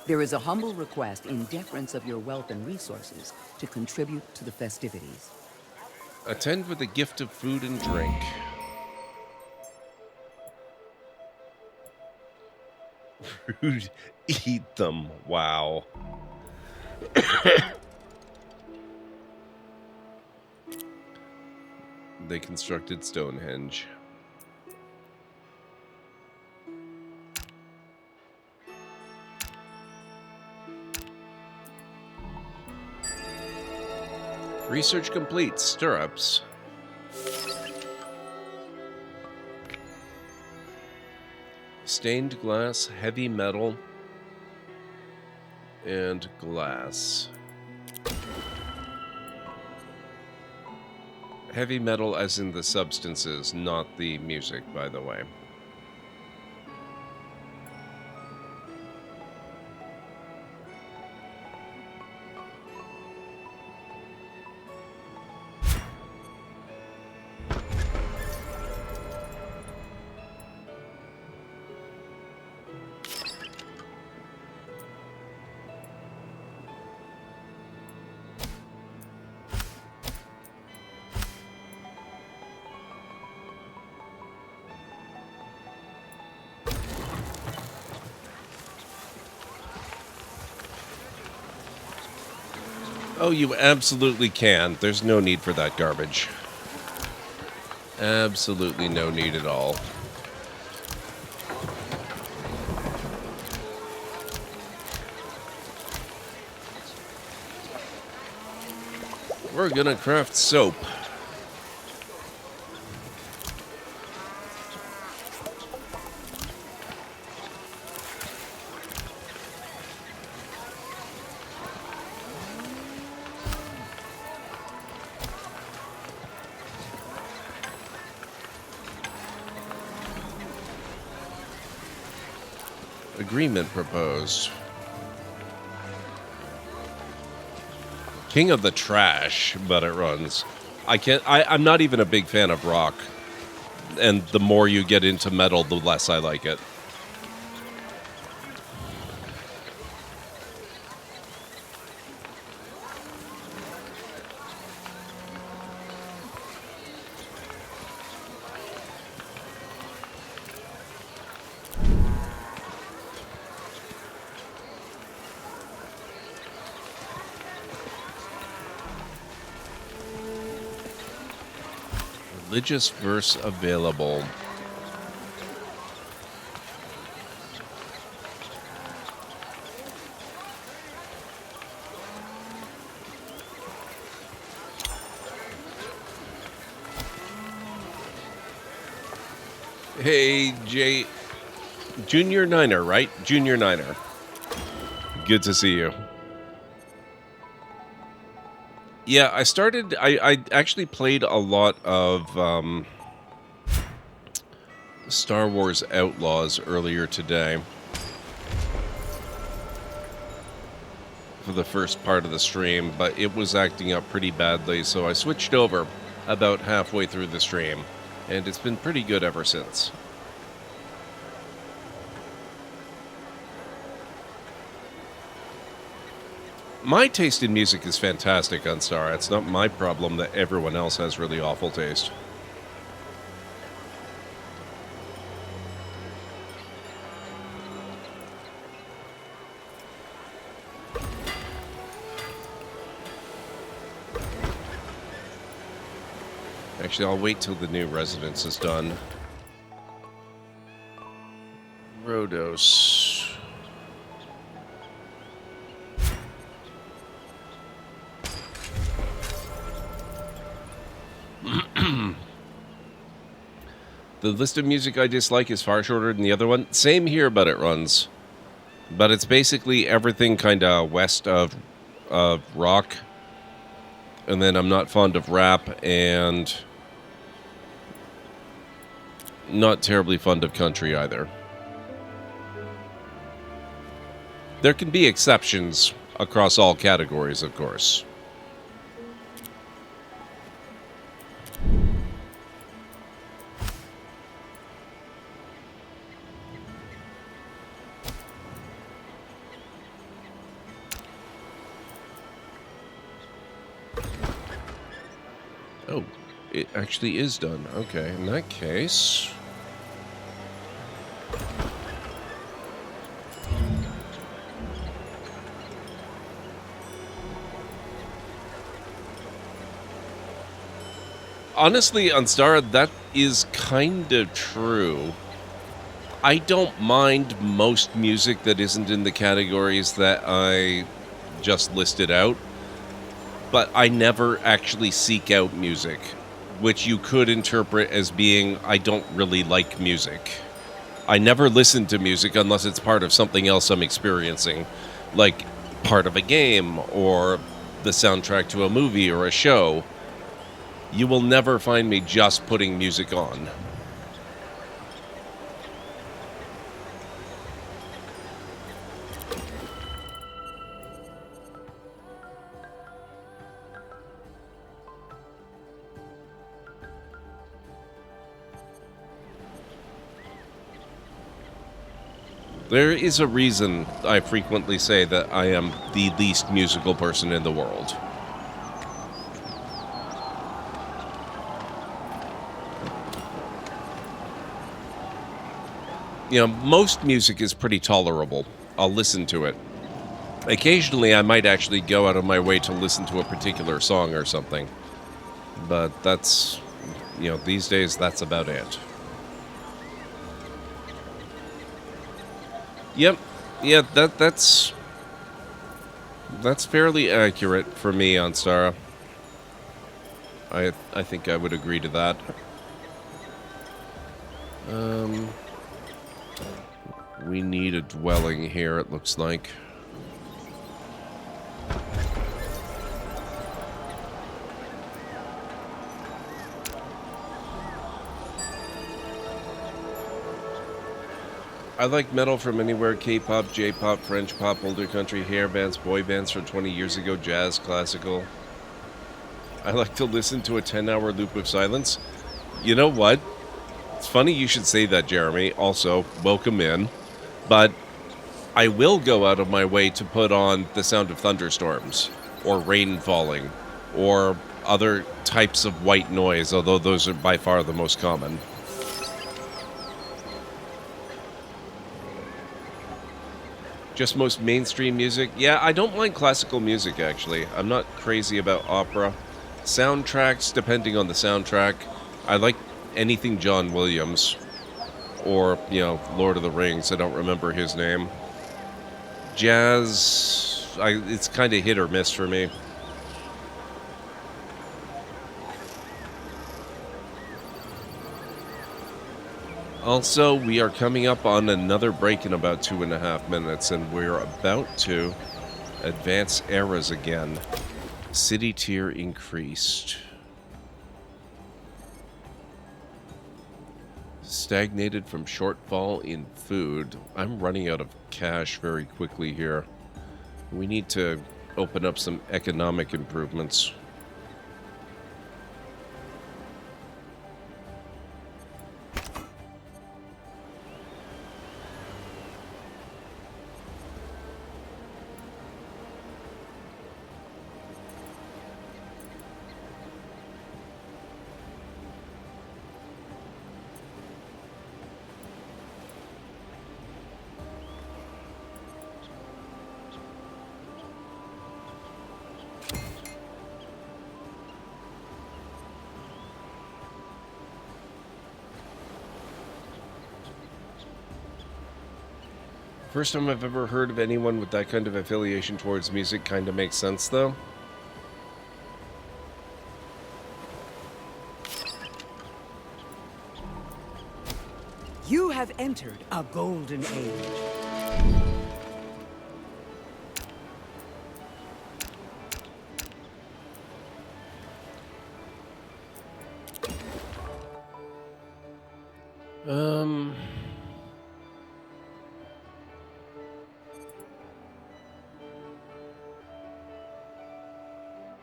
there is a humble request in deference of your wealth and resources to contribute to the festivities. Attend with a gift of food and drink. Rude. Eat them. Wow. They constructed Stonehenge. Research complete. Stirrups. Stained glass, heavy metal, and glass. Heavy metal as in the substances, not the music, by the way. Oh, you absolutely can. There's no need for that garbage. Absolutely no need at all. We're gonna craft soap. Agreement proposed. King of the trash, but it runs. I'm not even a big fan of rock. And the more you get into metal, the less I like it. Religious verse available. Hey, Jay. Junior Niner, right? Junior Niner. Good to see you. Yeah, I actually played a lot of Star Wars Outlaws earlier today for the first part of the stream, but it was acting up pretty badly, so I switched over about halfway through the stream, and it's been pretty good ever since. My taste in music is fantastic on Star. It's not my problem that everyone else has really awful taste. Actually, I'll wait till the new residence is done. Rhodos. The list of music I dislike is far shorter than the other one. Same here, but it runs. But it's basically everything kind of west of rock. And then I'm not fond of rap and not terribly fond of country either. There can be exceptions across all categories, of course. Oh, it actually is done. Okay, in that case... Honestly, on Star, that is kind of true. I don't mind most music that isn't in the categories that I just listed out, but I never actually seek out music, which you could interpret as being, I don't really like music. I never listen to music unless it's part of something else I'm experiencing, like part of a game or the soundtrack to a movie or a show. You will never find me just putting music on. There is a reason I frequently say that I am the least musical person in the world. You know, most music is pretty tolerable. I'll listen to it. Occasionally, I might actually go out of my way to listen to a particular song or something. But that's, you know, these days, that's about it. Yep. Yeah, that's fairly accurate for me on Stara. I think I would agree to that. We need a dwelling here, it looks like. I like metal from anywhere, K-pop, J-pop, French pop, older country, hair bands, boy bands from 20 years ago, jazz, classical. I like to listen to a 10-hour loop of silence. You know what? It's funny you should say that, Jeremy. Also, welcome in. But I will go out of my way to put on the sound of thunderstorms, or rain falling, or other types of white noise, although those are by far the most common. Just most mainstream music? Yeah, I don't mind classical music, actually. I'm not crazy about opera. Soundtracks, depending on the soundtrack. I like anything John Williams. Or, you know, Lord of the Rings. I don't remember his name. Jazz, it's kind of hit or miss for me. Also, we are coming up on another break in about 2.5 minutes, and we're about to advance eras again. City tier increased. Stagnated from shortfall in food. I'm running out of cash very quickly here. We need to open up some economic improvements. First time I've ever heard of anyone with that kind of affiliation towards music. Kind of makes sense, though. You have entered a golden age.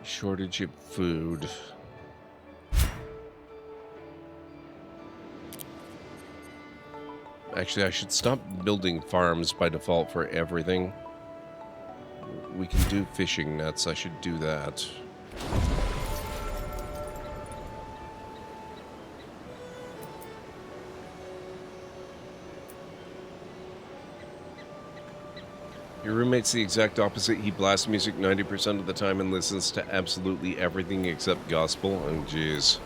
Shortage of food. Actually, I should stop building farms by default for everything. We can do fishing nets. I should do that. Your roommate's the exact opposite. He blasts music 90% of the time and listens to absolutely everything except gospel. Oh, jeez.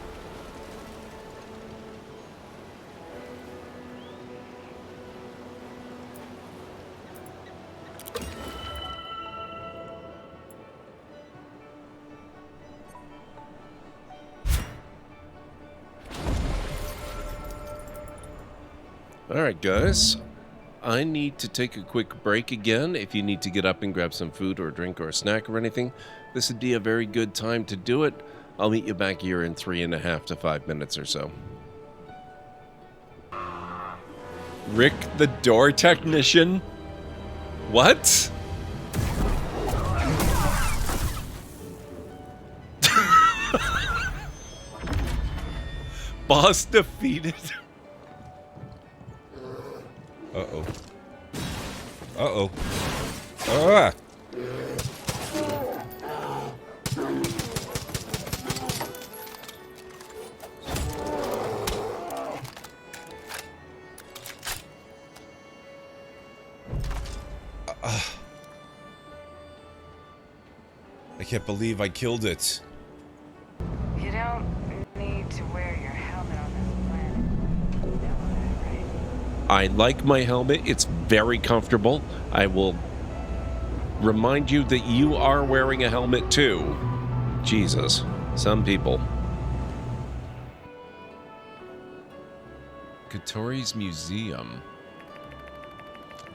Alright, guys. I need to take a quick break again. If you need to get up and grab some food or a drink or a snack or anything, this would be a very good time to do it. I'll meet you back here in 3.5 to 5 minutes or so. Rick the door technician? What? Boss defeated. Uh-oh. Uh-oh. Ah! I can't believe I killed it. You don't need to wear your helmet on this planet. You know that, right? I like my helmet. It's very comfortable. I will remind you that you are wearing a helmet too. Jesus. Some people. Katori's Museum.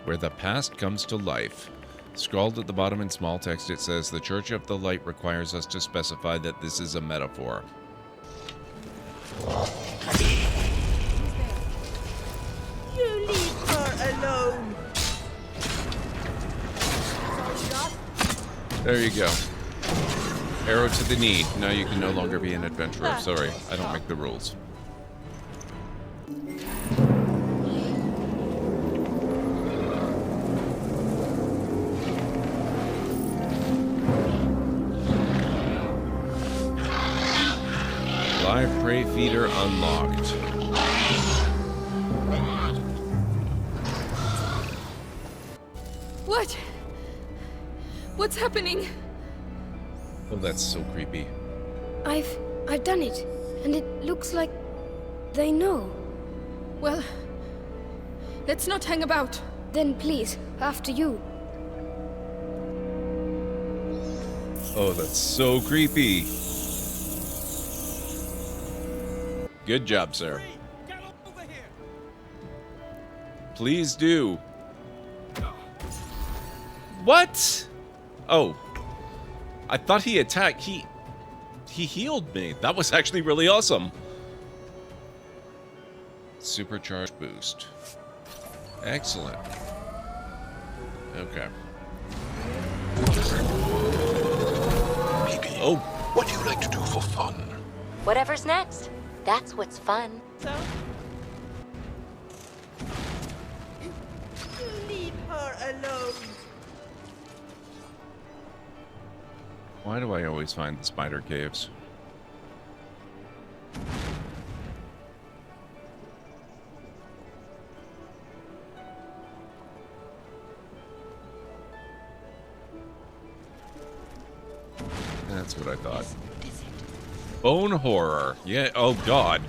Where the past comes to life. Scrawled at the bottom in small text, it says, "The Church of the Light requires us to specify that this is a metaphor." You leave her alone. There you go. Arrow to the knee. Now you can no longer be an adventurer. Sorry, I don't make the rules. Live prey feeder unlocked. What? What's happening? Oh, that's so creepy. I've done it, and it looks like they know. Well, let's not hang about. Then please, after you. Oh, that's so creepy. Good job, sir. Please do. What? Oh. I thought he attacked. He healed me. That was actually really awesome. Supercharged boost. Excellent. Okay. Oh. What do you like to do for fun? Whatever's next. That's what's fun. So? You leave her alone. Why do I always find the spider caves? That's what I thought. Bone horror. Yeah, oh god.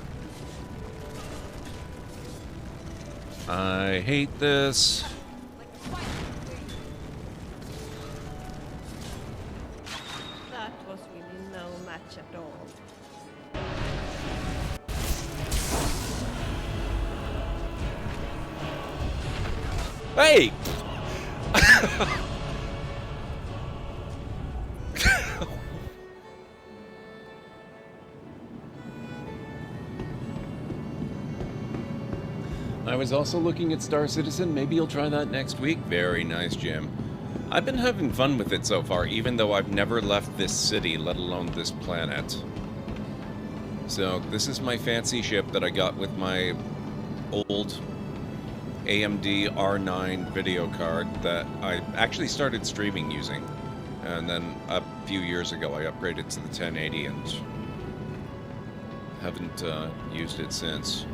I hate this. That was really no match at all. Hey! I was also looking at Star Citizen. Maybe you'll try that next week. Very nice, Jim. I've been having fun with it so far, even though I've never left this city, let alone this planet. So, this is my fancy ship that I got with my old AMD R9 video card that I actually started streaming using. And then a few years ago, I upgraded to the 1080 and haven't used it since.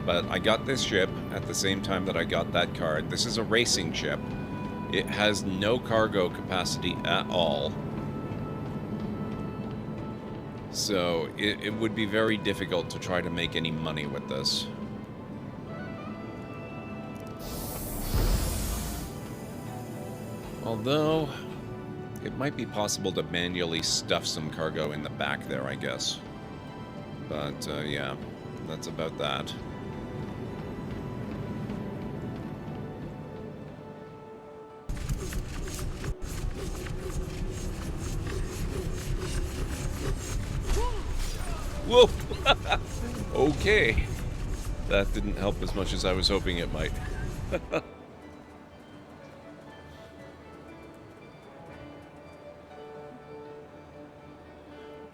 But I got this ship at the same time that I got that card. This is a racing ship. It has no cargo capacity at all. So it would be very difficult to try to make any money with this. Although, it might be possible to manually stuff some cargo in the back there, I guess. But, yeah, that's about that. Whoa! Okay. That didn't help as much as I was hoping it might.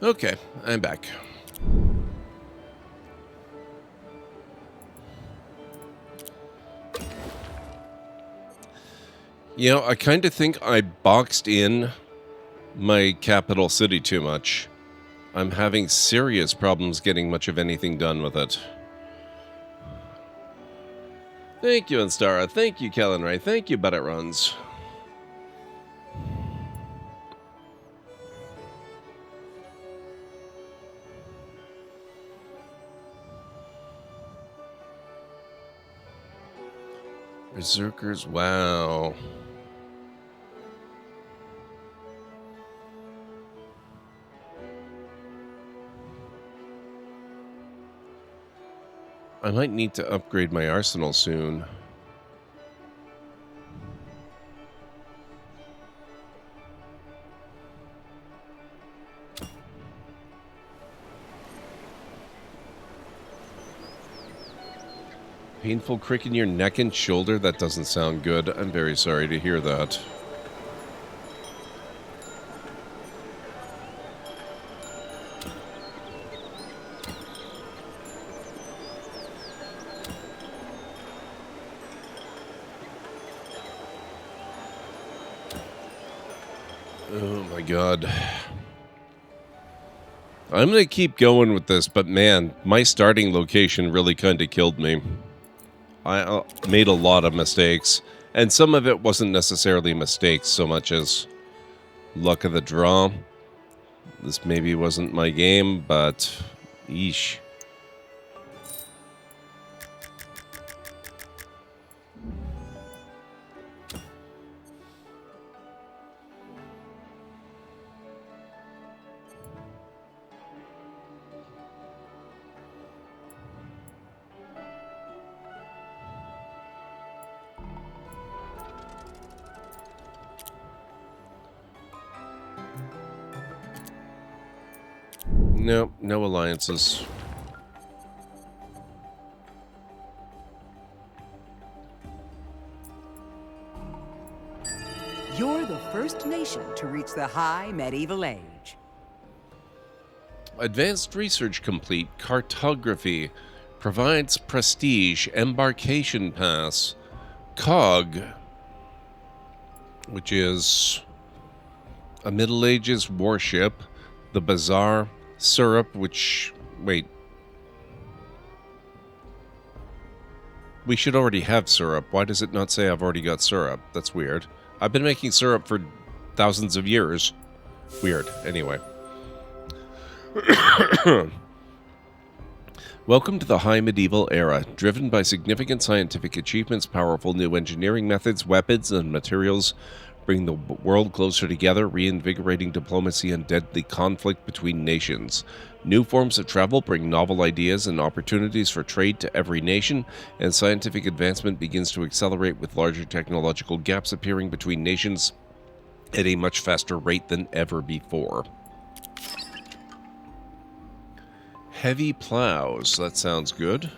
Okay, I'm back. You know, I kind of think I boxed in my capital city too much. I'm having serious problems getting much of anything done with it. Thank you, Instara. Thank you, Kellen Ray. Thank you, But It Runs. Berserkers, wow. I might need to upgrade my arsenal soon. Painful crick in your neck and shoulder? That doesn't sound good. I'm very sorry to hear that. Oh my god. I'm going to keep going with this, but man, my starting location really kind of killed me. I made a lot of mistakes, and some of it wasn't necessarily mistakes so much as luck of the draw. This maybe wasn't my game, but yeesh. No, no alliances. You're the first nation to reach the high medieval age. Advanced research complete. Cartography. Provides prestige. Embarkation pass. Cog. Which is a Middle Ages warship. The Bazaar. Syrup, which... Wait. We should already have syrup. Why does it not say I've already got syrup? That's weird. I've been making syrup for thousands of years. Weird. Anyway. Welcome to the High Medieval Era. Driven by significant scientific achievements, powerful new engineering methods, weapons, and materials bring the world closer together, reinvigorating diplomacy and deadly conflict between nations. New forms of travel bring novel ideas and opportunities for trade to every nation, and scientific advancement begins to accelerate with larger technological gaps appearing between nations at a much faster rate than ever before. Heavy plows. That sounds good.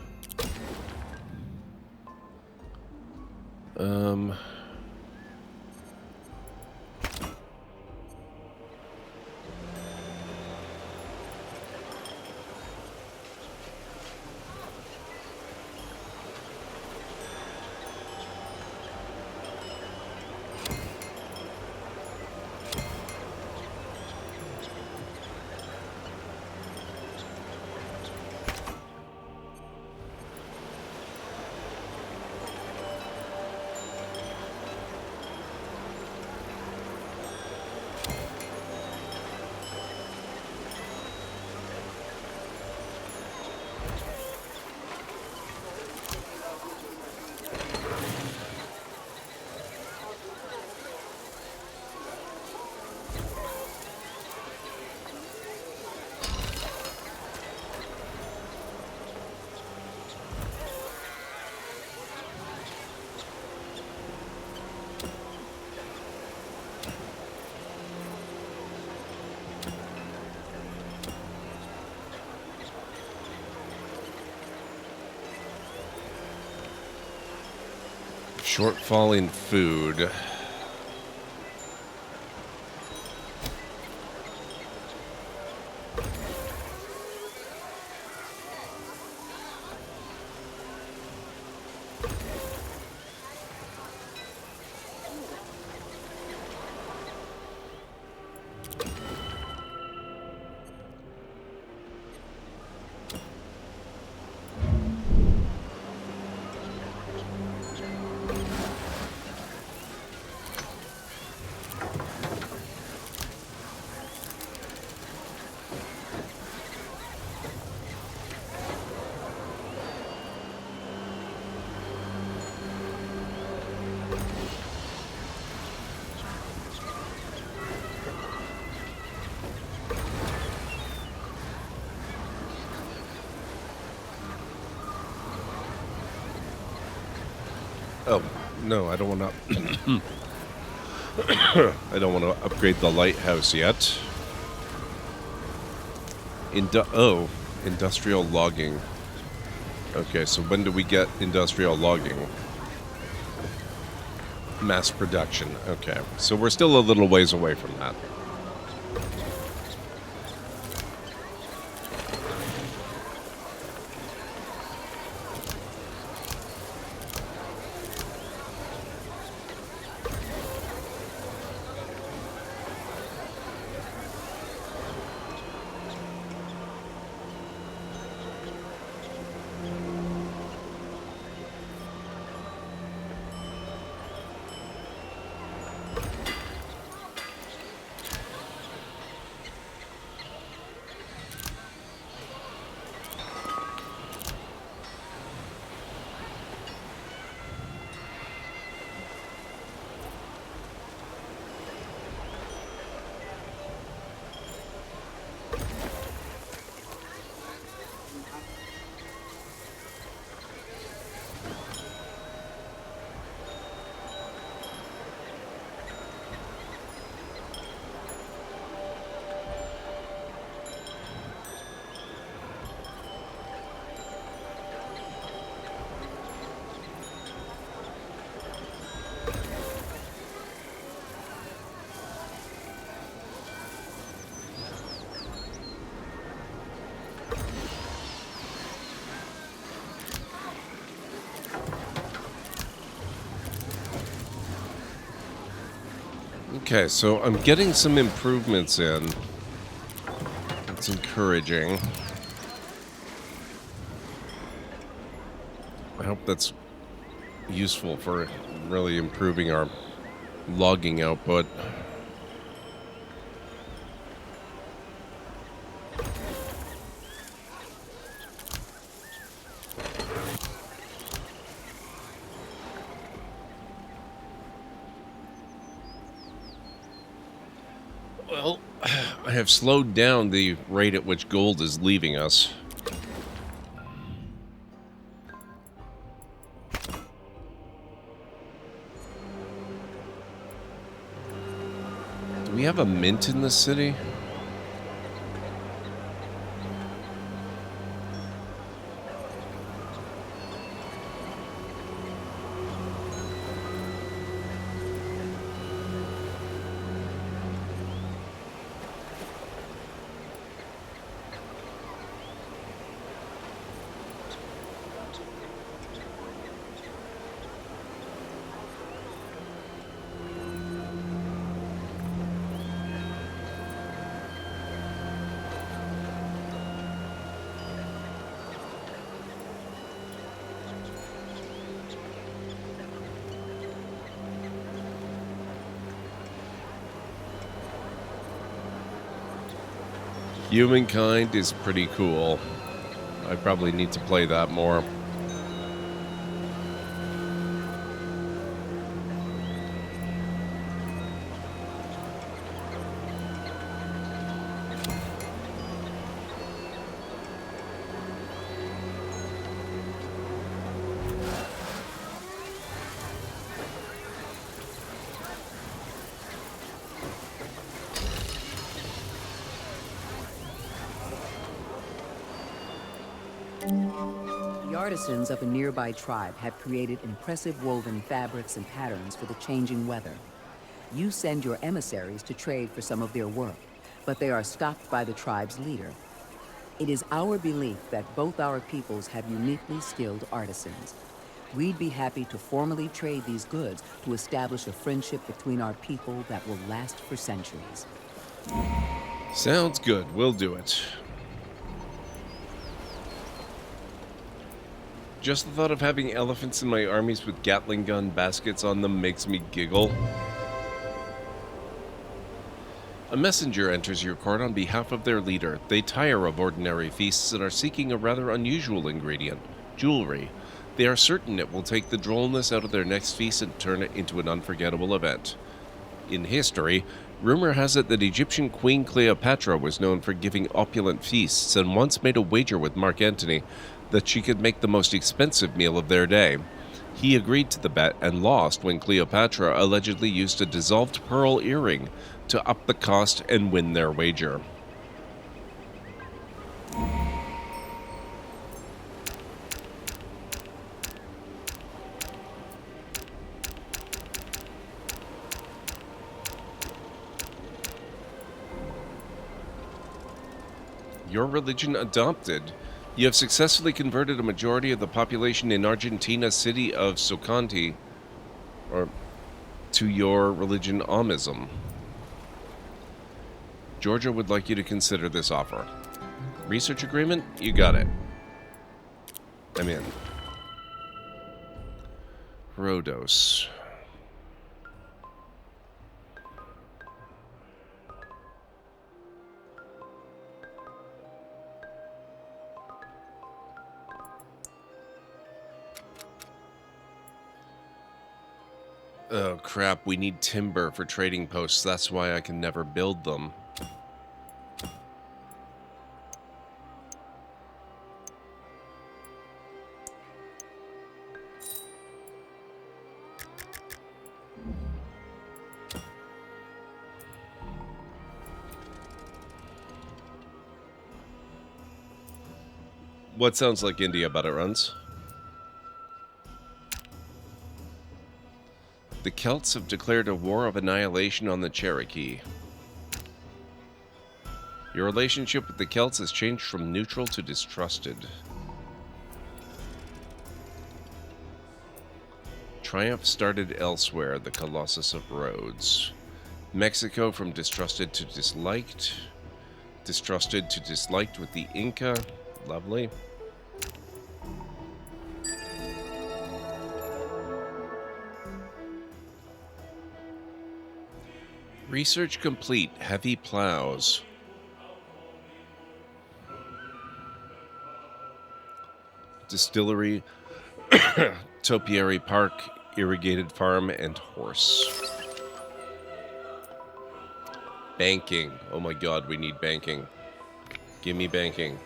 Shortfall in food. Oh, no, I don't want to... I don't want to upgrade the lighthouse yet. Industrial logging. Okay, so when do we get industrial logging? Mass production. Okay, so we're still a little ways away from that. Okay, so I'm getting some improvements in. That's encouraging. I hope that's useful for really improving our logging output. Well, I have slowed down the rate at which gold is leaving us. Do we have a mint in this city? Humankind is pretty cool. I probably need to play that more. The artisans of a nearby tribe have created impressive woven fabrics and patterns for the changing weather. You send your emissaries to trade for some of their work, but they are stopped by the tribe's leader. It is our belief that both our peoples have uniquely skilled artisans. We'd be happy to formally trade these goods to establish a friendship between our people that will last for centuries. Sounds good. We'll do it. Just the thought of having elephants in my armies with Gatling gun baskets on them makes me giggle. A messenger enters your court on behalf of their leader. They tire of ordinary feasts and are seeking a rather unusual ingredient, jewelry. They are certain it will take the drollness out of their next feast and turn it into an unforgettable event. In history, rumor has it that Egyptian Queen Cleopatra was known for giving opulent feasts and once made a wager with Mark Antony that she could make the most expensive meal of their day. He agreed to the bet and lost when Cleopatra allegedly used a dissolved pearl earring to up the cost and win their wager. Your religion adopted. You have successfully converted a majority of the population in Argentina's city of Socanti to your religion Amism. Georgia would like you to consider this offer. Research agreement? You got it. I'm in. Rhodos. Oh crap, we need timber for trading posts. That's why I can never build them. What sounds like India, but it runs? The Celts have declared a war of annihilation on the Cherokee. Your relationship with the Celts has changed from neutral to distrusted. Triumph started elsewhere, the Colossus of Rhodes. Mexico from distrusted to disliked. Distrusted to disliked with the Inca. Lovely. Research complete. Heavy plows. Distillery, topiary park, irrigated farm, and horse. Banking. Oh my god, we need banking. Give me banking.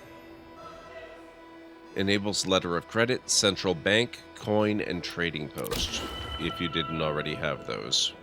Enables letter of credit, central bank, coin, and trading post, if you didn't already have those.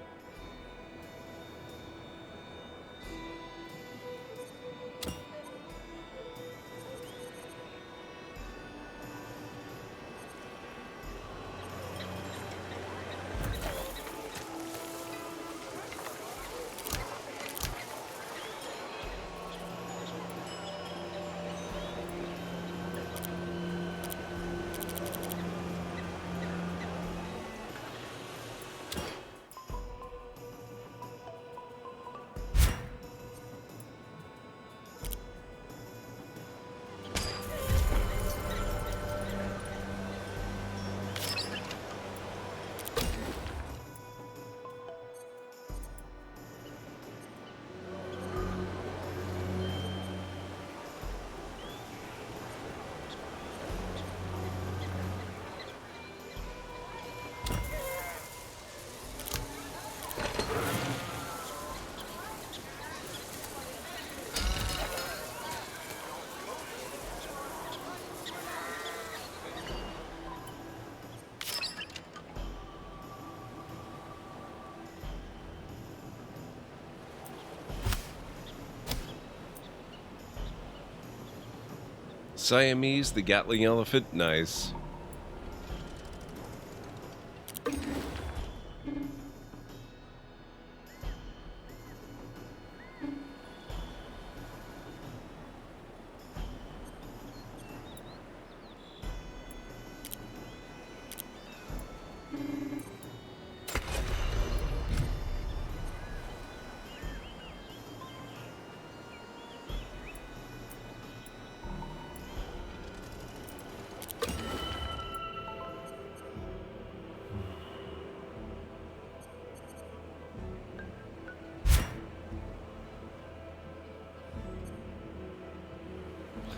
Siamese, the Gatling elephant, nice.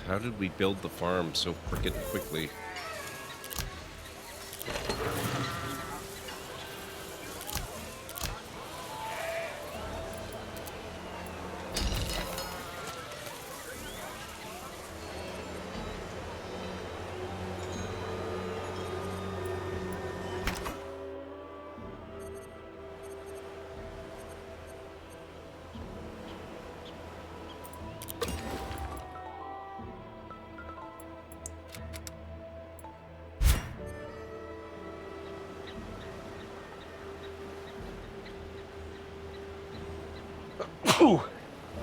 How did we build the farm so frickin' quickly?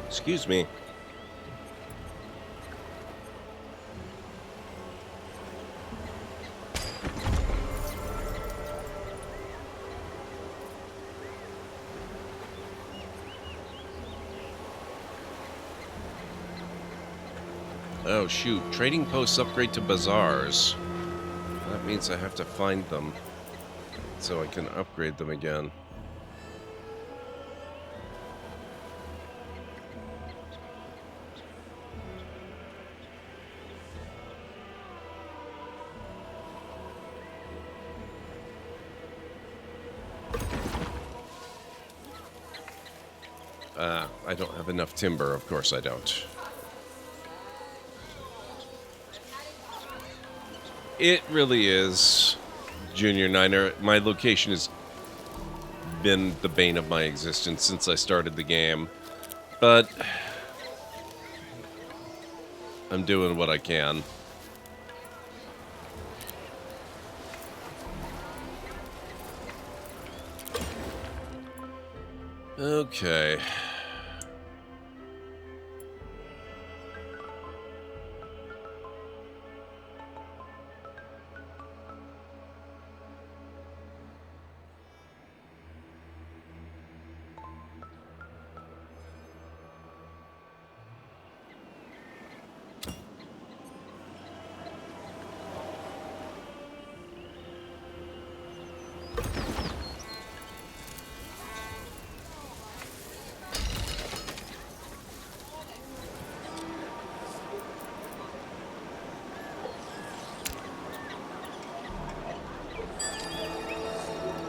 Excuse me. Oh, shoot. Trading posts upgrade to bazaars. That means I have to find them so I can upgrade them again. I don't have enough timber. Of course I don't. It really is, Junior Niner. My location has been the bane of my existence since I started the game. But I'm doing what I can. Okay.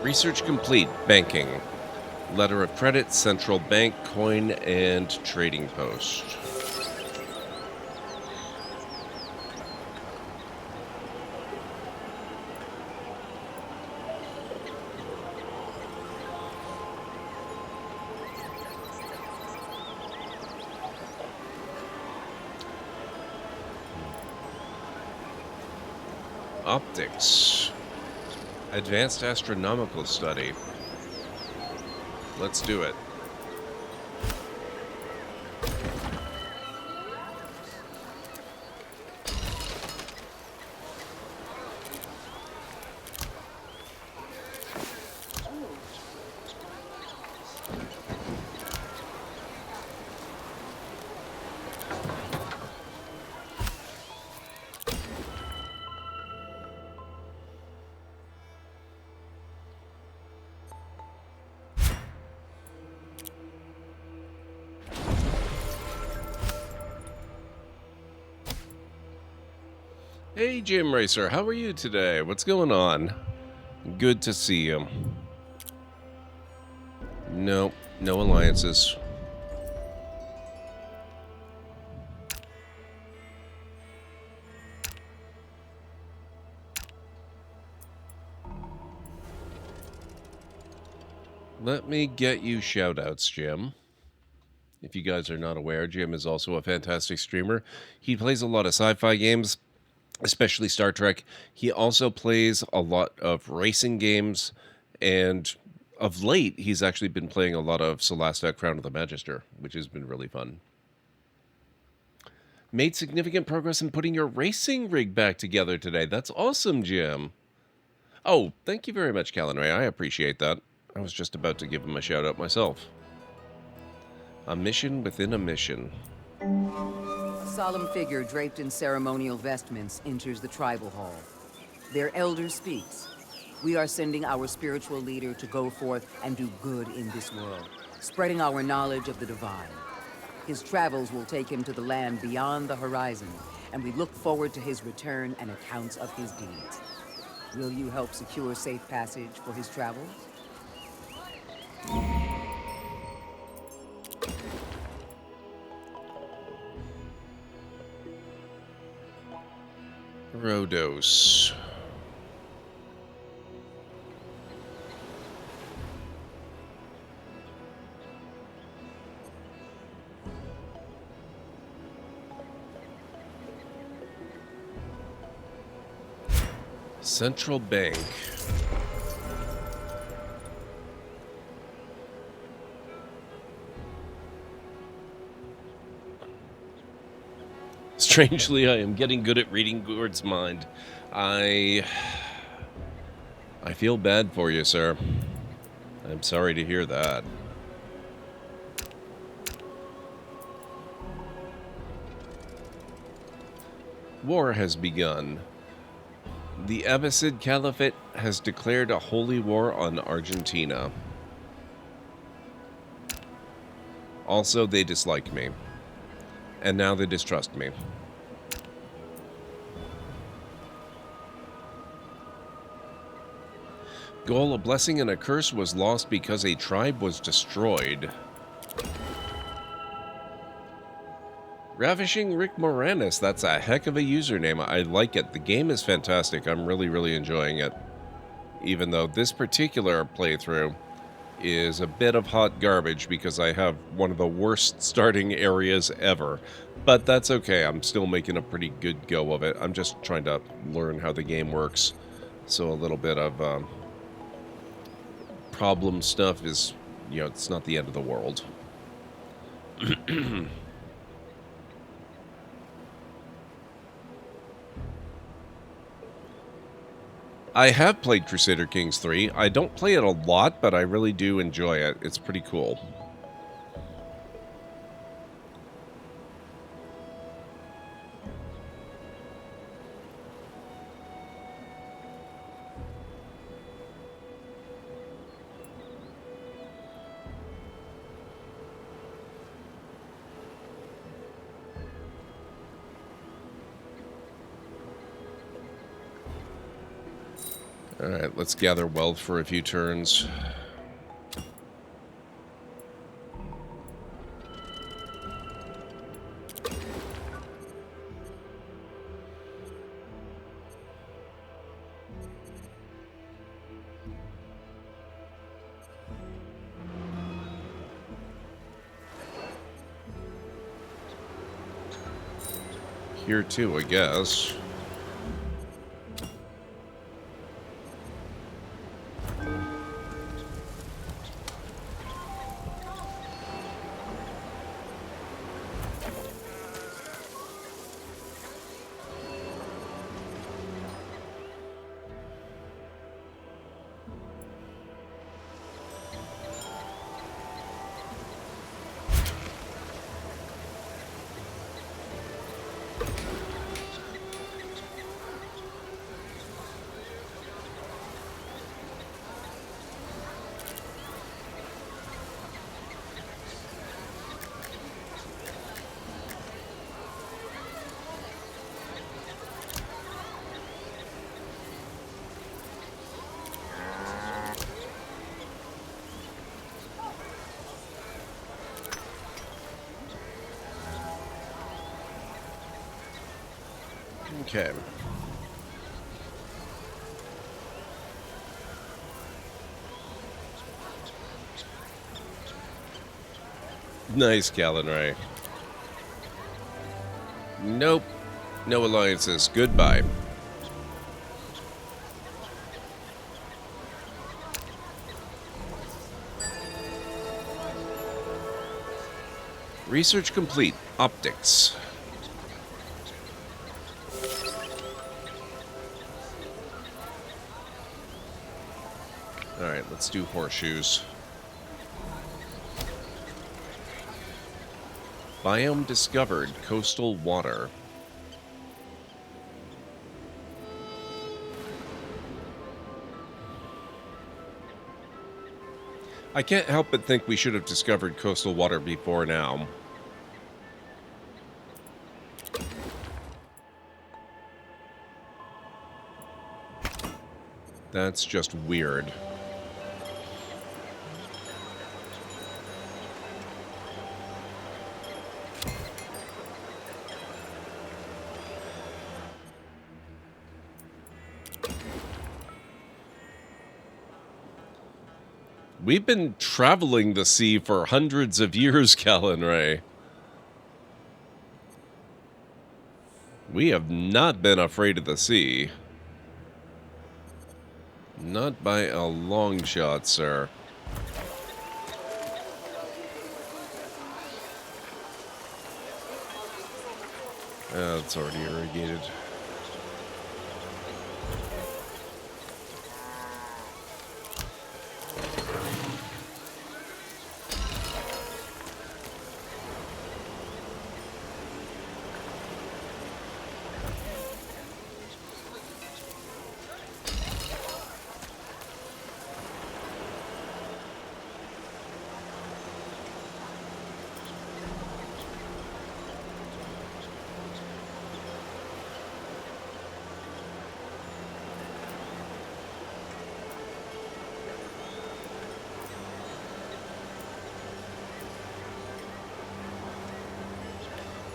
Research complete. Banking. Letter of credit, central bank, coin, and trading post. Optics. Advanced astronomical study. Let's do it. Hey, Jim Racer, how are you today? What's going on? Good to see you. Nope, no alliances. Let me get you shoutouts, Jim. If you guys are not aware, Jim is also a fantastic streamer. He plays a lot of sci-fi games, especially Star Trek. He also plays a lot of racing games, and of late, he's actually been playing a lot of Celasta Crown of the Magister, which has been really fun. Made significant progress in putting your racing rig back together today. That's awesome, Jim. Oh, thank you very much, Callan-Ray. I appreciate that. I was just about to give him a shout-out myself. A mission within a mission. A solemn figure draped in ceremonial vestments enters the tribal hall. Their elder speaks. We are sending our spiritual leader to go forth and do good in this world, spreading our knowledge of the divine. His travels will take him to the land beyond the horizon, and we look forward to his return and accounts of his deeds. Will you help secure safe passage for his travels? Rhodos. Central Bank. Strangely, I am getting good at reading Gord's mind. I feel bad for you, sir. I'm sorry to hear that. War has begun. The Abbasid Caliphate has declared a holy war on Argentina. Also, they dislike me. And now they distrust me. Goal, a blessing and a curse was lost because a tribe was destroyed. Ravishing Rick Moranis, that's a heck of a username. I like it. The game is fantastic. I'm really enjoying it. Even though this particular playthrough is a bit of hot garbage because I have one of the worst starting areas ever. But that's okay. I'm still making a pretty good go of it. I'm just trying to learn how the game works. So a little bit of problem stuff is, you know, it's not the end of the world. I have played Crusader Kings 3. I don't play it a lot, but I really do enjoy it. It's pretty cool. Alright, let's gather wealth for a few turns. Here too, I guess. Okay. Nice, Callan Ray. Nope. No alliances. Goodbye. Research complete. Optics. Alright, let's do horseshoes. Biome discovered. Coastal water. I can't help but think we should have discovered coastal water before now. That's just weird. We've been traveling the sea for hundreds of years, Callan Ray. We have not been afraid of the sea. Not by a long shot, sir. It's already irrigated.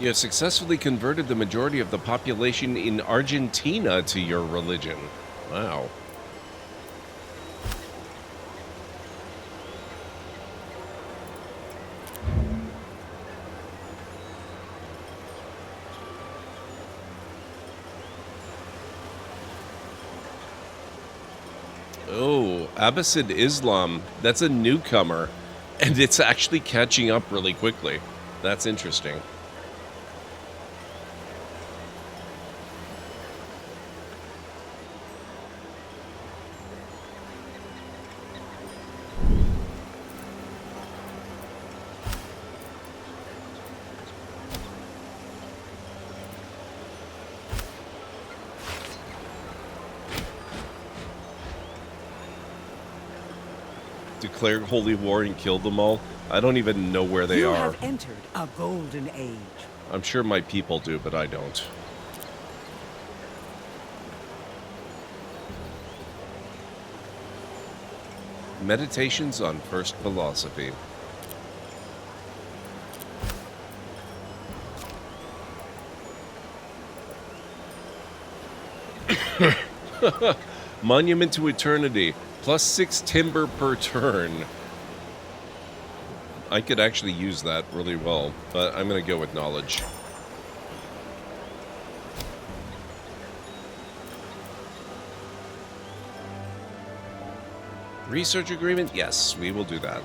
You have successfully converted the majority of the population in Argentina to your religion. Wow. Oh, Abbasid Islam. That's a newcomer. And it's actually catching up really quickly. That's interesting. Declared holy war and killed them all. I don't even know where they You are. have entered a golden age. I'm sure my people do, but I don't. Meditations on First Philosophy. Monument to Eternity. +6 timber per turn. I could actually use that really well, but I'm going to go with knowledge. Research agreement? Yes, we will do that.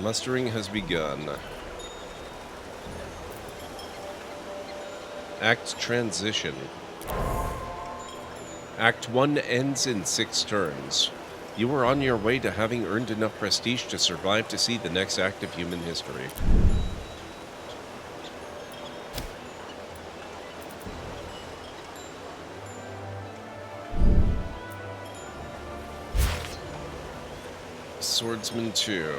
Mustering has begun. Act Transition. Act 1 ends in 6 turns. You are on your way to having earned enough prestige to survive to see the next act of human history. Swordsman 2.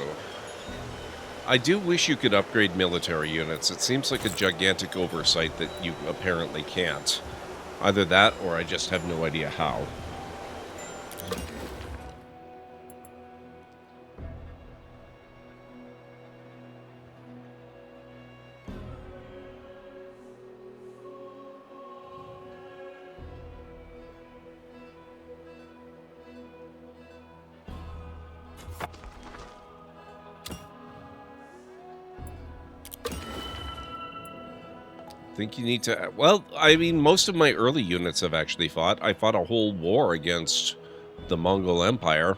I do wish you could upgrade military units. It seems like a gigantic oversight that you apparently can't. Either that, or I just have no idea how. Think you need to... Well, I mean, most of my early units have actually fought. I fought a whole war against the Mongol Empire.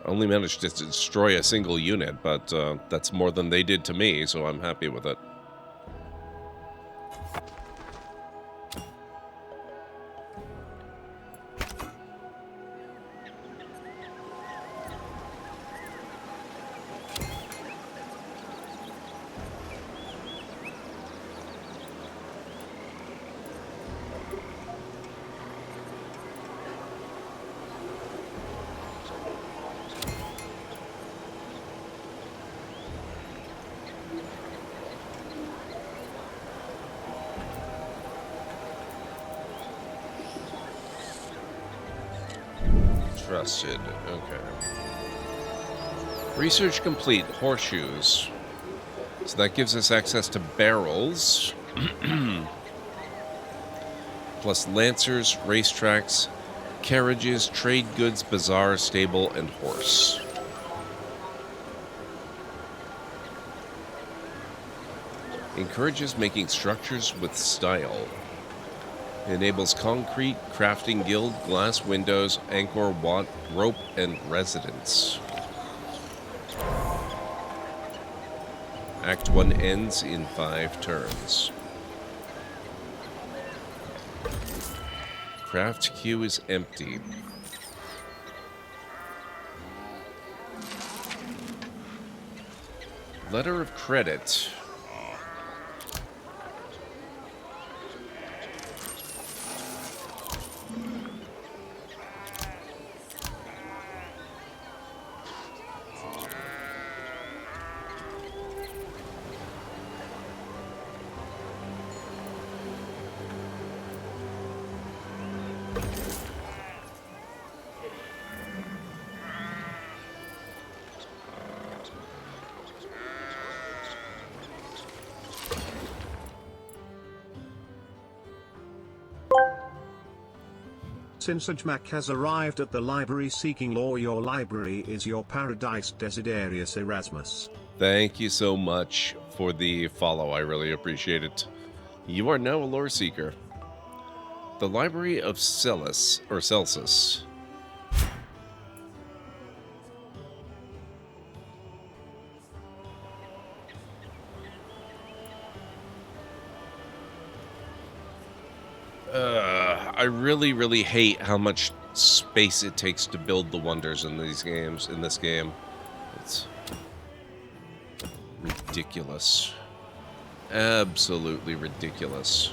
I only managed to destroy a single unit, but that's more than they did to me, so I'm happy with it. Trusted. Okay. Research complete. Horseshoes. So that gives us access to barrels. Plus lancers, racetracks, carriages, trade goods, bazaar, stable, and horse. Encourages making structures with style. Enables concrete, crafting guild, glass windows, anchor, want, rope, and residence. Act 1 ends in 5 turns. Craft queue is empty. Letter of credit. Since Ajmak has arrived at the library seeking law, your library is your paradise, Desiderius Erasmus. Thank you so much for the follow. I really appreciate it. You are now a lore seeker. The Library of Celsus. I really, really hate how much space it takes to build the wonders in these games. In this game, it's ridiculous. Absolutely ridiculous.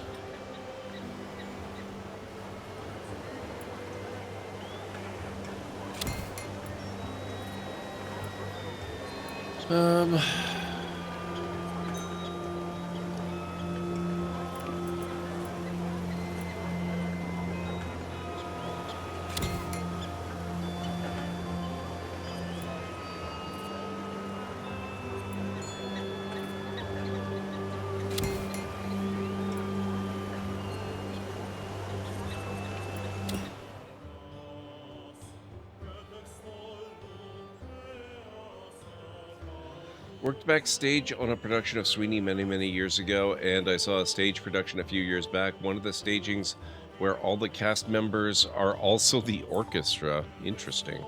Worked backstage on a production of Sweeney many, many years ago, and I saw a stage production a few years back. One of the stagings where all the cast members are also the orchestra. Interesting.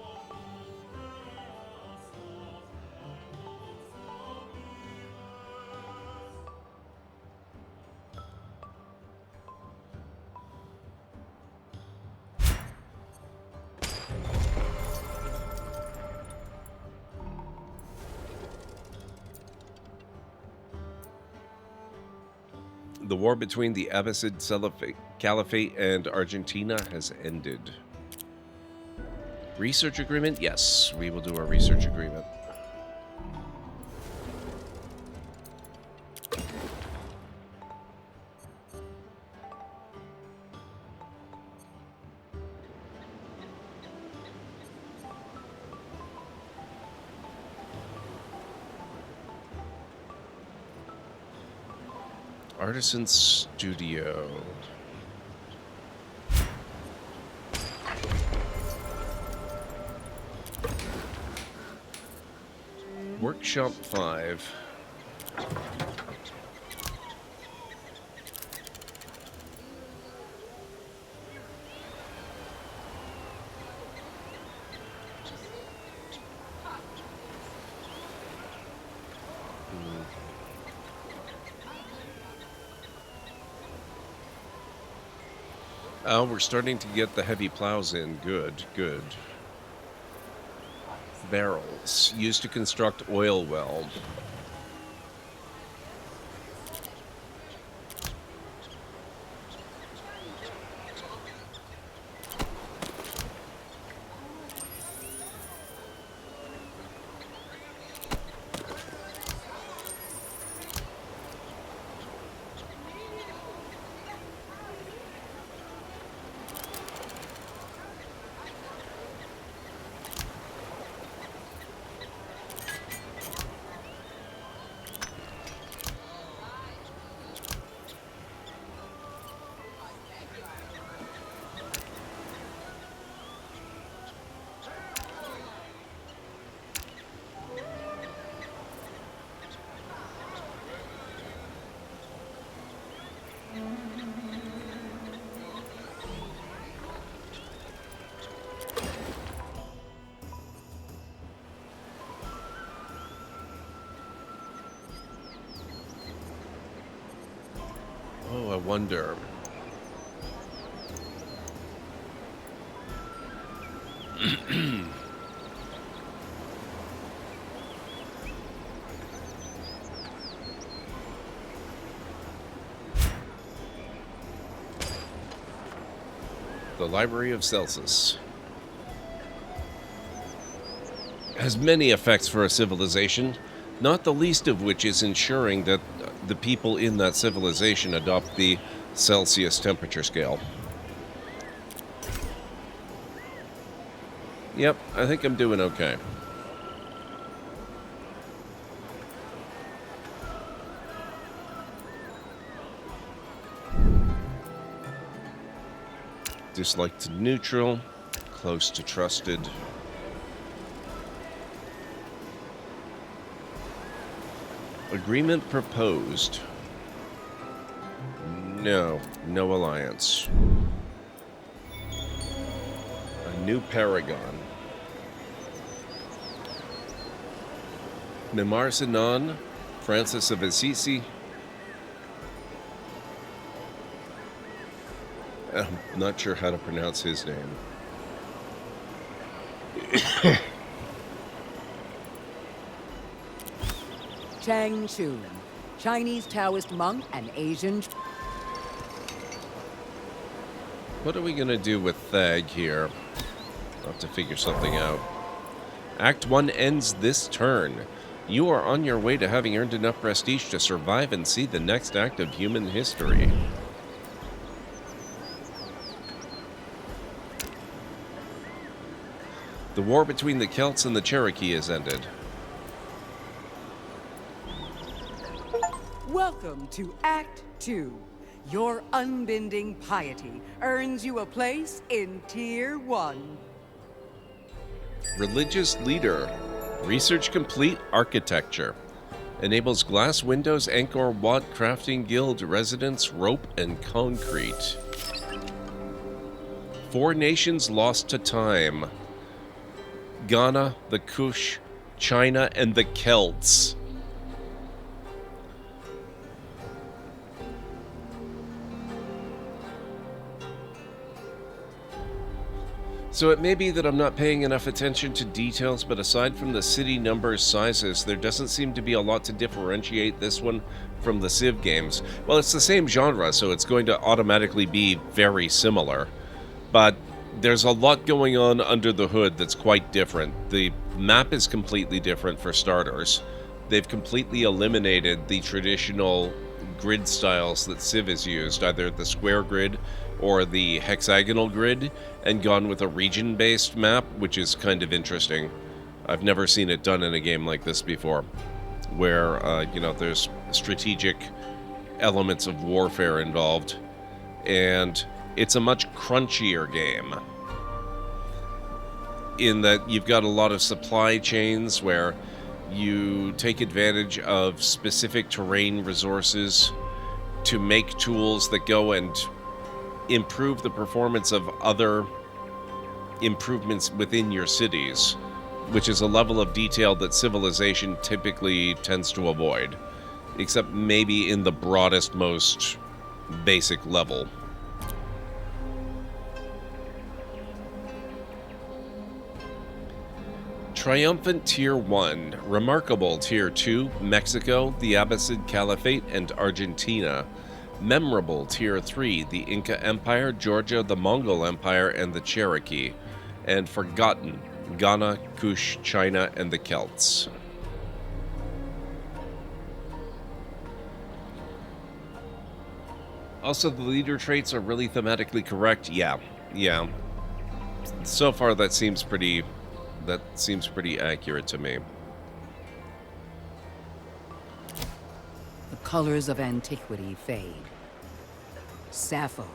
The war between the Abbasid Caliphate and Argentina has ended. Research agreement? Yes, we will do a research agreement. Artisan Studio. Workshop 5. Oh, we're starting to get the heavy plows in. Good, good. Barrels used to construct oil weld. I wonder. The Library of Celsus has many effects for a civilization, not the least of which is ensuring that the people in that civilization adopt the Celsius temperature scale. Yep, I think I'm doing okay. Dislike to neutral, close to trusted. Agreement proposed. No alliance. A new paragon. Mimar Sinan, Francis of Assisi. I'm not sure how to pronounce his name. Chang Chun, Chinese Taoist monk and Asian... What are we going to do with Thag here? I'll have to figure something out. Act 1 ends this turn. You are on your way to having earned enough prestige to survive and see the next act of human history. The war between the Celts and the Cherokee has ended. Welcome to Act 2. Your unbending piety earns you a place in Tier 1. Religious leader. Research complete architecture. Enables glass windows, Angkor Wat Crafting Guild residence, rope, and concrete. 4 nations lost to time. Ghana, the Kush, China, and the Celts. So it may be that I'm not paying enough attention to details, but aside from the city numbers, sizes, there doesn't seem to be a lot to differentiate this one from the Civ games. Well, it's the same genre, so it's going to automatically be very similar. But there's a lot going on under the hood that's quite different. The map is completely different for starters. They've completely eliminated the traditional grid styles that Civ has used, either the square grid or the hexagonal grid, and gone with a region-based map, which is kind of interesting. I've never seen it done in a game like this before, where, there's strategic elements of warfare involved, and it's a much crunchier game, in that you've got a lot of supply chains where you take advantage of specific terrain resources to make tools that go and improve the performance of other improvements within your cities, which is a level of detail that Civilization typically tends to avoid, except maybe in the broadest, most basic level. Triumphant Tier 1, Remarkable Tier 2, Mexico, the Abbasid Caliphate, and Argentina. Memorable Tier 3, the Inca Empire, Georgia, the Mongol Empire, and the Cherokee. And Forgotten, Ghana, Kush, China, and the Celts. Also, the leader traits are really thematically correct. Yeah. So far, that seems pretty accurate to me. The colors of antiquity fade. Sappho,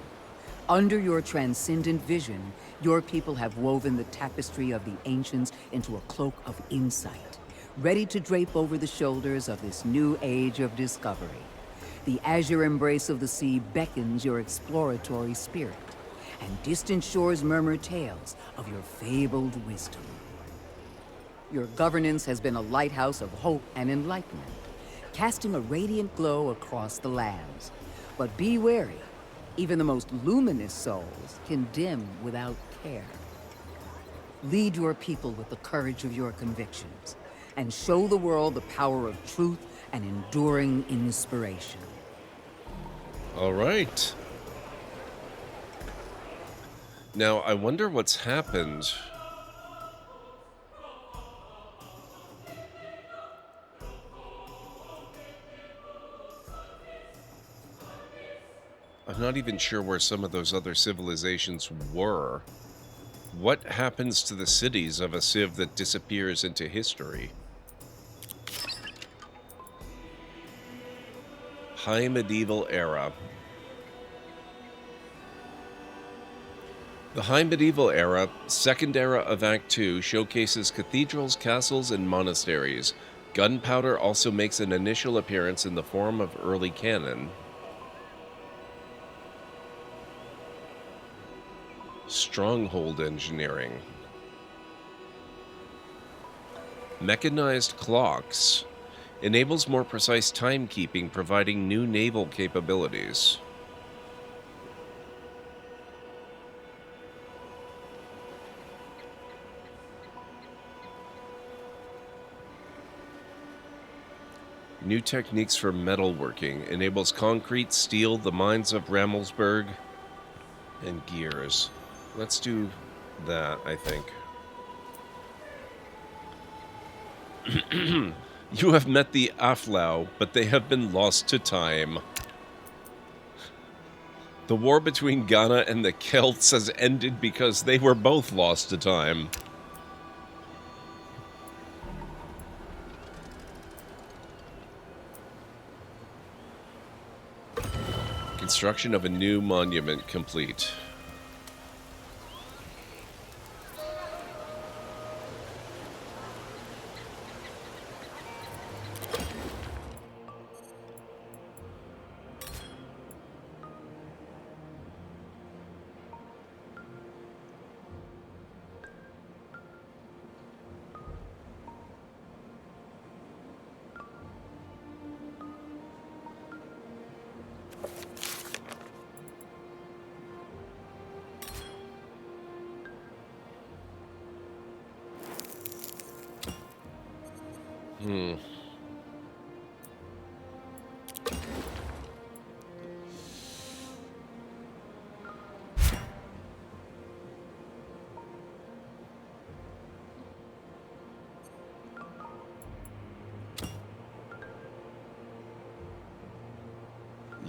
under your transcendent vision, your people have woven the tapestry of the ancients into a cloak of insight, ready to drape over the shoulders of this new age of discovery. The azure embrace of the sea beckons your exploratory spirit, and distant shores murmur tales of your fabled wisdom. Your governance has been a lighthouse of hope and enlightenment, casting a radiant glow across the lands. But be wary. Even the most luminous souls can dim without care. Lead your people with the courage of your convictions, and show the world the power of truth and enduring inspiration. All right. Now, I wonder what's happened. I'm not even sure where some of those other civilizations were. What happens to the cities of a civ that disappears into history? High Medieval Era. The High Medieval Era, second era of Act 2, showcases cathedrals, castles, and monasteries. Gunpowder also makes an initial appearance in the form of early cannon. Stronghold engineering. Mechanized clocks. Enables more precise timekeeping, providing new naval capabilities. New techniques for metalworking. Enables concrete, steel, the mines of Rammelsburg, and gears. Let's do that, I think. You have met the Aflau, but they have been lost to time. The war between Ghana and the Celts has ended because they were both lost to time. Construction of a new monument complete.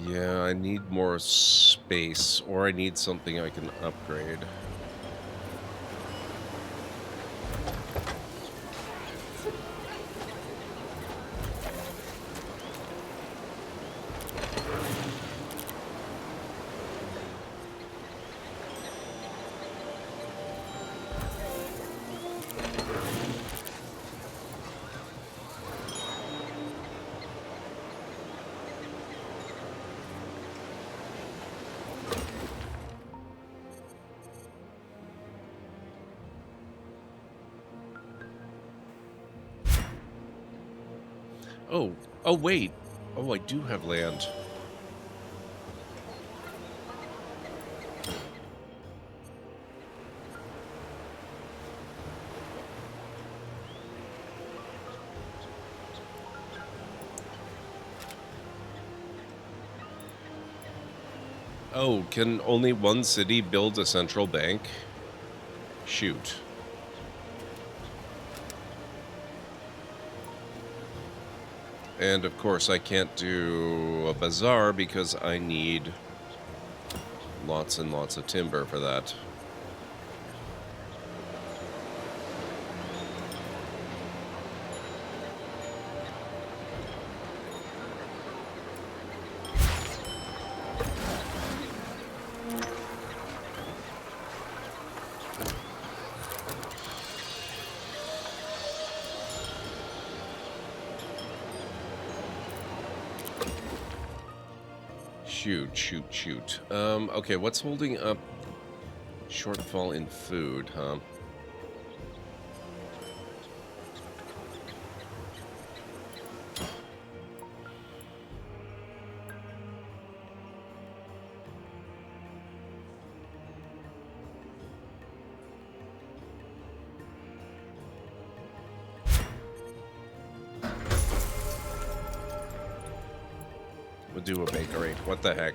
Yeah, I need more space, or I need something I can upgrade. Oh wait. Oh, I do have land. Oh, can only one city build a central bank? Shoot. And of course I can't do a bazaar because I need lots and lots of timber for that. Shoot. Okay, what's holding up shortfall in food, huh? We'll do a bakery. What the heck?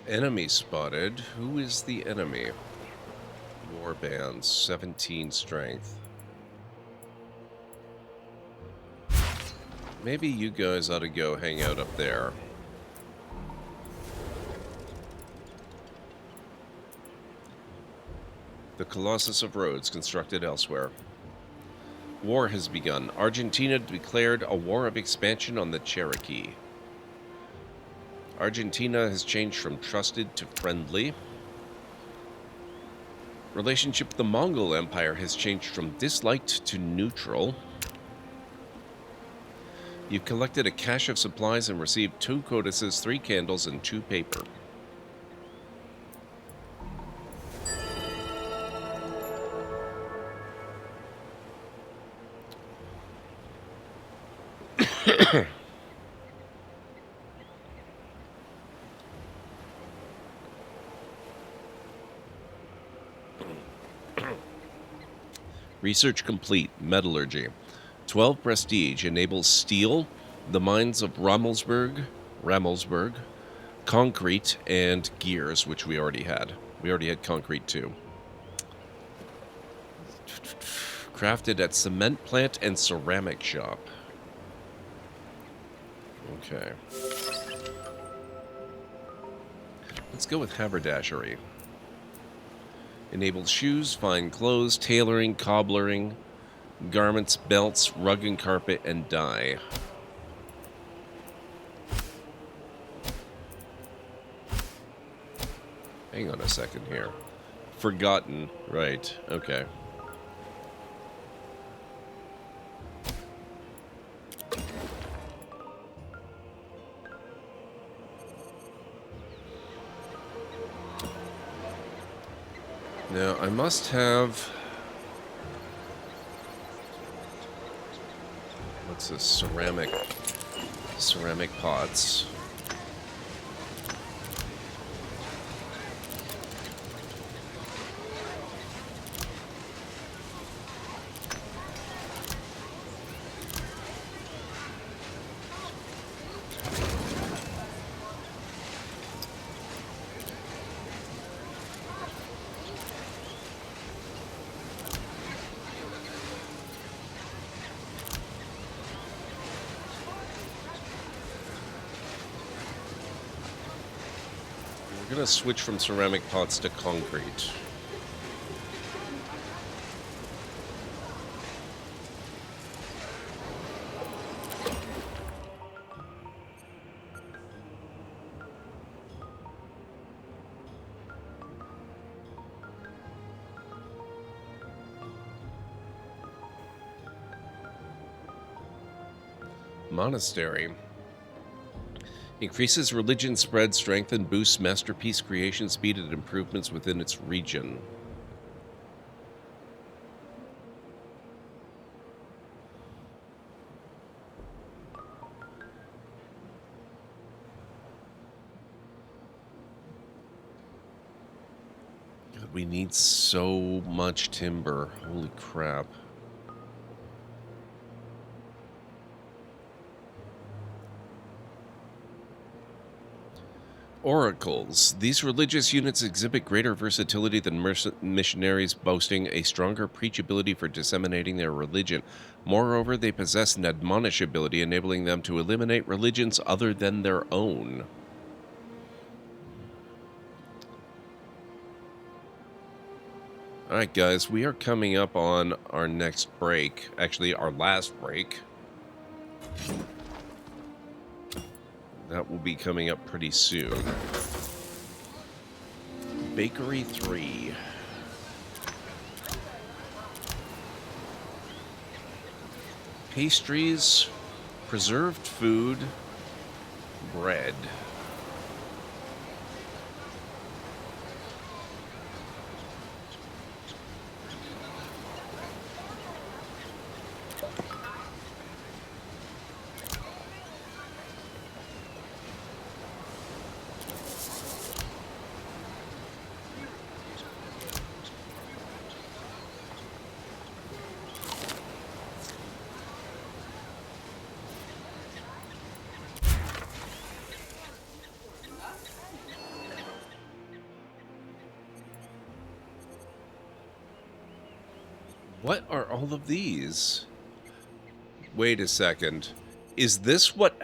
Enemy spotted. Who is the enemy? Warbands, 17 strength. Maybe you guys ought to go hang out up there. The Colossus of Rhodes, constructed elsewhere. War has begun. Argentina declared a war of expansion on the Cherokee. Argentina has changed from trusted to friendly. Relationship with the Mongol Empire has changed from disliked to neutral. You've collected a cache of supplies and received 2 codices, 3 candles, and 2 paper. Research complete. Metallurgy. 12 prestige. Enables steel, the mines of Rammelsburg, concrete, and gears, which we already had. We already had concrete too. Crafted at cement plant and ceramic shop. Okay. Let's go with haberdashery. Enables shoes, fine clothes, tailoring, cobblering, garments, belts, rug and carpet, and dye. Hang on a second here. Forgotten. Right. Okay. Now, I must have... What's this? Ceramic pots. We're going to switch from ceramic pots to concrete. Monastery. Increases religion spread, strength, and boosts masterpiece creation speed and improvements within its region. God, we need so much timber. Holy crap. Oracles. These religious units exhibit greater versatility than missionaries, boasting a stronger preachability for disseminating their religion. Moreover, they possess an admonish ability, enabling them to eliminate religions other than their own. Alright guys, we are coming up on our next break. Actually, our last break. That will be coming up pretty soon. Bakery 3. Pastries, preserved food, bread. What are all of these? Wait a second. Is this what...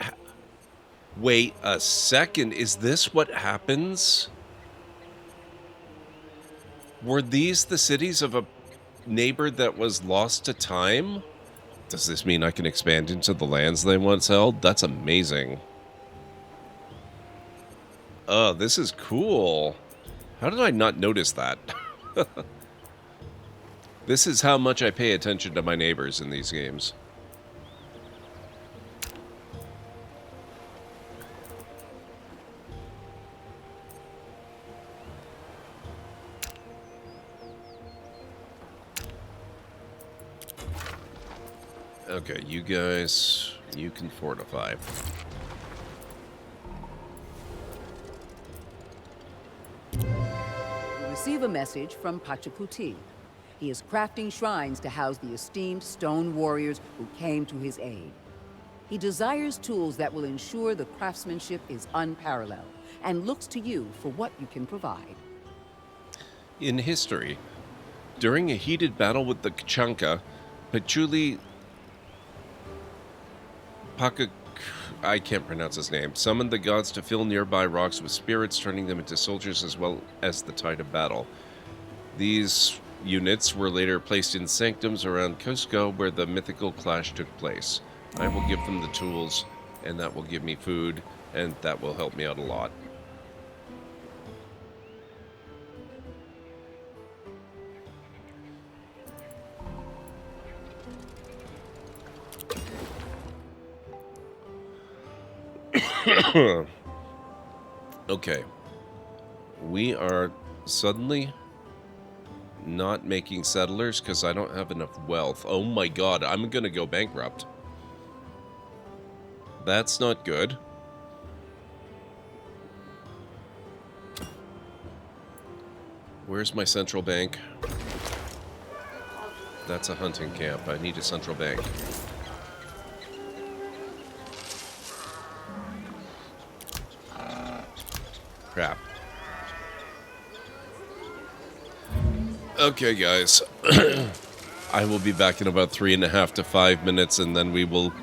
Wait a second. Is this what happens? Were these the cities of a neighbor that was lost to time? Does this mean I can expand into the lands they once held? That's amazing. Oh, this is cool. How did I not notice that? This is how much I pay attention to my neighbors in these games. Okay, you guys, you can fortify. You receive a message from Bochicchio. He is crafting shrines to house the esteemed stone warriors who came to his aid. He desires tools that will ensure the craftsmanship is unparalleled, and looks to you for what you can provide. In history, during a heated battle with the Kachanka, I can't pronounce his name, summoned the gods to fill nearby rocks with spirits, turning them into soldiers as well as the tide of battle. These units were later placed in sanctums around Cusco, where the mythical clash took place. I will give them the tools, and that will give me food, and that will help me out a lot. Okay. We are suddenly not making settlers because I don't have enough wealth. Oh my god, I'm gonna go bankrupt. That's not good. Where's my central bank? That's a hunting camp. I need a central bank. Crap. Okay, guys. I will be back in about 3.5 to 5 minutes, and then we will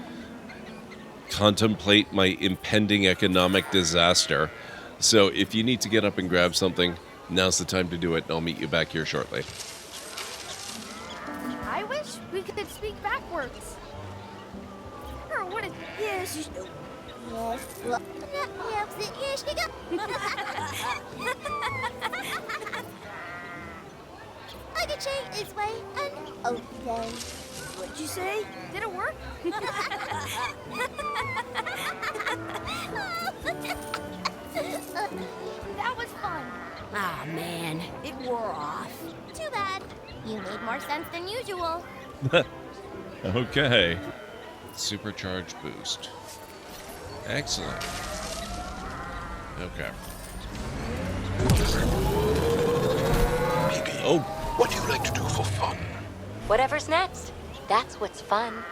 contemplate my impending economic disaster. So if you need to get up and grab something, now's the time to do it, and I'll meet you back here shortly. I wish we could speak backwards. Or what is yes? I could change this way and okay. What'd you say? Did it work? That was fun. Ah, man, it wore off. Too bad. You made more sense than usual. Okay. Supercharged boost. Excellent. Okay. Oh, what do you like to do for fun? Whatever's next. That's what's fun.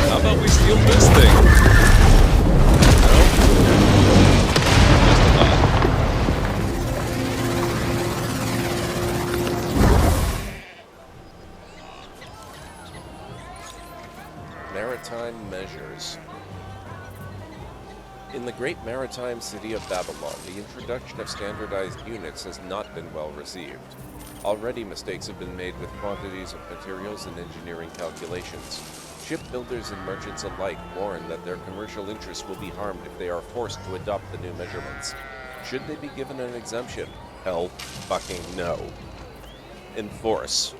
How about we steal this thing? Maritime measures. In the great maritime city of Babylon, the introduction of standardized units has not been well received. Already mistakes have been made with quantities of materials and engineering calculations. Shipbuilders and merchants alike warn that their commercial interests will be harmed if they are forced to adopt the new measurements. Should they be given an exemption? Hell fucking no. Enforce.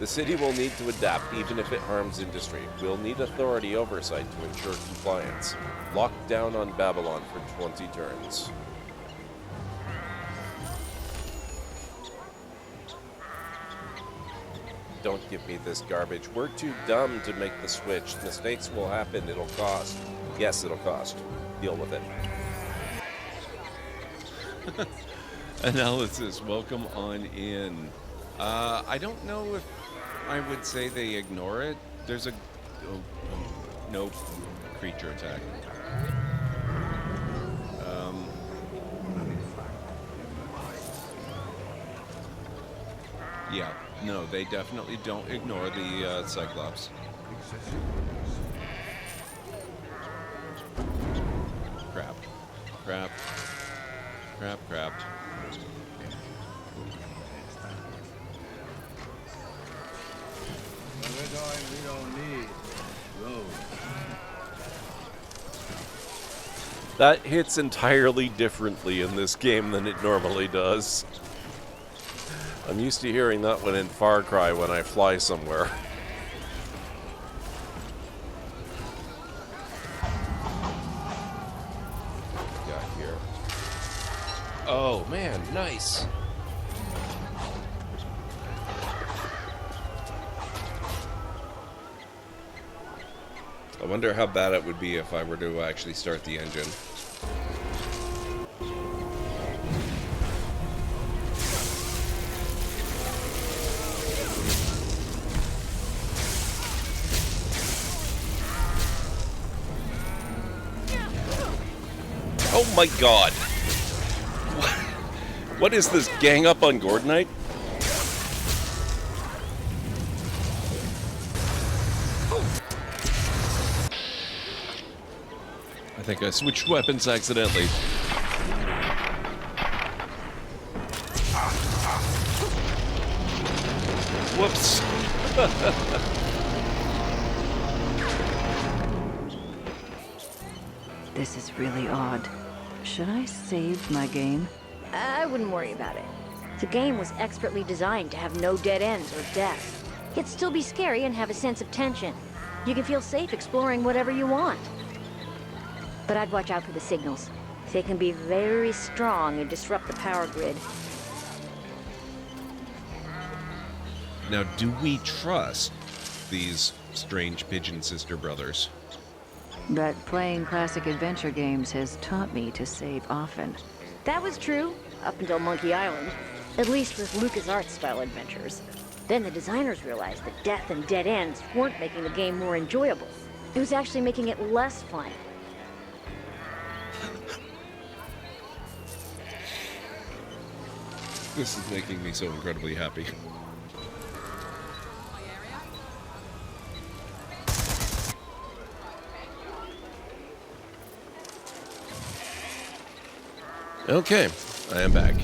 The city will need to adapt even if it harms industry. We'll need authority oversight to ensure compliance. Lock down on Babylon for 20 turns. Don't give me this garbage. We're too dumb to make the switch. Mistakes will happen. It'll cost. Yes, it'll cost. Deal with it. Analysis. Welcome on in. I don't know if I would say they ignore it. There's a no creature attack. Yeah, no, they definitely don't ignore the Cyclops. Crap. Crap. Crap, crap. We don't need roads. That hits entirely differently in this game than it normally does. I'm used to hearing that one in Far Cry when I fly somewhere. Got here. Oh man, nice. I wonder how bad it would be if I were to actually start the engine. Oh my god! What is this, gang up on Gordonite? I think I switched weapons accidentally. Whoops. This is really odd. Should I save my game? I wouldn't worry about it. The game was expertly designed to have no dead ends or death. Yet still be scary and have a sense of tension. You can feel safe exploring whatever you want. But I'd watch out for the signals. They can be very strong and disrupt the power grid. Now, do we trust these strange pigeon sister brothers? But playing classic adventure games has taught me to save often. That was true, up until Monkey Island. At least with LucasArts-style adventures. Then the designers realized that death and dead ends weren't making the game more enjoyable. It was actually making it less fun. This is making me so incredibly happy. Okay, I am back.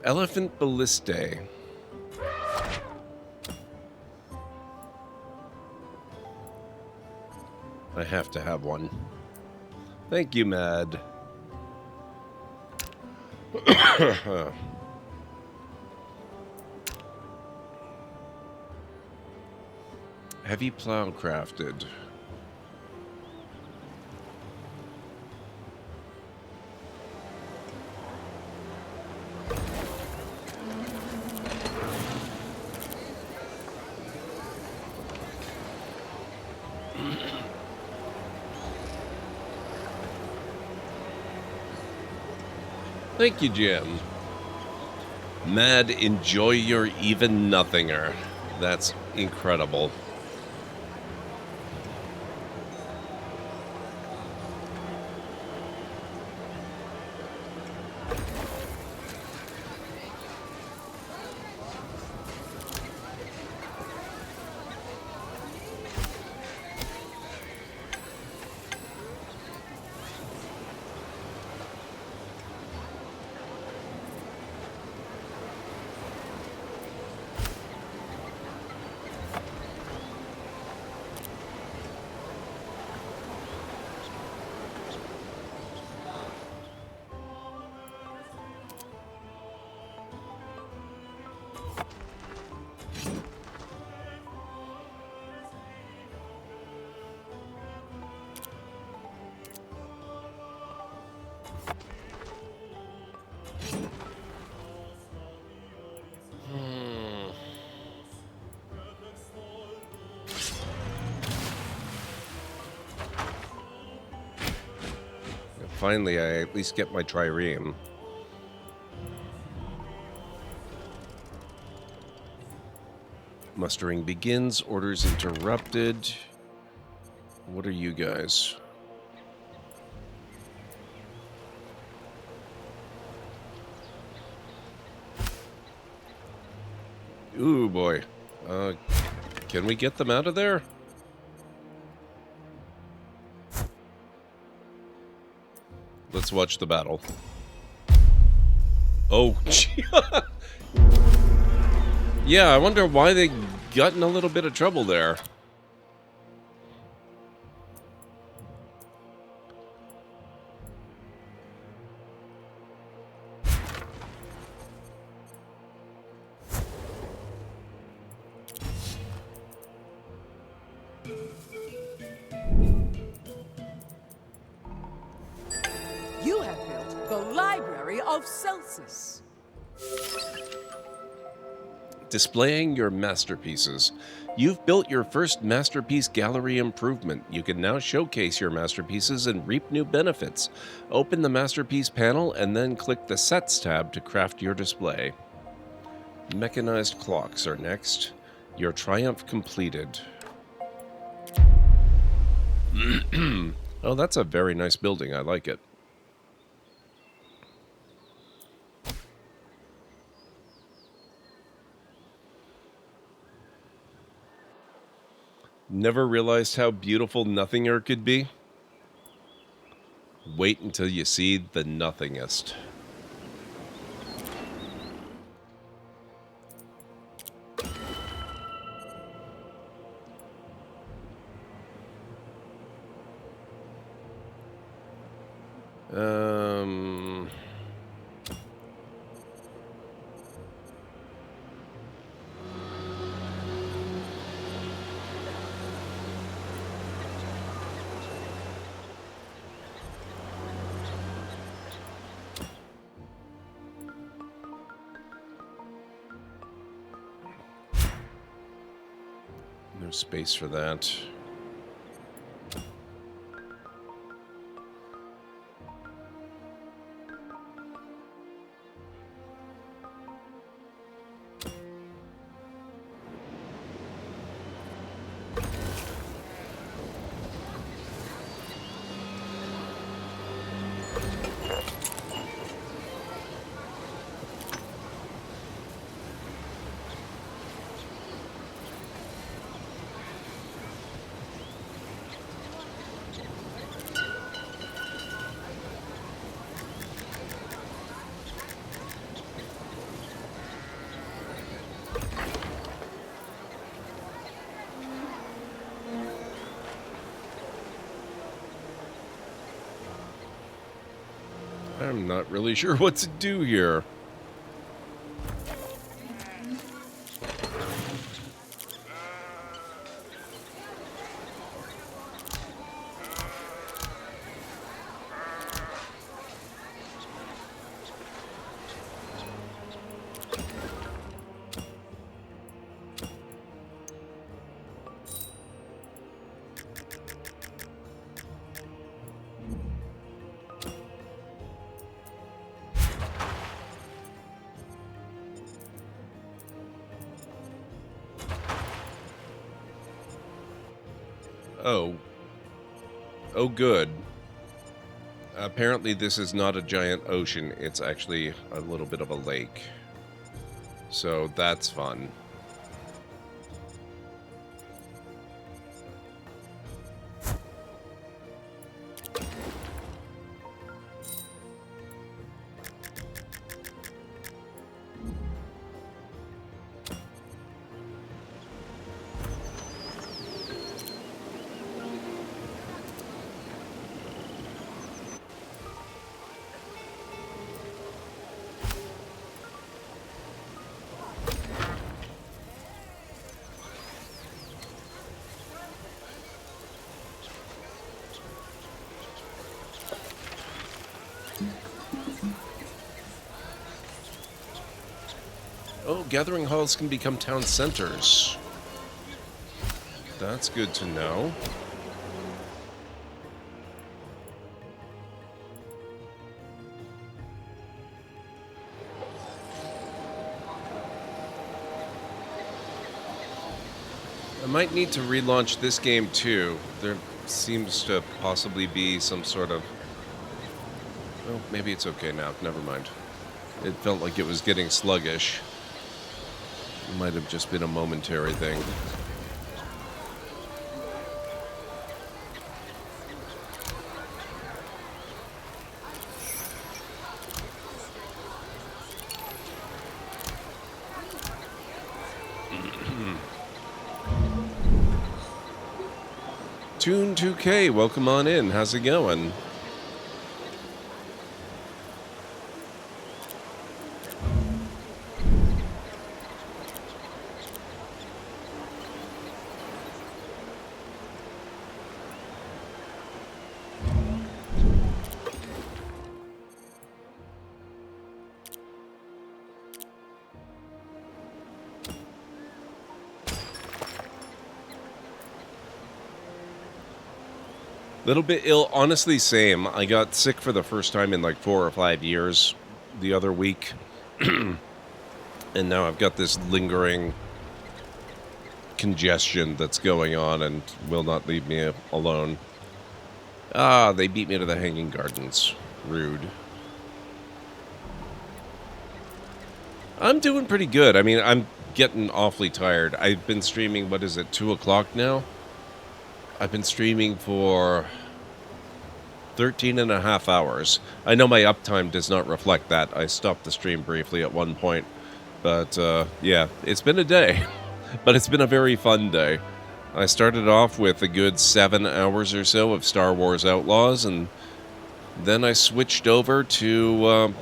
Elephant Ballistae. I have to have one. Thank you, Mad. Heavy plow crafted. Thank you, Jim. Mad, enjoy your even nothinger. That's incredible. Finally, I at least get my trireme. Mustering begins, orders interrupted. What are you guys? Ooh, boy. Can we get them out of there? Let's watch the battle. Oh, yeah, I wonder why they got in a little bit of trouble there. You have built the Library of Celsus. Displaying your masterpieces. You've built your first masterpiece gallery improvement. You can now showcase your masterpieces and reap new benefits. Open the masterpiece panel and then click the Sets tab to craft your display. Mechanized clocks are next. Your triumph completed. Oh, that's a very nice building. I like it. Never realized how beautiful Nothinger could be? Wait until you see the Nothingest. No space for that. I'm not really sure what to do here. Oh. Oh, good. Apparently this is not a giant ocean, it's actually a little bit of a lake. So that's fun. Oh, gathering halls can become town centers. That's good to know. I might need to relaunch this game too. There seems to possibly be some sort of... Well, maybe it's okay now. Never mind. It felt like it was getting sluggish. It might have just been a momentary thing. Tune 2K, welcome on in. How's it going? Little bit ill, honestly, same. I got sick for the first time in like 4 or 5 years the other week. And now I've got this lingering congestion that's going on and will not leave me alone. Ah, they beat me to the Hanging Gardens. Rude. I'm doing pretty good. I mean, I'm getting awfully tired. I've been streaming, what is it, 2 o'clock now? I've been streaming for 13 and a half hours. I know my uptime does not reflect that. I stopped the stream briefly at one point. But, yeah, it's been a day. But it's been a very fun day. I started off with a good 7 hours or so of Star Wars Outlaws, and then I switched over to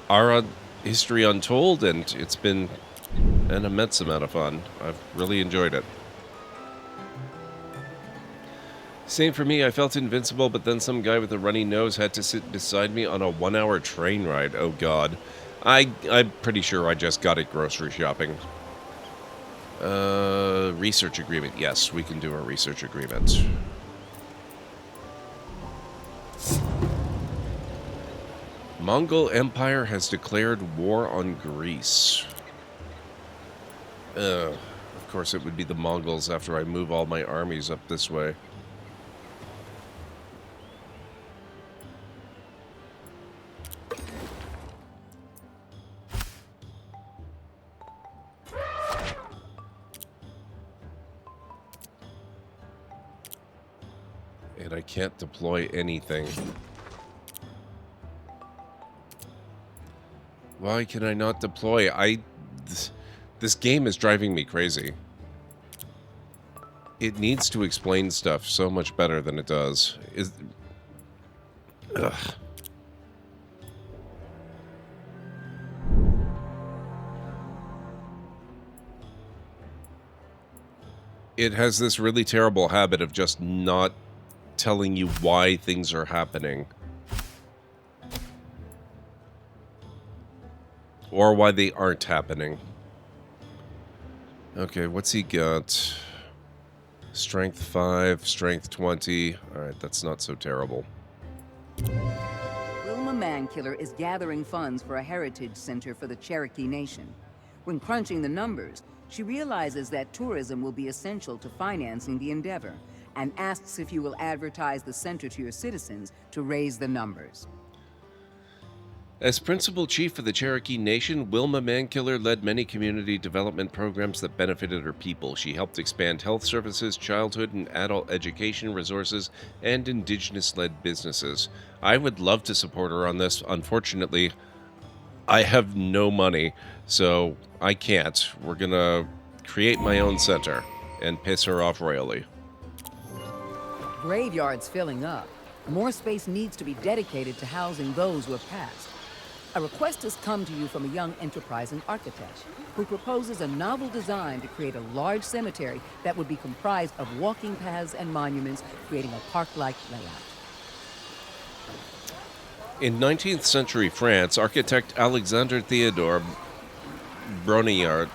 Ara History Untold, and it's been an immense amount of fun. I've really enjoyed it. Same for me, I felt invincible, but then some guy with a runny nose had to sit beside me on a 1-hour train ride. Oh god. I'm pretty sure I just got it grocery shopping. Research agreement. Yes, we can do a research agreement. Mongol Empire has declared war on Greece. Of course it would be the Mongols after I move all my armies up this way. And I can't deploy anything. Why can I not deploy? This game is driving me crazy. It needs to explain stuff so much better than it does. Ugh. It has this really terrible habit of just not telling you why things are happening. Or why they aren't happening. Okay, what's he got? Strength 5, Strength 20. Alright, that's not so terrible. Wilma Mankiller is gathering funds for a heritage center for the Cherokee Nation. When crunching the numbers, she realizes that tourism will be essential to financing the endeavor, and asks if you will advertise the center to your citizens to raise the numbers. As principal chief for the Cherokee Nation, Wilma Mankiller led many community development programs that benefited her people. She helped expand health services, childhood and adult education resources, and indigenous-led businesses. I would love to support her on this. Unfortunately, I have no money, so I can't. We're gonna create my own center and piss her off royally. Graveyard's filling up. More space needs to be dedicated to housing those who have passed. A request has come to you from a young enterprising architect who proposes a novel design to create a large cemetery that would be comprised of walking paths and monuments, creating a park-like layout. In 19th century France, architect Alexander Theodore Brongniart,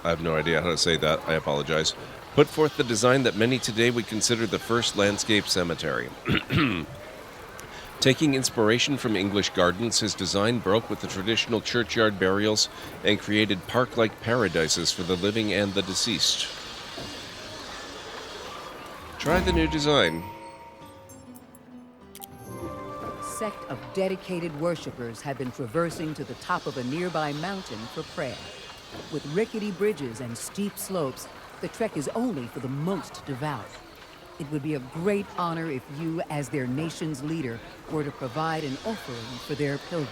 I have no idea how to say that, I apologize, put forth the design that many today would consider the first landscape cemetery. Taking inspiration from English gardens, his design broke with the traditional churchyard burials and created park-like paradises for the living and the deceased. Try the new design. Sect of dedicated worshippers have been traversing to the top of a nearby mountain for prayer. With rickety bridges and steep slopes, the trek is only for the most devout. It would be a great honor if you, as their nation's leader, were to provide an offering for their pilgrimage.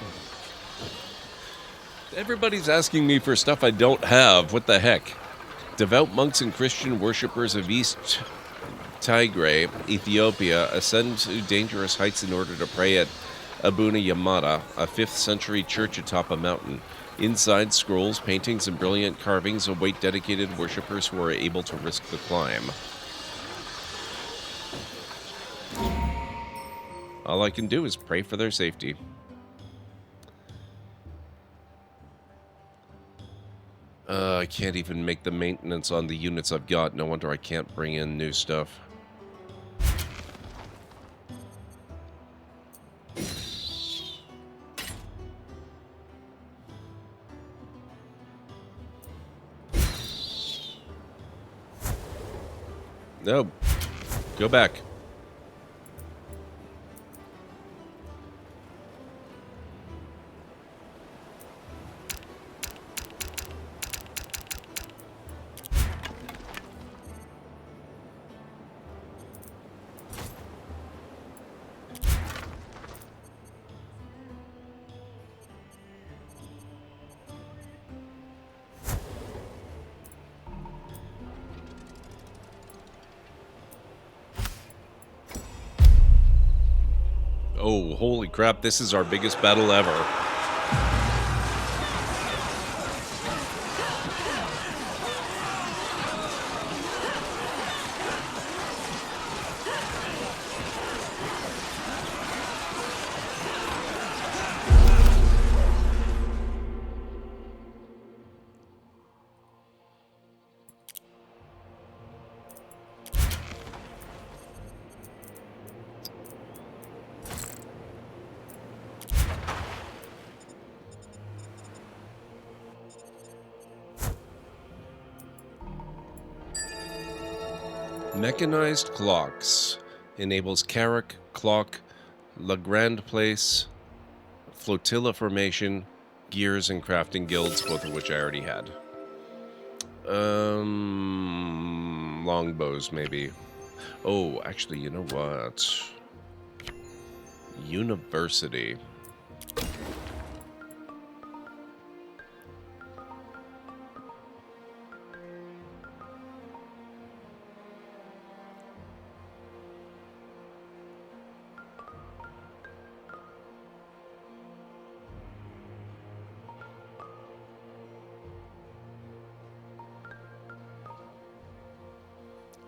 Everybody's asking me for stuff I don't have. What the heck? Devout monks and Christian worshippers of East Tigray, Ethiopia, ascend to dangerous heights in order to pray at Abuna Yamata, a 5th century church atop a mountain. Inside, scrolls, paintings, and brilliant carvings await dedicated worshippers who are able to risk the climb. All I can do is pray for their safety. I can't even make the maintenance on the units I've got. No wonder I can't bring in new stuff. No. Go back. Oh, holy crap, this is our biggest battle ever. Mechanized clocks enables Carrack, Clock, La Grande Place, Flotilla Formation, Gears, and Crafting Guilds, both of which I already had. Longbows, maybe. Oh, actually, you know what? University.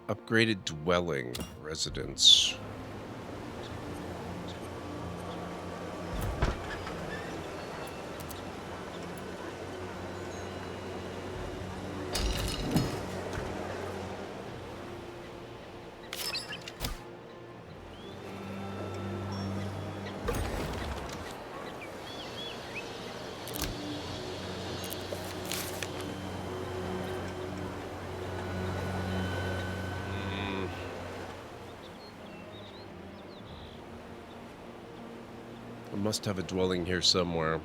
Upgraded dwelling residence. I must have a dwelling here somewhere.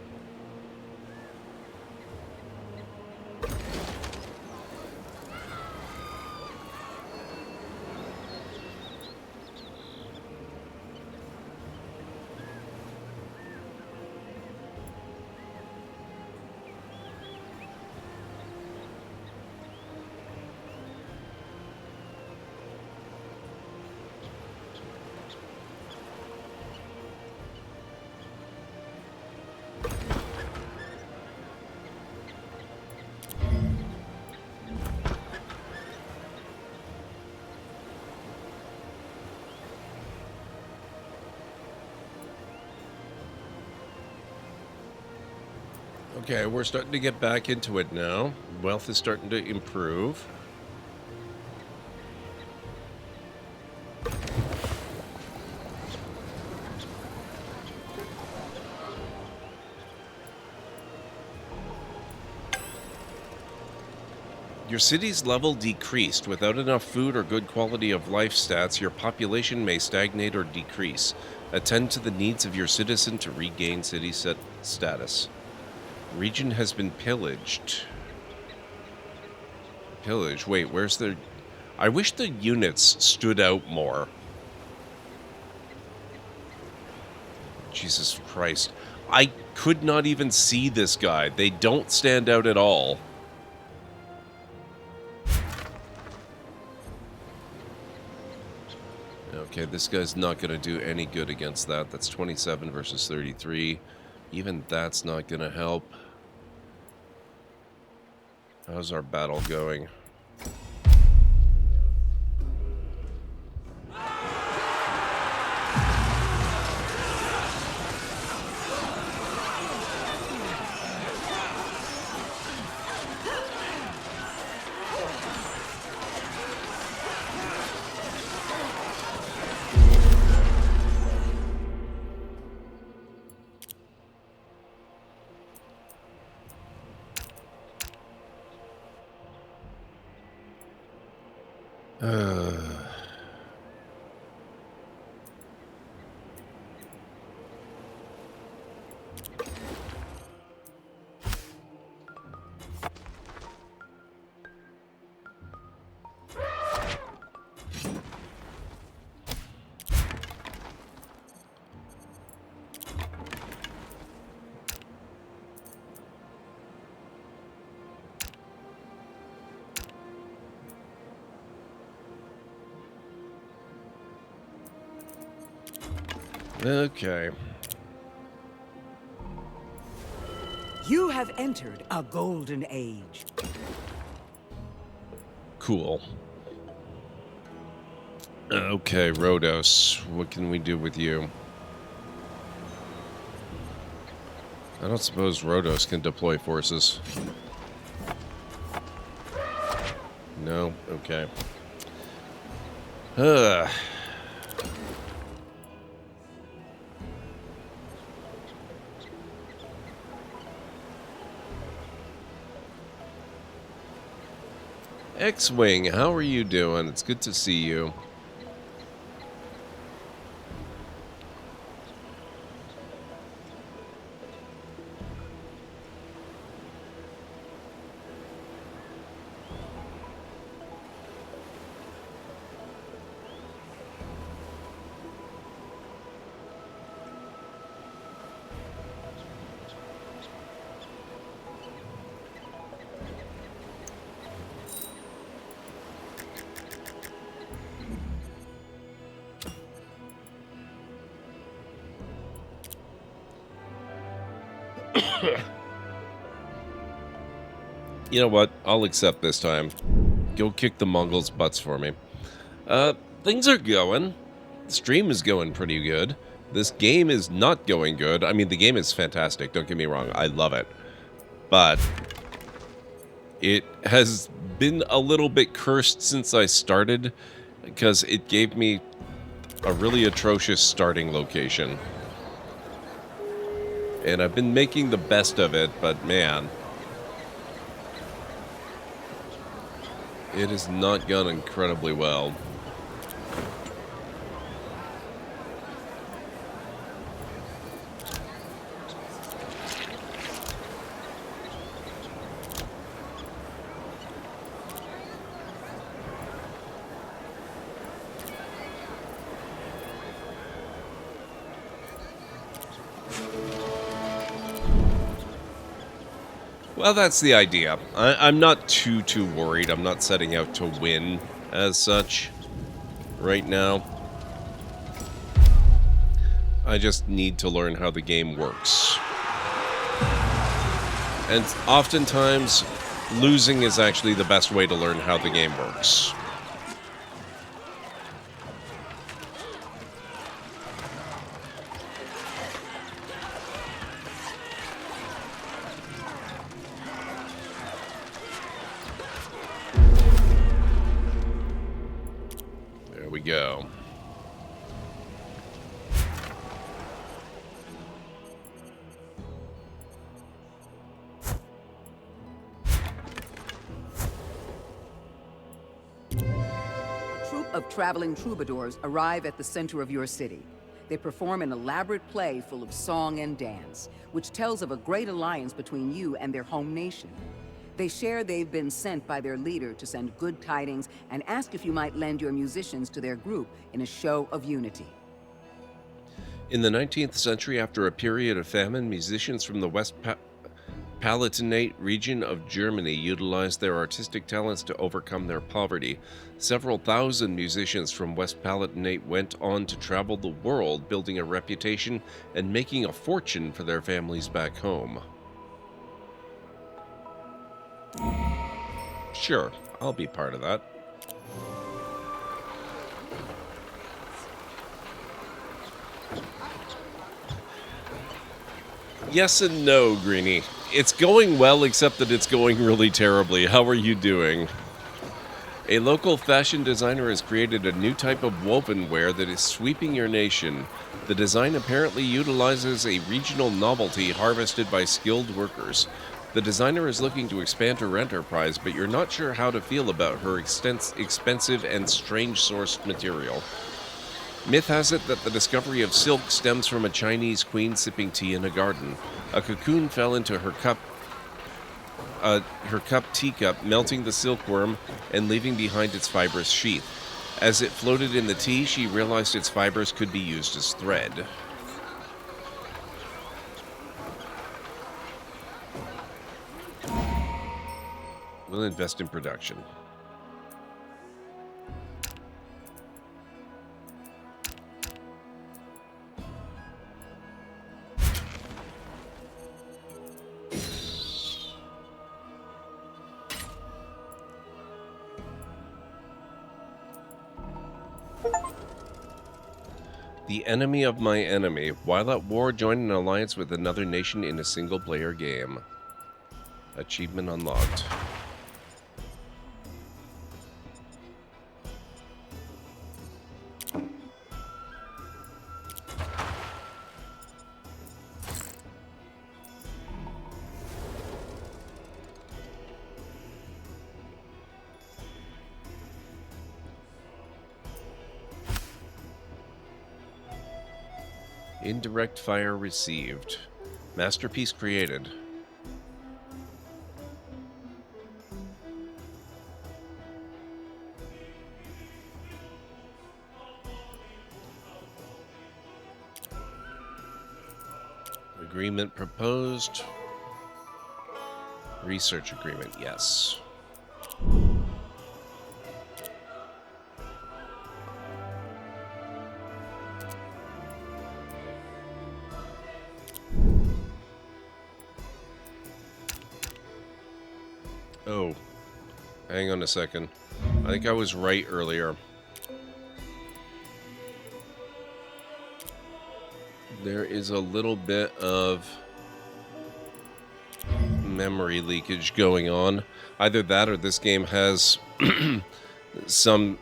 Okay, we're starting to get back into it now. Wealth is starting to improve. Your city's level decreased. Without enough food or good quality of life stats, your population may stagnate or decrease. Attend to the needs of your citizen to regain city status. Region has been pillaged. Pillage? Wait, where's the... I wish the units stood out more. Jesus Christ. I could not even see this guy. They don't stand out at all. Okay, this guy's not going to do any good against that. That's 27 versus 33. Even that's not going to help. How's our battle going? Okay. You have entered a golden age. Cool. Okay, Rhodos. What can we do with you? I don't suppose Rhodos can deploy forces. No? Okay. X-Wing, how are you doing? It's good to see you. You know what? I'll accept this time. Go kick the Mongols' butts for me. Things are going. The stream is going pretty good. This game is not going good. I mean, the game is fantastic. Don't get me wrong. I love it. But it has been a little bit cursed since I started because it gave me a really atrocious starting location. And I've been making the best of it, but man, it has not gone incredibly well. Well, that's the idea. I'm not too worried. I'm not setting out to win as such right now. I just need to learn how the game works. And oftentimes, losing is actually the best way to learn how the game works. Go. of traveling troubadours arrive at the center of your city. They perform an elaborate play full of song and dance, which tells of a great alliance between you and their home nation. They share they've been sent by their leader to send good tidings and ask if you might lend your musicians to their group in a show of unity. In the 19th century, after a period of famine, musicians from the West Palatinate region of Germany utilized their artistic talents to overcome their poverty. Several thousand musicians from West Palatinate went on to travel the world, building a reputation and making a fortune for their families back home. Sure, I'll be part of that. Yes and no, Greenie. It's going well, except that it's going really terribly. How are you doing? A local fashion designer has created a new type of woven wear that is sweeping your nation. The design apparently utilizes a regional novelty harvested by skilled workers. The designer is looking to expand her enterprise, but you're not sure how to feel about her expensive and strange sourced material. Myth has it that the discovery of silk stems from a Chinese queen sipping tea in a garden. A cocoon fell into her teacup, melting the silkworm and leaving behind its fibrous sheath. As it floated in the tea, she realized its fibers could be used as thread. We'll invest in production. The enemy of my enemy. While at war, join an alliance with another nation in a single-player game. Achievement unlocked. Indirect fire received. Masterpiece created. Agreement proposed. Research agreement, yes. Oh, hang on a second. I think I was right earlier. There is a little bit of memory leakage going on. Either that or this game has some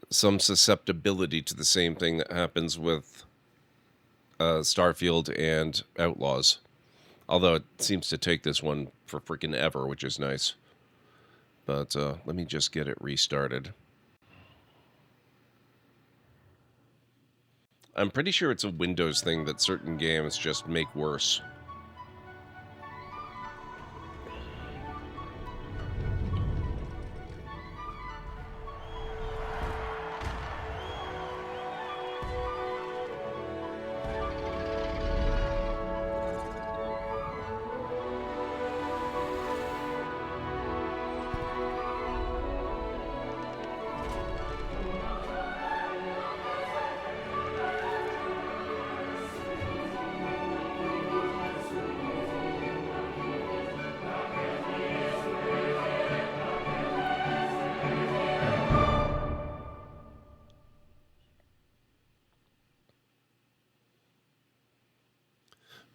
susceptibility to the same thing that happens with Starfield and Outlaws. Although it seems to take this one for freaking ever, which is nice. But let me just get it restarted. I'm pretty sure it's a Windows thing that certain games just make worse.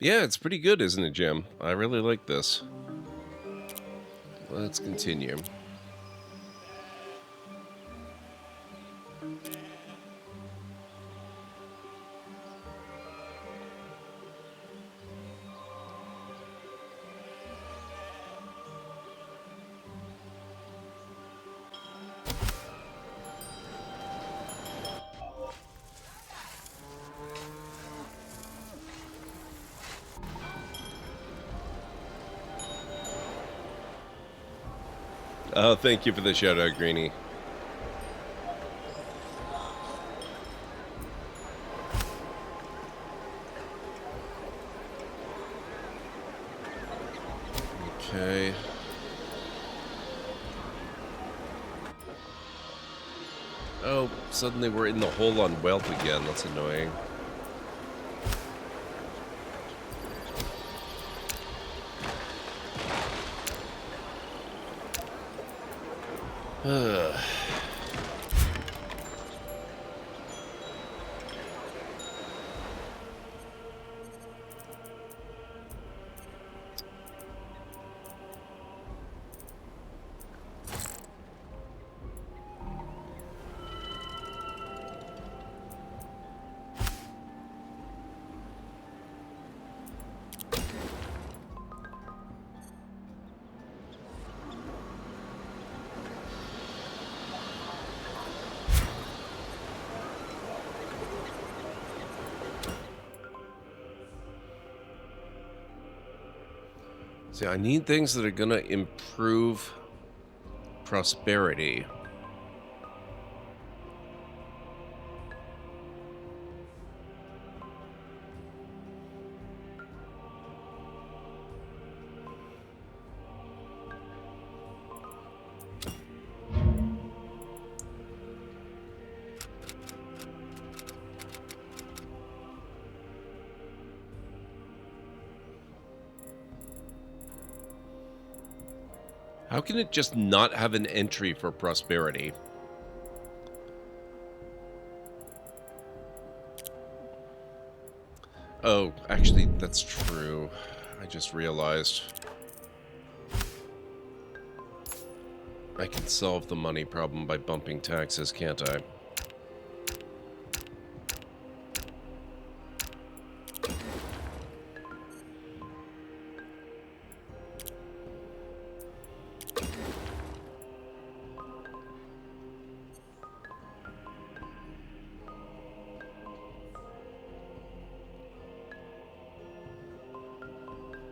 Yeah, it's pretty good, isn't it, Jim? I really like this. Let's continue. Oh, thank you for the shout out, Greenie. Okay. Oh, suddenly we're in the hole on wealth again. That's annoying. Ugh. See, I need things that are gonna improve prosperity. How can it just not have an entry for prosperity? Oh, actually, that's true. I just realized. I can solve the money problem by bumping taxes, can't I?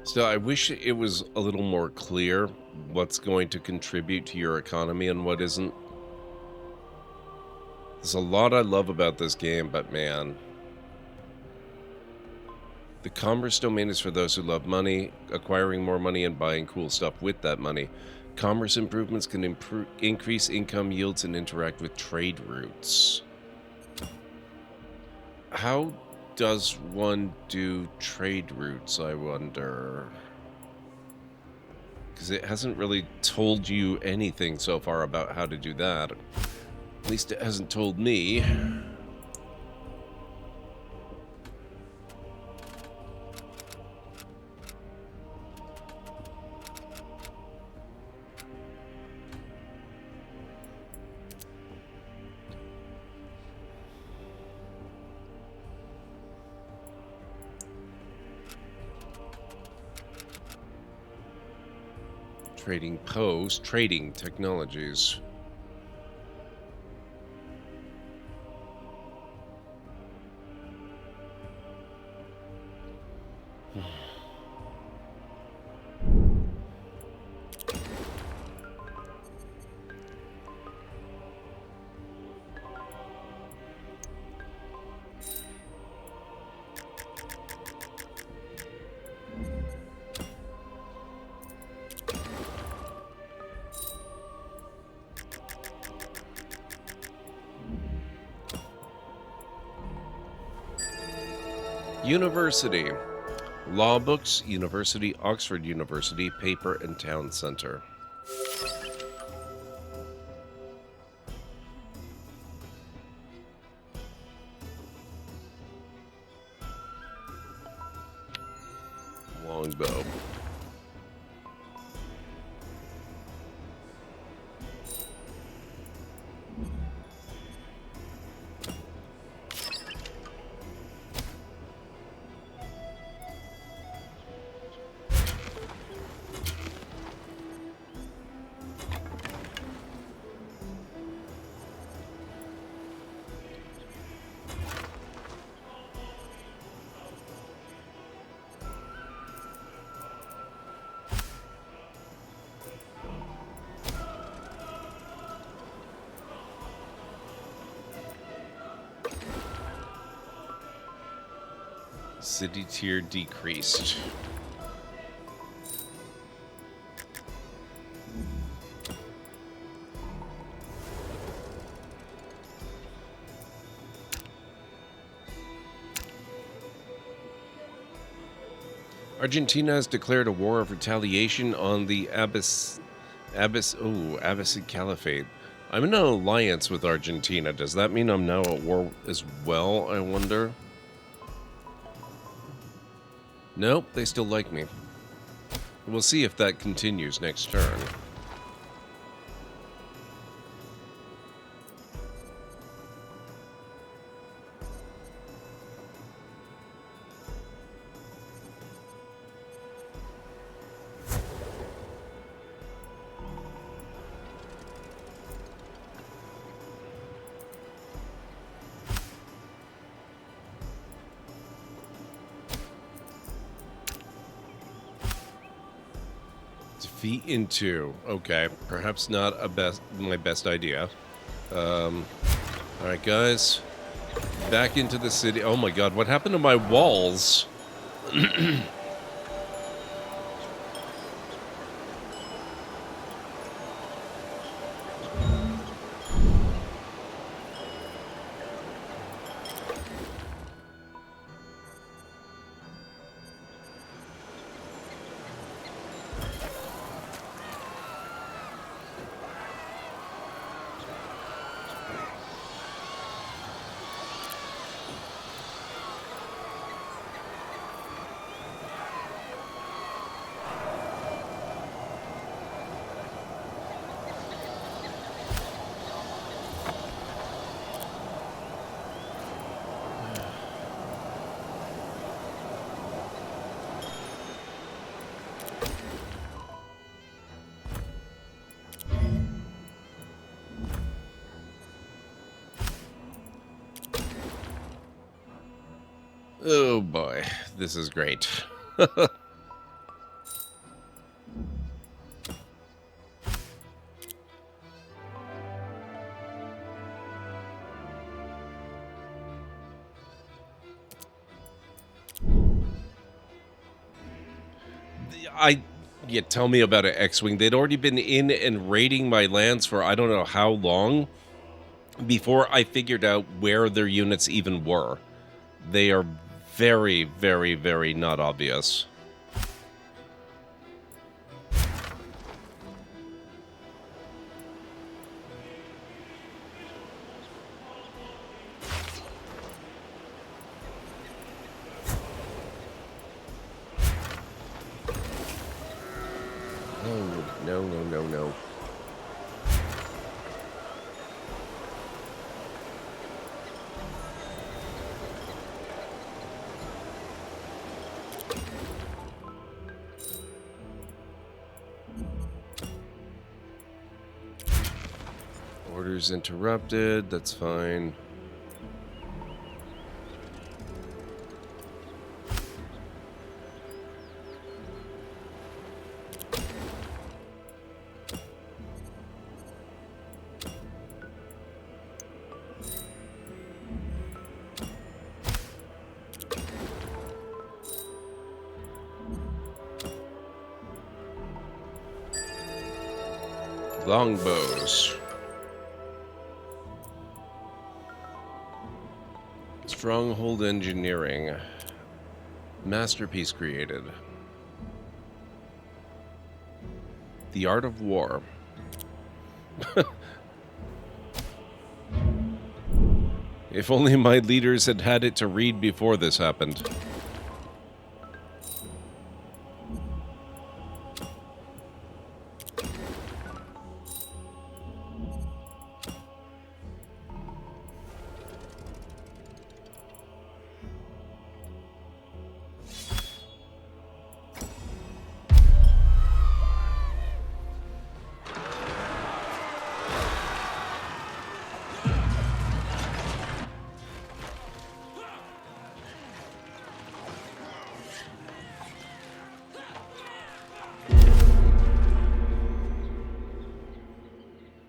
So I wish it was a little more clear what's going to contribute to your economy and what isn't. There's a lot I love about this game, but man. The commerce domain is for those who love money, acquiring more money and buying cool stuff with that money. Commerce improvements can increase income yields and interact with trade routes. How does one do trade routes, I wonder? Because it hasn't really told you anything so far about how to do that. At least it hasn't told me. Trading post, trading technologies. University. Law books, University, Oxford University, Paper and Town Centre. Longbow. City tier decreased. Argentina has declared a war of retaliation on the Abbasid Caliphate. I'm in an alliance with Argentina. Does that mean I'm now at war as well, I wonder? Nope, they still like me. We'll see if that continues next turn. Defeat in 2. Okay, perhaps not my best idea. Alright, guys. Back into the city. Oh my god, what happened to my walls? Oh boy, this is great. Yeah, tell me about an X-Wing. They'd already been in and raiding my lands for I don't know how long before I figured out where their units even were. They are very, very, very not obvious. No, no, no, no. Orders interrupted, that's fine. Longbows. Stronghold engineering. Masterpiece created. The art of war. If only my leaders had had it to read before this happened.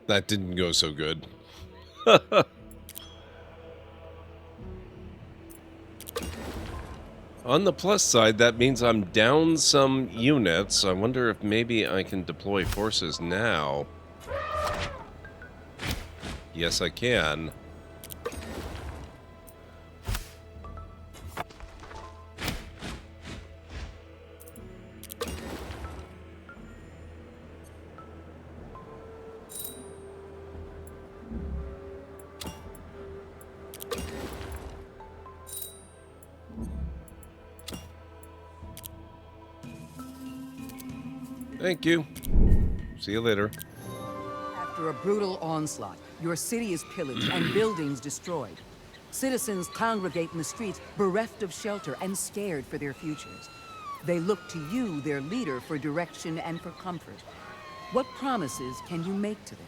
That didn't go so good. On the plus side, that means I'm down some units. I wonder if maybe I can deploy forces now. Yes, I can. Thank you. See you later. After a brutal onslaught, your city is pillaged and buildings destroyed. Citizens congregate in the streets, bereft of shelter and scared for their futures. They look to you, their leader, for direction and for comfort. What promises can you make to them?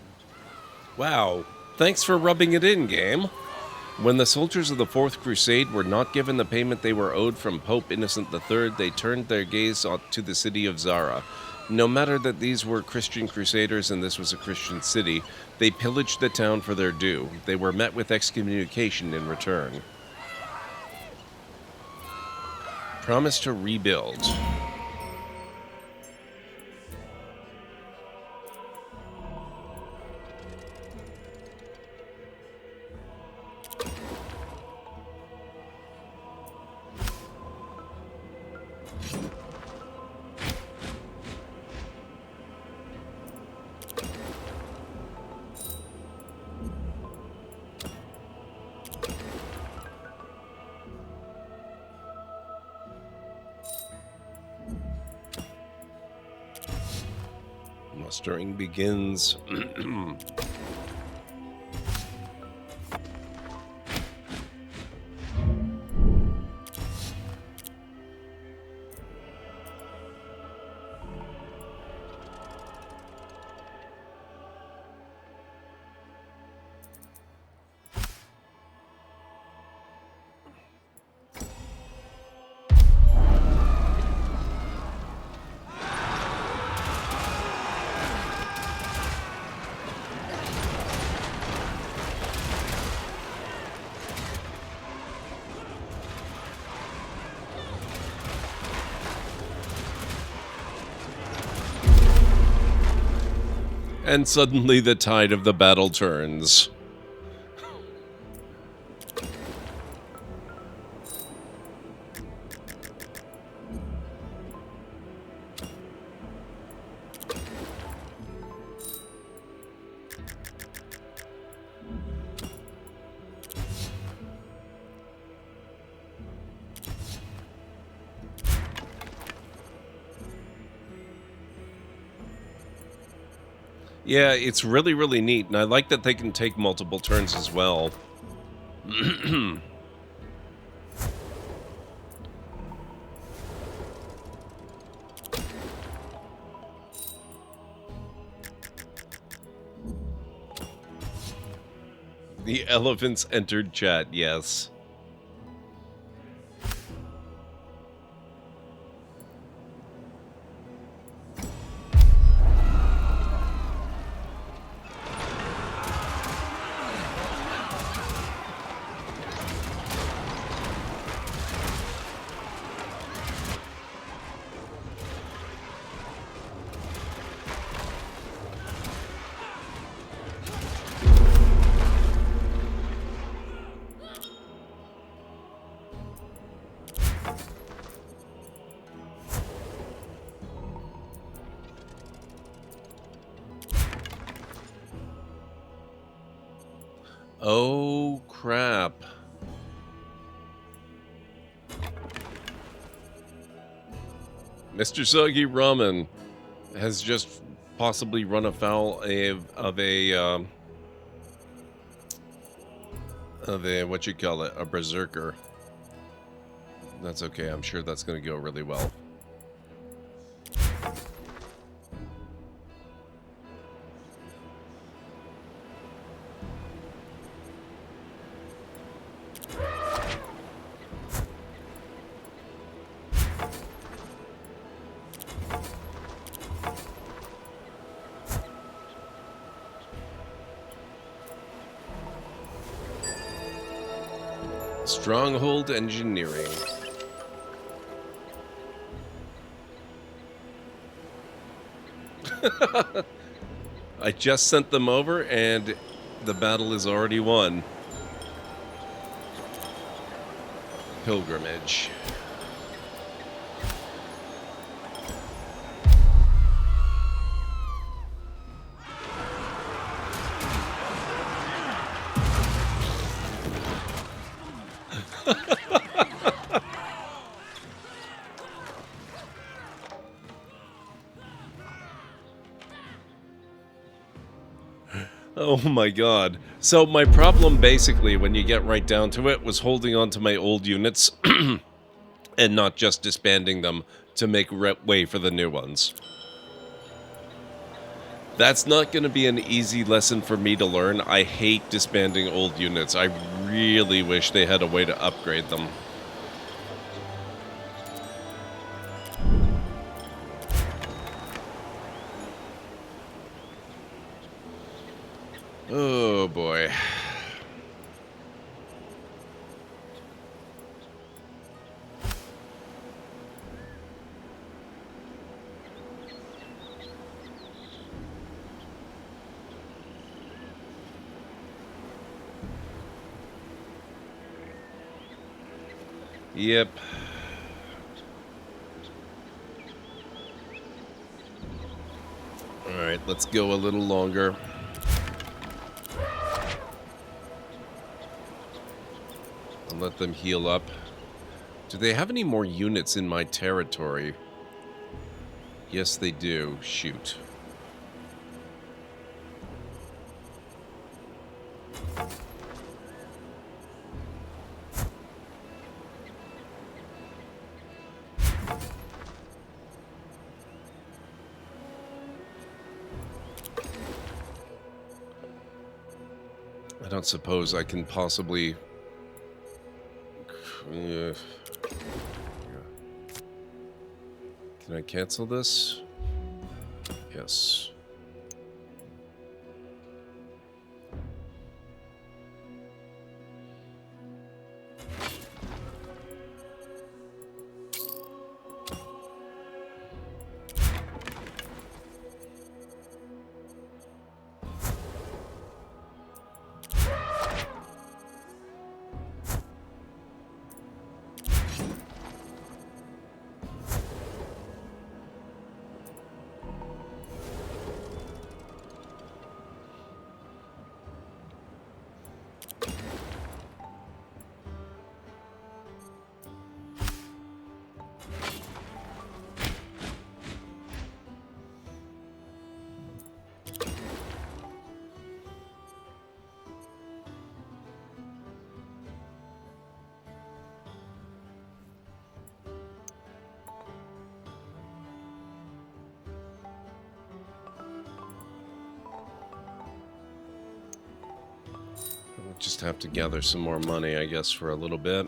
Wow. Thanks for rubbing it in, game. When the soldiers of the Fourth Crusade were not given the payment they were owed from Pope Innocent III, they turned their gaze to the city of Zara. No matter that these were Christian crusaders and this was a Christian city, they pillaged the town for their due. They were met with excommunication in return. Promise to rebuild. Mustering begins. And suddenly the tide of the battle turns. Yeah, it's really, really neat, and I like that they can take multiple turns as well. The elephants entered chat, yes. Oh, crap. Mr. Soggy Ramen has just possibly run afoul of a what you call it, a berserker. That's okay. I'm sure that's going to go really well. Stronghold engineering. I just sent them over, and the battle is already won. Pilgrimage. Oh my god. So my problem basically, when you get right down to it, was holding on to my old units and not just disbanding them to make way for the new ones. That's not going to be an easy lesson for me to learn. I hate disbanding old units. I really wish they had a way to upgrade them. Oh boy. Yep. Alright, let's go a little longer. And let them heal up. Do they have any more units in my territory? Yes, they do. Shoot. I don't suppose I can possibly... Can I cancel this? Yes. Just have to gather some more money, I guess, for a little bit.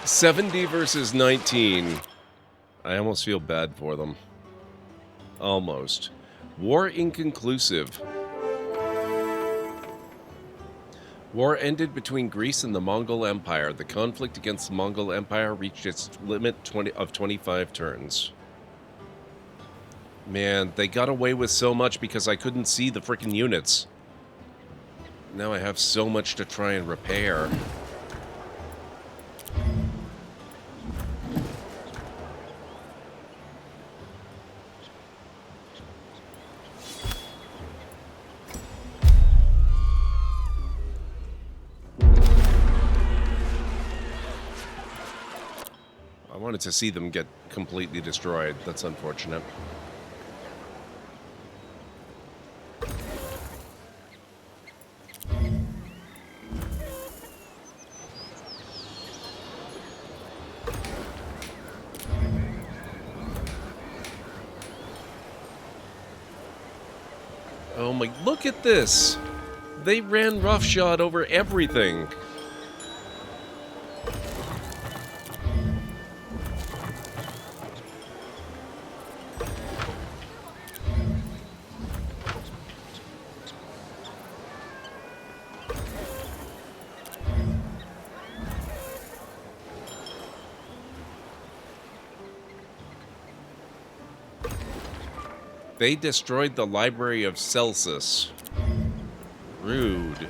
$70 versus 19. I almost feel bad for them. Almost. War inconclusive. War ended between Greece and the Mongol Empire. The conflict against the Mongol Empire reached its limit of 25 turns. Man, they got away with so much because I couldn't see the freaking units. Now I have so much to try and repair. I wanted to see them get completely destroyed. That's unfortunate. Oh my, look at this! They ran roughshod over everything. They destroyed the Library of Celsus. Rude.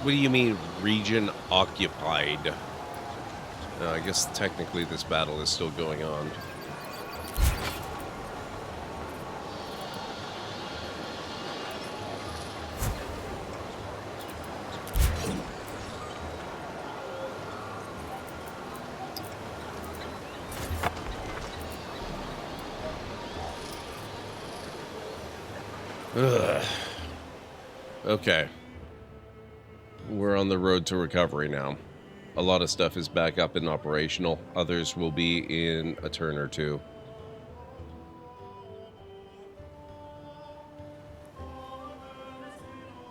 What do you mean, region occupied? I guess technically this battle is still going on. Ugh. Okay. We're on the road to recovery now. A lot of stuff is back up and operational. Others will be in a turn or two.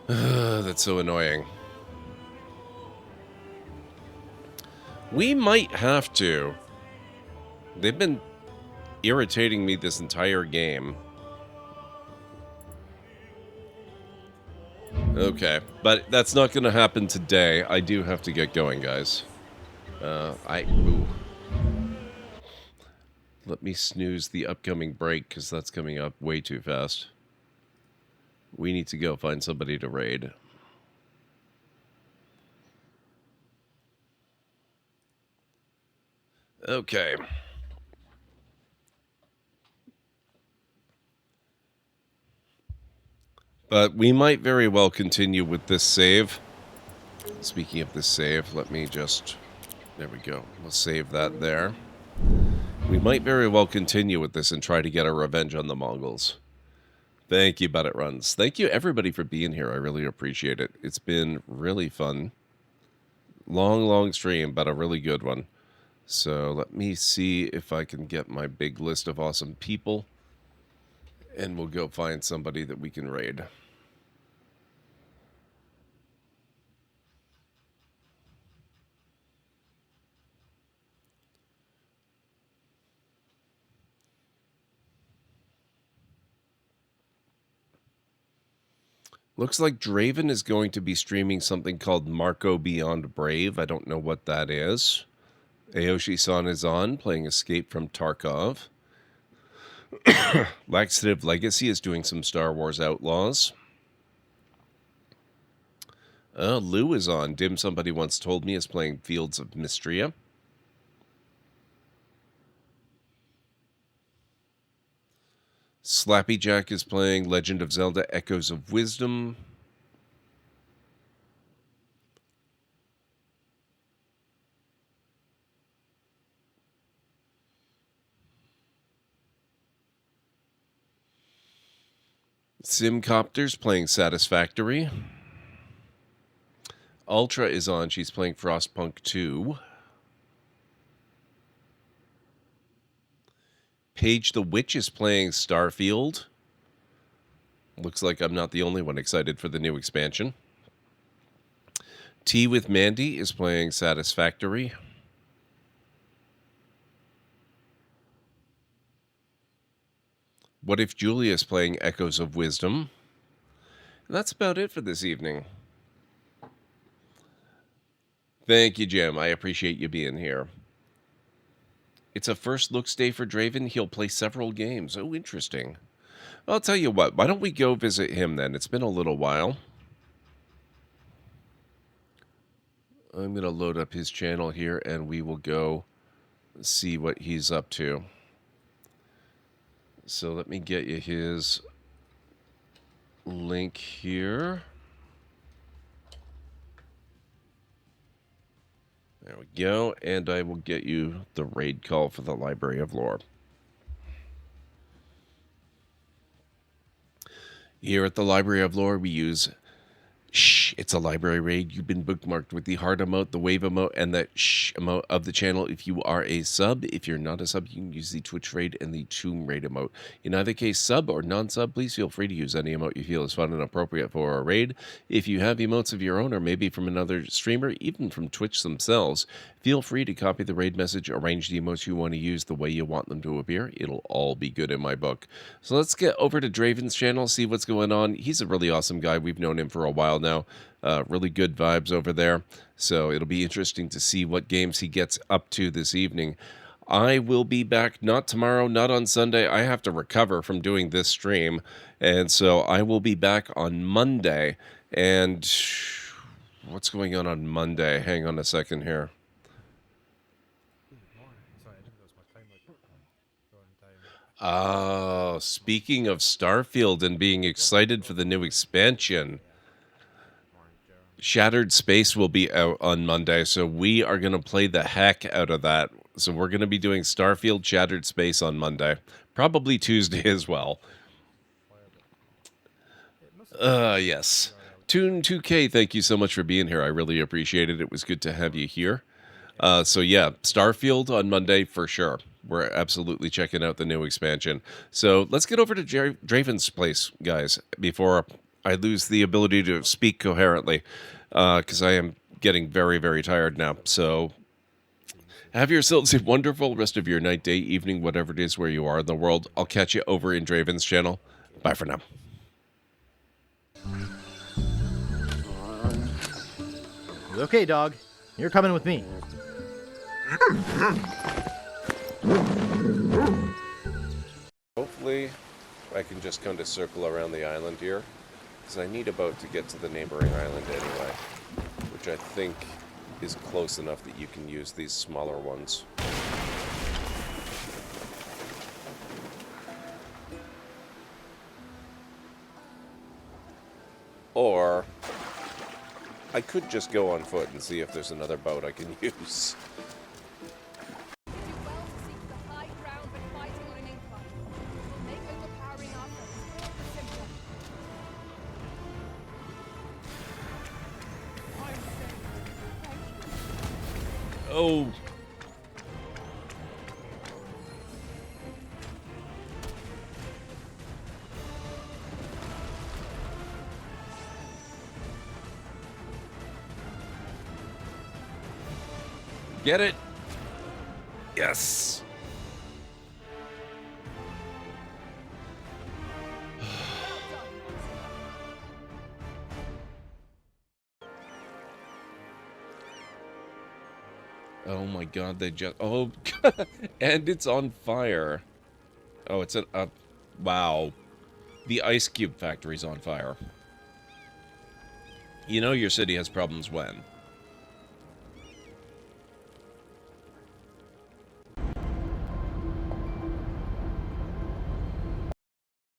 That's so annoying. We might have to. They've been irritating me this entire game. Okay, but that's not going to happen today. I do have to get going, guys. Ooh. Let me snooze the upcoming break, because that's coming up way too fast. We need to go find somebody to raid. Okay. But we might very well continue with this save. Speaking of this save, let me just... There we go. We'll save that there. We might very well continue with this and try to get our revenge on the Mongols. Thank you, But It Runs. Thank you, everybody, for being here. I really appreciate it. It's been really fun. Long stream, but a really good one. So let me see if I can get my big list of awesome people. And we'll go find somebody that we can raid. Looks like Draven is going to be streaming something called Marco Beyond Brave. I don't know what that is. Aoshi-san is on, playing Escape from Tarkov. Laxative Legacy is doing some Star Wars Outlaws. Lou is on. Dim Somebody Once Told Me is playing Fields of Mystria. Slappy Jack is playing Legend of Zelda Echoes of Wisdom. Simcopter's playing Satisfactory. Ultra is on. She's playing Frostpunk 2. Paige the Witch is playing Starfield. Looks like I'm not the only one excited for the new expansion. Tea with Mandy is playing Satisfactory. What If Julia is playing Echoes of Wisdom? And that's about it for this evening. Thank you, Jim. I appreciate you being here. It's a first looks day for Draven. He'll play several games. Oh, interesting. I'll tell you what. Why don't we go visit him then? It's been a little while. I'm going to load up his channel here, and we will go see what he's up to. So let me get you his link here. There we go, and I will get you the raid call for the Library of Lore. Here at the Library of Lore, we use shh. It's a library raid. You've been bookmarked with the heart emote, the wave emote, and the shh emote of the channel if you are a sub. If you're not a sub, you can use the Twitch raid and the Tomb raid emote. In either case, sub or non-sub, please feel free to use any emote you feel is fun and appropriate for a raid. If you have emotes of your own, or maybe from another streamer, even from Twitch themselves, feel free to copy the raid message, arrange the emotes you want to use the way you want them to appear. It'll all be good in my book. So let's get over to Draven's channel, see what's going on. He's a really awesome guy. We've known him for a while now. Really good vibes over there. So it'll be interesting to see what games he gets up to this evening. I will be back, not tomorrow, not on Sunday. I have to recover from doing this stream. And so I will be back on Monday. And what's going on Monday? Hang on a second here. Oh, speaking of Starfield and being excited for the new expansion, Shattered Space will be out on Monday, so we are going to play the heck out of that. So we're going to be doing Starfield Shattered Space on Monday, probably Tuesday as well. Yes. Toon2K, thank you so much for being here. I really appreciate it. It was good to have you here. So yeah, Starfield on Monday for sure. We're absolutely checking out the new expansion. So let's get over to Draven's place, guys, before I lose the ability to speak coherently, because I am getting very, very tired now. So have yourselves a wonderful rest of your night, day, evening, whatever it is where you are in the world. I'll catch you over in Draven's channel. Bye for now. Okay, dog. You're coming with me. Hopefully, I can just kind of circle around the island here, because I need a boat to get to the neighboring island anyway, which I think is close enough that you can use these smaller ones. Or I could just go on foot and see if there's another boat I can use. Oh. Get it? Yes. Oh my god, they just... Oh, and it's on fire. Oh, it's an... wow. The ice cube factory's on fire. You know your city has problems when?